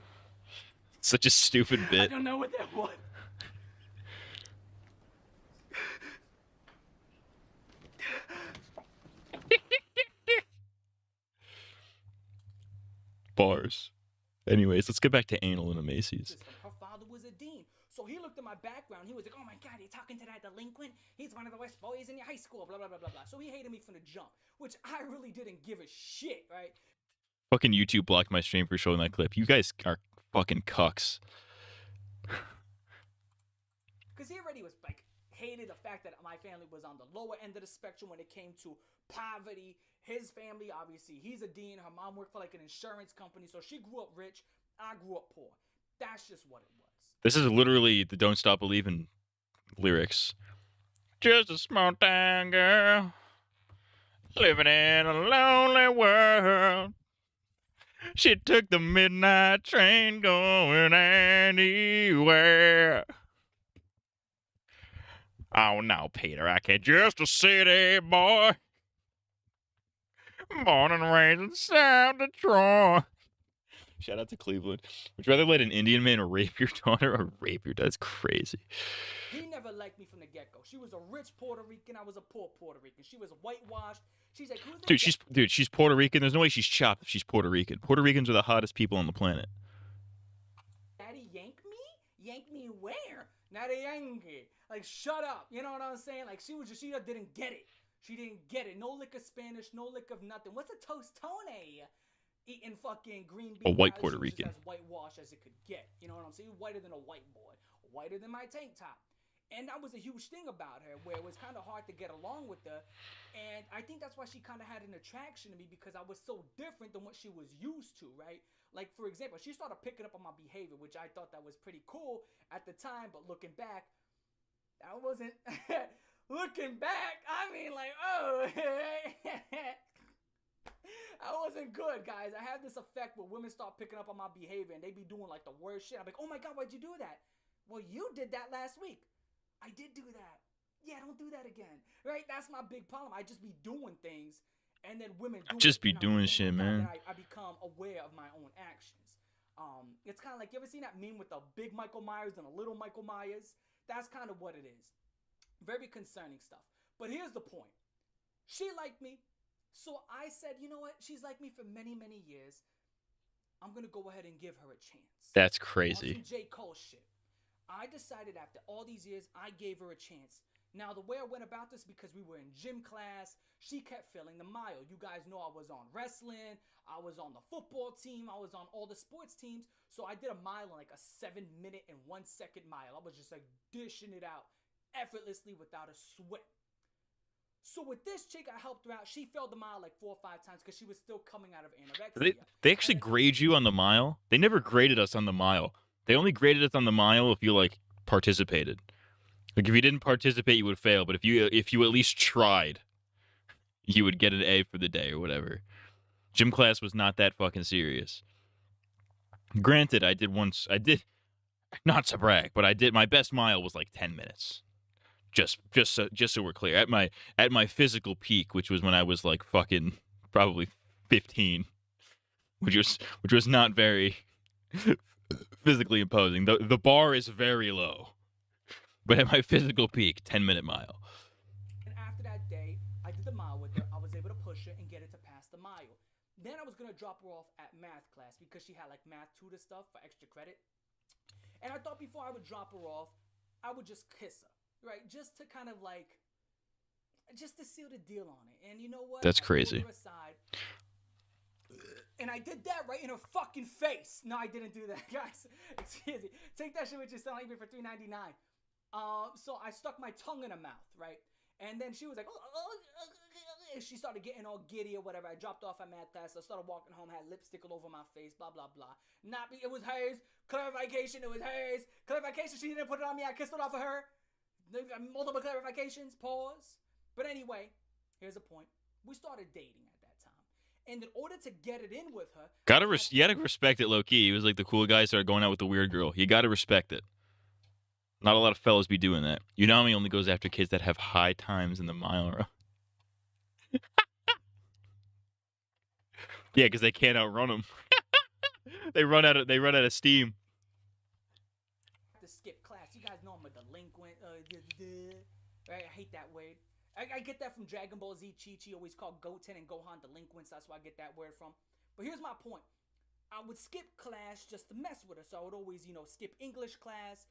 Such a stupid bit. I don't know what that was. Bars. Anyways, let's get back to anal in a Macy's. Her father was a dean. So he looked at my background. He was like, oh my God, you're talking to that delinquent? He's one of the worst boys in your high school, blah, blah, blah, blah, blah. So he hated me from the jump, which I really didn't give a shit, right? Fucking YouTube blocked my stream for showing that clip. You guys are fucking cucks. Because he already was like hated the fact that my family was on the lower end of the spectrum when it came to poverty. His family, obviously, he's a dean. Her mom worked for like an insurance company, so she grew up rich. I grew up poor. That's just what it was. This is literally the "Don't Stop Believin'" lyrics. Just a small town girl. Living in a lonely world. She took the midnight train going anywhere. Oh no, Peter, I can't just a city boy. Born and raised in South Detroit. Shout out to Cleveland. Would you rather let an Indian man rape your daughter or rape your daughter? That's crazy. He never liked me from the get-go. She was a rich Puerto Rican. I was a poor Puerto Rican. She was whitewashed. She's like, who's that? She's Puerto Rican. There's no way she's chopped if she's Puerto Rican. Puerto Ricans are the hottest people on the planet. Daddy yank me? Yank me where? Not a Yankee. Like, shut up. You know what I'm saying? Like, she didn't get it. She didn't get it. No lick of Spanish, no lick of nothing. What's a tostone? Eating fucking green beans. A white Puerto Rican. As whitewashed as it could get. You know what I'm saying? Whiter than a white boy. Whiter than my tank top. And that was a huge thing about her, where it was kind of hard to get along with her. And I think that's why she kind of had an attraction to me, because I was so different than what she was used to, right? Like, for example, she started picking up on my behavior, which I thought that was pretty cool at the time. But looking back, that wasn't... looking back, I mean, like, oh... I wasn't good, guys. I have this effect where women start picking up on my behavior and they be doing like the worst shit. I'm like, oh my God, why'd you do that? Well, you did that last week. I did do that. Yeah, don't do that again. Right? That's my big problem. I just be doing things and then women do just be doing shit, man. I become aware of my own actions. It's kind of like, you ever seen that meme with the big Michael Myers and a little Michael Myers? That's kind of what it is. Very concerning stuff. But here's the point. She liked me. So I said, you know what? She's liked me for many, many years. I'm going to go ahead and give her a chance. That's crazy. On some J. Cole shit. I decided after all these years, I gave her a chance. Now, the way I went about this, because we were in gym class, she kept failing the mile. You guys know I was on wrestling. I was on the football team. I was on all the sports teams. So I did a mile in like a 7-minute and 1 second mile. I was just like dishing it out effortlessly without a sweat. So with this chick, I helped her out. She failed the mile like 4 or 5 times because she was still coming out of anorexia. They actually grade you on the mile? They never graded us on the mile. They only graded us on the mile if you, like, participated. Like, if you didn't participate, you would fail. But if you at least tried, you would get an A for the day or whatever. Gym class was not that fucking serious. Granted, I did, not to brag, but I did, my best mile was like 10 minutes. Just so we're clear, at my physical peak, which was when I was like fucking probably 15, which was not very physically imposing. The bar is very low, but at my physical peak, 10-minute mile. And after that day, I did the mile with her. I was able to push her and get her to pass the mile. Then I was gonna drop her off at math class because she had like math tutor stuff for extra credit. And I thought before I would drop her off, I would just kiss her. Right, just to kind of like, just to seal the deal on it. And you know what? That's crazy. I pulled her aside, and I did that right in her fucking face. No, I didn't do that, guys. Excuse me. Take that shit with you, selling me for $3.99. So I stuck my tongue in her mouth, right? And then she was like, she started getting all giddy or whatever. I dropped off at math class. I started walking home, had lipstick all over my face, blah, blah, blah. It was hers. Clarification, it was hers. Clarification, she didn't put it on me. I kissed it off of her. Multiple clarifications, pause. But anyway, here's the point. We started dating at that time. And in order to get it in with her... You gotta respect it low-key. He was like the cool guy, started going out with the weird girl. You gotta respect it. Not a lot of fellas be doing that. Unami only goes after kids that have high times in the mile run. Yeah, because they can't outrun them. They run out of steam. To skip class. You guys know I'm a delinquent. Right? I hate that word. I get that from Dragon Ball Z. Chi-Chi always called Goten and Gohan delinquents. That's where I get that word from. But here's my point. I would skip class just to mess with her. So I would always, skip English class.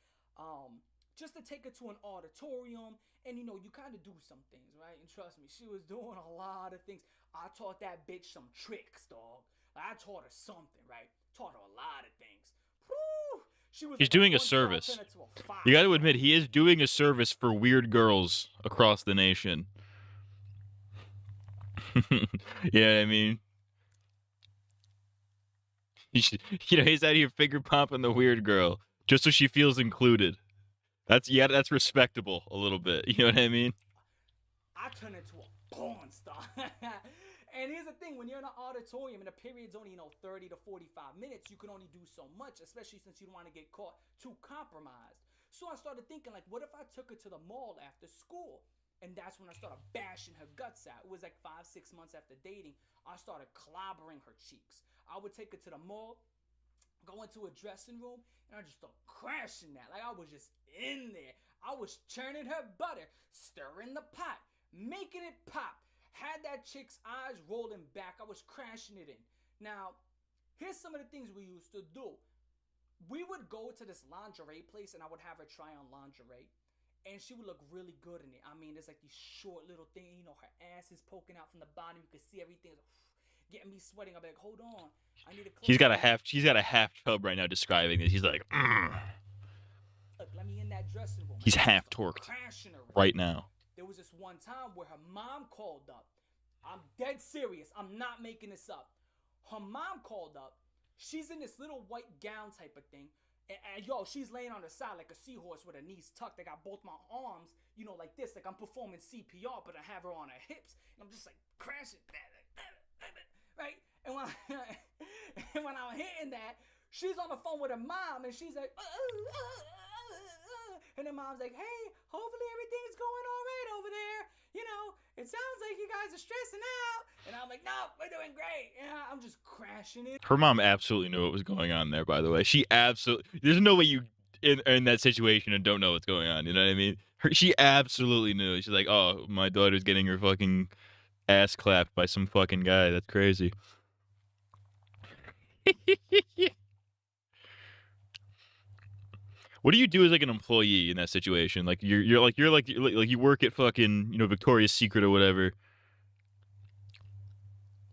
Just to take her to an auditorium. And, you kind of do some things, right? And trust me, she was doing a lot of things. I taught that bitch some tricks, dog. I taught her something, right? Taught her a lot of things. Woo! He's doing a service. You got to admit, he is doing a service for weird girls across the nation. You know what I mean? He's out here finger popping the weird girl just so she feels included. That's respectable a little bit. You know what I mean? I turned into a porn star. And here's the thing, when you're in an auditorium and the period's only, 30 to 45 minutes, you can only do so much, especially since you don't want to get caught too compromised. So I started thinking, like, what if I took her to the mall after school? And that's when I started bashing her guts out. It was like 5-6 months after dating. I started clobbering her cheeks. I would take her to the mall, go into a dressing room, and I just start crashing that. Like, I was just in there. I was churning her butter, stirring the pot, making it pop. Had that chick's eyes rolling back. I was crashing it in. Now, here's some of the things we used to do. We would go to this lingerie place, and I would have her try on lingerie. And she would look really good in it. I mean, there's like these short little things, her ass is poking out from the bottom. You can see everything getting me sweating. I'm like, hold on, I need to. She's got a half tub right now describing this. He's like, Look, let me in that dressing room. He's half torqued right now. There was this one time where her mom called up. I'm dead serious. I'm not making this up. Her mom called up. She's in this little white gown type of thing. And yo, she's laying on her side like a seahorse with her knees tucked. I got both my arms, like this, like I'm performing CPR, but I have her on her hips. And I'm just like crashing, right? And when I'm hitting that, she's on the phone with her mom, and she's like, and the mom's like, hey, hopefully everything's going all right over there. It sounds like you guys are stressing out. And I'm like, no, we're doing great. Yeah, I'm just crashing it. Her mom absolutely knew what was going on there, by the way. She absolutely... There's no way you in that situation and don't know what's going on. You know what I mean? She absolutely knew. She's like, oh, my daughter's getting her fucking ass clapped by some fucking guy. That's crazy. What do you do as like an employee in that situation? Like you work at fucking Victoria's Secret or whatever.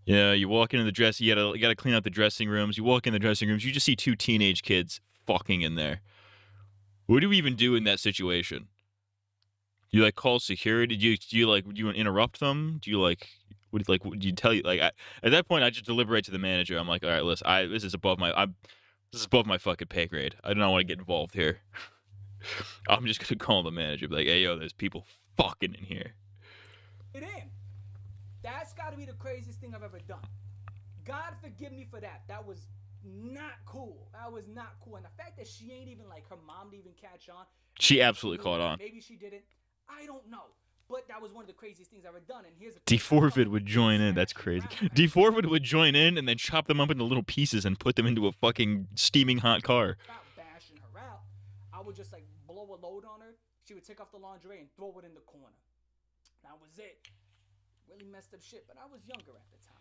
Yeah, you walk into the dress. You gotta clean out the dressing rooms. You walk in the dressing rooms. You just see two teenage kids fucking in there. What do we even do in that situation? You like call security? Do you interrupt them? Do you do you tell at that point I just deliberate to the manager. I'm like, all right, listen, this is above my fucking pay grade. I do not want to get involved here. I'm just gonna call the manager, be like, hey yo, there's people fucking in here. That's got to be the craziest thing I've ever done. God forgive me for that. That was not cool. That was not cool. And the fact that she ain't even her mom didn't even catch on. She absolutely caught on. Maybe she didn't. I don't know. But that was one of the craziest things I've ever done. And here's the D4vid would join in. That's crazy. D4vid would join in and then chop them up into little pieces and put them into a fucking steaming hot car. Without bashing her out, I would just blow a load on her. She would take off the lingerie and throw it in the corner. That was it. Really messed up shit, but I was younger at the time.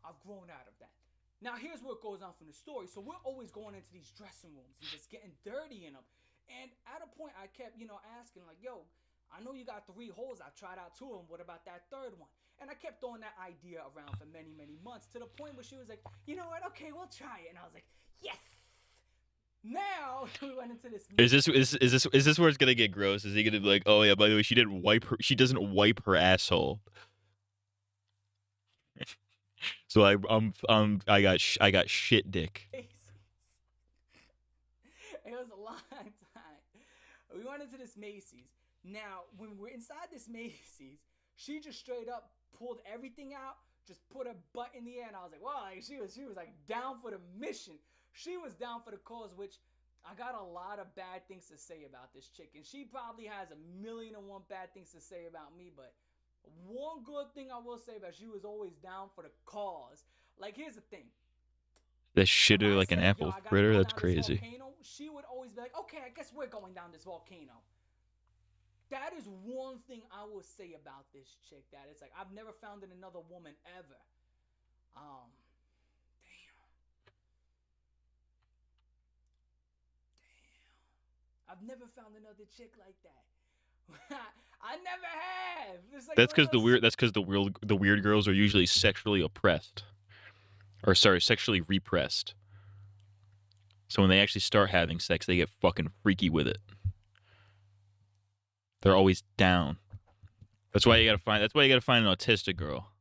I've grown out of that. Now here's what goes on from the story. So we're always going into these dressing rooms and just getting dirty in them. And at a point I kept, asking yo, I know you got 3 holes. I've tried out 2 of them. What about that 3rd one? And I kept throwing that idea around for many, many months to the point where she was like, you know what? Okay, we'll try it. And I was like, yes. Now we went into this. Is this where it's gonna get gross? Is he gonna be like, oh yeah, by the way, she doesn't wipe her asshole. So I got shit dick. It was a long time. We went into this Macy's. Now, when we're inside this Macy's, she just straight up pulled everything out, just put her butt in the air, and I was like, wow, she was down for the mission. She was down for the cause, which I got a lot of bad things to say about this chick, and she probably has 1,000,001 bad things to say about me, but one good thing I will say about she was always down for the cause. Here's the thing. That shitter like an apple fritter. That's crazy. Volcano, she would always be like, okay, I guess we're going down this volcano. That is one thing I will say about this chick. That it's I've never found in another woman ever. Damn. I've never found another chick like that. I never have. That's because the weird girls are usually sexually oppressed, or sexually repressed. So when they actually start having sex, they get fucking freaky with it. They're always down. That's why you gotta find an autistic girl.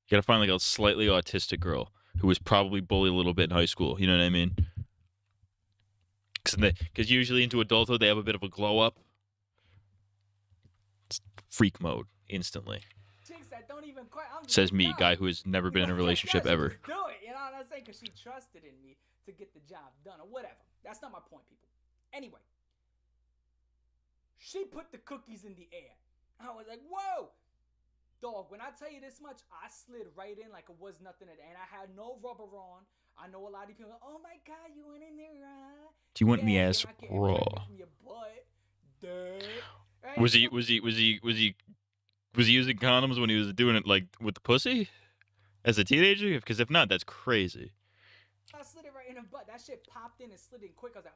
You gotta find a slightly autistic girl who was probably bullied a little bit in high school. You know what I mean? Because usually into adulthood they have a bit of a glow up. It's freak mode instantly. Chicks don't even quite. I'm just Says like, me, no. guy who has never been in a relationship she ever. Just do it, you know what I'm saying? Because she trusted in me to get the job done or whatever. That's not my point, people. Anyway, she put the cookies in the air. I was like, whoa. Dog, when I tell you this much, I slid right in like it was nothing, and I had no rubber on. I know a lot of people go, oh my God, you went in there raw. You went in the ass you're not getting raw. pregnant from your butt. Duh. Right? Was he using condoms when he was doing it like with the pussy as a teenager? Because if not, that's crazy. I slid it right in her butt. That shit popped in and slid in quick. I was like,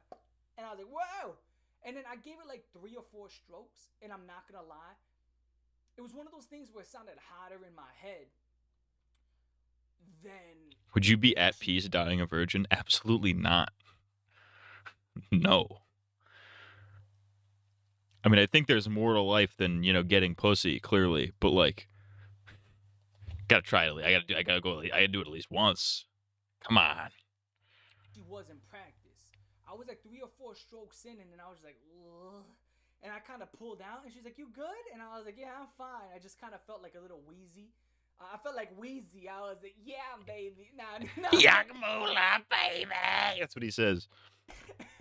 and I was like, whoa. And then I gave it like 3 or 4 strokes, and I'm not gonna lie, it was one of those things where it sounded hotter in my head than. Would you be at peace dying a virgin? Absolutely not. No. I mean, I think there's more to life than, getting pussy, clearly, but like, gotta try it. I gotta do it at least once. Come on. She was in practice. I was like 3 or 4 strokes in, and then I was like, ugh. And I kind of pulled out, and she's like, you good? And I was like, yeah, I'm fine. I just kind of felt like a little wheezy. I felt like wheezy. I was like, yeah, baby. Nah. Yakmula, baby. That's what he says.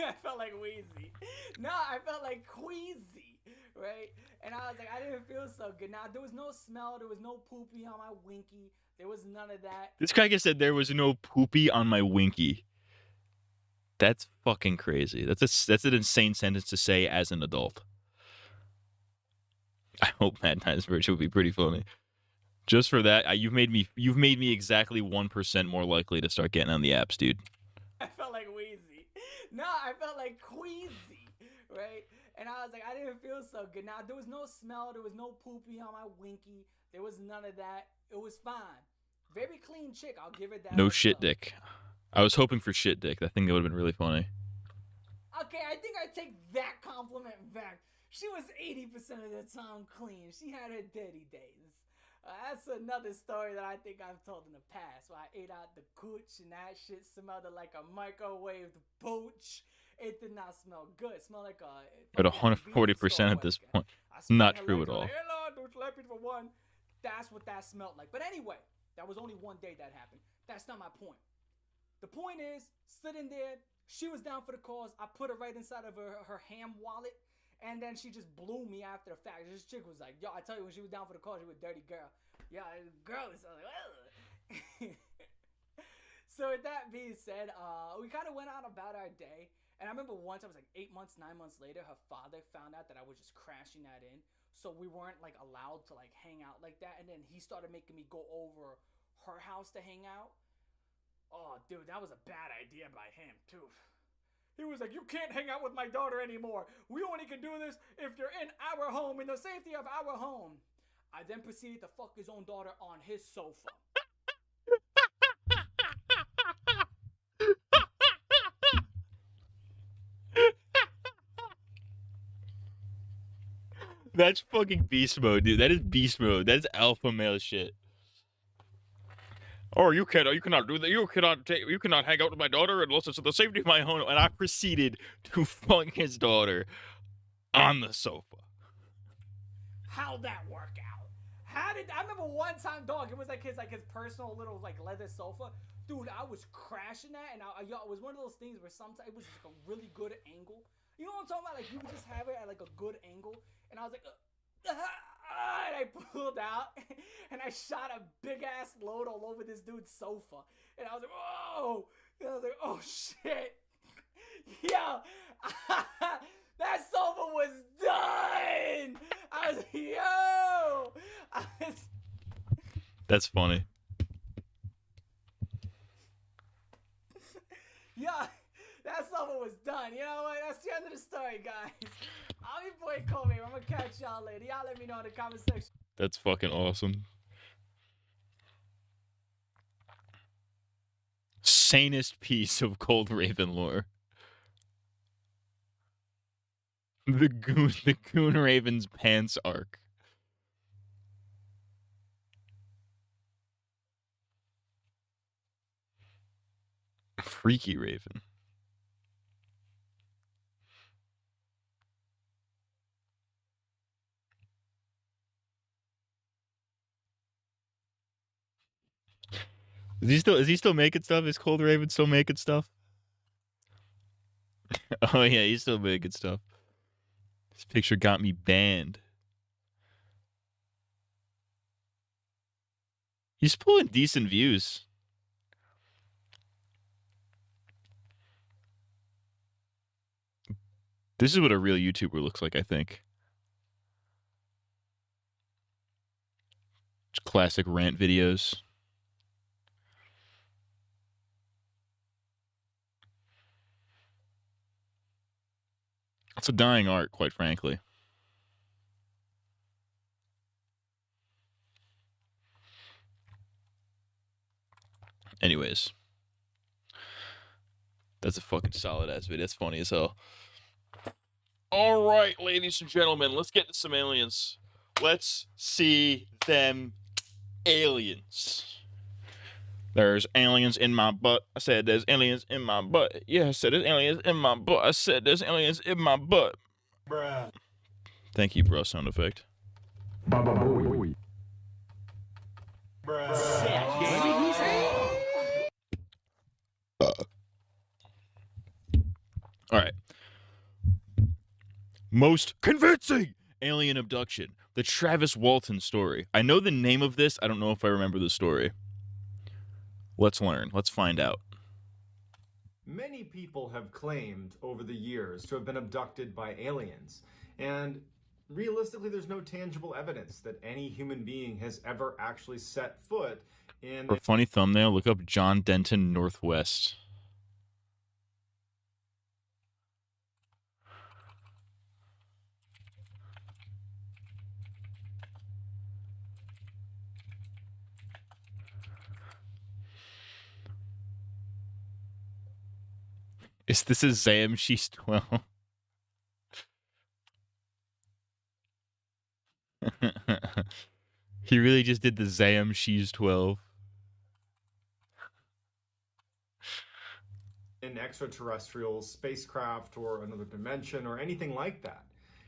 I felt like wheezy. No, I felt like queasy, right? And I was like, I didn't feel so good. Now, there was no smell. There was no poopy on my winky. There was none of that. This guy said there was no poopy on my winky. That's fucking crazy. That's an insane sentence to say as an adult. I hope Mad Times Virgin would be pretty funny. Just for that, you've made me exactly 1% more likely to start getting on the apps, dude. I felt like wheezy. No, I felt like queasy, right? And I was like, I didn't feel so good. Now, there was no smell. There was no poopy on my winky. There was none of that. It was fine. Very clean chick. I'll give it that. No shit dick. I was hoping for shit dick. I think that would have been really funny. Okay, I think I take that compliment back. She was 80% of the time clean. She had her dirty days. That's another story that I think I've told in the past, where I ate out the cooch and that shit smelled like a microwaved pooch. It did not smell good. It smelled like a... At 140% at this point. Not true at all. Hello, don't let me for one. That's what that smelled like. But anyway, that was only one day that happened. That's not my point. The point is, sitting there, she was down for the cause. I put her right inside of her ham wallet. And then she just blew me after the fact. This chick was like, yo, I tell you, when she was down for the call, she was a dirty girl. Yeah, girl is like, ugh. So with that being said, we kind of went on about our day. And I remember once, I was like 8 months, 9 months later, her father found out that I was just crashing that in. So we weren't like allowed to like hang out like that. And then he started making me go over her house to hang out. Oh, dude, that was a bad idea by him, too. He was like, you can't hang out with my daughter anymore. We only can do this if you're in our home, in the safety of our home. I then proceeded to fuck his own daughter on his sofa. That's fucking beast mode, dude. That is beast mode. That's alpha male shit. Oh, you cannot do that. You cannot hang out with my daughter unless it's in the safety of my home. And I proceeded to fuck his daughter on the sofa. How'd that work out? I remember one time, dog, it was like his personal little like leather sofa. Dude, I was crashing that, and it was one of those things where sometimes it was like a really good angle. You know what I'm talking about? Like you would just have it at like a good angle, and I was like, and I pulled out, and I shot a big ass load all over this dude's sofa, and I was like, whoa! And I was like, oh shit, yo, that sofa was done. I was like, yo. That's funny. Yeah, that sofa was done. You know what? That's the end of the story, guys. I'm your boy Kobe. I'm gonna catch y'all later. Y'all let me know in the comment section. That's fucking awesome. Sanest piece of Cold Raven lore. The Goon Raven's pants arc. Freaky Raven. Is he still making stuff? Is Cold Raven still making stuff? Oh yeah, he's still making stuff. This picture got me banned. He's pulling decent views. This is what a real YouTuber looks like, I think. Just classic rant videos. It's a dying art, quite frankly. Anyways. That's a fucking solid ass video. That's funny as hell. All right, ladies and gentlemen, let's get to some aliens. Let's see them aliens. There's aliens in my butt. I said there's aliens in my butt. Yeah, I said there's aliens in my butt. I said there's aliens in my butt. Bruh. Thank you, bro. Sound effect. Baba Booey. Bruh. What did he say? All right. Most convincing alien abduction. The Travis Walton story. I know the name of this. I don't know if I remember the story. Let's learn. Let's find out. Many people have claimed over the years to have been abducted by aliens. And realistically, there's no tangible evidence that any human being has ever actually set foot in... For a funny thumbnail, look up John Denton Northwest. This is Zam? She's 12. He really just did the Zam? She's 12. in extraterrestrials, spacecraft, or another dimension, or anything like that.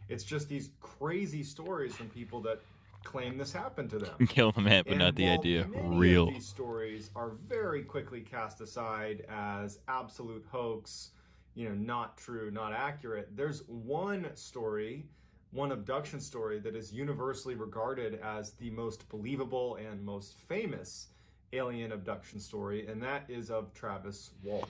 It's just these crazy stories from people that claim this happened to them. Kill the man, but not the idea. Real. These stories are very quickly cast aside as absolute hoax, not true, not accurate. There's one story, one abduction story that is universally regarded as the most believable and most famous alien abduction story, and that is of Travis Walton.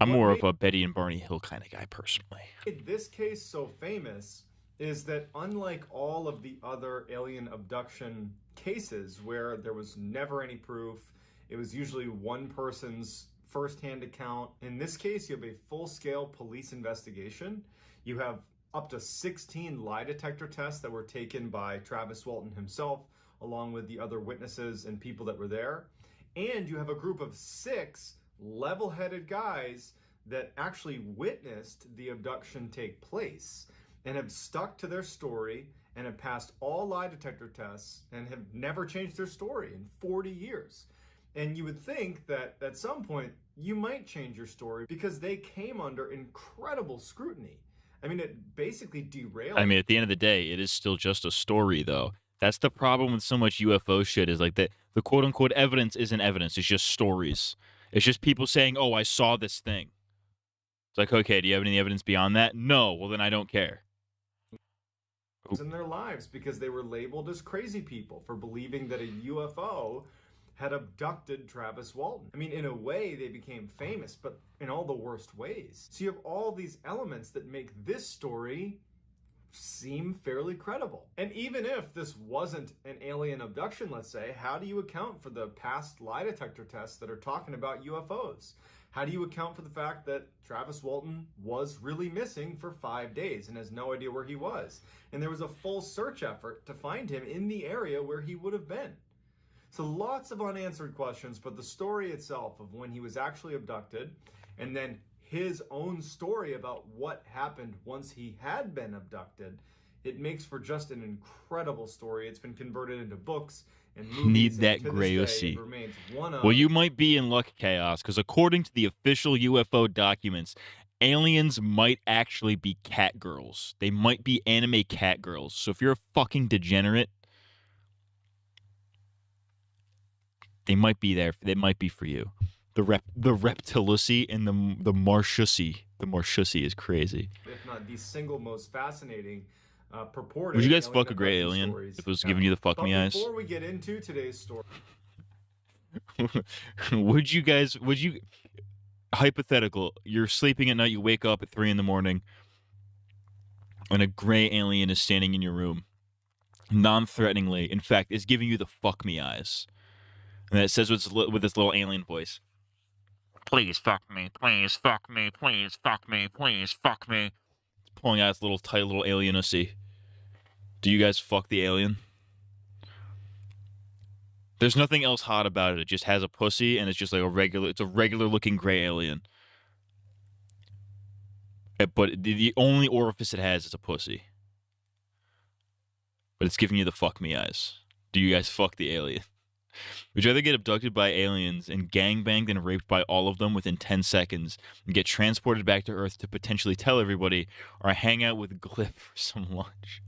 I'm more of a Betty and Barney Hill kind of guy, personally. This case so famous is that unlike all of the other alien abduction cases where there was never any proof, it was usually one person's first-hand account. In this case, you have a full-scale police investigation. You have up to 16 lie detector tests that were taken by Travis Walton himself, along with the other witnesses and people that were there. And you have a group of 6 level-headed guys that actually witnessed the abduction take place and have stuck to their story and have passed all lie detector tests and have never changed their story in 40 years. And you would think that at some point you might change your story because they came under incredible scrutiny. I mean, it basically derailed. I mean, at the end of the day, it is still just a story, though. That's the problem with so much UFO shit, is like the quote-unquote evidence isn't evidence. It's just stories. It's just people saying, oh, I saw this thing. It's like, okay, do you have any evidence beyond that? No. Well, then I don't care. In their lives because they were labeled as crazy people for believing that a UFO had abducted Travis Walton. I mean, in a way, they became famous, but in all the worst ways. So you have all these elements that make this story seem fairly credible. And even if this wasn't an alien abduction, let's say, how do you account for the past lie detector tests that are talking about UFOs? How do you account for the fact that Travis Walton was really missing for 5 days and has no idea where he was? And there was a full search effort to find him in the area where he would have been. So lots of unanswered questions, but the story itself of when he was actually abducted, and then his own story about what happened once he had been abducted, it makes for just an incredible story. It's been converted into books and movies. Need that and to gray this day, OC. it remains one of... Well, you might be in luck, Chaos, because according to the official UFO documents, aliens might actually be cat girls. They might be anime cat girls. So if you're a fucking degenerate, They might be there. They might be for you. The reptilussy and the marshussy. The marshussy is crazy. If not the single most fascinating purported. Would you guys alien fuck a gray abduction alien stories. if it was giving you the fuck But me eyes? before we get into today's story, would you hypothetical, you're sleeping at night, you wake up at 3 a.m, and a gray alien is standing in your room, non-threateningly, in fact, is giving you the fuck me eyes. And it says with this little alien voice, please fuck me, please fuck me, please fuck me, please fuck me. It's pulling out its little tight little alienacy. Do you guys fuck the alien? There's nothing else hot about it. It just has a pussy, and it's just like it's a regular looking gray alien. But the only orifice it has is a pussy. But it's giving you the fuck me eyes. Do you guys fuck the alien? Would you rather get abducted by aliens and gangbanged and raped by all of them within 10 seconds and get transported back to Earth to potentially tell everybody, or hang out with Glip for some lunch?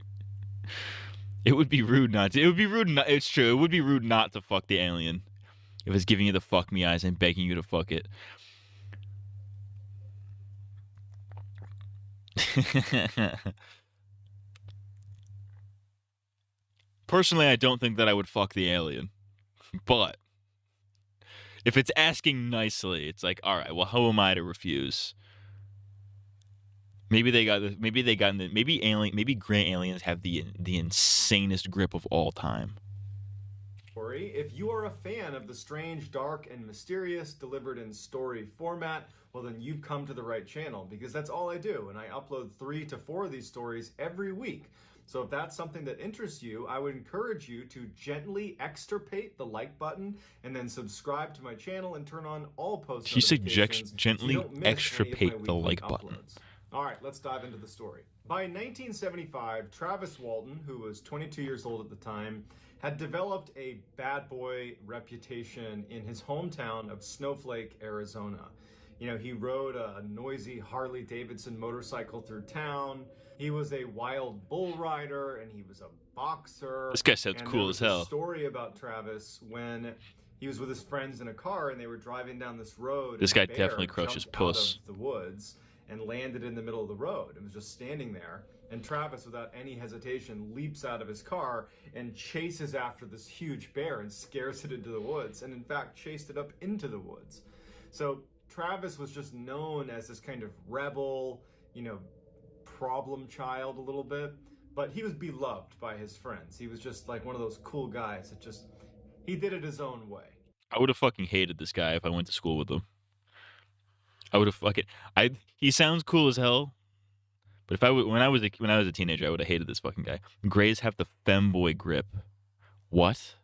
It would be rude not to. It would be rude not. It's true. It would be rude not to fuck the alien if it's giving you the fuck me eyes and begging you to fuck it. Personally, I don't think that I would fuck the alien. But if it's asking nicely, it's like, all right, well, how am I to refuse? Maybe gray aliens have the insanest grip of all time. if you are a fan of the strange, dark, and mysterious delivered in story format, well then you've come to the right channel, because that's all I do, and I upload 3 to 4 of these stories every week. So if that's something that interests you, I would encourage you to gently extirpate the like button and then subscribe to my channel and turn on all post notifications. Gently extirpate the like button. All right, let's dive into the story. By 1975, Travis Walton, who was 22 years old at the time, had developed a bad boy reputation in his hometown of Snowflake, Arizona. You know, he rode a noisy Harley-Davidson motorcycle through town. He was a wild bull rider, and he was a boxer. This guy sounds cool as hell. There was a story about Travis when he was with his friends in a car, and they were driving down this road. This guy definitely crushes puss. Out of the woods and landed in the middle of the road and was just standing there. And Travis, without any hesitation, leaps out of his car and chases after this huge bear and scares it into the woods, and in fact chased it up into the woods. So Travis was just known as this kind of rebel, you know, problem child a little bit, but he was beloved by his friends. He was just like one of those cool guys that just, he did it his own way. I would have fucking hated this guy if I went to school with him. I would have fucking, he sounds cool as hell, but if when I was a teenager, I would have hated this fucking guy. Grays have the femboy grip. What?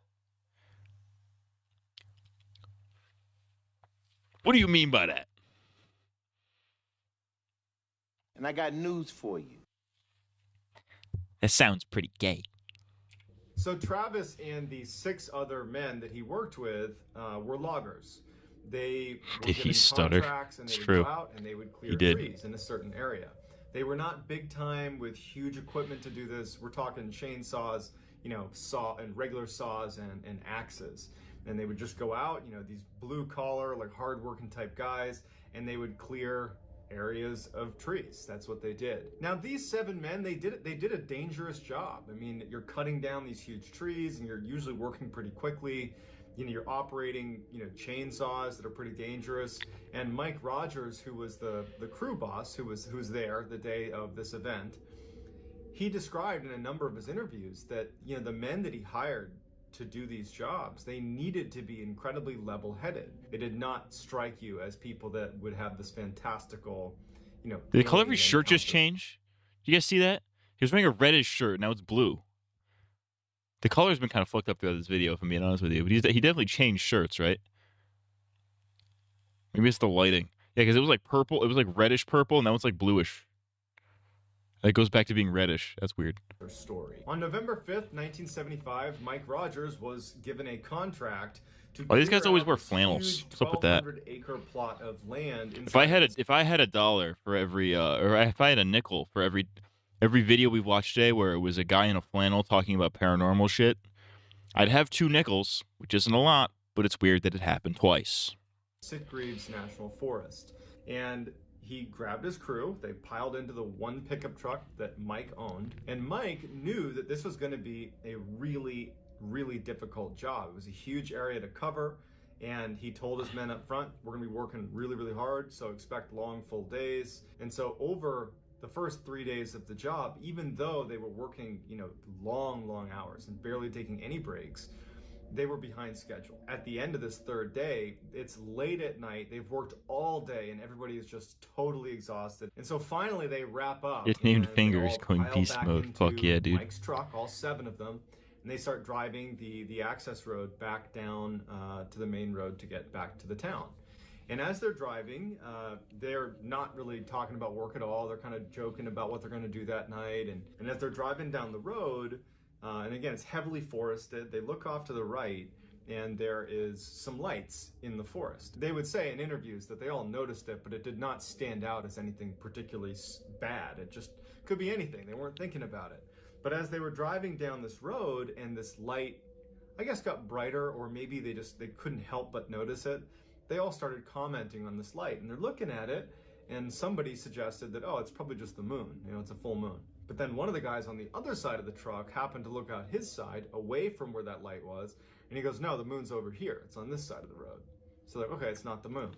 What do you mean by that? And I got news for you. That sounds pretty gay. So Travis and the 6 other men that he worked with were loggers. They were Did he stutter? And they it's would true. Go out and they would clear he did. trees in a certain area. They were not big time with huge equipment to do this. We're talking chainsaws, you know, regular saws and axes. And they would just go out, you know, these blue collar, like hard working type guys, and they would clear areas of trees. That's what they did. Now these 7 men, they did a dangerous job. I mean, you're cutting down these huge trees and you're usually working pretty quickly. You know, you're operating, you know, chainsaws that are pretty dangerous. And Mike Rogers, who was the crew boss, who was there the day of this event, he described in a number of his interviews that, you know, the men that he hired to do these jobs, they needed to be incredibly level-headed. They did not strike you as people that would have this fantastical, you know. Did the color of his shirt just change? Did you guys see that? He was wearing a reddish shirt, now it's blue. The color's been kind of fucked up throughout this video, if I'm being honest with you. But he definitely changed shirts, right? Maybe it's the lighting. Yeah, because it was like purple. It was like reddish purple, and now it's like bluish. It goes back to being reddish. That's weird. Story. On November 5th, 1975, Mike Rogers was given a contract to these guys always wear flannels. What's up with that? 1,200-acre plot of land. If I had $1 for every, or if I had a nickel for every video we watched today where it was a guy in a flannel talking about paranormal shit, I'd have 2 nickels, which isn't a lot, but it's weird that it happened twice. Sitgreaves National Forest. And he grabbed his crew. They piled into the one pickup truck that Mike owned. And Mike knew that this was going to be a really, really difficult job. It was a huge area to cover. And he told his men up front, we're going to be working really, really hard, so expect long, full days. And so over the first 3 days of the job, even though they were working, long, long hours and barely taking any breaks, they were behind schedule. At the end of this third day, it's late at night, they've worked all day, and everybody is just totally exhausted. And so finally they wrap up. It's named and Fingers they all going pile beast back mode. into Fuck yeah, dude. Mike's truck, all 7 of them, and they start driving the access road back down to the main road to get back to the town. And as they're driving, they're not really talking about work at all. They're kind of joking about what they're going to do that night. And as they're driving down the road, and again, it's heavily forested, they look off to the right, and there is some lights in the forest. They would say in interviews that they all noticed it, but it did not stand out as anything particularly bad. It just could be anything. They weren't thinking about it. But as they were driving down this road and this light, I guess, got brighter, or maybe they couldn't help but notice it, they all started commenting on this light, and they're looking at it, and somebody suggested that, oh, it's probably just the moon, it's a full moon. But then one of the guys on the other side of the truck happened to look out his side, away from where that light was, and he goes, no, the moon's over here, it's on this side of the road. So they're like, okay, it's not the moon.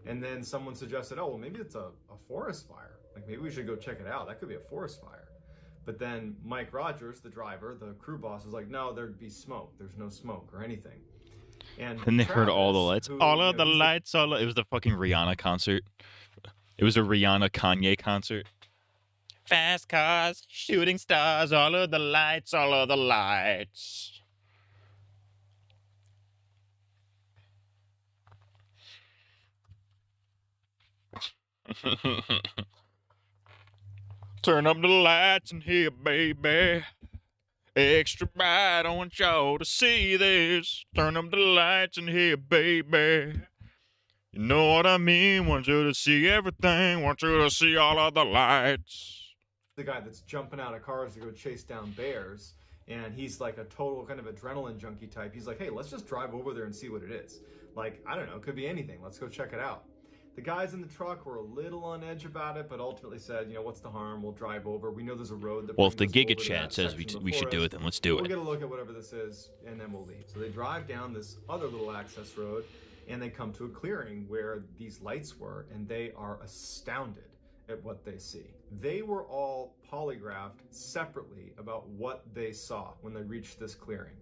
And then someone suggested, oh, well, maybe it's a forest fire. Like, maybe we should go check it out. That could be a forest fire. But then Mike Rogers, the driver, the crew boss, was like, no, there'd be smoke. There's no smoke or anything. And they Travis, heard all the lights. who, All of the lights. It was the fucking Rihanna concert. It was a Rihanna Kanye concert. Fast cars, shooting stars, all of the lights, all of the lights. Turn up the lights in here, baby. Extra bright, I want y'all to see this. Turn up the lights in here, baby. You know what I mean? Want you to see everything. Want you to see all of the lights. The guy that's jumping out of cars to go chase down bears, and he's like a total kind of adrenaline junkie type. He's like, hey, let's just drive over there and see what it is. Like, I don't know, it could be anything. Let's go check it out. The guys in the truck were a little on edge about it, but ultimately said, what's the harm? We'll drive over. We know there's a road that well, if the brings us Giga over to Chat that says section of we the should do forest. it, then let's do We'll it. get a look at whatever this is, and then we'll leave. So they drive down this other little access road, and they come to a clearing where these lights were, and they are astounded at what they see. They were all polygraphed separately about what they saw when they reached this clearing.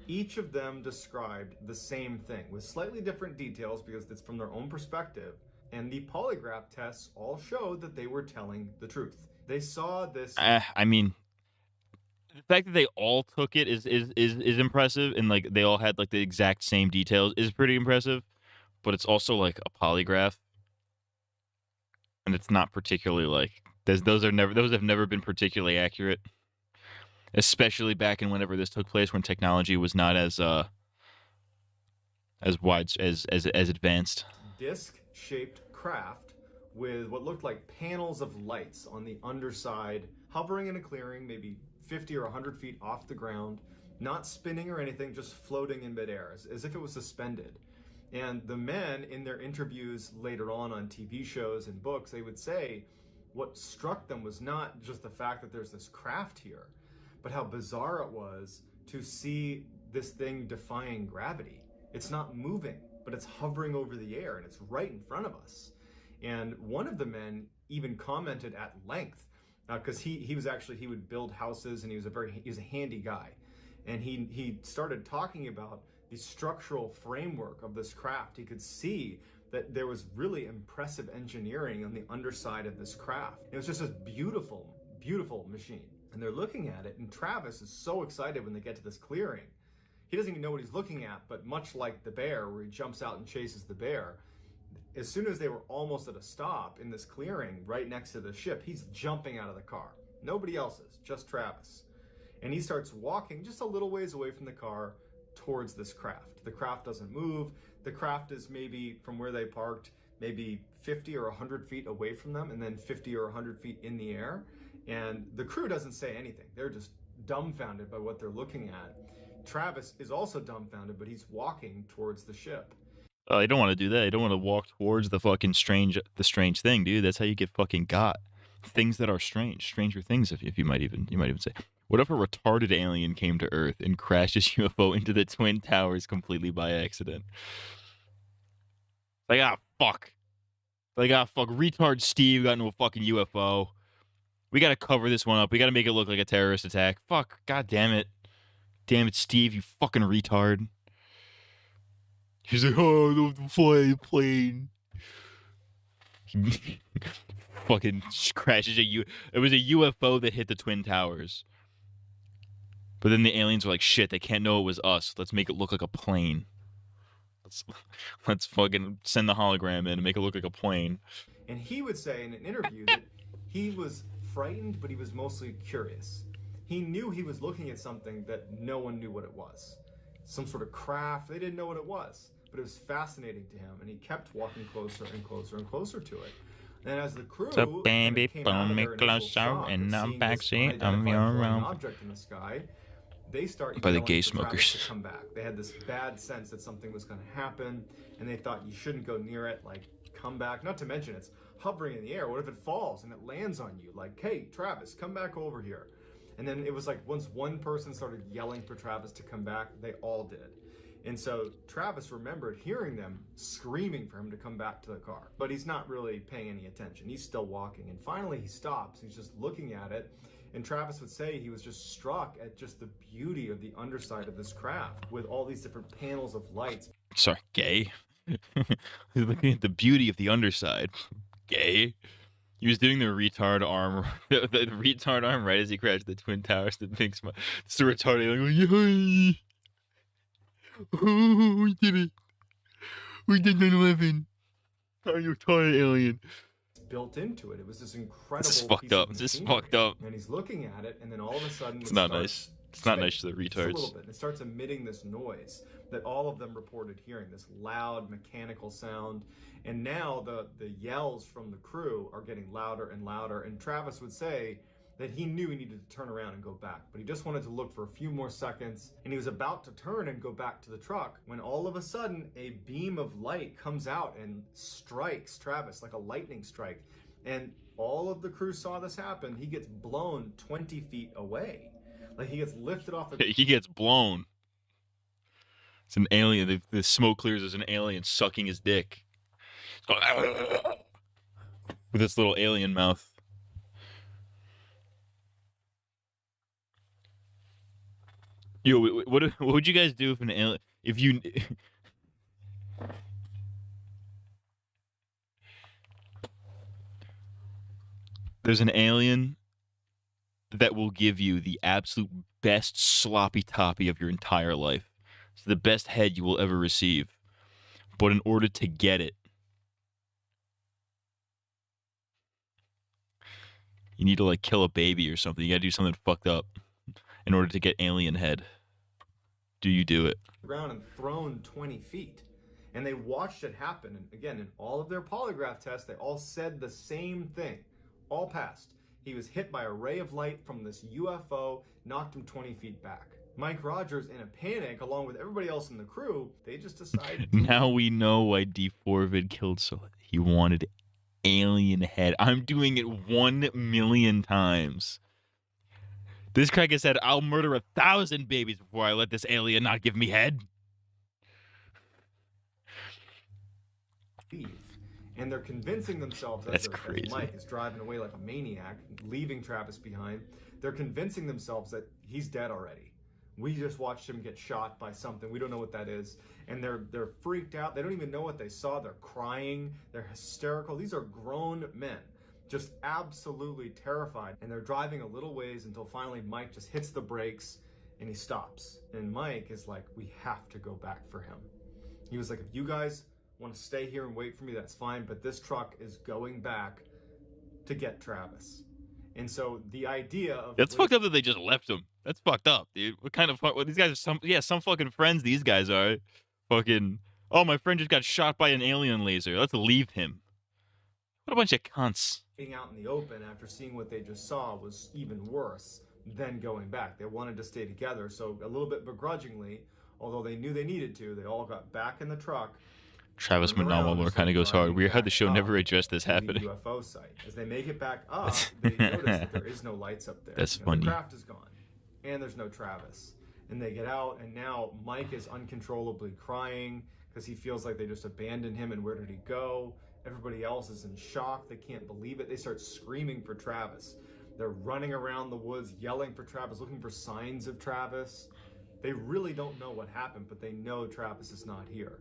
Each of them described the same thing with slightly different details because it's from their own perspective. And the polygraph tests all showed that they were telling the truth. They saw this. I mean, the fact that they all took it is impressive, and like they all had like the exact same details is pretty impressive. But it's also like a polygraph, and it's not particularly like those have never been particularly accurate, especially back in whenever this took place when technology was not as wide as advanced. Disc-shaped craft with what looked like panels of lights on the underside, hovering in a clearing, maybe 50 or 100 feet off the ground, not spinning or anything, just floating in midair, as if it was suspended. And the men, in their interviews later on TV shows and books, they would say what struck them was not just the fact that there's this craft here, but how bizarre it was to see this thing defying gravity. It's not moving, but it's hovering over the air, and it's right in front of us. And one of the men even commented at length, because he would build houses, and he was a handy guy. And he started talking about the structural framework of this craft. He could see that there was really impressive engineering on the underside of this craft. It was just this beautiful, beautiful machine. And they're looking at it, and Travis is so excited when they get to this clearing. He doesn't even know what he's looking at, but much like the bear, where he jumps out and chases the bear, as soon as they were almost at a stop in this clearing right next to the ship, he's jumping out of the car. Nobody else is, just Travis. And he starts walking just a little ways away from the car towards this craft. The craft doesn't move. The craft is maybe from where they parked, maybe 50 or 100 feet away from them, and then 50 or 100 feet in the air. And the crew doesn't say anything. They're just dumbfounded by what they're looking at. Travis is also dumbfounded, but he's walking towards the ship. Oh, you don't want to do that. You don't want to walk towards the fucking strange thing, dude. That's how you get fucking got. Things that are strange, stranger things. If you might even say, what if a retarded alien came to Earth and crashed his UFO into the Twin Towers completely by accident? Like, fuck. Like, fuck. Retard Steve got into a fucking UFO. We gotta cover this one up. We gotta make it look like a terrorist attack. Fuck. God damn it. Damn it, Steve, you fucking retard. He's like, oh, don't fly a plane. Fucking crashes it was a UFO that hit the Twin Towers. But then the aliens were like, shit, they can't know it was us. Let's make it look like a plane. Let's fucking send the hologram in and make it look like a plane. And he would say in an interview that he was frightened, but he was mostly curious. He knew he was looking at something that no one knew what it was. Some sort of craft, they didn't know what it was. But it was fascinating to him, and he kept walking closer and closer and closer to it. And as the crew So baby, pull me closer in the backseat of your room. Object in the sky, they start by the yelling gay for Travis smokers. to come back. They had this bad sense that something was going to happen, and they thought you shouldn't go near it. Like, come back. Not to mention it's hovering in the air. What if it falls and it lands on you? Like, hey, Travis, come back over here. And then it was like once one person started yelling for Travis to come back, they all did. And so Travis remembered hearing them screaming for him to come back to the car. But he's not really paying any attention. He's still walking. And finally he stops. He's just looking at it. And Travis would say he was just struck at just the beauty of the underside of this craft with all these different panels of lights. Sorry, gay? He's looking at the beauty of the underside. Gay? He was doing the retard arm, the retard arm right as he crashed the Twin Towers. The big smile. It's the retarded like, yay! Oh, we did it. We did 9/11. Oh, you retarded alien. Built into it. It was this incredible. This is fucked up. This is fucked up. And he's looking at it, and then all of a sudden, It's not nice. It's not nice to the just a little retards. bit. It starts emitting this noise that all of them reported hearing. This loud mechanical sound, and now the yells from the crew are getting louder and louder. And Travis would say that he knew he needed to turn around and go back, but he just wanted to look for a few more seconds, and he was about to turn and go back to the truck when all of a sudden a beam of light comes out and strikes Travis like a lightning strike. And all of the crew saw this happen. He gets blown 20 feet away. Like he gets lifted off the... He gets blown. It's an alien. The smoke clears as an alien sucking his dick. It's going, with this little alien mouth. Yo, what would you guys do if an alien, if you there's an alien that will give you the absolute best sloppy toppy of your entire life. It's the best head you will ever receive. But in order to get it, you need to like kill a baby or something. You gotta do something fucked up in order to get alien head. Do you do it? Ground and thrown 20 feet. And they watched it happen. And again, in all of their polygraph tests, they all said the same thing. All passed. He was hit by a ray of light from this UFO, knocked him 20 feet back. Mike Rogers, in a panic, along with everybody else in the crew, they just decided... Now we know why D4vid killed Solid. He wanted alien head. I'm doing it 1,000,000 times. This cracker said, I'll murder 1,000 babies before I let this alien not give me head. And they're convincing themselves That's as crazy. Mike is driving away like a maniac, leaving Travis behind. They're convincing themselves that he's dead already. We just watched him get shot by something. We don't know what that is. And they're freaked out. They don't even know what they saw. They're crying. They're hysterical. These are grown men, just absolutely terrified. And they're driving a little ways until finally Mike just hits the brakes and he stops. And Mike is like, we have to go back for him. He was like, if you guys want to stay here and wait for me, that's fine. But this truck is going back to get Travis. And so the idea of... That's fucked up that they just left him. That's fucked up, dude. What kind of... Well, these guys are some fucking friends these guys are. Fucking... Oh, my friend just got shot by an alien laser. Let's leave him. What a bunch of cunts. Being out in the open after seeing what they just saw was even worse. then going back. They wanted to stay together, so a little bit begrudgingly, although they knew they needed to, they all got back in the truck. Travis Manoa lore kind of goes hard. Weird how the show never addressed this happening. The UFO site. As they make it back up, they notice that there is no lights up there. That's And funny. The craft is gone, and there's no Travis. And they get out, and now Mike is uncontrollably crying because he feels like they just abandoned him, and where did he go? Everybody else is in shock. They can't believe it. They start screaming for Travis. They're running around the woods, yelling for Travis, looking for signs of Travis. They really don't know what happened, but they know Travis is not here.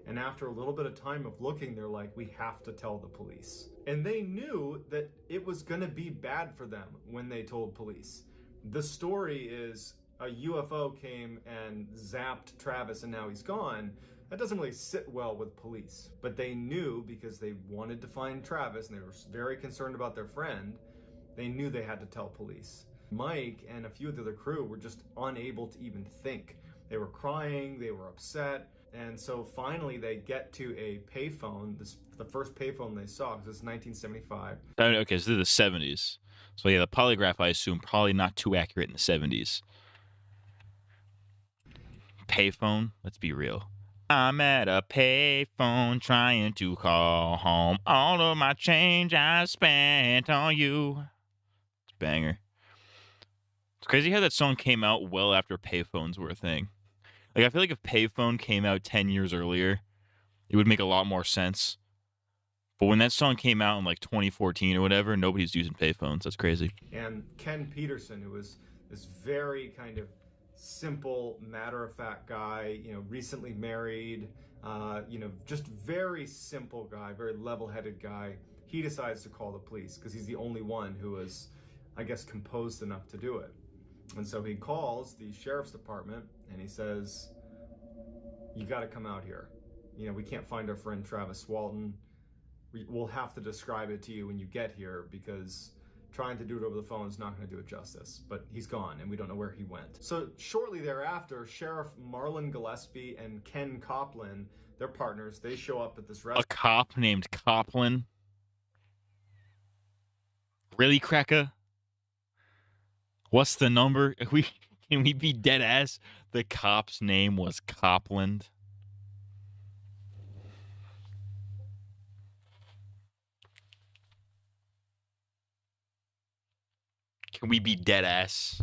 And after a little bit of time of looking, they're like, we have to tell the police. And they knew that it was gonna be bad for them when they told police. The story is a UFO came and zapped Travis and now he's gone. That doesn't really sit well with police. But they knew, because they wanted to find Travis and they were very concerned about their friend, they knew they had to tell police. Mike and a few of the other crew were just unable to even think. They were crying, they were upset. And so finally they get to a payphone, the first payphone they saw, because it's 1975. Okay, so this is the 70s. So yeah, the polygraph, I assume, probably not too accurate in the 70s. Payphone, let's be real. I'm at a payphone trying to call home all of my change I spent on you. It's a banger. It's crazy how that song came out well after payphones were a thing. Like, I feel like if payphone came out 10 years earlier, it would make a lot more sense. But when that song came out in like 2014 or whatever, nobody's using payphones. That's crazy. And Ken Peterson, who was this very kind of simple, matter-of-fact guy, recently married, just very simple guy, very level-headed guy. He decides to call the police because he's the only one who was, I guess, composed enough to do it. And so he calls the sheriff's department and he says, you got to come out here. We can't find our friend Travis Walton. We'll have to describe it to you when you get here, because trying to do it over the phone is not going to do it justice. But he's gone and we don't know where he went. So shortly thereafter, Sheriff Marlon Gillespie and Ken Coplin, they're partners, they show up at this restaurant. A cop named Coplin? Really, Cracker? What's the number? Can we be dead ass? The cop's name was Copland. Can we be dead ass?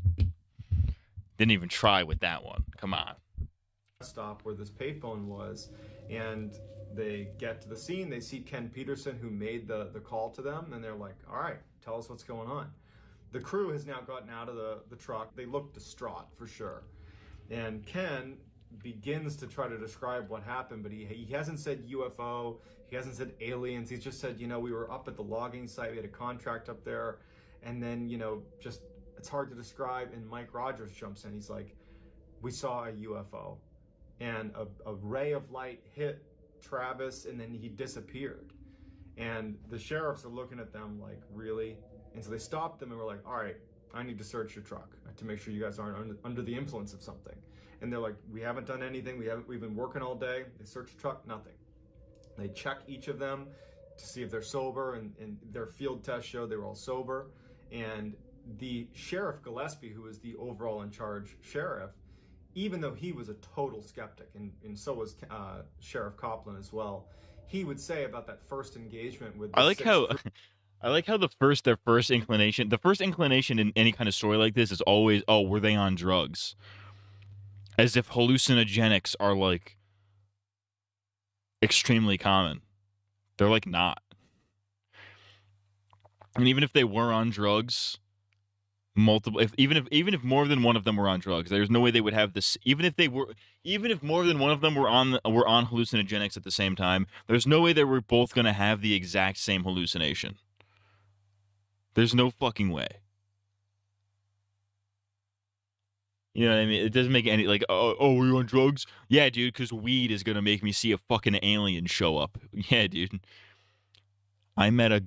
Didn't even try with that one. Come on. Stop where this payphone was, and they get to the scene. They see Ken Peterson, who made the call to them, and they're like, all right, tell us what's going on. The crew has now gotten out of the truck. They look distraught, for sure. And Ken begins to try to describe what happened, but he hasn't said UFO, he hasn't said aliens, he's just said, we were up at the logging site, we had a contract up there, and then, just, it's hard to describe, and Mike Rogers jumps in, he's like, we saw a UFO, and a ray of light hit Travis, and then he disappeared. And the sheriffs are looking at them like, really? And so they stopped them and were like, all right, I need to search your truck to make sure you guys aren't under the influence of something. And they're like, we haven't done anything. We've been working all day. They search the truck, nothing. They check each of them to see if they're sober, and their field test showed they were all sober. And the Sheriff Gillespie, who was the overall in charge sheriff, even though he was a total skeptic, and so was Sheriff Coplin as well, he would say about that first engagement with the I like how their first inclination in any kind of story like this is always, oh, were they on drugs? As if hallucinogenics are like extremely common. They're like not. And even if they were on drugs, even if more than one of them were on drugs, there's no way they would have this. Even if more than one of them were on hallucinogenics at the same time, there's no way they were both going to have the exact same hallucination. There's no fucking way. You know what I mean? It doesn't make any, like, oh, were you on drugs? Yeah, dude, because weed is going to make me see a fucking alien show up. Yeah, dude. I'm at a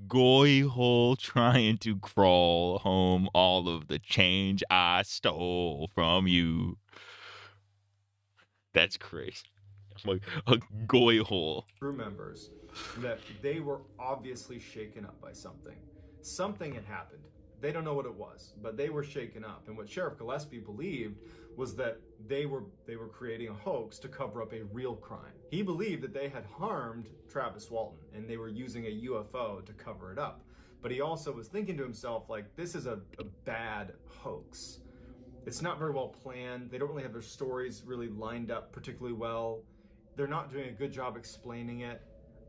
goy hole trying to crawl home all of the change I stole from you. That's crazy. I'm like, a goy hole. Crew members, that they were obviously shaken up by something. Something had happened. They don't know what it was, but they were shaken up. And what Sheriff Gillespie believed was that they were creating a hoax to cover up a real crime. He believed that they had harmed Travis Walton and they were using a UFO to cover it up. But he also was thinking to himself, like, this is a bad hoax. It's not very well planned. They don't really have their stories really lined up particularly well. They're not doing a good job explaining it.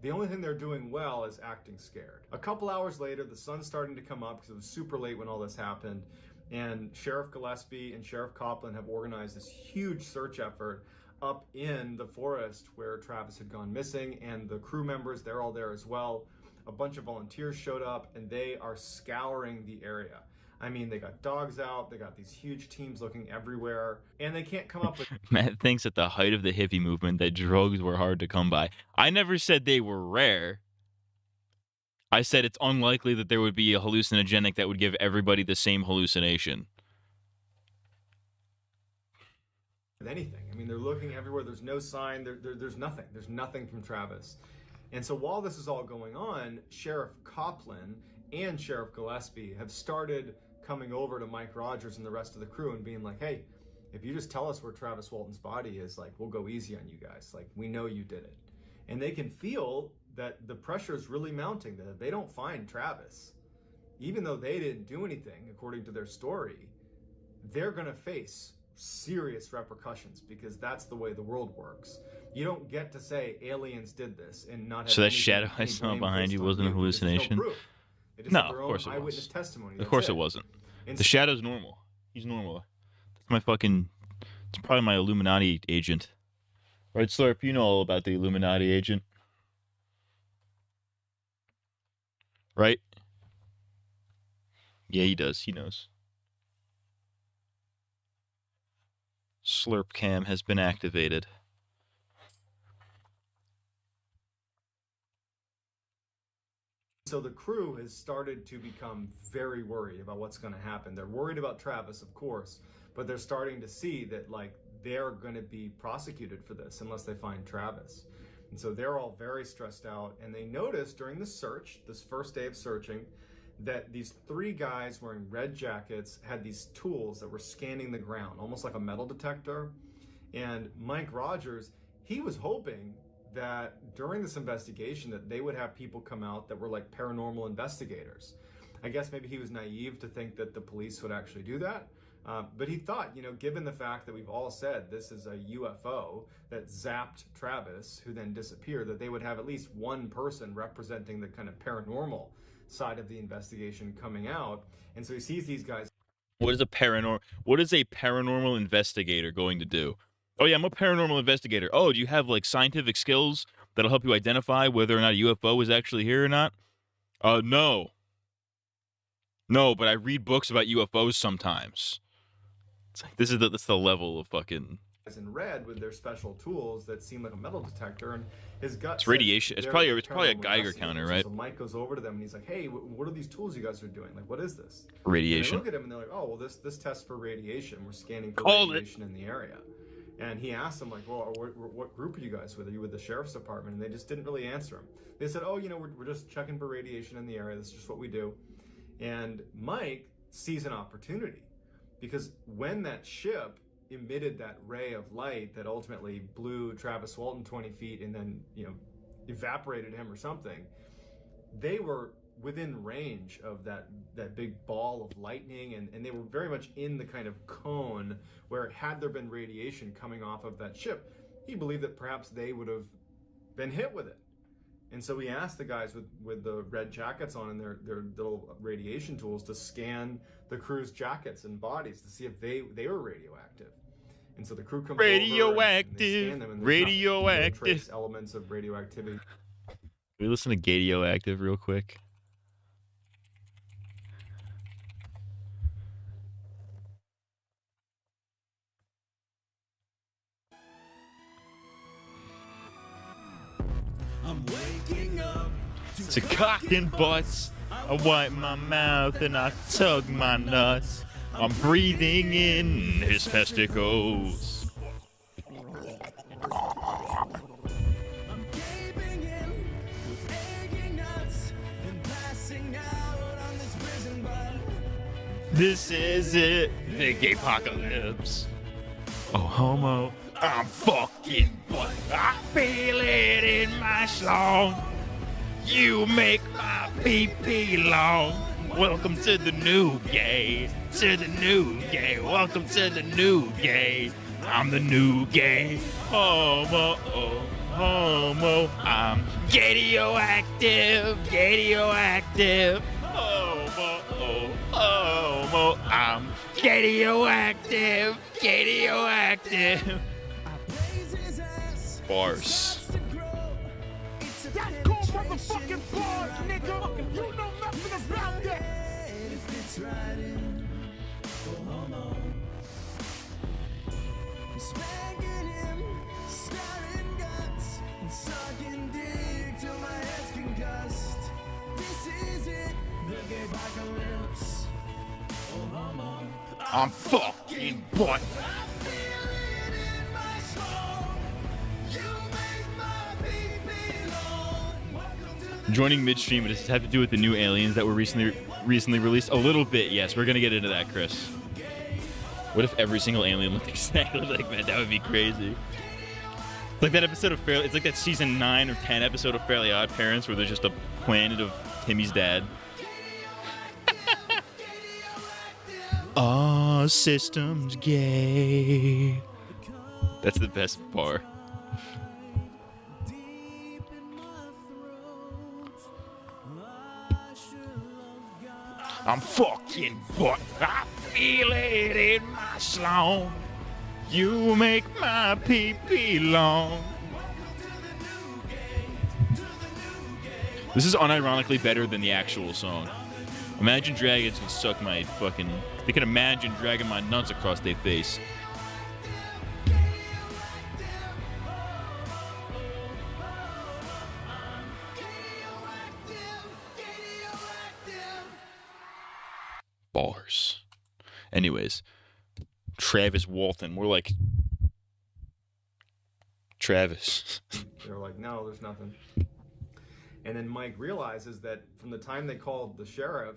The only thing they're doing well is acting scared. A couple hours later, the sun's starting to come up because it was super late when all this happened. And Sheriff Gillespie and Sheriff Copeland have organized this huge search effort up in the forest where Travis had gone missing. And the crew members, they're all there as well. A bunch of volunteers showed up and they are scouring the area. I mean, they got dogs out, they got these huge teams looking everywhere, and they can't come up with... Matt thinks at the height of the hippie movement that drugs were hard to come by. I never said they were rare. I said it's unlikely that there would be a hallucinogenic that would give everybody the same hallucination. Anything. I mean, they're looking everywhere. There's no sign. There's nothing. There's nothing from Travis. And so while this is all going on, Sheriff Copeland and Sheriff Gillespie have started coming over to Mike Rogers and the rest of the crew and being like, hey, if you just tell us where Travis Walton's body is, like, we'll go easy on you guys. Like, we know you did it. And they can feel that the pressure is really mounting, that if they don't find Travis, even though they didn't do anything, according to their story, they're going to face serious repercussions because that's the way the world works. You don't get to say aliens did this and not have so that shadow I saw behind you wasn't a hallucination? No, of course it was. Testimony. Of course it wasn't. The shadow's normal. He's normal. That's my fucking... It's probably my Illuminati agent. Right, Slurp? You know all about the Illuminati agent. Right? Yeah, he does. He knows. Slurp cam has been activated. So the crew has started to become very worried about what's going to happen. They're worried about Travis, of course, but they're starting to see that, like, they're going to be prosecuted for this unless they find Travis. And so they're all very stressed out. And they noticed during the search, this first day of searching, that these three guys wearing red jackets had these tools that were scanning the ground, almost like a metal detector. And Mike Rogers, he was hoping that during this investigation that they would have people come out that were like paranormal investigators. I guess maybe he was naive to think that the police would actually do that. But he thought, you know, given the fact that we've all said this is a UFO that zapped Travis, who then disappeared, that they would have at least one person representing the kind of paranormal side of the investigation coming out. And so he sees these guys. What is a paranormal investigator going to do? Oh yeah, I'm a paranormal investigator. Oh, do you have like scientific skills that'll help you identify whether or not a UFO is actually here or not? No. No, but I read books about UFOs sometimes. It's like that's the level of fucking... in red with their special tools that seem like a metal detector, and his gut... It's radiation. It's probably a Geiger counter, right? So Mike goes over to them and he's like, hey, what are these tools you guys are doing? Like, what is this? Radiation. And they look at him and they're like, oh, well, this tests for radiation. We're scanning for radiation in the area. And he asked them, like, well, what group are you guys with? Are you with the sheriff's department? And they just didn't really answer him. They said, oh, you know, we're just checking for radiation in the area. That's just what we do. And Mike sees an opportunity because when that ship emitted that ray of light that ultimately blew Travis Walton 20 feet and then, you know, evaporated him or something, they were within range of that big ball of lightning, and they were very much in the kind of cone where, had there been radiation coming off of that ship, he believed that perhaps they would have been hit with it. And so he asked the guys with the red jackets on and their little radiation tools to scan the crew's jackets and bodies to see if they were radioactive. And so the crew comes over and they scan them, and there's no trace elements of radioactivity. Can we listen to Gadioactive real quick? I'm waking up to cock and butts. I wipe my mouth and I tug my nuts. I'm breathing in his testicles. I'm gaping in with aching nuts and passing out on this prison bed. This is it. The apocalypse. Oh, homo. I'm fucking butt. I feel it in my slong. You make my pee-pee long. Welcome to the new gay. To the new gay. Welcome to the new gay. I'm the new gay. Homo. Oh, homo. I'm radioactive. Radioactive. Homo. Oh, homo. I'm radioactive. Radioactive. Bars. That's cool motherfucking bars, nigga. You know nothing about that. I'm spanking him, staring guts, and sucking dick till my head's concussed. This is it, the gay apocalypse. Oh, homo. I'm fucking butt. Joining midstream, does this have to do with the new aliens that were recently released? A little bit, yes. We're gonna get into that, Chris. What if every single alien looked exactly like that? That would be crazy. It's like that episode of Fairly. It's like that season 9 or 10 episode of Fairly Odd Parents where there's just a planet of Timmy's dad. All systems gay. That's the best part. I'm fucking butt. I feel it in my slong. You make my pee-pee long. This is unironically better than the actual song. Imagine Dragons can suck my fucking... They can imagine dragging my nuts across their face. Bars. Anyways, Travis Walton. We're like... Travis. They're like, no, there's nothing. And then Mike realizes that from the time they called the sheriff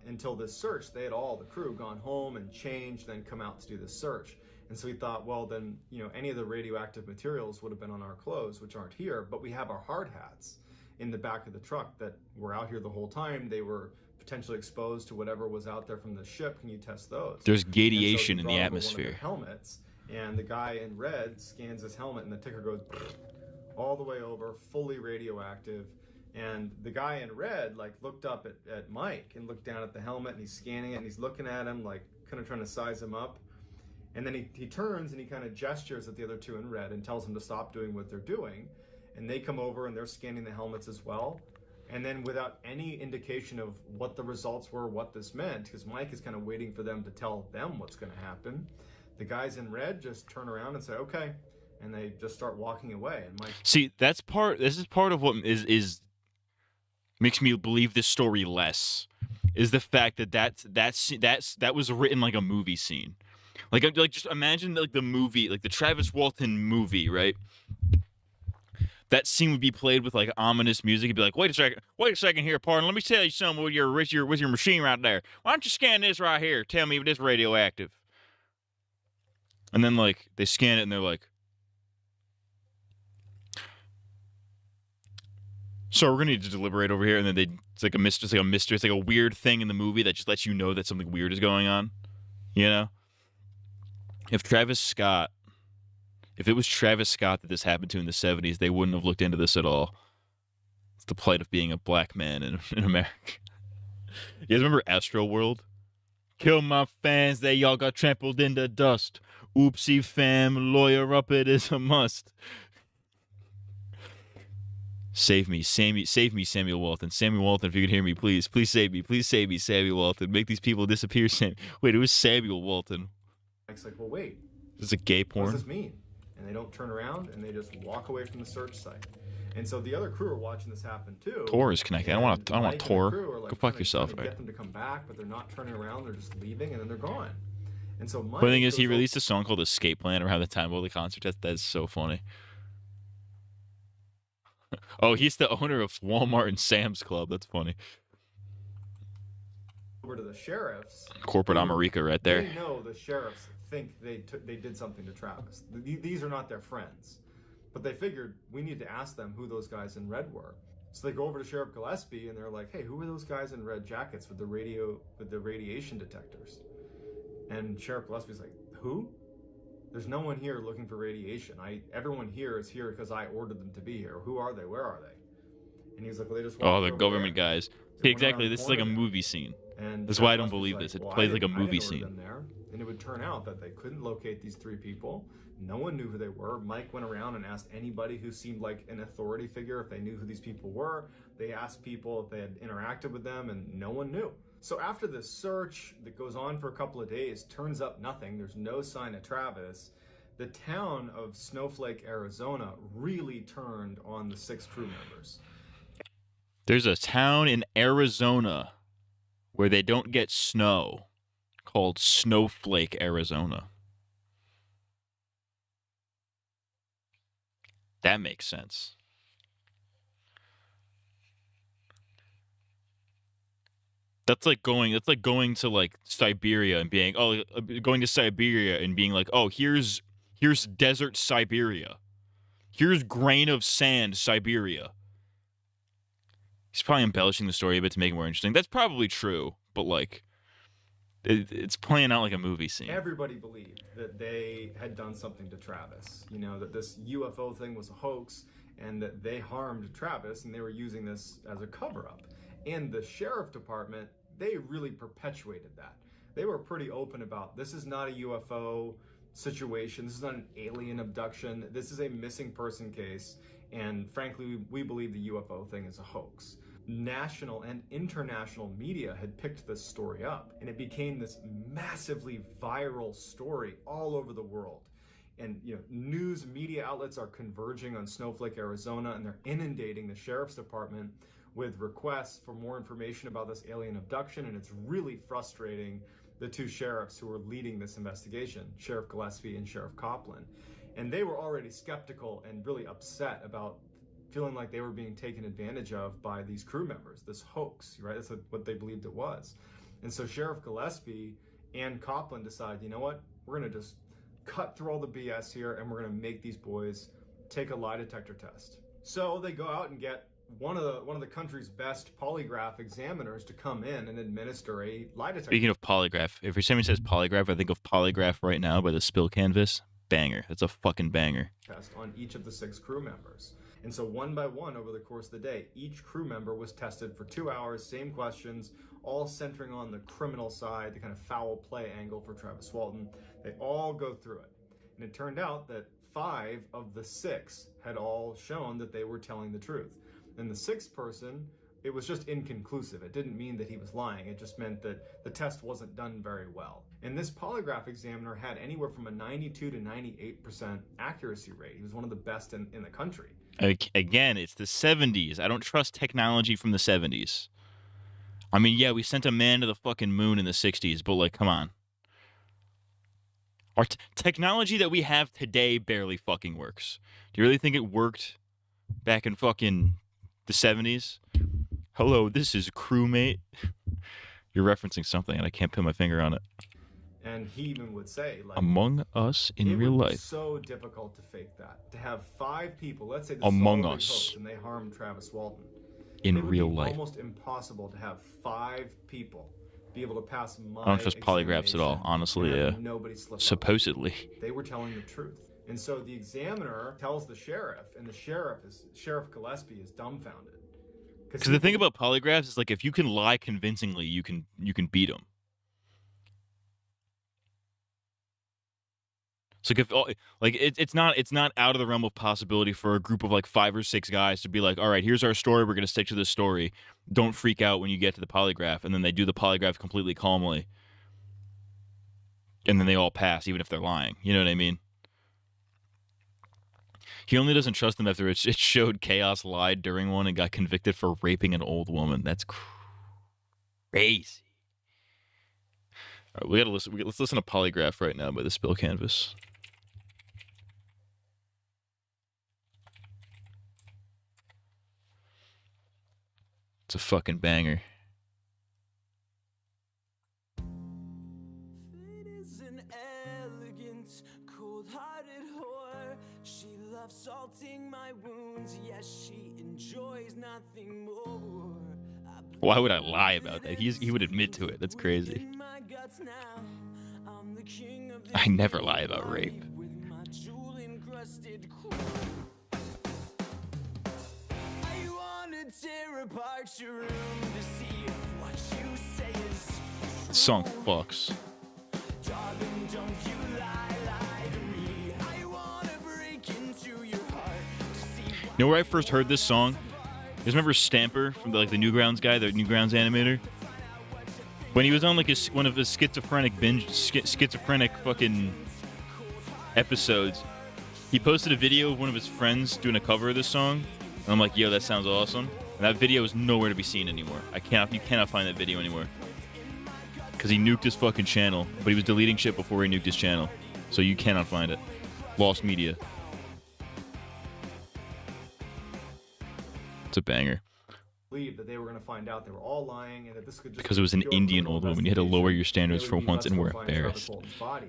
until this search, they had all the crew gone home and changed, then come out to do this search. And so he thought, well, then, you know, any of the radioactive materials would have been on our clothes, which aren't here, but we have our hard hats in the back of the truck that were out here the whole time. They were potentially exposed to whatever was out there from the ship. Can you test those? There's radiation in the One of atmosphere. their helmets, and the guy in red scans his helmet, and the ticker goes all the way over, fully radioactive. And the guy in red like looked up at Mike and looked down at the helmet, and he's scanning it, and he's looking at him like kind of trying to size him up. And then he turns and he kind of gestures at the other two in red and tells them to stop doing what they're doing. And they come over and they're scanning the helmets as well. And then without any indication of what the results were, what this meant, because Mike is kind of waiting for them to tell them what's going to happen, the guys in red just turn around and say, okay. And they just start walking away. And Mike... See, this is part of what is makes me believe this story less, is the fact that that was written like a movie scene. Like just imagine like the movie, like the Travis Walton movie, right? That scene would be played with like ominous music. You'd be like, wait a second here, partner. Let me tell you something with your machine right there. Why don't you scan this right here? Tell me if it's radioactive. And then like they scan it and they're like, so we're gonna need to deliberate over here. And then it's like a mystery. It's like a weird thing in the movie that just lets you know that something weird is going on. You know? If it was Travis Scott that this happened to in the 70s, they wouldn't have looked into this at all. It's the plight of being a black man in America. You guys remember Astroworld? Kill my fans, they all got trampled in the dust. Oopsie fam, lawyer up, it is a must. Save me, Samuel Walton. Samuel Walton, if you could hear me, please save me. Please save me, Samuel Walton. Make these people disappear, Wait, it was Samuel Walton. Mike's like, well, wait. This is a gay porn? What does this mean? And they don't turn around, and they just walk away from the search site. And so the other crew are watching this happen too. Tor is connected. I don't want Tor. Like Go fuck yourself. Right? Get them to come back, but they're not turning around. They're just leaving, and then they're gone. And so Mike... But the thing is, he released a song called Escape Plan around the time of the concert. That's so funny. Oh, he's the owner of Walmart and Sam's Club. That's funny. over to the sheriffs. Corporate America right there. They know the sheriffs think they did something to Travis. These are not their friends. But they figured we need to ask them who those guys in red were. So they go over to Sheriff Gillespie and they're like, hey, who are those guys in red jackets with the radiation detectors? And Sheriff Gillespie's like, who? There's no one here looking for radiation. Everyone here is here because I ordered them to be here. Who are they? Where are they? And he's like, well, they just walked the over government there. guys. They See, went around exactly. the This is like a corner there. movie scene. And That's Sheriff why I don't Gillespie's believe like, this. It well, plays like a I didn't movie order scene. them there. And it would turn out that they couldn't locate these three people. No one knew who they were. Mike went around and asked anybody who seemed like an authority figure if they knew who these people were. They asked people if they had interacted with them, and no one knew. So after this search that goes on for a couple of days, turns up nothing. There's no sign of Travis. The town of Snowflake, Arizona really turned on the 6 crew members. There's a town in Arizona where they don't get snow called Snowflake, Arizona. That makes sense. That's like going to like Siberia and being going to Siberia and being like, oh, here's desert Siberia. Here's grain of sand Siberia. He's probably embellishing the story a bit to make it more interesting. That's probably true, but like it's playing out like a movie scene. Everybody believed that they had done something to Travis. You know, that this UFO thing was a hoax and that they harmed Travis and they were using this as a cover-up. And the sheriff department, they really perpetuated that. They were pretty open about this is not a UFO situation. This is not an alien abduction. This is a missing person case. And frankly, we believe the UFO thing is a hoax. National and international media had picked this story up, and it became this massively viral story all over the world. And news media outlets are converging on Snowflake, Arizona, and they're inundating the sheriff's department with requests for more information about this alien abduction, and it's really frustrating the 2 sheriffs who were leading this investigation, Sheriff Gillespie and Sheriff Copland. And they were already skeptical and really upset about feeling like they were being taken advantage of by these crew members, this hoax, right? That's what they believed it was. And so Sheriff Gillespie and Copland decide, you know what? We're going to just cut through all the BS here and we're going to make these boys take a lie detector test. So they go out and get one of the country's best polygraph examiners to come in and administer a lie detector. Speaking of polygraph, if somebody says polygraph, I think of Polygraph right now by the Spill Canvas. Banger. That's a fucking banger. Test on each of the 6 crew members. And so one by one over the course of the day, each crew member was tested for 2 hours, same questions, all centering on the criminal side, the kind of foul play angle for Travis Walton. They all go through it. And it turned out that 5 of the 6 had all shown that they were telling the truth. And the 6th person, it was just inconclusive. It didn't mean that he was lying. It just meant that the test wasn't done very well. And this polygraph examiner had anywhere from a 92 to 98% accuracy rate. He was one of the best in the country. Again, it's the 70s. I don't trust technology from the 70s. I mean, yeah, we sent a man to the fucking moon in the 60s, but like, come on. Our technology that we have today barely fucking works. Do you really think it worked back in fucking the 70s? Hello, this is crewmate. You're referencing something, and I can't put my finger on it. And he even would say, like, Among Us in real life. It's so difficult to fake that. To have 5 people, let's say this Among is all Us. hoax and they harmed Travis Walton. In it would real be life. Almost impossible to have 5 people be able to pass my I don't trust polygraphs at all, honestly. and Yeah. have nobody slip up. Supposedly. They were telling the truth. And so the examiner tells the sheriff, and the Sheriff Gillespie is dumbfounded. Because the thing about polygraphs is like if you can lie convincingly, you can beat them. So like if it's not out of the realm of possibility for a group of like 5 or 6 guys to be like, all right, here's our story. We're gonna stick to this story. Don't freak out when you get to the polygraph, and then they do the polygraph completely calmly, and then they all pass, even if they're lying. You know what I mean? He only doesn't trust them after it showed Chaos lied during one and got convicted for raping an old woman. That's crazy. All right, let's listen to Polygraph right now by the Spill Canvas. It's a fucking banger. elegant, cold-hearted whore. She loves salting my wounds. Yes, she enjoys nothing more. Why would I lie about that? He would admit to it. That's crazy. My guts now. I'm the king of I never lie about rape. with my jewel-encrusted crew. I wanna tear apart your room to see if what you say is This song fucks. darling, don't you lie to me. I wanna break into your heart to see You know where I first heard this song? You guys remember Stamper from the Newgrounds guy, the Newgrounds animator? When he was on one of his schizophrenic fucking episodes, he posted a video of one of his friends doing a cover of this song, and I'm like, yo, that sounds awesome. And that video is nowhere to be seen anymore. You cannot find that video anywhere. Because he nuked his fucking channel, but he was deleting shit before he nuked his channel. So you cannot find it. Lost media. It's a banger. Believe that they were going to find out they were all lying and that this could just Because it was an Indian old woman. You had to lower your standards for once and we're embarrassed.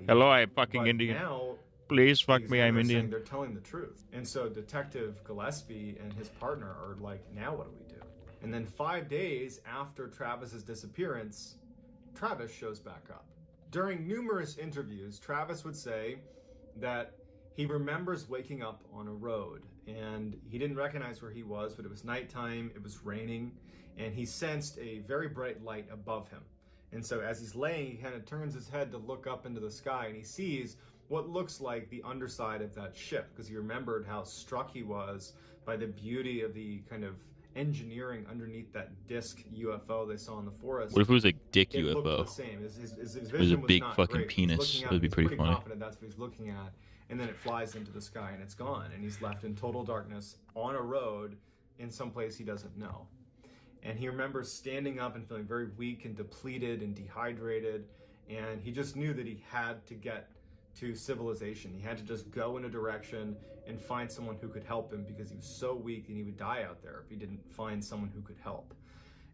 Hello, I'm fucking Indian. Now, Please fuck me, I'm they're Indian. saying they're telling the truth. And so Detective Gillespie and his partner are like, now what do we do? And then 5 days after Travis's disappearance, Travis shows back up. During numerous interviews, Travis would say that he remembers waking up on a road and he didn't recognize where he was, but it was nighttime, it was raining, and he sensed a very bright light above him. And so as he's laying, he kind of turns his head to look up into the sky and he sees what looks like the underside of that ship, because he remembered how struck he was by the beauty of the kind of engineering underneath that disc UFO they saw in the forest. What if it was a dick It looked UFO? the same. His It was a vision big not fucking great. He's penis. looking That at would be he's pretty pretty funny. confident that's what he's looking at, and then it flies into the sky and it's gone, and he's left in total darkness on a road in some place he doesn't know. And he remembers standing up and feeling very weak and depleted and dehydrated, and he just knew that he had to get to civilization. He had to just go in a direction and find someone who could help him, because he was so weak and he would die out there if he didn't find someone who could help.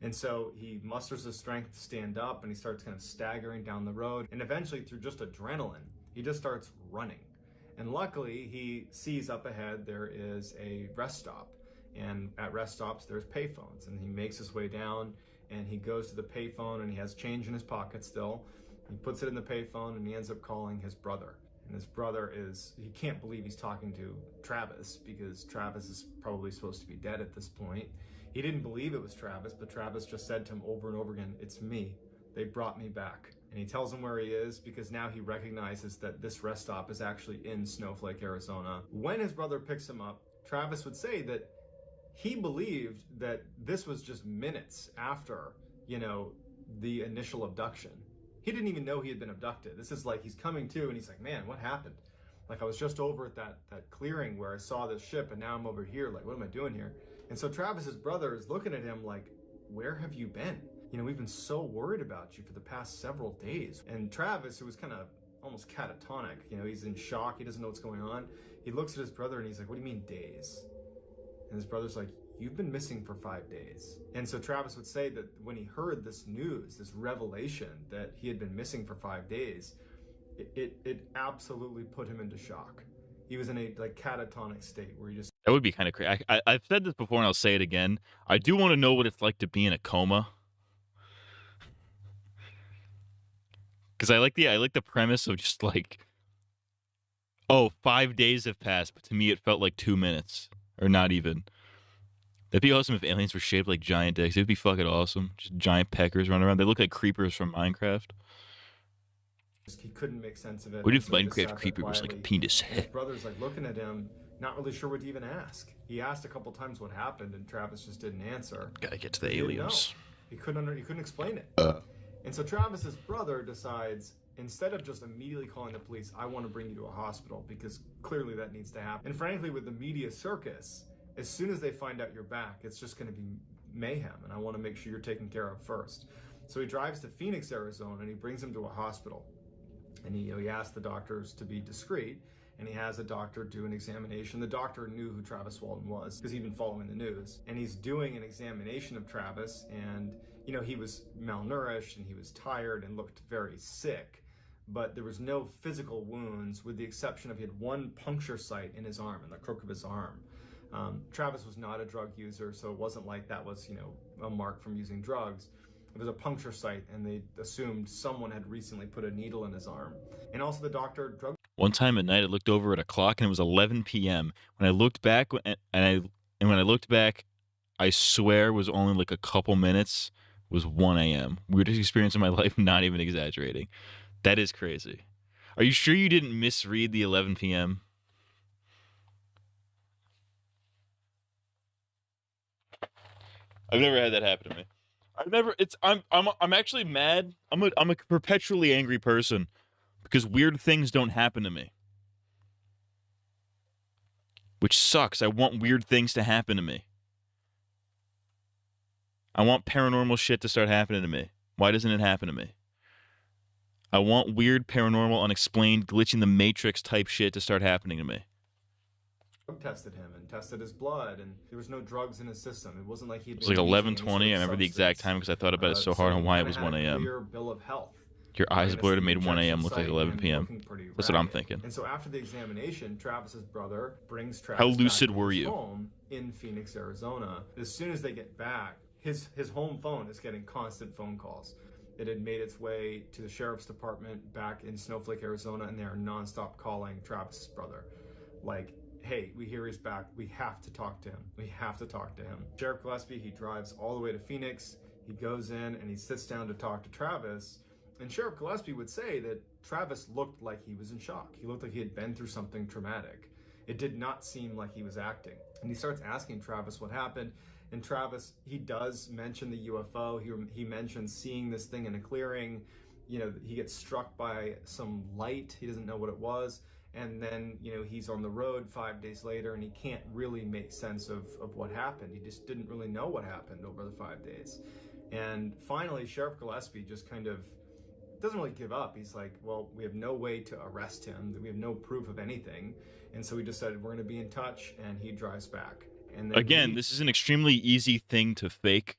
And so he musters the strength to stand up and he starts kind of staggering down the road, and eventually through just adrenaline, he just starts running. And luckily he sees up ahead there is a rest stop, and at rest stops there's payphones, and he makes his way down and he goes to the payphone and he has change in his pocket still. He puts it in the payphone and he ends up calling his brother. And his brother he can't believe he's talking to Travis, because Travis is probably supposed to be dead at this point. He didn't believe it was Travis, but Travis just said to him over and over again, "It's me. They brought me back." And he tells him where he is, because now he recognizes that this rest stop is actually in Snowflake, Arizona. When his brother picks him up, Travis would say that he believed that this was just minutes after, the initial abduction. He didn't even know he had been abducted. This is like he's coming to and he's like, man, what happened? Like, I was just over at that clearing where I saw this ship and now I'm over here. Like, what am I doing here? And so Travis's brother is looking at him like, where have you been? We've been so worried about you for the past several days. And Travis, who was kind of almost catatonic, he's in shock. He doesn't know what's going on. He looks at his brother and he's like, what do you mean days? And his brother's like, you've been missing for 5 days. And so Travis would say that when he heard this news, this revelation that he had been missing for 5 days, it absolutely put him into shock. He was in a catatonic state where he just... That would be kind of crazy. I've said this before and I'll say it again. I do want to know what it's like to be in a coma. Because I like the premise of just 5 days have passed, but to me it felt like 2 minutes. Or not even. That'd be awesome if aliens were shaped like giant dicks. It'd be fucking awesome. Just giant peckers running around. They look like creepers from Minecraft. He couldn't make sense of it. What if So he just Minecraft sat creeper there was like a quietly. penis? His brother's looking at him, not really sure what to even ask. He asked a couple times what happened, and Travis just didn't answer. Gotta get to the He didn't aliens. know. He couldn't explain it. And so Travis's brother decides, instead of just immediately calling the police, I want to bring you to a hospital, because clearly that needs to happen. And frankly, with the media circus, as soon as they find out you're back, it's just going to be mayhem, and I want to make sure you're taken care of first. So he drives to Phoenix, Arizona, and he brings him to a hospital. And he asks the doctors to be discreet, and he has a doctor do an examination. The doctor knew who Travis Walton was, because he'd been following the news. And he's doing an examination of Travis, and he was malnourished, and he was tired, and looked very sick. but there was no physical wounds, with the exception of he had one puncture site in his arm, in the crook of his arm. Travis was not a drug user, so it wasn't like that was, you know, a mark from using drugs. It was a puncture site, and they assumed someone had recently put a needle in his arm. And also the doctor drug. One time at night, I looked over at a clock, and it was 11 p.m. When I looked back, when I looked back, I swear it was only like a couple minutes. It was 1 a.m. Weirdest experience of my life, not even exaggerating. That is crazy. Are you sure you didn't misread the 11 p.m.? I've never had that happen to me. I'm actually mad. I'm a perpetually angry person because weird things don't happen to me. Which sucks. I want weird things to happen to me. I want paranormal shit to start happening to me. Why doesn't it happen to me? I want weird, paranormal, unexplained, glitching the Matrix type shit to start happening to me. Tested him and tested his blood, and there was no drugs in his system. It wasn't like he. It was like 11:20. I remember the exact time because I thought about it so hard on why it was 1 a.m. Clear bill of health. Your eyes blurred and made 1 a.m. look like 11 p.m. That's what I'm thinking. And so after the examination, Travis's brother brings Travis How lucid back were to his you? home in Phoenix, Arizona. As soon as they get back, his home phone is getting constant phone calls. It had made its way to the sheriff's department back in Snowflake, Arizona, and they are nonstop calling Travis's brother. Like, hey, we hear he's back. We have to talk to him. We have to talk to him. Sheriff Gillespie, he drives all the way to Phoenix. He goes in and he sits down to talk to Travis. And Sheriff Gillespie would say that Travis looked like he was in shock. He looked like he had been through something traumatic. It did not seem like he was acting. And he starts asking Travis what happened. And Travis, he does mention the UFO. He mentions seeing this thing in a clearing. You know, he gets struck by some light. He doesn't know what it was. And then, you know, he's on the road 5 days later and he can't really make sense of what happened. He just didn't really know what happened over the 5 days. And finally, Sheriff Gillespie just kind of doesn't really give up. He's like, well, we have no way to arrest him. We have no proof of anything. And so we decided we're going to be in touch, and he drives back. And then Again, this is an extremely easy thing to fake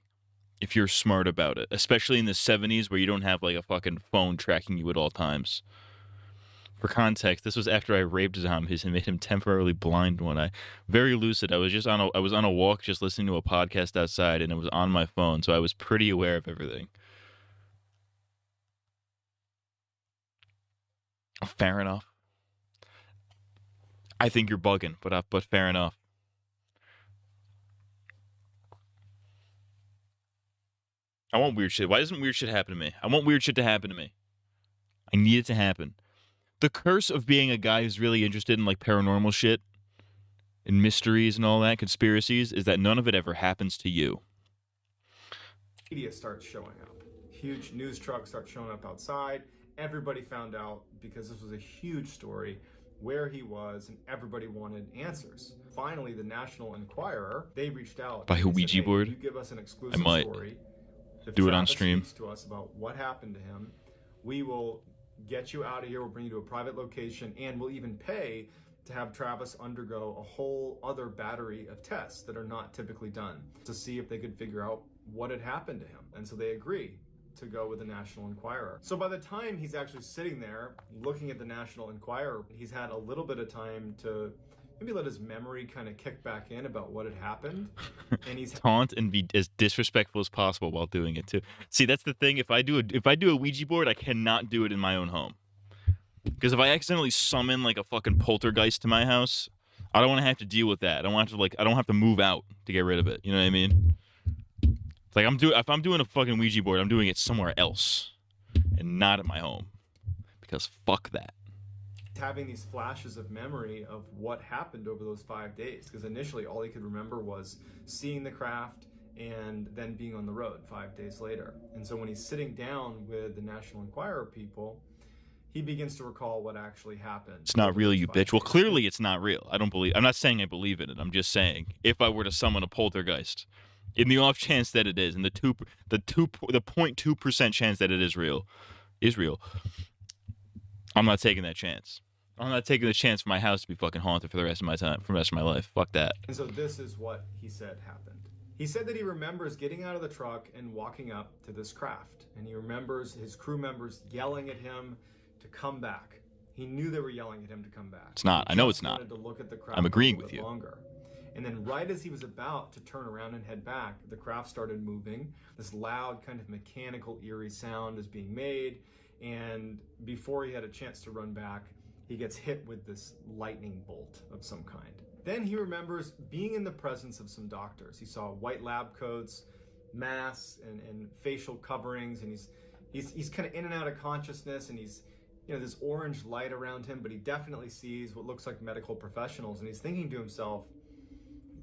if you're smart about it, especially in the 70s where you don't have like a fucking phone tracking you at all times. For context, this was after I raped zombies and made him temporarily blind one eye. Very lucid. I was on a walk just listening to a podcast outside, and it was on my phone, so I was pretty aware of everything. Fair enough. I think you're bugging, but fair enough. I want weird shit. Why doesn't weird shit happen to me? I want weird shit to happen to me. I need it to happen. The curse of being a guy who's really interested in like paranormal shit and mysteries and all that, conspiracies, is that none of it ever happens to you. media starts showing up. Huge news trucks start showing up outside. Everybody found out, because this was a huge story, where he was, and everybody wanted answers. Finally, the National Enquirer, they reached out. By a Ouija board? You give us an exclusive I might story. If do it on Travis stream. speaks to us about what happened to him, we will get you out of here. We'll bring you to a private location, and we'll even pay to have Travis undergo a whole other battery of tests that are not typically done to see if they could figure out what had happened to him. And so they agree to go with the National Enquirer. So by the time he's actually sitting there looking at the National Enquirer, he's had a little bit of time to maybe let his memory kind of kick back in about what had happened. And he's taunt and be as disrespectful as possible while doing it too. See, that's the thing. If I do a Ouija board, I cannot do it in my own home. Because if I accidentally summon like a fucking poltergeist to my house, I don't want to have to deal with that. I don't have to move out to get rid of it. You know what I mean? It's like if I'm doing a fucking Ouija board, I'm doing it somewhere else and not at my home. Because fuck that. having these flashes of memory of what happened over those 5 days, because initially all he could remember was seeing the craft and then being on the road 5 days later. And so when he's sitting down with the National Enquirer people, he begins to recall what actually happened. It's not real, you bitch. Well, clearly it's not real. I'm not saying I believe in it. I'm just saying if I were to summon a poltergeist, in the off chance that it is, and the 0.2% chance that it is real, I'm not taking that chance. I'm not taking the chance for my house to be fucking haunted for the rest of my time, for the rest of my life. Fuck that. And so this is what he said happened. He said that he remembers getting out of the truck and walking up to this craft. And he remembers his crew members yelling at him to come back. He knew they were yelling at him to come back. It's not. He I know just it's not. wanted to look at the craft I'm for a agreeing little with bit you. Longer. And then right as he was about to turn around and head back, the craft started moving. This loud kind of mechanical, eerie sound is being made. And before he had a chance to run back, he gets hit with this lightning bolt of some kind. Then he remembers being in the presence of some doctors. He saw white lab coats, masks, and facial coverings, and he's kind of in and out of consciousness, and he's, you know, this orange light around him, but he definitely sees what looks like medical professionals, and he's thinking to himself,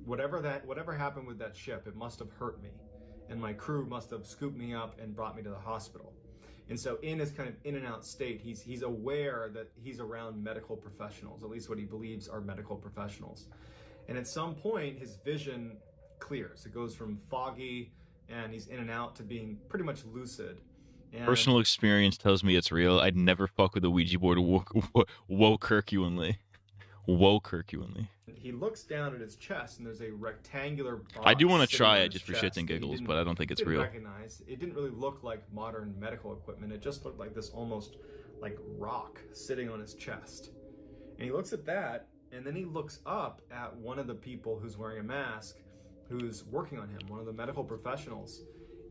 whatever happened with that ship, it must have hurt me, and my crew must have scooped me up and brought me to the hospital. And so in his kind of in and out state, he's aware that he's around medical professionals, at least what he believes are medical professionals. And at some point, his vision clears. It goes from foggy and he's in and out to being pretty much lucid. And Personal experience tells me it's real. I'd never fuck with a Ouija board woke-herculanely. Woke-herculanely. he looks down at his chest and there's a rectangular box. I do want to sitting try on it his just for chest shits and that he giggles, but I don't think it's didn't real. recognize. It didn't really look like modern medical equipment. It just looked like this almost like rock sitting on his chest. And he looks at that, and then he looks up at one of the people who's wearing a mask, who's working on him, one of the medical professionals.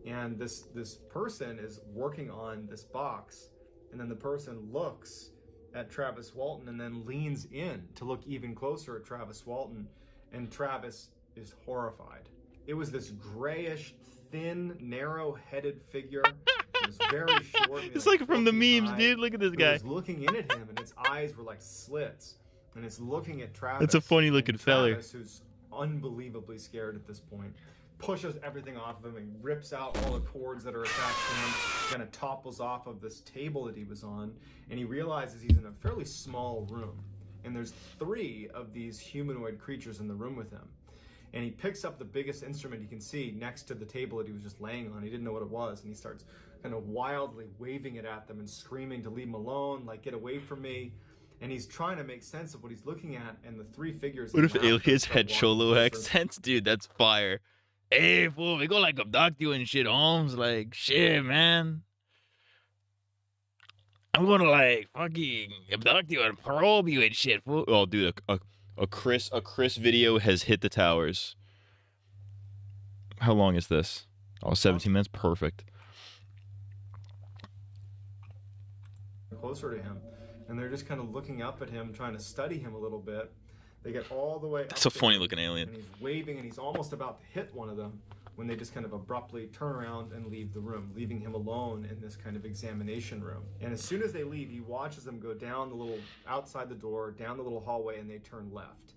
And this person is working on this box, and then the person looks at Travis Walton and then leans in to look even closer at Travis Walton, and Travis is horrified. It was this grayish, thin, narrow-headed figure. It was very short. It's like from the memes, dude. Look at this guy. It was looking in at him, and its eyes were like slits, and it's looking at Travis. That's a funny looking fella. Travis, who's unbelievably scared at this point, pushes everything off of him and rips out all the cords that are attached to him, kind of topples off of this table that he was on, and he realizes he's in a fairly small room, and there's 3 of these humanoid creatures in the room with him. And he picks up the biggest instrument he can see next to the table that he was just laying on. He didn't know what it was, and he starts kind of wildly waving it at them and screaming to leave him alone, like, get away from me. And he's trying to make sense of what he's looking at, and the 3 figures... What if aliens had Cholo accents? Dude, that's fire. Hey, fool, we gonna, like, abduct you and shit, Holmes. Like, shit, man. I'm gonna, like, fucking abduct you and probe you and shit, fool. Oh, dude, a Chris video has hit the towers. How long is this? Oh, 17 minutes? Perfect. Closer to him, and they're just kind of looking up at him, trying to study him a little bit. They get all the way That's a funny looking alien. And he's waving, and he's almost about to hit one of them when they just kind of abruptly turn around and leave the room, leaving him alone in this kind of examination room. And as soon as they leave, he watches them go down the little, outside the door, down the little hallway, and they turn left.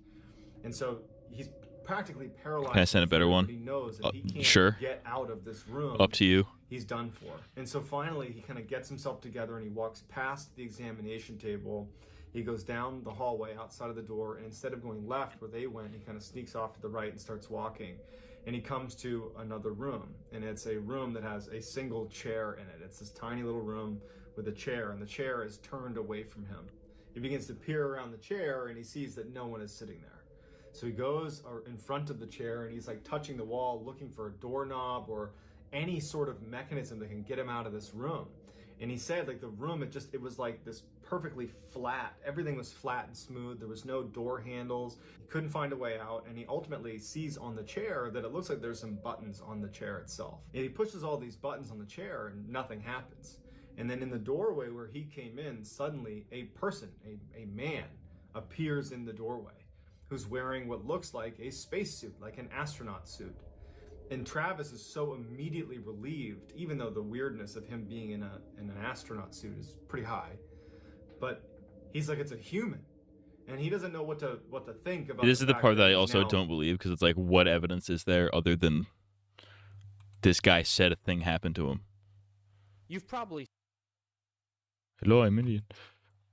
And so he's practically paralyzed. Can I send a better one? He knows that he can't sure. get out of this room. Up to you. He's done for. And so finally, he kind of gets himself together and he walks past the examination table. He goes down the hallway outside of the door, and instead of going left where they went, he kind of sneaks off to the right and starts walking. And he comes to another room, and it's a room that has a single chair in it. It's this tiny little room with a chair, and the chair is turned away from him. He begins to peer around the chair, and he sees that no one is sitting there. So he goes in front of the chair, and he's like touching the wall, looking for a doorknob or any sort of mechanism that can get him out of this room. And he said, like, the room, it was like this perfectly flat. Everything was flat and smooth. There was no door handles. He couldn't find a way out. And he ultimately sees on the chair that it looks like there's some buttons on the chair itself. And he pushes all these buttons on the chair and nothing happens. And then in the doorway where he came in, suddenly a person, a man, appears in the doorway, who's wearing what looks like a spacesuit, like an astronaut suit. And Travis is so immediately relieved, even though the weirdness of him being in an astronaut suit is pretty high. But he's like, it's a human, and he doesn't know what to think about. This is the part that I also now... don't believe, because it's like, what evidence is there other than this guy said a thing happened to him? You've probably... Hello, I'm Imminent.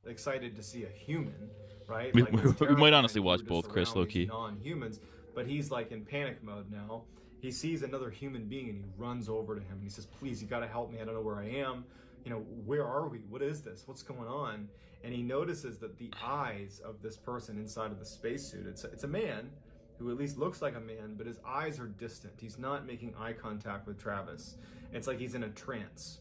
Excited to see a human, right? We, like, we might honestly watch both, Chris, low-key. Non-humans, but he's like in panic mode now. He sees another human being and he runs over to him and he says, please, you gotta help me. I don't know where I am. You know, where are we? What is this? What's going on? And he notices that the eyes of this person inside of the spacesuit, it's a man who at least looks like a man, but his eyes are distant. He's not making eye contact with Travis. It's like he's in a trance.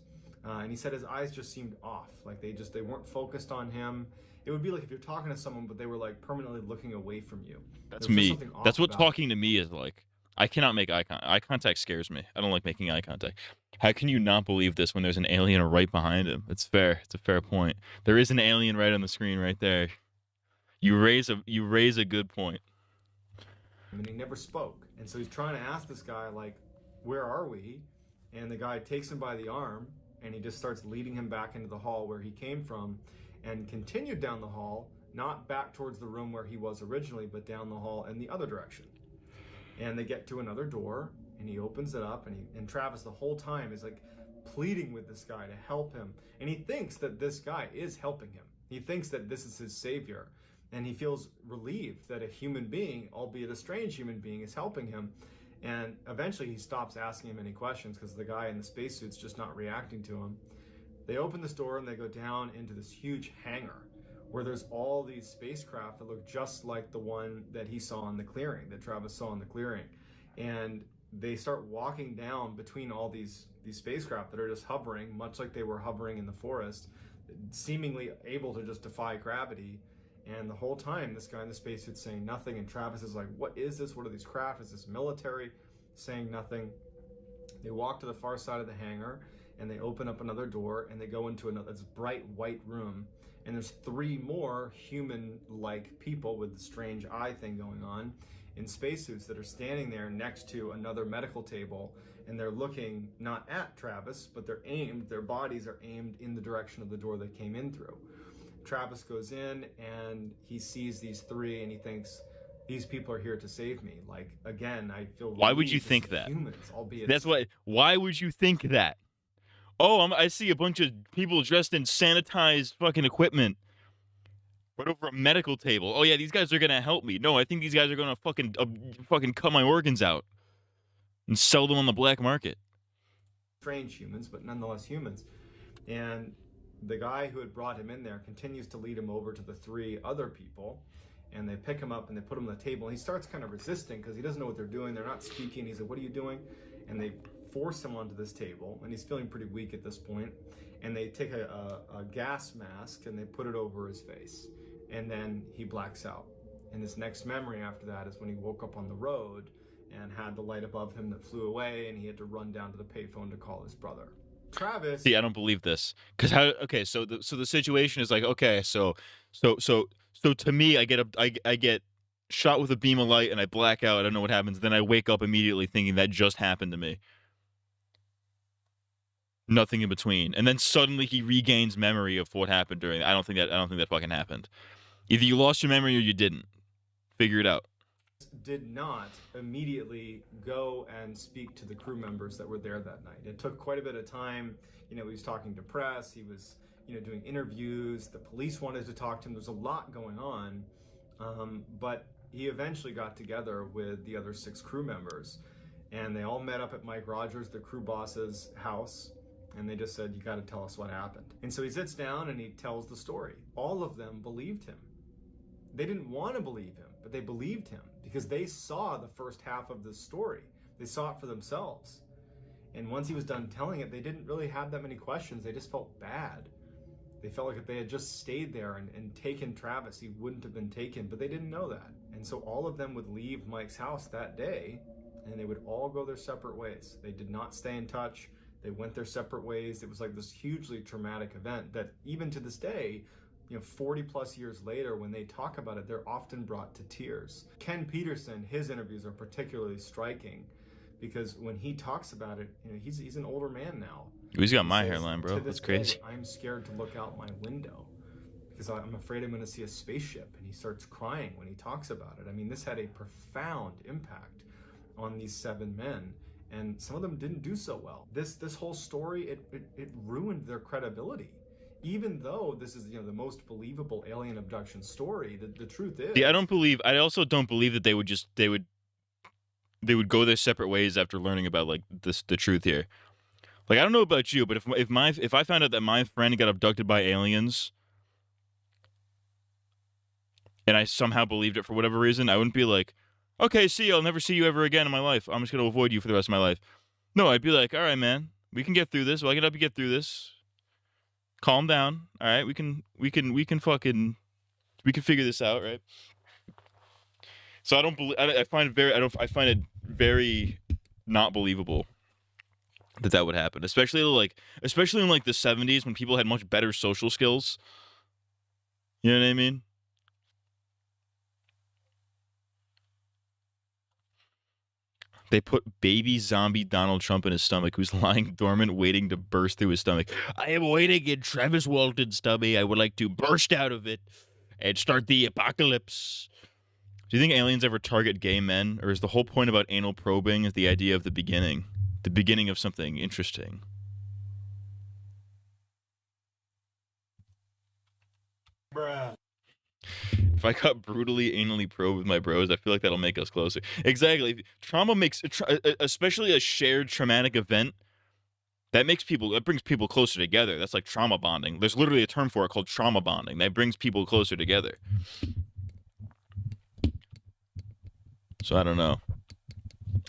And he said his eyes just seemed off, like they weren't focused on him. It would be like if you're talking to someone, but they were like permanently looking away from you. That's There was just me. something off That's what about talking to me is like. I cannot make eye contact. Eye contact scares me. I don't like making eye contact. How can you not believe this when there's an alien right behind him? It's fair. It's a fair point. There is an alien right on the screen right there. You raise a good point. And he never spoke. And so he's trying to ask this guy, like, where are we? And the guy takes him by the arm, and he just starts leading him back into the hall where he came from, and continued down the hall, not back towards the room where he was originally, but down the hall in the other direction. And they get to another door, and he opens it up, and Travis the whole time is like pleading with this guy to help him. And he thinks that this guy is helping him. He thinks that this is his savior. And he feels relieved that a human being, albeit a strange human being, is helping him. And eventually he stops asking him any questions because the guy in the spacesuit's just not reacting to him. They open this door and they go down into this huge hangar where there's all these spacecraft that look just like the one that he saw in the clearing, that Travis saw in the clearing. And they start walking down between all these spacecraft that are just hovering, much like they were hovering in the forest, seemingly able to just defy gravity. And the whole time, this guy in the spacesuit's saying nothing, and Travis is like, what is this? What are these craft? Is this military? Saying nothing. They walk to the far side of the hangar, and they open up another door, and they go into another this bright white room. And there's 3 more human-like people with the strange eye thing going on in spacesuits that are standing there next to another medical table, and they're looking not at Travis, but their bodies are aimed in the direction of the door they came in through. Travis goes in and he sees these 3 and he thinks, these people are here to save me. Like, again, I feel Why would you think that? Humans, albeit That's why. Why would you think that? Oh, I see a bunch of people dressed in sanitized fucking equipment right over a medical table. Oh yeah, these guys are gonna help me. No, I think these guys are gonna fucking cut my organs out and sell them on the black market. strange humans, but nonetheless humans. And the guy who had brought him in there continues to lead him over to the 3 other people, and they pick him up and they put him on the table, and he starts kind of resisting because he doesn't know what they're doing. They're not speaking. He's like, what are you doing? And they force him onto this table, and he's feeling pretty weak at this point, and they take a gas mask and they put it over his face, and then he blacks out. And his next memory after that is when he woke up on the road and had the light above him that flew away, and he had to run down to the payphone to call his brother. Travis. See, I don't believe this. Cause how? Okay, so the situation is like, okay, so to me, I get shot with a beam of light and I black out. I don't know what happens. Then I wake up immediately thinking that just happened to me. Nothing in between, and then suddenly he regains memory of what happened during. I don't think that fucking happened. Either you lost your memory or you didn't. Figure it out. Did not immediately go and speak to the crew members that were there that night. It took quite a bit of time. You know, he was talking to press, he was, doing interviews, the police wanted to talk to him. There's a lot going on, but he eventually got together with the other 6 crew members, and they all met up at Mike Rogers, the crew boss's house, and they just said, you got to tell us what happened. And so he sits down and he tells the story. All of them believed him. They didn't want to believe him, but they believed him because they saw the first half of this story. They saw it for themselves. And once he was done telling it, they didn't really have that many questions. They just felt bad. They felt like if they had just stayed there and taken Travis, he wouldn't have been taken, but they didn't know that. And so all of them would leave Mike's house that day, and they would all go their separate ways. They did not stay in touch. They went their separate ways. It was like this hugely traumatic event that even to this day, 40 plus years later, when they talk about it, they're often brought to tears. Ken Peterson, his interviews are particularly striking because when he talks about it, he's an older man now. He's got my hairline, bro. That's crazy. I'm scared to look out my window because I'm afraid I'm going to see a spaceship. And he starts crying when he talks about it. I mean, this had a profound impact on these 7 men. And some of them didn't do so well. This whole story, it ruined their credibility. Even though this is the most believable alien abduction story, the truth is. Yeah, I also don't believe that they would go their separate ways after learning about like the truth here. Like, I don't know about you, but if I found out that my friend got abducted by aliens and I somehow believed it for whatever reason, I wouldn't be like, okay, see you, I'll never see you ever again in my life. I'm just going to avoid you for the rest of my life. No, I'd be like, all right, man, we can get through this. Well, I can help you get through this. Calm down. All right, we can figure this out, right? So I don't believe. I find it very not believable that would happen, especially in like the 70s when people had much better social skills. You know what I mean? They put baby zombie Donald Trump in his stomach, who's lying dormant, waiting to burst through his stomach. I am waiting in Travis Walton's stomach. I would like to burst out of it and start the apocalypse. Do you think aliens ever target gay men, or is the whole point about anal probing is the idea of the beginning of something interesting? Bruh. If I got brutally anally probed with my bros, I feel like that'll make us closer. Exactly. Trauma makes, especially a shared traumatic event, that brings people closer together. That's like trauma bonding. There's literally a term for it called trauma bonding. That brings people closer together. So I don't know.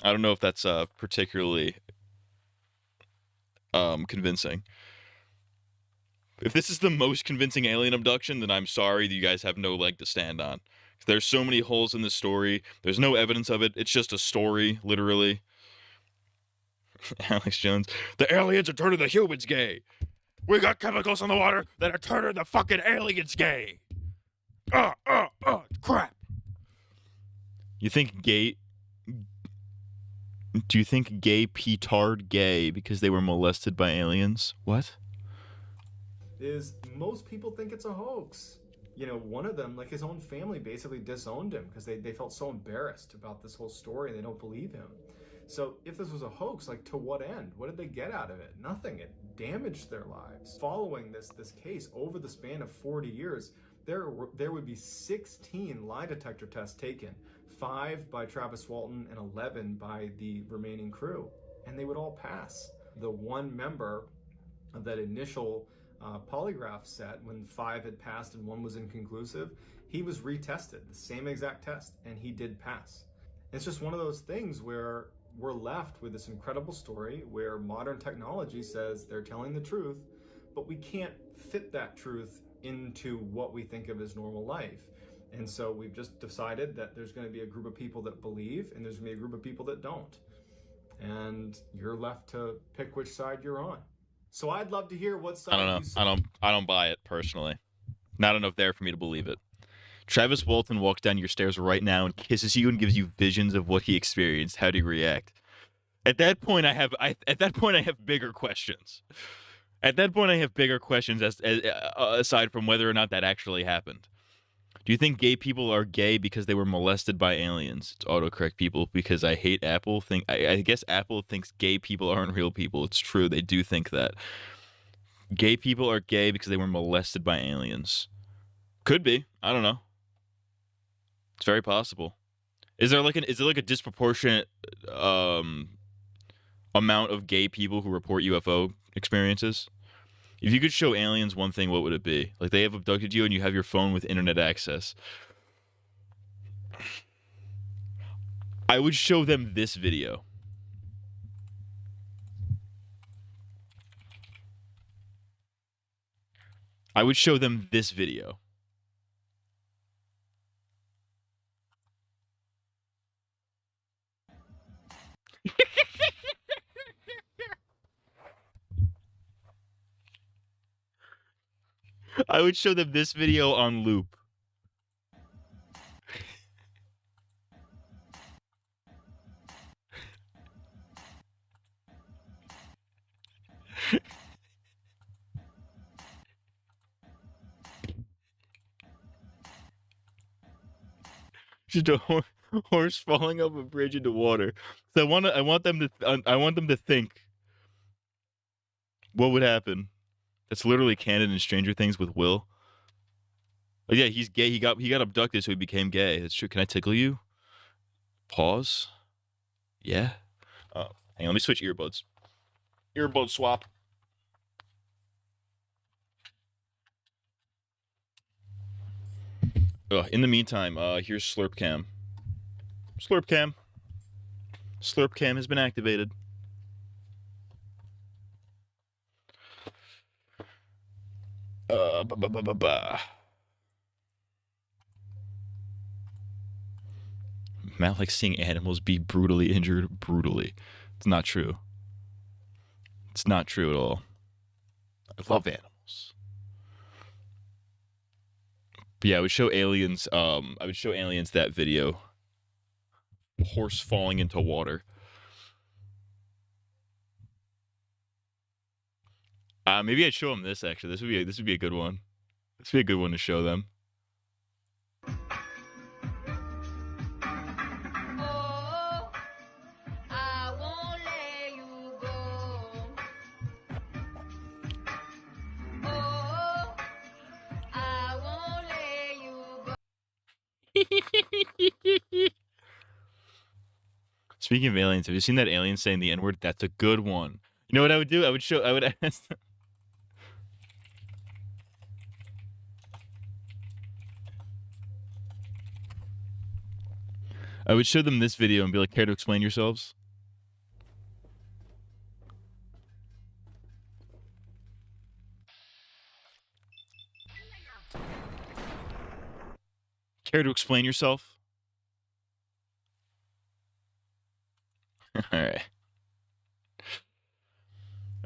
I don't know if that's particularly convincing. If this is the most convincing alien abduction, then I'm sorry that you guys have no leg to stand on. There's so many holes in this story. There's no evidence of it. It's just a story, literally. Alex Jones. The aliens are turning the humans gay. We got chemicals in the water that are turning the fucking aliens gay. Crap. Do you think gay petard gay because they were molested by aliens? What? Is most people think it's a hoax. You know, one of them, like his own family, basically disowned him because they felt so embarrassed about this whole story. They don't believe him. So if this was a hoax, like to what end? What did they get out of it? Nothing. It damaged their lives. Following this case over the span of 40 years, there would be 16 lie detector tests taken, 5 by Travis Walton and 11 by the remaining crew, and they would all pass. The one member of that initial polygraph set, when 5 had passed and 1 was inconclusive, he was retested, the same exact test, and he did pass. It's just one of those things where we're left with this incredible story where modern technology says they're telling the truth, but we can't fit that truth into what we think of as normal life. And so we've just decided that there's going to be a group of people that believe and there's going to be a group of people that don't. And you're left to pick which side you're on. So I'd love to hear what side I don't know. you say. I don't buy it personally. Not enough there for me to believe it. Travis Walton walks down your stairs right now and kisses you and gives you visions of what he experienced. How do you react? At that point, I have bigger questions. At that point, I have bigger questions aside from whether or not that actually happened. Do you think gay people are gay because they were molested by aliens? It's autocorrect people because I hate Apple. I guess Apple thinks gay people aren't real people. It's true. They do think that. Gay people are gay because they were molested by aliens. Could be. I don't know. It's very possible. Is there like a disproportionate amount of gay people who report UFO experiences? If you could show aliens one thing, what would it be? Like they have abducted you and you have your phone with internet access. I would show them this video. I would show them this video. I would show them this video on loop. Just a horse falling off a bridge into water. So I want them to think what would happen. That's literally canon in Stranger Things with Will. Oh, yeah, he's gay. He got abducted, so he became gay. That's true. Can I tickle you? Pause. Yeah. Hang on, let me switch earbuds. Earbud swap. In the meantime, here's Slurp Cam. Slurp Cam. Slurp Cam has been activated. Matt likes seeing animals be brutally injured. Brutally. It's not true. It's not true at all. I love animals. But yeah, I would show aliens. That video. Horse falling into water. Maybe I'd show them this. Actually, this would be a good one. This would be a good one to show them. I won't let you go. Oh, I won't let you go. Speaking of aliens, have you seen that alien saying the N-word? That's a good one. You know what I would do? I would ask them. I would show them this video and be like, care to explain yourselves? Care to explain yourself? Alright.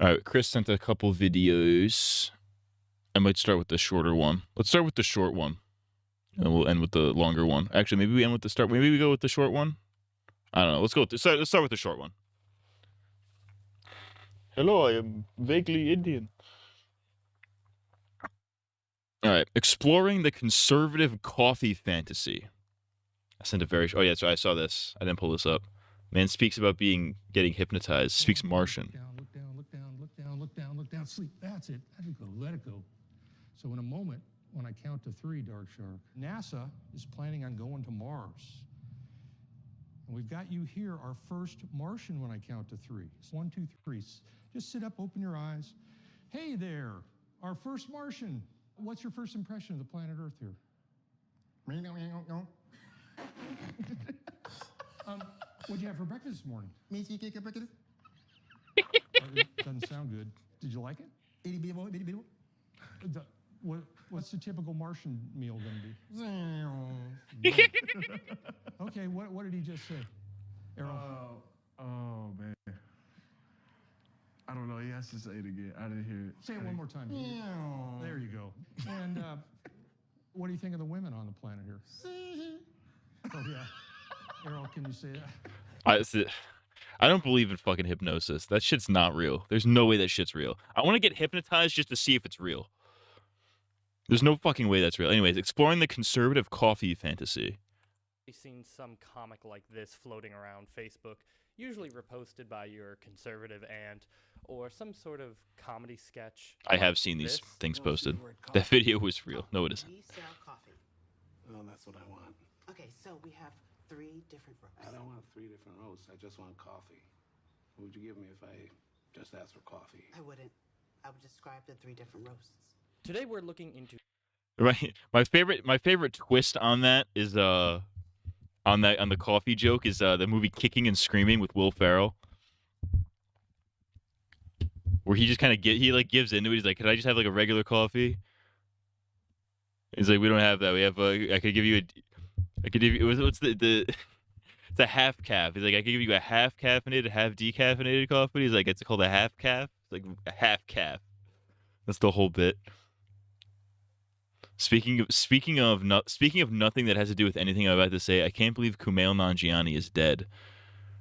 Alright, Chris sent a couple videos. I might start with the shorter one. Let's start with the short one. And we'll end with the longer one. Actually, maybe we end with the start. Maybe we go with the short one. I don't know. Let's go with let's start with the short one. Hello, I am vaguely Indian. Alright. Exploring the conservative coffee fantasy. I sent a very... Oh, yeah, so I saw this. I didn't pull this up. Man speaks about getting hypnotized. Speaks Martian. Look down, look down, sleep. That's it. Let it go. So in a moment, when I count to 3, Dark Shark, NASA is planning on going to Mars. And we've got you here, our first Martian, when I count to 3. It's 1, 2, 3. Just sit up, open your eyes. Hey there, our first Martian. What's your first impression of the planet Earth here? What'd you have for breakfast this morning? Doesn't sound good. Did you like it? What's the typical Martian meal going to be? Okay, what did he just say? Errol? Oh, man. I don't know. He has to say it again. I didn't hear it. Say it one more time. There you go. And what do you think of the women on the planet here? Oh, yeah. Errol, can you say that? I don't believe in fucking hypnosis. That shit's not real. There's no way that shit's real. I want to get hypnotized just to see if it's real. There's no fucking way that's real. Anyways, exploring the conservative coffee fantasy. We've seen some comic like this floating around Facebook, usually reposted by your conservative aunt, or some sort of comedy sketch. I have seen these things posted. That video was real. No, it isn't. We sell coffee. Oh, that's what I want. Okay, so we have 3 different roasts. I don't want 3 different roasts. I just want coffee. What would you give me if I just asked for coffee? I wouldn't. I would describe the 3 different roasts. Today we're looking into... Right. My favorite twist on that is on the coffee joke is the movie Kicking and Screaming with Will Ferrell. Where he just kind of gives into it. He's like, "Can I just have like a regular coffee?" He's like, "We don't have that. We have I could give you what's the it's a half calf." He's like, "I could give you a half caffeinated, half decaffeinated coffee." He's like, "It's called a half calf." It's like a half calf. That's the whole bit. Speaking of nothing that has to do with anything I'm about to say, I can't believe Kumail Nanjiani is dead.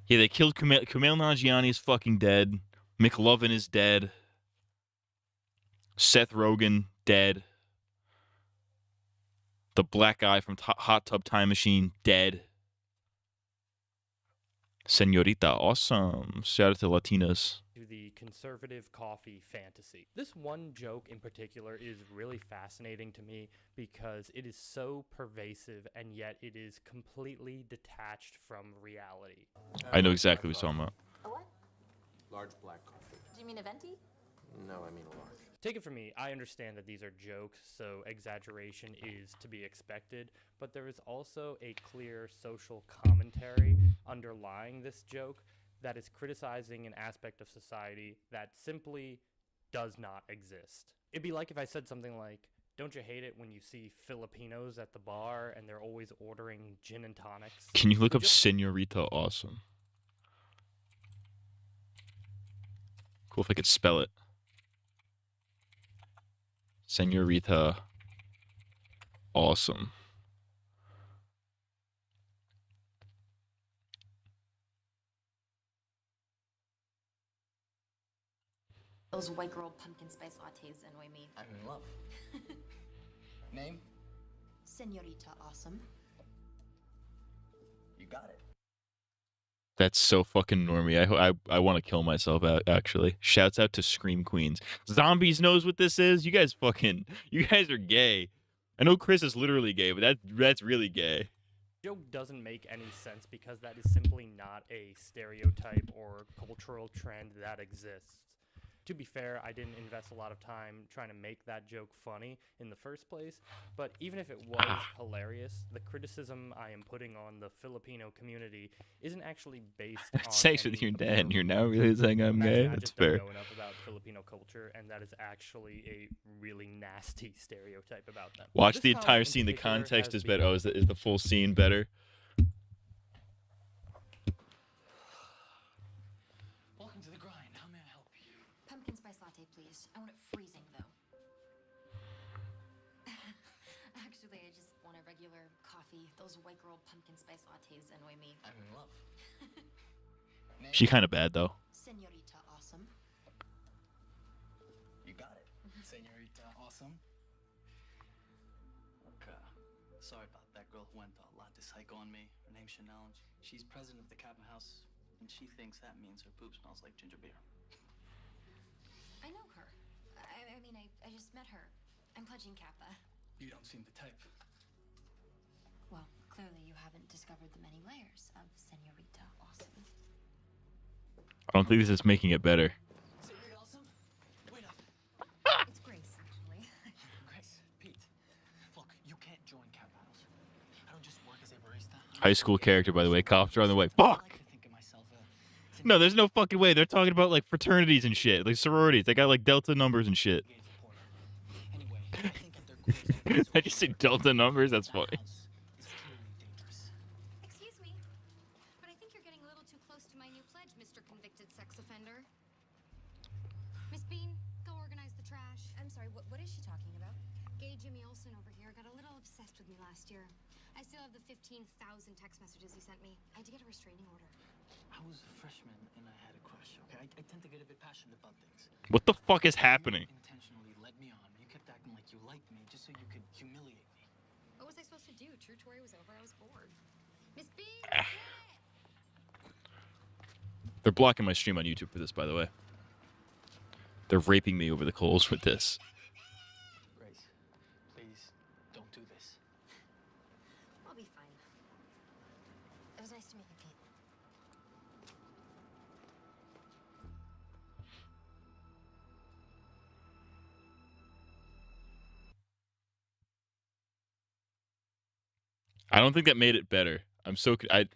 Yeah, they killed Kumail Nanjiani is fucking dead. McLovin is dead. Seth Rogen dead. The black guy from Hot Tub Time Machine dead. Senorita, awesome. Shout out to Latinas. To the conservative coffee fantasy. This one joke in particular is really fascinating to me because it is so pervasive and yet it is completely detached from reality. I know exactly what you're talking about. A what? Large black coffee. Do you mean a venti? No, I mean a large. Take it from me, I understand that these are jokes, so exaggeration is to be expected, but there is also a clear social commentary underlying this joke that is criticizing an aspect of society that simply does not exist. It'd be like if I said something like, don't you hate it when you see Filipinos at the bar and they're always ordering gin and tonics? Can you look up Senorita Awesome? Cool if I could spell it. Senorita Awesome. Those white girl pumpkin spice lattes annoy me. I'm in love. Name? Senorita Awesome. You got it. That's so fucking normie. I want to kill myself, actually. Shouts out to Scream Queens. Zombies knows what this is? You guys are gay. I know Chris is literally gay, but that's really gay. Joke doesn't make any sense because that is simply not a stereotype or cultural trend that exists. To be fair, I didn't invest a lot of time trying to make that joke funny in the first place, but even if it was hilarious, the criticism I am putting on the Filipino community isn't actually based on Sex with your dad, and you're now really saying I'm gay? I That's just fair. don't know enough about Filipino culture, and that is actually a really nasty stereotype about them. Watch This the comment entire in scene. The particular context has is better. Oh, is the full scene better? Welcome to the grind. How may I help you? Pumpkin spice latte, please. I want it freezing, though. Actually, I just want a regular coffee. Those white girl pumpkin spice lattes annoy me. I'm in love. She kind of bad though. Senorita Awesome. You got it. Senorita Awesome. Okay. Sorry about that girl who went latte psycho on me. Her name's Chanel. She's president of the Cabin House, and she thinks that means her poop smells like ginger beer. I know her. I mean, I just met her. I'm pledging Kappa. You don't seem the type. Well, clearly you haven't discovered the many layers of Senorita Awesome. I don't think this is making it better. Senorita Awesome? Wait up. It's Grace, actually. Grace, Pete. Look, you can't join Cabin House. I don't just work as a barista. High school character, by the way. Cops are on the way. Fuck! No, there's no fucking way. They're talking about like fraternities and shit, like sororities. They got like Delta numbers and shit. I just say Delta numbers. That's funny. Excuse me, but I think you're getting a little too close to my new pledge, Mr. Convicted Sex Offender. Miss Bean, go organize the trash. I'm sorry, what is she talking about? Gay Jimmy Olsen over here got a little obsessed with me last year. I still have the 15,000 text messages he sent me. I had to get a restraining order. I was a freshman and I had a crush, okay? I tend to get a bit passionate about things. What the fuck is happening? You intentionally led me on. You kept acting like you liked me just so you could humiliate me. What was I supposed to do? True Tory was over. I was bored. Miss Bean! They're blocking my stream on YouTube for this, by the way. They're raping me over the coals with this. Grace, please don't do this. I'll be fine. It was nice to meet you, Pete. I don't think that made it better. I'm so have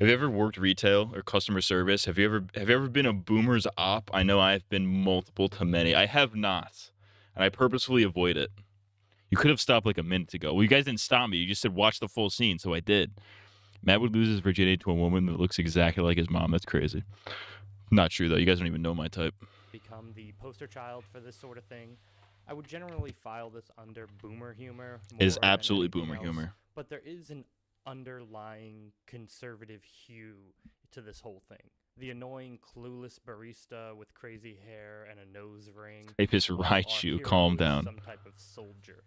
you ever worked retail or customer service? Have you ever been a boomer's op? I know I've been multiple to many. I have not, and I purposefully avoid it. You could have stopped like a minute ago. Well, you guys didn't stop me. You just said watch the full scene, so I did. Matt would lose his virginity to a woman that looks exactly like his mom. That's crazy. Not true though. You guys don't even know my type. Become the poster child for this sort of thing. I would generally file this under boomer humor. It is more than absolutely anything boomer else, humor. But there is an underlying conservative hue to this whole thing. The annoying, clueless barista with crazy hair and a nose ring. Type is while right, our you. hero Calm is down. Some type of soldier.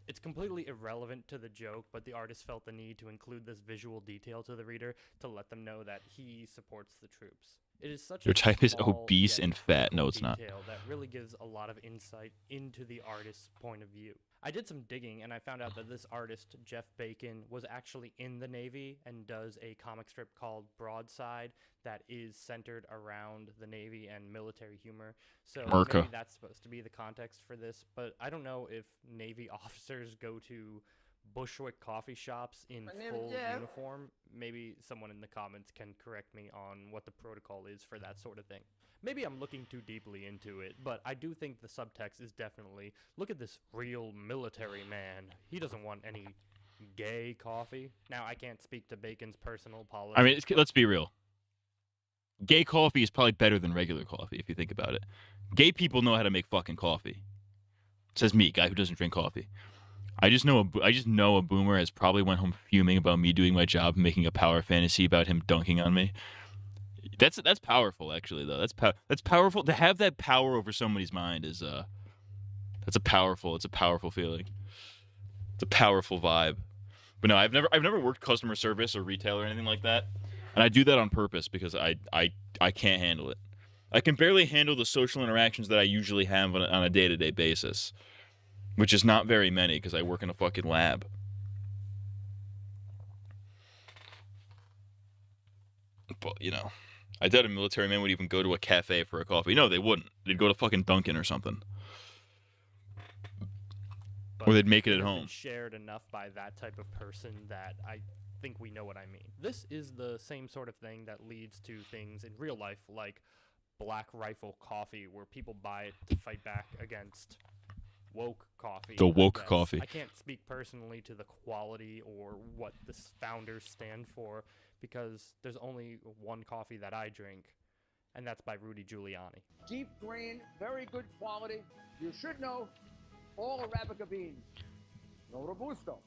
It's completely irrelevant to the joke, but the artist felt the need to include this visual detail to the reader to let them know that he supports the troops. It is such Your a type is small obese yet and fat. No, critical it's not. detail that really gives a lot of insight into the artist's point of view. I did some digging and I found out that this artist, Jeff Bacon, was actually in the Navy and does a comic strip called Broadside that is centered around the Navy and military humor. So Merca. maybe that's supposed to be the context for this, but I don't know if Navy officers go to Bushwick coffee shops in full uniform. Maybe someone in the comments can correct me on what the protocol is for that sort of thing. Maybe I'm looking too deeply into it, but I do think the subtext is definitely, look at this real military man. He doesn't want any gay coffee. Now, I can't speak to Bacon's personal politics. I mean, let's be real. Gay coffee is probably better than regular coffee if you think about it. Gay people know how to make fucking coffee. Says me, guy who doesn't drink coffee. I just know a boomer has probably went home fuming about me doing my job and making a power fantasy about him dunking on me. That's powerful, actually, though. That's powerful. To have that power over somebody's mind is it's a powerful feeling. It's a powerful vibe. But no, I've never worked customer service or retail or anything like that. And I do that on purpose because I can't handle it. I can barely handle the social interactions that I usually have on a day-to-day basis, which is not very many because I work in a fucking lab. But, you know, I doubt a military man would even go to a cafe for a coffee. No, they wouldn't. They'd go to fucking Dunkin' or something. But or they'd make it at has home. Been shared enough by that type of person that I think we know what I mean. This is the same sort of thing that leads to things in real life like Black Rifle Coffee, where people buy it to fight back against woke coffee. The woke coffee. I can't speak personally to the quality or what the founders stand for because there's only one coffee that I drink, and that's by Rudy Giuliani. Deep grain, very good quality. You should know all Arabica beans. No robusto.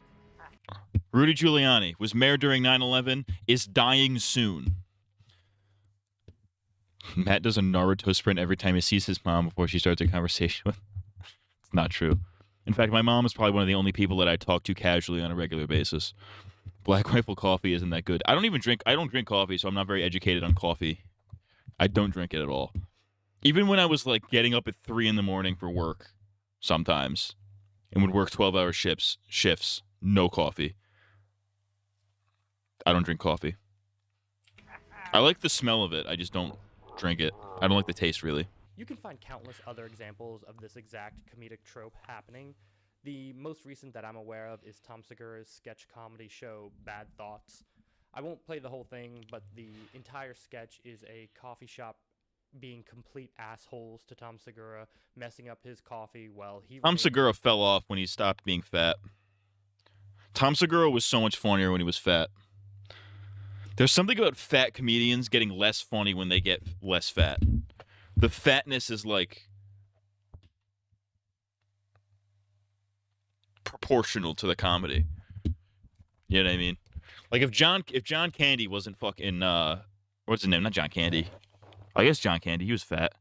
Rudy Giuliani was mayor during 9/11, is dying soon. Matt does a Naruto sprint every time he sees his mom before she starts a conversation with. It's not true. In fact, my mom is probably one of the only people that I talk to casually on a regular basis. Black Rifle Coffee isn't that good. I don't drink coffee, so I'm not very educated on coffee. I don't drink it at all. Even when I was like getting up at 3 a.m. for work, sometimes, and would work 12-hour shifts, no coffee. I don't drink coffee. I like the smell of it. I just don't drink it. I don't like the taste, really. You can find countless other examples of this exact comedic trope happening. The most recent that I'm aware of is Tom Segura's sketch comedy show, Bad Thoughts. I won't play the whole thing, but the entire sketch is a coffee shop being complete assholes to Tom Segura, messing up his coffee while he... Tom Segura fell off when he stopped being fat. Tom Segura was so much funnier when he was fat. There's something about fat comedians getting less funny when they get less fat. The fatness is like proportional to the comedy. You know what I mean? Like if John Candy wasn't fucking what's his name? Not John Candy. I guess John Candy. He was fat.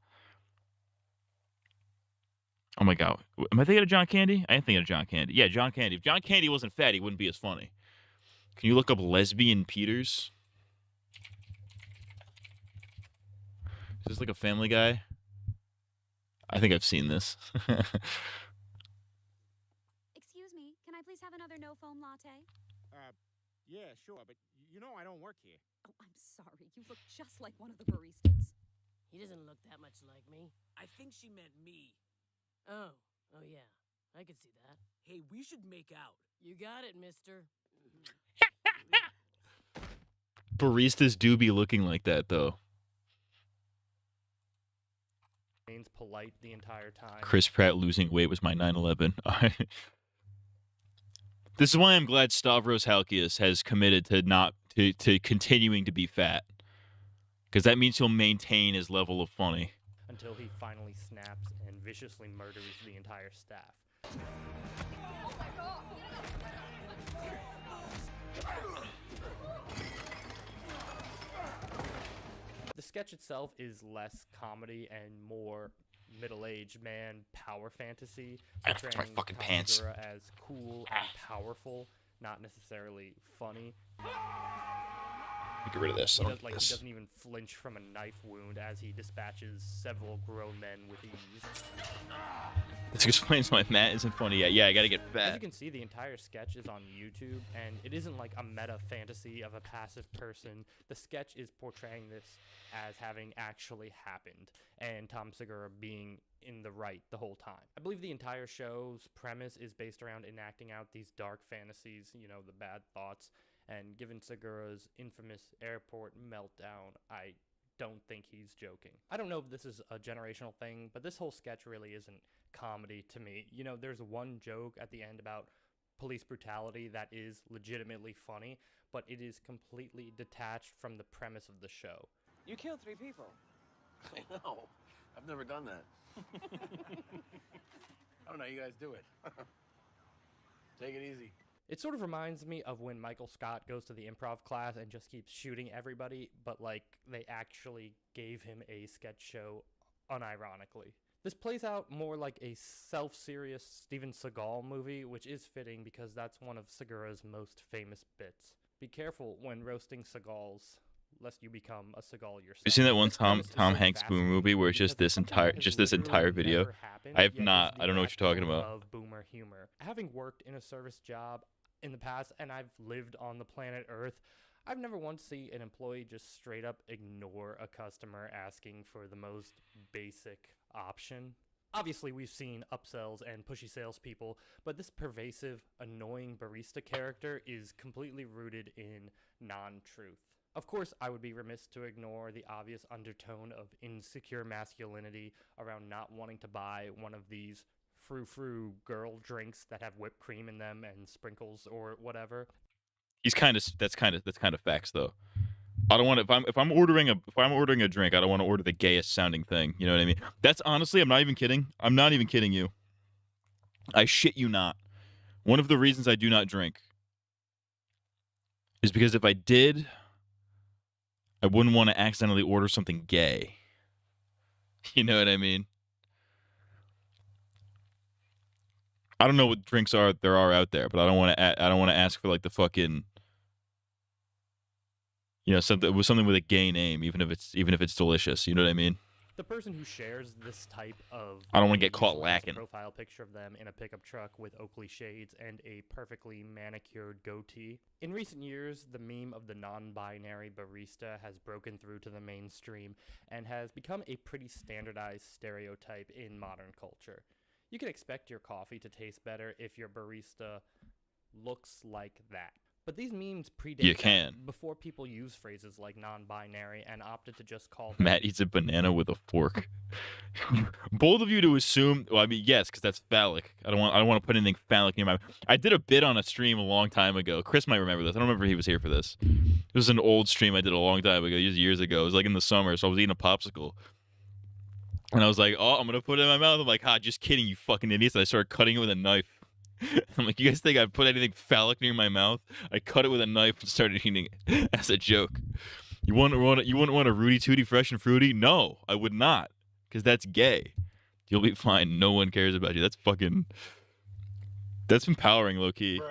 Oh my god. Am I thinking of John Candy? I am thinking of John Candy. Yeah, John Candy. If John Candy wasn't fat, he wouldn't be as funny. Can you look up Lesbian Peters? Is this like a Family Guy? I think I've seen this. Excuse me, can I please have another no-foam latte? Yeah, sure, but you know I don't work here. Oh, I'm sorry. You look just like one of the baristas. He doesn't look that much like me. I think she meant me. Oh yeah, I could see that. Hey, we should make out. You got it, mister. Baristas do be looking like that, though. Remains polite the entire time. Chris Pratt losing weight was my 9/11. This is why I'm glad Stavros Halkias has committed to continuing to be fat, because that means he'll maintain his level of funny until he finally snaps and viciously murders the entire staff. The sketch itself is less comedy and more middle-aged man power fantasy, That's my fucking pants. As cool and powerful, not necessarily funny. Get rid of this. He doesn't even flinch from a knife wound as he dispatches several grown men with ease. This explains why Matt isn't funny yet. Yeah, I gotta get As fat. you can see, the entire sketch is on YouTube, and it isn't like a meta fantasy of a passive person. The sketch is portraying this as having actually happened, and Tom Segura being in the right the whole time. I believe the entire show's premise is based around enacting out these dark fantasies, you know, the bad thoughts, and given Segura's infamous airport meltdown, I don't think he's joking. I don't know if this is a generational thing, but this whole sketch really isn't comedy to me. You know, there's one joke at the end about police brutality that is legitimately funny, but it is completely detached from the premise of the show. You killed 3 people. I know. I've never done that. I don't know. You guys do it. Take it easy. It sort of reminds me of when Michael Scott goes to the improv class and just keeps shooting everybody, but like they actually gave him a sketch show unironically. This plays out more like a self-serious Steven Seagal movie, which is fitting because that's one of Segura's most famous bits. Be careful when roasting Seagals, lest you become a Seagal yourself. You seen that one Tom Hanks boomer movie where it's just this entire video? I have not. I don't know what you're talking about. Of boomer humor. Having worked in a service job in the past, and I've lived on the planet Earth, I've never once seen an employee just straight up ignore a customer asking for the most basic option. Obviously, we've seen upsells and pushy salespeople, but this pervasive, annoying barista character is completely rooted in non-truth. Of course, I would be remiss to ignore the obvious undertone of insecure masculinity around not wanting to buy one of these frou-frou girl drinks that have whipped cream in them and sprinkles or whatever. That's kind of facts though. I don't want to, if I'm ordering a drink, I don't want to order the gayest sounding thing. You know what I mean? That's honestly, I'm not even kidding. I'm not even kidding you. I shit you not. One of the reasons I do not drink is because if I did, I wouldn't want to accidentally order something gay. You know what I mean? I don't know what drinks there are out there, but I don't want to ask for like the fucking, you know, something with a gay name, even if it's delicious. You know what I mean? The person who shares this type of... I don't want to get caught lacking. A profile picture of them in a pickup truck with Oakley shades and a perfectly manicured goatee. In recent years, the meme of the non-binary barista has broken through to the mainstream and has become a pretty standardized stereotype in modern culture. You can expect your coffee to taste better if your barista looks like that. But these memes predate before people use phrases like non-binary and opted to just call them... Matt eats a banana with a fork. Bold of you to assume. Well, I mean, yes, because that's phallic. I don't want to put anything phallic near my. I did a bit on a stream a long time ago. Chris might remember this. I don't remember if he was here for this. It was an old stream I did a long time ago, years ago. It was like in the summer, so I was eating a popsicle. And I was like, oh, I'm going to put it in my mouth. I'm like, just kidding, you fucking idiots. And I started cutting it with a knife. I'm like, you guys think I put anything phallic near my mouth? I cut it with a knife and started eating it as a joke. You wouldn't want a Rooty Tooty Fresh and Fruity? No, I would not, because that's gay. You'll be fine. No one cares about you. That's empowering, low key.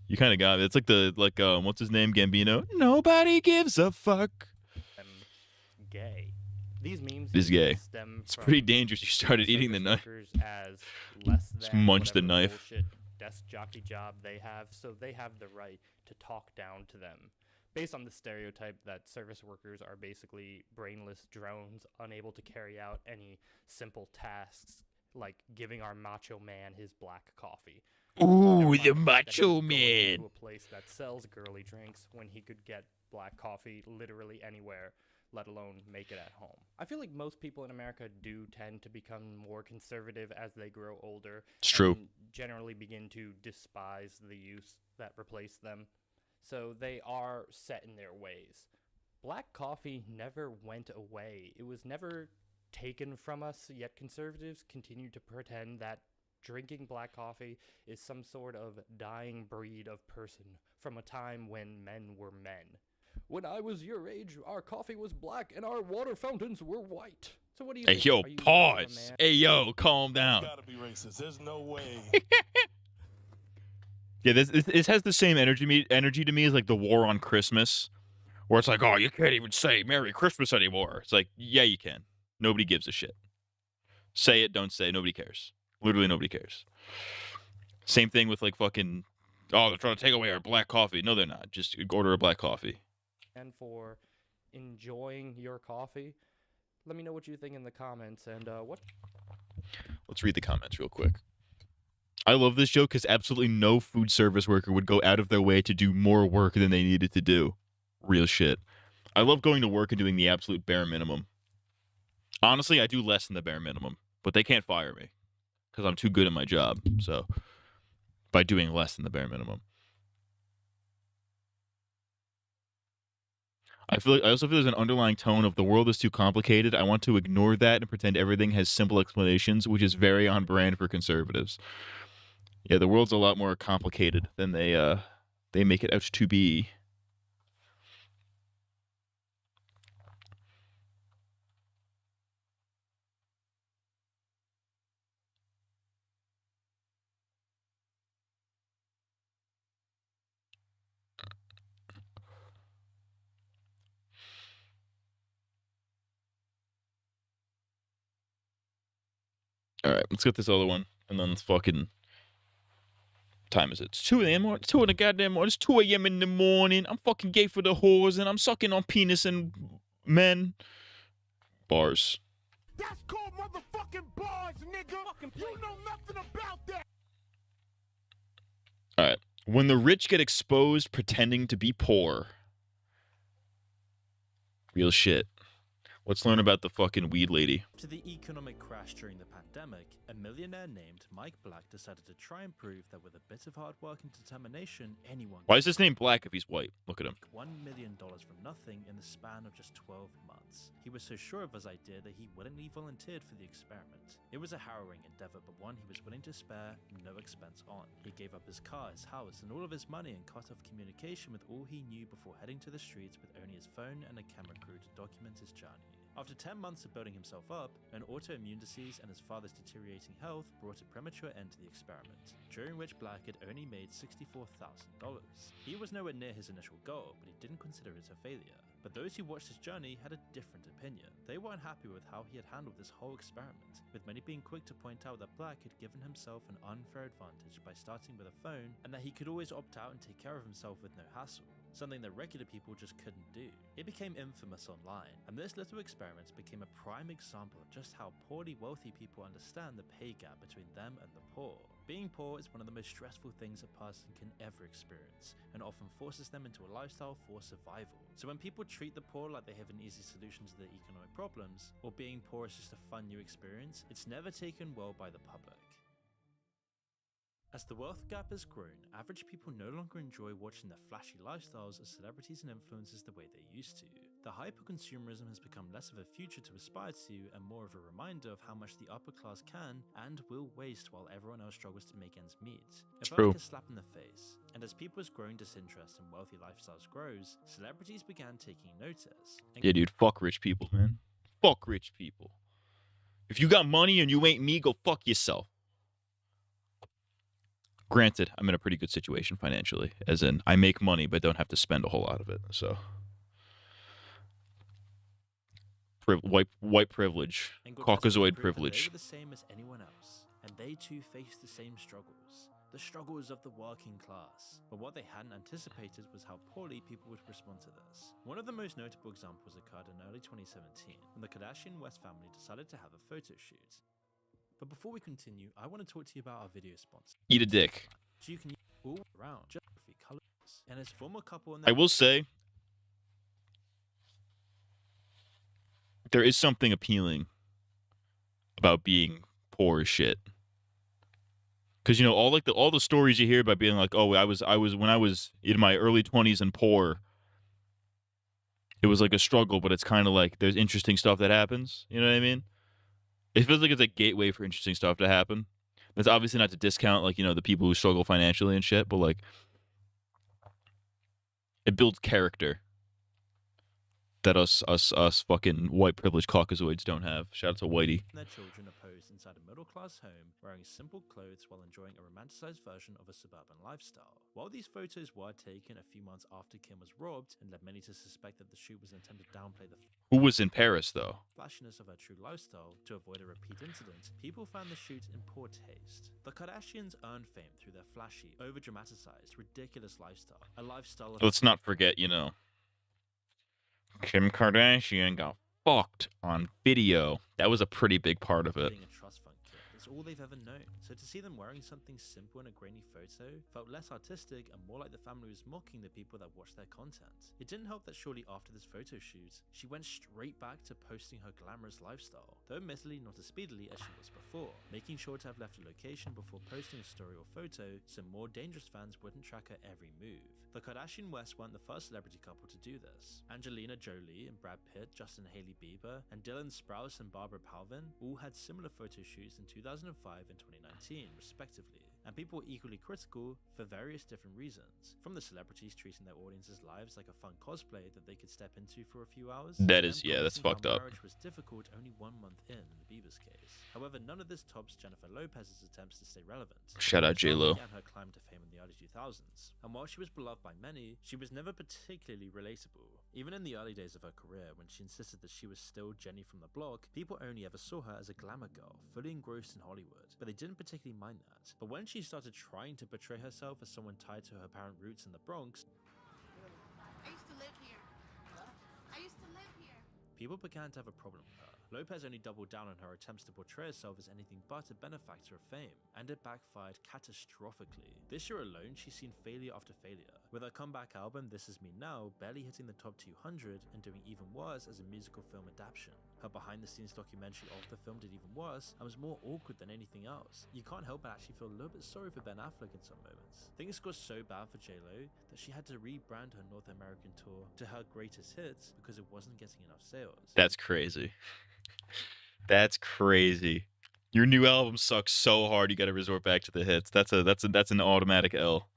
You kind of got it. It's like what's his name, Gambino? Nobody gives a fuck. Gay. These memes is gay. Stem it's from pretty dangerous. You started eating the knife. As less than just munch the knife. Bullshit desk jockey job they have, so they have the right to talk down to them. Based on the stereotype that service workers are basically brainless drones, unable to carry out any simple tasks like giving our macho man his black coffee. Ooh, the macho man. To a place that sells girly drinks when he could get black coffee literally anywhere, let alone make it at home. I feel like most people in America do tend to become more conservative as they grow older. It's true. And generally begin to despise the youth that replace them. So they are set in their ways. Black coffee never went away. It was never taken from us, yet conservatives continue to pretend that drinking black coffee is some sort of dying breed of person from a time when men were men. When I was your age, our coffee was black and our water fountains were white. So what do you think? Hey, yo, pause. Hey, yo, calm down. It's gotta be racist. There's no way. Yeah, this has the same energy to me as like the war on Christmas, where it's like, oh, you can't even say Merry Christmas anymore. It's like, yeah, you can. Nobody gives a shit. Say it, don't say it. Nobody cares. Literally nobody cares. Same thing with like fucking, oh, they're trying to take away our black coffee. No, they're not. Just order a black coffee. And for enjoying your coffee, let me know what you think in the comments. And what? Let's read the comments real quick. I love this joke because absolutely no food service worker would go out of their way to do more work than they needed to do. Real shit. I love going to work and doing the absolute bare minimum. Honestly, I do less than the bare minimum, but they can't fire me because I'm too good at my job. So, by doing less than the bare minimum. I also feel there's an underlying tone of the world is too complicated. I want to ignore that and pretend everything has simple explanations, which is very on brand for conservatives. Yeah, the world's a lot more complicated than they make it out to be. All right, let's get this other one, and then let's fucking. Time is it? It's 2 a.m. It's 2 in the goddamn morning. It's 2 a.m. in the morning. I'm fucking gay for the whores, and I'm sucking on penis and men. Bars. That's called motherfucking bars, nigga. You know nothing about that. All right. When the rich get exposed pretending to be poor. Real shit. Let's learn about the fucking weed lady. To the economic crash during the pandemic, a millionaire named Mike Black decided to try and prove that with a bit of hard work and determination, anyone Why is his name Black if he's white? Look at him. $1 million from nothing in the span of just 12 months. He was so sure of his idea that he willingly volunteered for the experiment. It was a harrowing endeavor, but one he was willing to spare no expense on. He gave up his car, his house, and all of his money and cut off communication with all he knew before heading to the streets with only his phone and a camera crew to document his journey. After 10 months of building himself up, an autoimmune disease and his father's deteriorating health brought a premature end to the experiment, during which Black had only made $64,000. He was nowhere near his initial goal, but he didn't consider it a failure. But those who watched his journey had a different opinion. They weren't happy with how he had handled this whole experiment, with many being quick to point out that Black had given himself an unfair advantage by starting with a phone, and that he could always opt out and take care of himself with no hassle. Something that regular people just couldn't do. It became infamous online, and this little experiment became a prime example of just how poorly wealthy people understand the pay gap between them and the poor. Being poor is one of the most stressful things a person can ever experience, and often forces them into a lifestyle for survival. So when people treat the poor like they have an easy solution to their economic problems, or being poor is just a fun new experience, it's never taken well by the public. As the wealth gap has grown, average people no longer enjoy watching the flashy lifestyles of celebrities and influencers the way they used to. The hyper-consumerism has become less of a future to aspire to and more of a reminder of how much the upper class can and will waste while everyone else struggles to make ends meet. It felt like a slap in the face. And as people's growing disinterest in wealthy lifestyles grows, celebrities began taking notice. Yeah, dude, fuck rich people, man. Fuck rich people. If you got money and you ain't me, go fuck yourself. Granted, I'm in a pretty good situation financially, as in I make money but don't have to spend a whole lot of it. So, white privilege, Caucasoid privilege. They were the same as anyone else, and they too faced the same struggles. The struggles of the working class. But what they hadn't anticipated was how poorly people would respond to this. One of the most notable examples occurred in early 2017, when the Kardashian West family decided to have a photo shoot. But before we continue, I want to talk to you about our video sponsor. Eat a dick. So you can use all around geography, colors, and as former couple. I will say, there is something appealing about being poor as shit. Because you know all the stories you hear about being like, oh, I was when I was in my early 20s and poor. It was like a struggle, but it's kind of like there's interesting stuff that happens. You know what I mean? It feels like it's a gateway for interesting stuff to happen. That's obviously not to discount, like, you know, the people who struggle financially and shit, but, like, it builds character. that us fucking white privileged Caucasoids don't have. Shout out to Whitey. Their children are posed inside a middle-class home, wearing simple clothes while enjoying a romanticized version of a suburban lifestyle. While these photos were taken a few months after Kim was robbed and led many to suspect that the shoot was an attempt to downplay the Who was in Paris though? flashiness of her true lifestyle to avoid a repeat incident, people found the shoot in poor taste. The Kardashians earned fame through their flashy, over-dramatized, ridiculous lifestyle. A lifestyle of Let's not forget, you know, Kim Kardashian got fucked on video. That was a pretty big part of it. being a trust fund kid. It's all they've ever known. So to see them wearing something simple in a grainy photo felt less artistic and more like the family was mocking the people that watched their content. It didn't help that shortly after this photo shoot, she went straight back to posting her glamorous lifestyle, though admittedly not as speedily as she was before, making sure to have left a location before posting a story or photo so more dangerous fans wouldn't track her every move. The Kardashian West weren't the first celebrity couple to do this. Angelina Jolie and Brad Pitt, Justin Hailey Bieber, and Dylan Sprouse and Barbara Palvin all had similar photo shoots in 2005 and 2019, respectively. And people were equally critical for various different reasons, from the celebrities treating their audience's lives like a fun cosplay that they could step into for a few hours. That to is, them yeah, that's commenting fucked how up. Marriage was difficult only 1 month in the Bieber's case. However, none of this tops Jennifer Lopez's attempts to stay relevant. Shout out She J-Lo. began her climb to fame in the early 2000s, and while she was beloved by many, she was never particularly relatable. Even in the early days of her career, when she insisted that she was still Jenny from the block, people only ever saw her as a glamour girl, fully engrossed in Hollywood, but they didn't particularly mind that. But when she started trying to portray herself as someone tied to her parent roots in the Bronx, I used to live here. I used to live here. people began to have a problem with her. Lopez only doubled down on her attempts to portray herself as anything but a benefactor of fame, and it backfired catastrophically. This year alone, she's seen failure after failure, with her comeback album This Is Me Now barely hitting the top 200 and doing even worse as a musical film adaptation. Her behind-the-scenes documentary of the film did even worse and was more awkward than anything else. You can't help but actually feel a little bit sorry for Ben Affleck in some moments. Things got so bad for J-Lo that she had to rebrand her North American tour to her greatest hits because it wasn't getting enough sales. That's crazy. That's crazy. Your new album sucks so hard you got to resort back to the hits. That's an automatic L.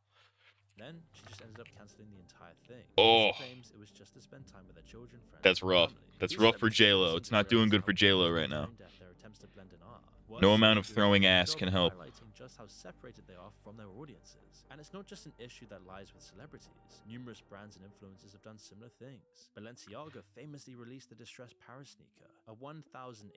Then she just ended up cancelling the entire thing. Oh. She claims it was just to spend time with her children, friends, That's and rough. family. That's These rough for celebrities J-Lo. seem It's to not doing realize good for how J-Lo much right now. tone deaf their attempts to blend in are. No Worse, amount they of do a throwing great ass job can of help. highlighting just how separated they are from their audiences. And it's not just an issue that lies with celebrities. Numerous brands and influencers have done similar things. Balenciaga famously released the distressed Paris sneaker, a $1,850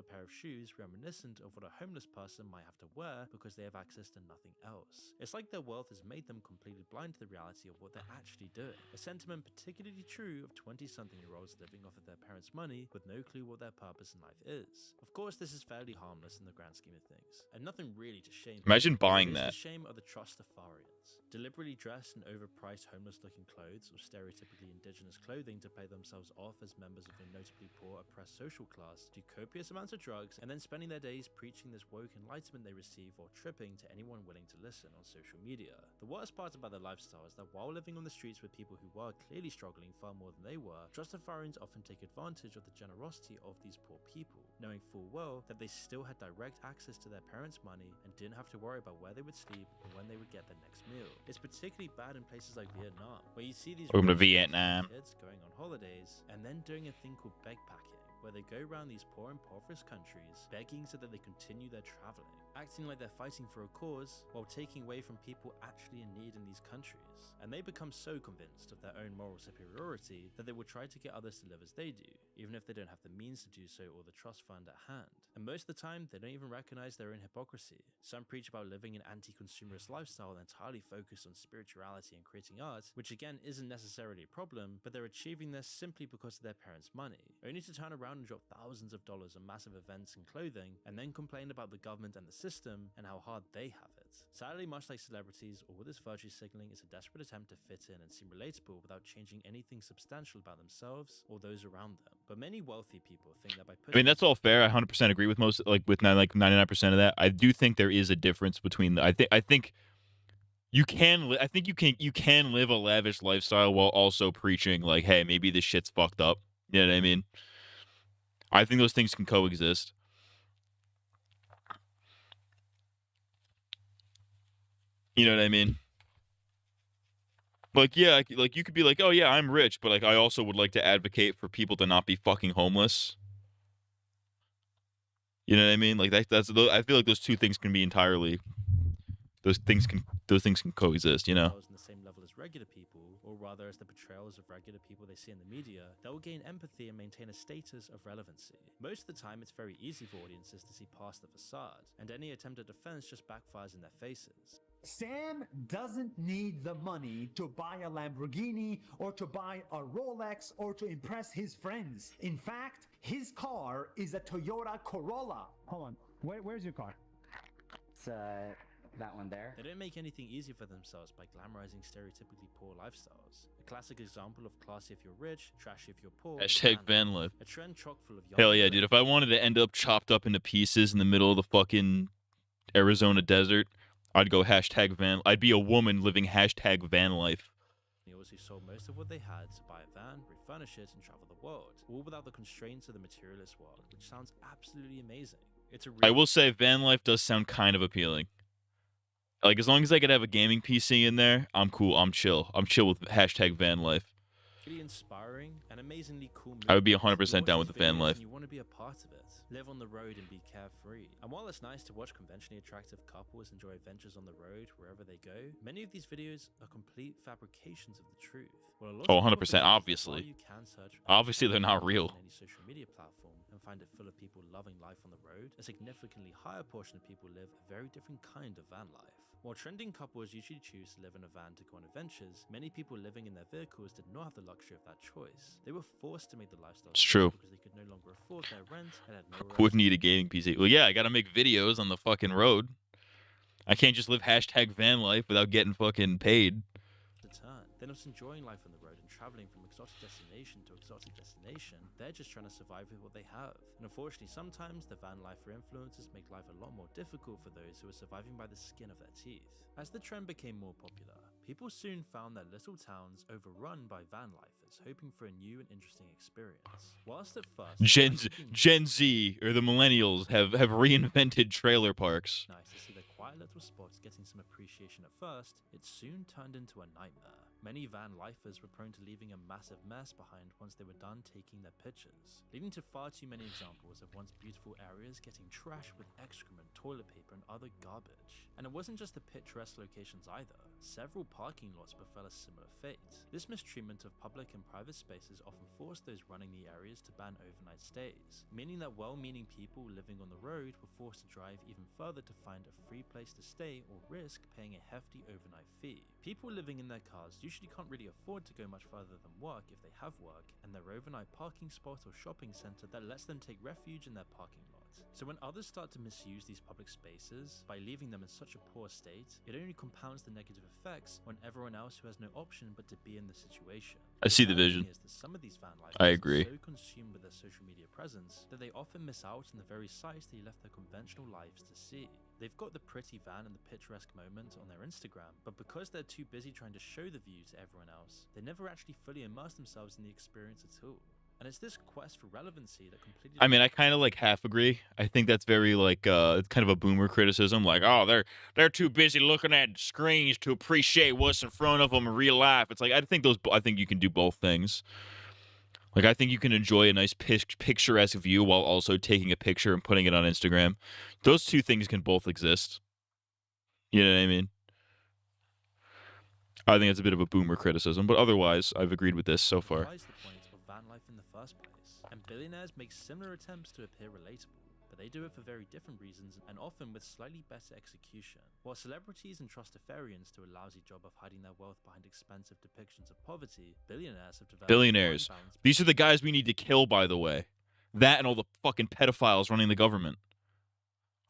pair of shoes reminiscent of what a homeless person might have to wear because they have access to nothing else. It's like their wealth has made them completely blind to the reality of what they're actually doing. A sentiment particularly true of 20-something-year-olds living off of their parents' money with no clue what their purpose in life is. Of course, this is fairly harmless in the grand scheme of things, and nothing really to shame. Imagine buying It is that. the shame of the Trustafarians, deliberately dressed in overpriced homeless-looking clothes or stereotypically indigenous clothing to play themselves off as members of a notably poor, oppressed social class, do copious amounts of drugs, and then spending their days preaching this woke enlightenment they receive or tripping to anyone willing to listen on social media. The worst part about their lifestyle is that while living on the streets with people who were clearly struggling far more than they were, Trustafarians often take advantage of the generosity of these poor people, knowing full well that they still had direct access to their parents' money and didn't have to worry about where they would sleep or when they would get their next meal. It's particularly bad in places like Vietnam, where you see these Welcome to rich Vietnam. kids going on holidays and then doing a thing called backpacking, where they go around these poor and impoverished countries begging so that they continue their traveling, acting like they're fighting for a cause while taking away from people actually in need in these countries. And they become so convinced of their own moral superiority that they will try to get others to live as they do, even if they don't have the means to do so or the trust fund at hand. And most of the time, they don't even recognize their own hypocrisy. Some preach about living an anti-consumerist lifestyle entirely focused on spirituality and creating art, which again isn't necessarily a problem, but they're achieving this simply because of their parents' money, only to turn around and drop thousands of dollars on massive events and clothing, and then complain about the government and the system and how hard they have it. Sadly, much like celebrities, all this virtue signaling is a desperate attempt to fit in and seem relatable without changing anything substantial about themselves or those around them. But many wealthy people think that by I mean, that's all fair. I 100% agree with most, like 99% of that. I do think there is a difference between. I think you can. I think you can live a lavish lifestyle while also preaching like, hey, maybe this shit's fucked up. You know what I mean? I think those things can coexist. You know what I mean? Like, yeah, like you could be like, oh yeah, I'm rich, but like I also would like to advocate for people to not be fucking homeless. You know what I mean? Like that's I feel like those two things can be entirely those things can coexist, you know? On the same level as regular people, or rather as the portrayals of regular people they see in the media, they'll gain empathy and maintain a status of relevancy. Most of the time, it's very easy for audiences to see past the facade, and any attempt at defense just backfires in their faces. Sam doesn't need the money to buy a Lamborghini or to buy a Rolex or to impress his friends. In fact, his car is a Toyota Corolla. Hold on, where's your car? It's that one there. They don't make anything easy for themselves by glamorizing stereotypically poor lifestyles. A classic example of classy if you're rich, trashy if you're poor. Hashtag van life. A trend chock full of young Hell yeah, dude. If I wanted to end up chopped up into pieces in the middle of the fucking Arizona desert, I'd go hashtag van. I'd be a woman living hashtag van life. Who sold most of what they had to buy a van, refurnish it, and travel the world, all without the constraints of the materialist world, which sounds absolutely amazing. It's a I will say van life does sound kind of appealing. Like, as long as I could have a gaming PC in there, I'm cool. I'm chill. I'm chill with hashtag van life. Really inspiring and amazingly cool. I would be 100% down with the van life. You want to be a part of it. Live on the road and be carefree. And while it's nice to watch conventionally attractive couples enjoy adventures on the road wherever they go, many of these videos are complete fabrications of the truth. Oh, 100%, obviously. Obviously, they're not real. Any social media platform and find it full of people loving life on the road, a significantly higher portion of people live a very different kind of van life. While trending couples usually choose to live in a van to go on adventures, many people living in their vehicles did not have the luxury of that choice. They were forced to make the lifestyle It's true. because they could no longer afford their rent and had no Would need a gaming PC. Well, yeah, I gotta make videos on the fucking road. I can't just live hashtag van life without getting fucking paid. Turn. They're not enjoying life on the road and traveling from exotic destination to exotic destination. They're just trying to survive with what they have. And unfortunately, sometimes the van lifer influences make life a lot more difficult for those who are surviving by the skin of their teeth. As the trend became more popular, people soon found their little towns overrun by van lifers, hoping for a new and interesting experience. Whilst at first, Gen Z or the millennials have reinvented trailer parks. Nice to see the quiet little spots getting some appreciation at first, it soon turned into a nightmare. Many van lifers were prone to leaving a massive mess behind once they were done taking their pictures, leading to far too many examples of once beautiful areas getting trashed with excrement, toilet paper, and other garbage. And it wasn't just the picturesque locations either. Several parking lots befell a similar fate. This mistreatment of public and private spaces often forced those running the areas to ban overnight stays, meaning that well-meaning people living on the road were forced to drive even further to find a free place to stay or risk paying a hefty overnight fee. People living in their cars usually can't really afford to go much further than work if they have work, and their overnight parking spot or shopping center that lets them take refuge in their parking lot. So when others start to misuse these public spaces by leaving them in such a poor state, it only compounds the negative effects on everyone else who has no option but to be in the situation. I see the vision. Is that some of these van lifers I agree. are so consumed with their social media presence that they often miss out on the very sights they left their conventional lives to see. They've got the pretty van and the picturesque moment on their Instagram, but because they're too busy trying to show the view to everyone else, they never actually fully immerse themselves in the experience at all. And it's this quest for relevancy that completely... I mean, I kind of like half agree. I think that's very like it's kind of a boomer criticism. Like, oh, they're too busy looking at screens to appreciate what's in front of them in real life. It's like I think you can do both things. Like I think you can enjoy a nice picturesque view while also taking a picture and putting it on Instagram. Those two things can both exist. You know what I mean? I think it's a bit of a boomer criticism, but otherwise, I've agreed with this so far. The point of van life in the first place, and billionaires make similar attempts to appear relatable, but they do it for very different reasons and often with slightly better execution. While celebrities entrust Trustafarians do a lousy job of hiding their wealth behind expensive depictions of poverty, billionaires have developed... Billionaires. These are the guys we need to kill, by the way. That and all the fucking pedophiles running the government.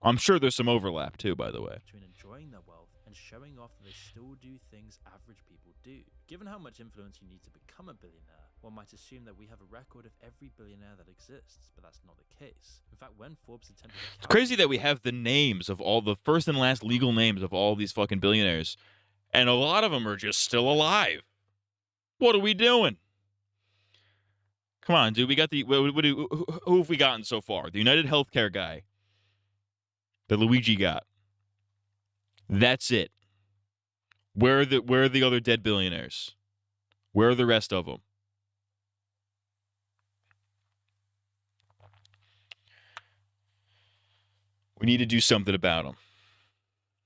I'm sure there's some overlap, too, by the way. Between enjoying their wealth and showing off that they still do things average people do. Given how much influence you need to become a billionaire, one might assume that we have a record of every billionaire that exists, but that's not the case. In fact, when Forbes attempted to... It's crazy that we have the names of all the first and last legal names of all these fucking billionaires, and a lot of them are just still alive. What are we doing? Come on, dude. We got who have we gotten so far? The United Healthcare guy. The Luigi got. That's it. Where are the other dead billionaires? Where are the rest of them? We need to do something about them.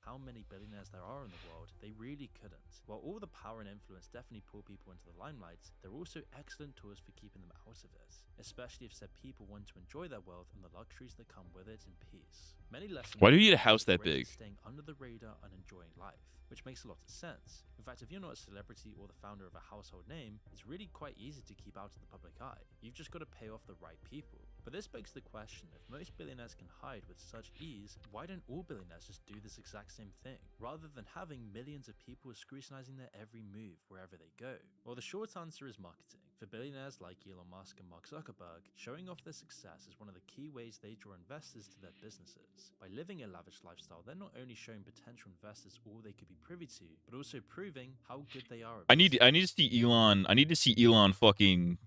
How many billionaires there are in the world, they really couldn't. While all the power and influence definitely pull people into the limelight, they're also excellent tools for keeping them out of it, especially if said people want to enjoy their wealth and the luxuries that come with it in peace. Many lessons. Why do you need a house that big? Staying under the radar and enjoying life, which makes a lot of sense. In fact, if you're not a celebrity or the founder of a household name, it's really quite easy to keep out of the public eye. You've just got to pay off the right people. But this begs the question, if most billionaires can hide with such ease, why don't all billionaires just do this exact same thing, rather than having millions of people scrutinizing their every move wherever they go? Well, the short answer is marketing. For billionaires like Elon Musk and Mark Zuckerberg, showing off their success is one of the key ways they draw investors to their businesses. By living a lavish lifestyle, they're not only showing potential investors all they could be privy to, but also proving how good they are at I need to see Elon. I need to see Elon fucking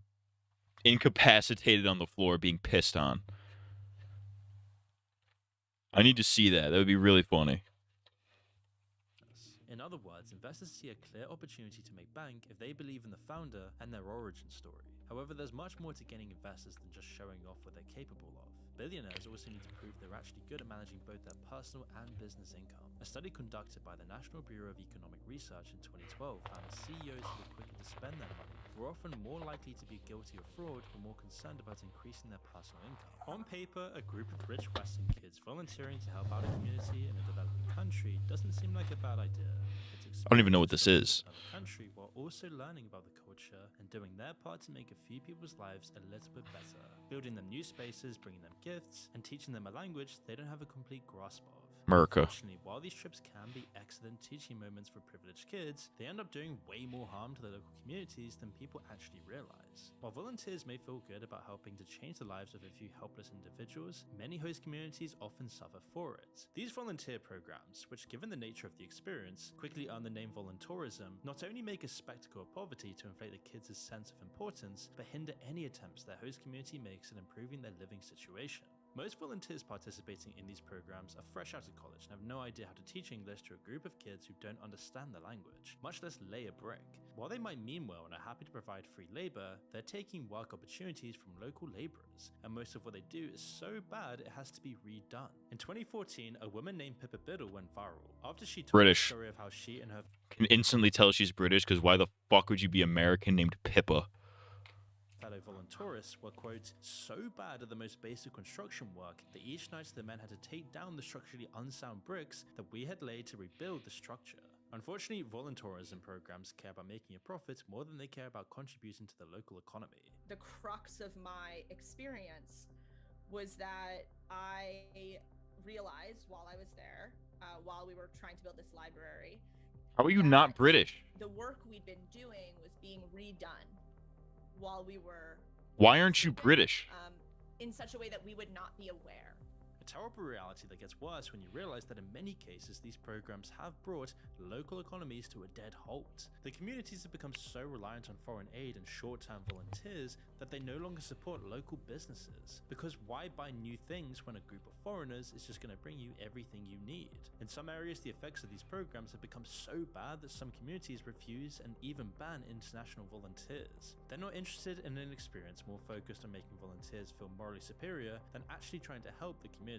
incapacitated on the floor being pissed on. I need to see that. That would be really funny. In other words, investors see a clear opportunity to make bank if they believe in the founder and their origin story. However, there's much more to getting investors than just showing off what they're capable of. Billionaires also need to prove they're actually good at managing both their personal and business income. A study conducted by the National Bureau of Economic Research in 2012 found that CEOs who were quicker to spend their money were often more likely to be guilty of fraud or more concerned about increasing their personal income. On paper, a group of rich Western kids volunteering to help out a community in a developing country doesn't seem like a bad idea. I don't even know what this is. Country while also learning about the culture and doing their part to make a few people's lives a little bit better, building them new spaces, bringing them gifts, and teaching them a language they don't have a complete grasp of. America. Unfortunately, while these trips can be excellent teaching moments for privileged kids, they end up doing way more harm to their local communities than people actually realize. While volunteers may feel good about helping to change the lives of a few helpless individuals, many host communities often suffer for it. These volunteer programs, which given the nature of the experience, quickly earn the name voluntourism, not only make a spectacle of poverty to inflate the kids' sense of importance, but hinder any attempts their host community makes at improving their living situation. Most volunteers participating in these programs are fresh out of college and have no idea how to teach English to a group of kids who don't understand the language, much less lay a brick. While they might mean well and are happy to provide free labor, they're taking work opportunities from local laborers, and most of what they do is so bad it has to be redone. In 2014, a woman named Pippa Biddle went viral after she told the story of how she and her Can instantly tell she's British, because why the fuck would you be American named Pippa? fellow voluntourists were, quote, so bad at the most basic construction work that each night the men had to take down the structurally unsound bricks that we had laid to rebuild the structure. Unfortunately, voluntourism programs care about making a profit more than they care about contributing to the local economy. The crux of my experience was that I realized while I was there, while we were trying to build this library, How are you not British? the work we'd been doing was being redone while we were Why aren't you British? in such a way that we would not be aware. A terrible reality that gets worse when you realize that in many cases these programs have brought local economies to a dead halt. The communities have become so reliant on foreign aid and short-term volunteers that they no longer support local businesses. Because why buy new things when a group of foreigners is just going to bring you everything you need? In some areas, the effects of these programs have become so bad that some communities refuse and even ban international volunteers. They're not interested in an experience more focused on making volunteers feel morally superior than actually trying to help the community.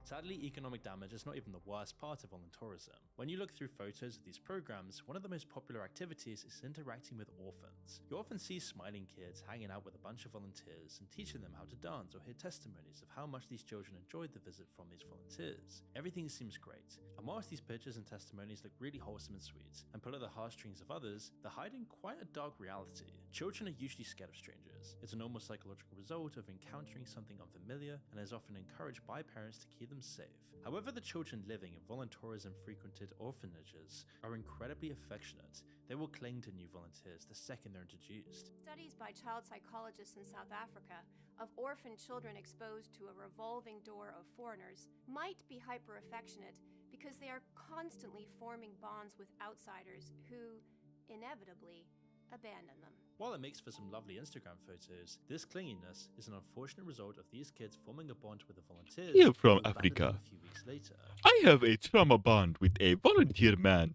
Sadly, economic damage is not even the worst part of voluntourism. When you look through photos of these programs, one of the most popular activities is interacting with orphans. You often see smiling kids hanging out with a bunch of volunteers and teaching them how to dance, or hear testimonies of how much these children enjoyed the visit from these volunteers. Everything seems great, and whilst these pictures and testimonies look really wholesome and sweet, and pull at the heartstrings of others, they're hiding quite a dark reality. Children are usually scared of strangers. It's a normal psychological result of encountering something unfamiliar, and is often encouraged by parents to keep them safe. However, the children living in voluntourism-frequented orphanages are incredibly affectionate. They will cling to new volunteers the second they're introduced. Studies by child psychologists in South Africa of orphan children exposed to a revolving door of foreigners might be hyper-affectionate because they are constantly forming bonds with outsiders who, inevitably, abandon them. While it makes for some lovely Instagram photos, this clinginess is an unfortunate result of these kids forming a bond with the volunteers. You're from who abandon Africa. them a few weeks later. I have a trauma bond with a volunteer man.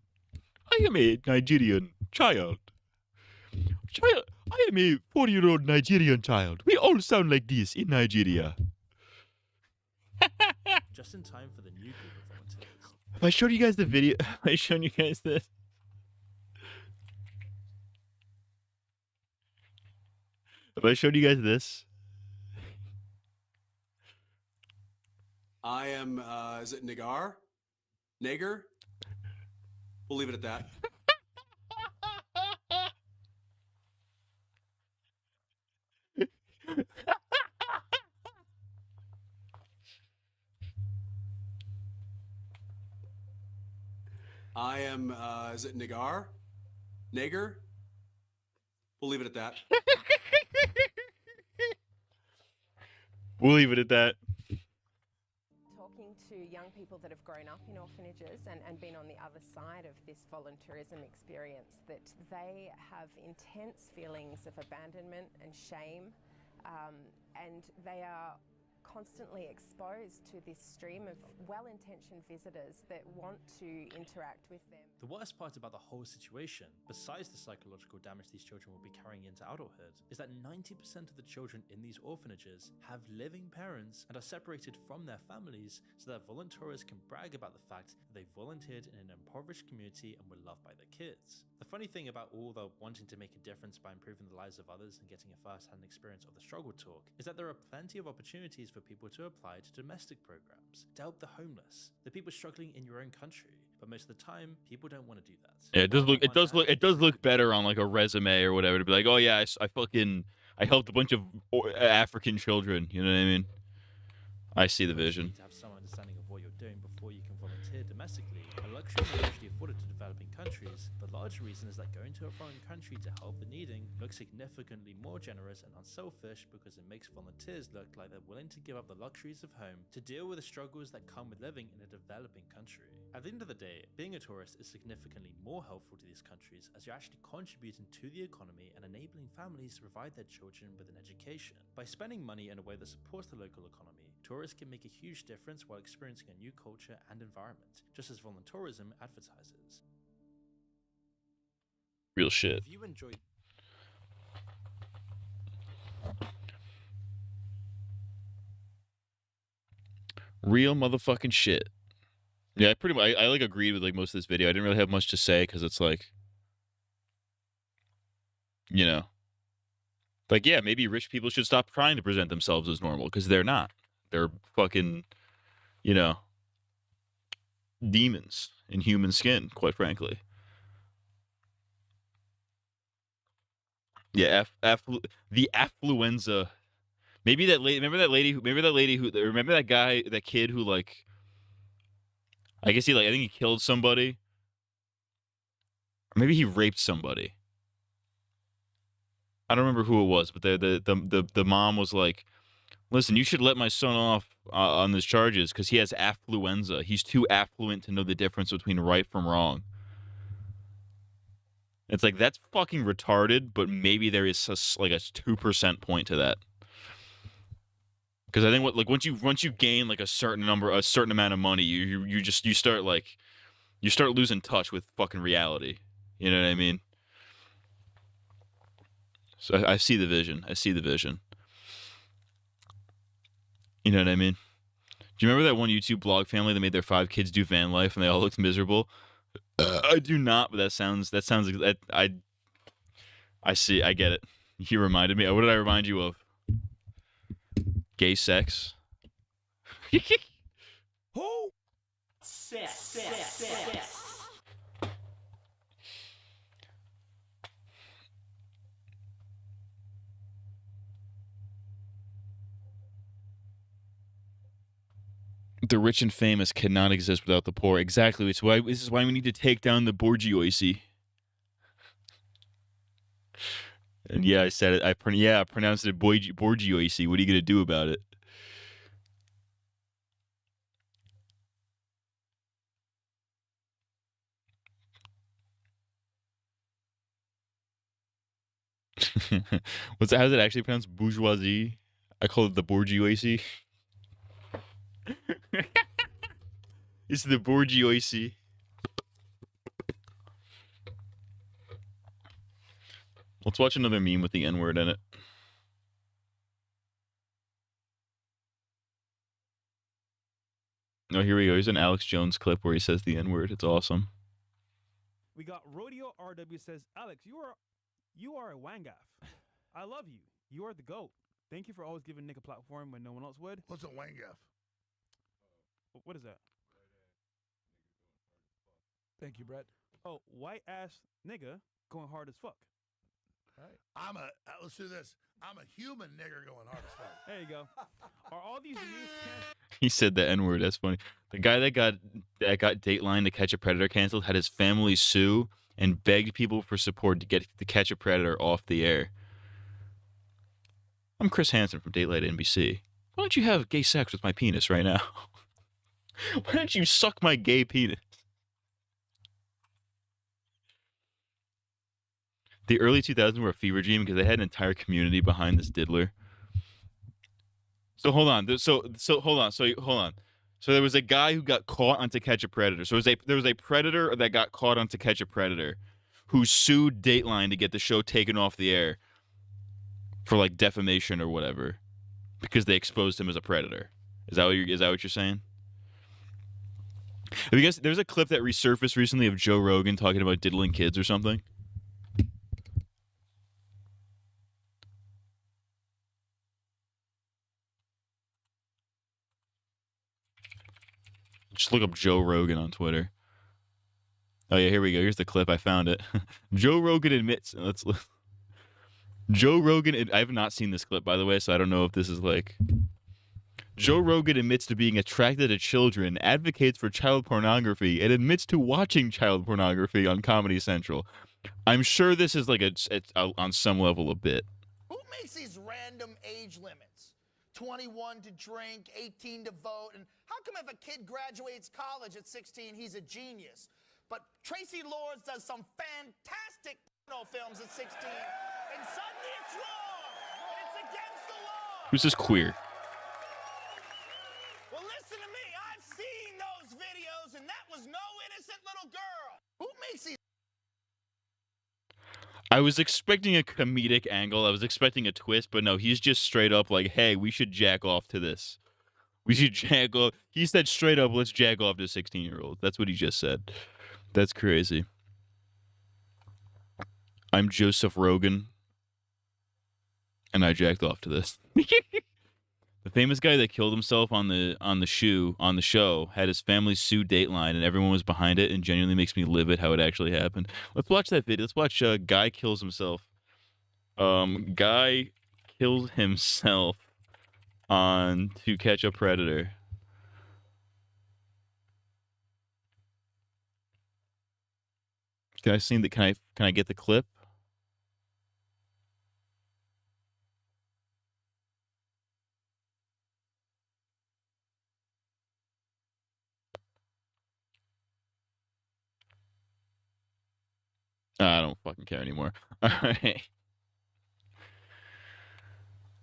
I am a Nigerian child. I am a 4-year-old Nigerian child. We all sound like this in Nigeria. Just in time for the new group of volunteers. Have I showed you guys the video? Have I shown you guys this? Have I showed you guys this? I am, is it Nagar? Nager? We'll leave it at that. I am, is it Nagar? Nager? We'll leave it at that. We'll leave it at that. Talking to young people that have grown up in orphanages and been on the other side of this volunteerism experience, that they have intense feelings of abandonment and shame, and they are constantly exposed to this stream of well-intentioned visitors that want to interact with them. The worst part about the whole situation, besides the psychological damage these children will be carrying into adulthood, is that 90% of the children in these orphanages have living parents and are separated from their families, so that volunteers can brag about the fact that they volunteered in an impoverished community and were loved by their kids. The funny thing about all the wanting to make a difference by improving the lives of others and getting a first-hand experience of the struggle talk is that there are plenty of opportunities for people to apply to domestic programs, to help the homeless, the people struggling in your own country. But most of the time, people don't want to do that. Yeah, it does look better on like a resume or whatever to be like, oh yeah, I helped a bunch of African children. You know what I mean? I see the vision. To have some understanding of what you're doing before you can volunteer domestically, a luxury not usually afforded to developing countries. The large reason is that going to a foreign country to help the needing looks significantly more generous and unselfish because it makes volunteers look like they're willing to give up the luxuries of home to deal with the struggles that come with living in a developing country. At the end of the day, being a tourist is significantly more helpful to these countries as you're actually contributing to the economy and enabling families to provide their children with an education. By spending money in a way that supports the local economy, tourists can make a huge difference while experiencing a new culture and environment, just as volunteerism advertises. Real shit. If you enjoyed Real motherfucking shit. Yeah, I like agreed with like most of this video. I didn't really have much to say because it's like, you know, like yeah, maybe rich people should stop trying to present themselves as normal because they're not. They're fucking, you know, demons in human skin, quite frankly. Yeah, the affluenza. Maybe that lady. Remember that lady who. Remember that guy, that kid who like. I guess I think he killed somebody. Or maybe he raped somebody. I don't remember who it was, but the mom was like, "Listen, you should let my son off on these charges because he has affluenza. He's too affluent to know the difference between right from wrong." It's like, that's fucking retarded, but maybe there is like a 2% point to that. Because I think once you gain like a certain amount of money, you start losing touch with fucking reality. You know what I mean? So I see the vision. You know what I mean? Do you remember that one YouTube blog family that made their 5 kids do van life and they all looked miserable? I do not, but that sounds like that. I see. I get it. You reminded me. What did I remind you of? Gay sex. Who? Sex. The rich and famous cannot exist without the poor. Exactly. This is why we need to take down the bourgeoisie. And yeah, I said it. I pronounced it bourgeoisie. What are you gonna do about it? How's it actually pronounced? Bourgeoisie. I call it the bourgeoisie. It's the bourgeoisie. Let's watch another meme with the N-word in it. Oh, here we go. Here's an Alex Jones clip where he says the N-word. It's awesome. We got Rodeo RW says, Alex, you are a wangaf. I love you. You are the GOAT. Thank you for always giving Nick a platform when no one else would. What's a wangaf? What is that? Thank you, Brett. Oh, white ass nigga going hard as fuck. Right. Let's do this. I'm a human nigger going hard as fuck. There you go. Are all these news He said the N-word. That's funny. The guy that got Dateline to Catch a Predator canceled had his family sue and begged people for support to get the Catch a Predator off the air. I'm Chris Hansen from Dateline NBC. Why don't you have gay sex with my penis right now? Why don't you suck my gay penis? The early 2000s were a fever dream because they had an entire community behind this diddler. So hold on. So hold on. So there was a guy who got caught on To Catch a Predator. So there was a predator that got caught on To Catch a Predator, who sued Dateline to get the show taken off the air for like defamation or whatever, because they exposed him as a predator. Is that what you're saying? Have you guys? There's a clip that resurfaced recently of Joe Rogan talking about diddling kids or something. Just look up Joe Rogan on Twitter. Oh yeah, here we go. Here's the clip. I found it. Joe Rogan admits. Joe Rogan. I have not seen this clip, by the way, so I don't know if this is like. Joe Rogan admits to being attracted to children, advocates for child pornography, and admits to watching child pornography on Comedy Central. I'm sure this is like it's on some level a bit. Who makes these random age limits? 21 to drink, 18 to vote, and how come if a kid graduates college at 16, he's a genius? But Tracy Lords does some fantastic films at 16, and suddenly it's wrong, and it's against the law. Who's this queer? Well, listen to me. I've seen those videos, and that was no innocent little girl. Who makes these? I was expecting a comedic angle. I was expecting a twist, but no, he's just straight up like, hey, we should jack off to this. We should jack off. He said straight up, let's jack off to 16-year-olds. That's what he just said. That's crazy. I'm Joseph Rogan, and I jacked off to this. The famous guy that killed himself on the show had his family sue Dateline, and everyone was behind it, and genuinely makes me livid how it actually happened. Let's watch that video. Let's watch Guy kills himself. Guy killed himself on To Catch a Predator. Can I get the clip? I don't fucking care anymore. Alright.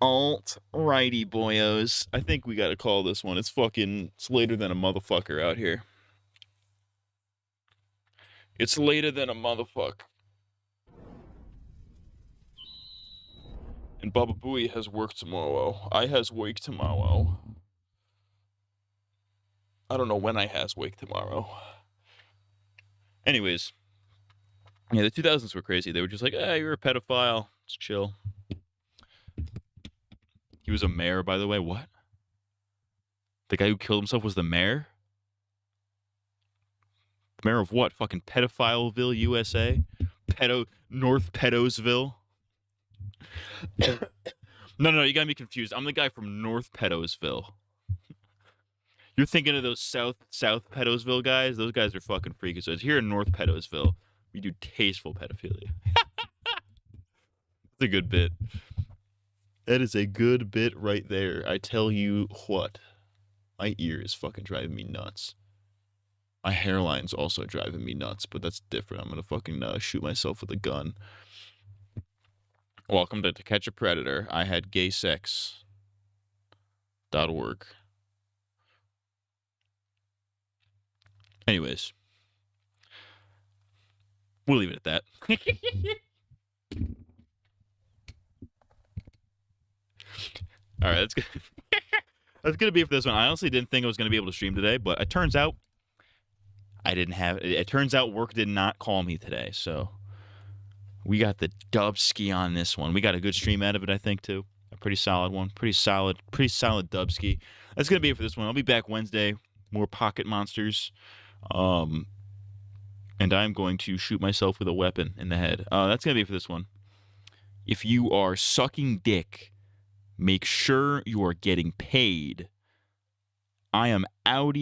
Alrighty, boyos. I think we gotta call this one. It's later than a motherfucker out here. It's later than a motherfucker. And Baba Booey has work tomorrow. I has work tomorrow. I don't know when I has work tomorrow. Anyways. Yeah, the 2000s were crazy. They were just like, hey, you're a pedophile. It's chill. He was a mayor, by the way. What? The guy who killed himself was the mayor? The mayor of what? Fucking Pedophileville, USA? North Pedosville? No, you got me confused. I'm the guy from North Pedosville. You're thinking of those South Pedosville guys? Those guys are fucking freaky. So it's here in North Pedosville. We do tasteful pedophilia. That's a good bit. That is a good bit right there. I tell you what. My ear is fucking driving me nuts. My hairline's also driving me nuts, but that's different. I'm gonna fucking shoot myself with a gun. Welcome to Catch a Predator. I had gaysex.org. Anyways. We'll leave it at that. All right, that's good. That's gonna be it for this one. I honestly didn't think I was gonna be able to stream today, but it turns out I didn't have. It turns out work did not call me today, so we got the dubski on this one. We got a good stream out of it, I think, too. A pretty solid one. Pretty solid dubski. That's gonna be it for this one. I'll be back Wednesday. More pocket monsters. And I'm going to shoot myself with a weapon in the head. That's gonna be it for this one. If you are sucking dick, make sure you are getting paid. I am outie.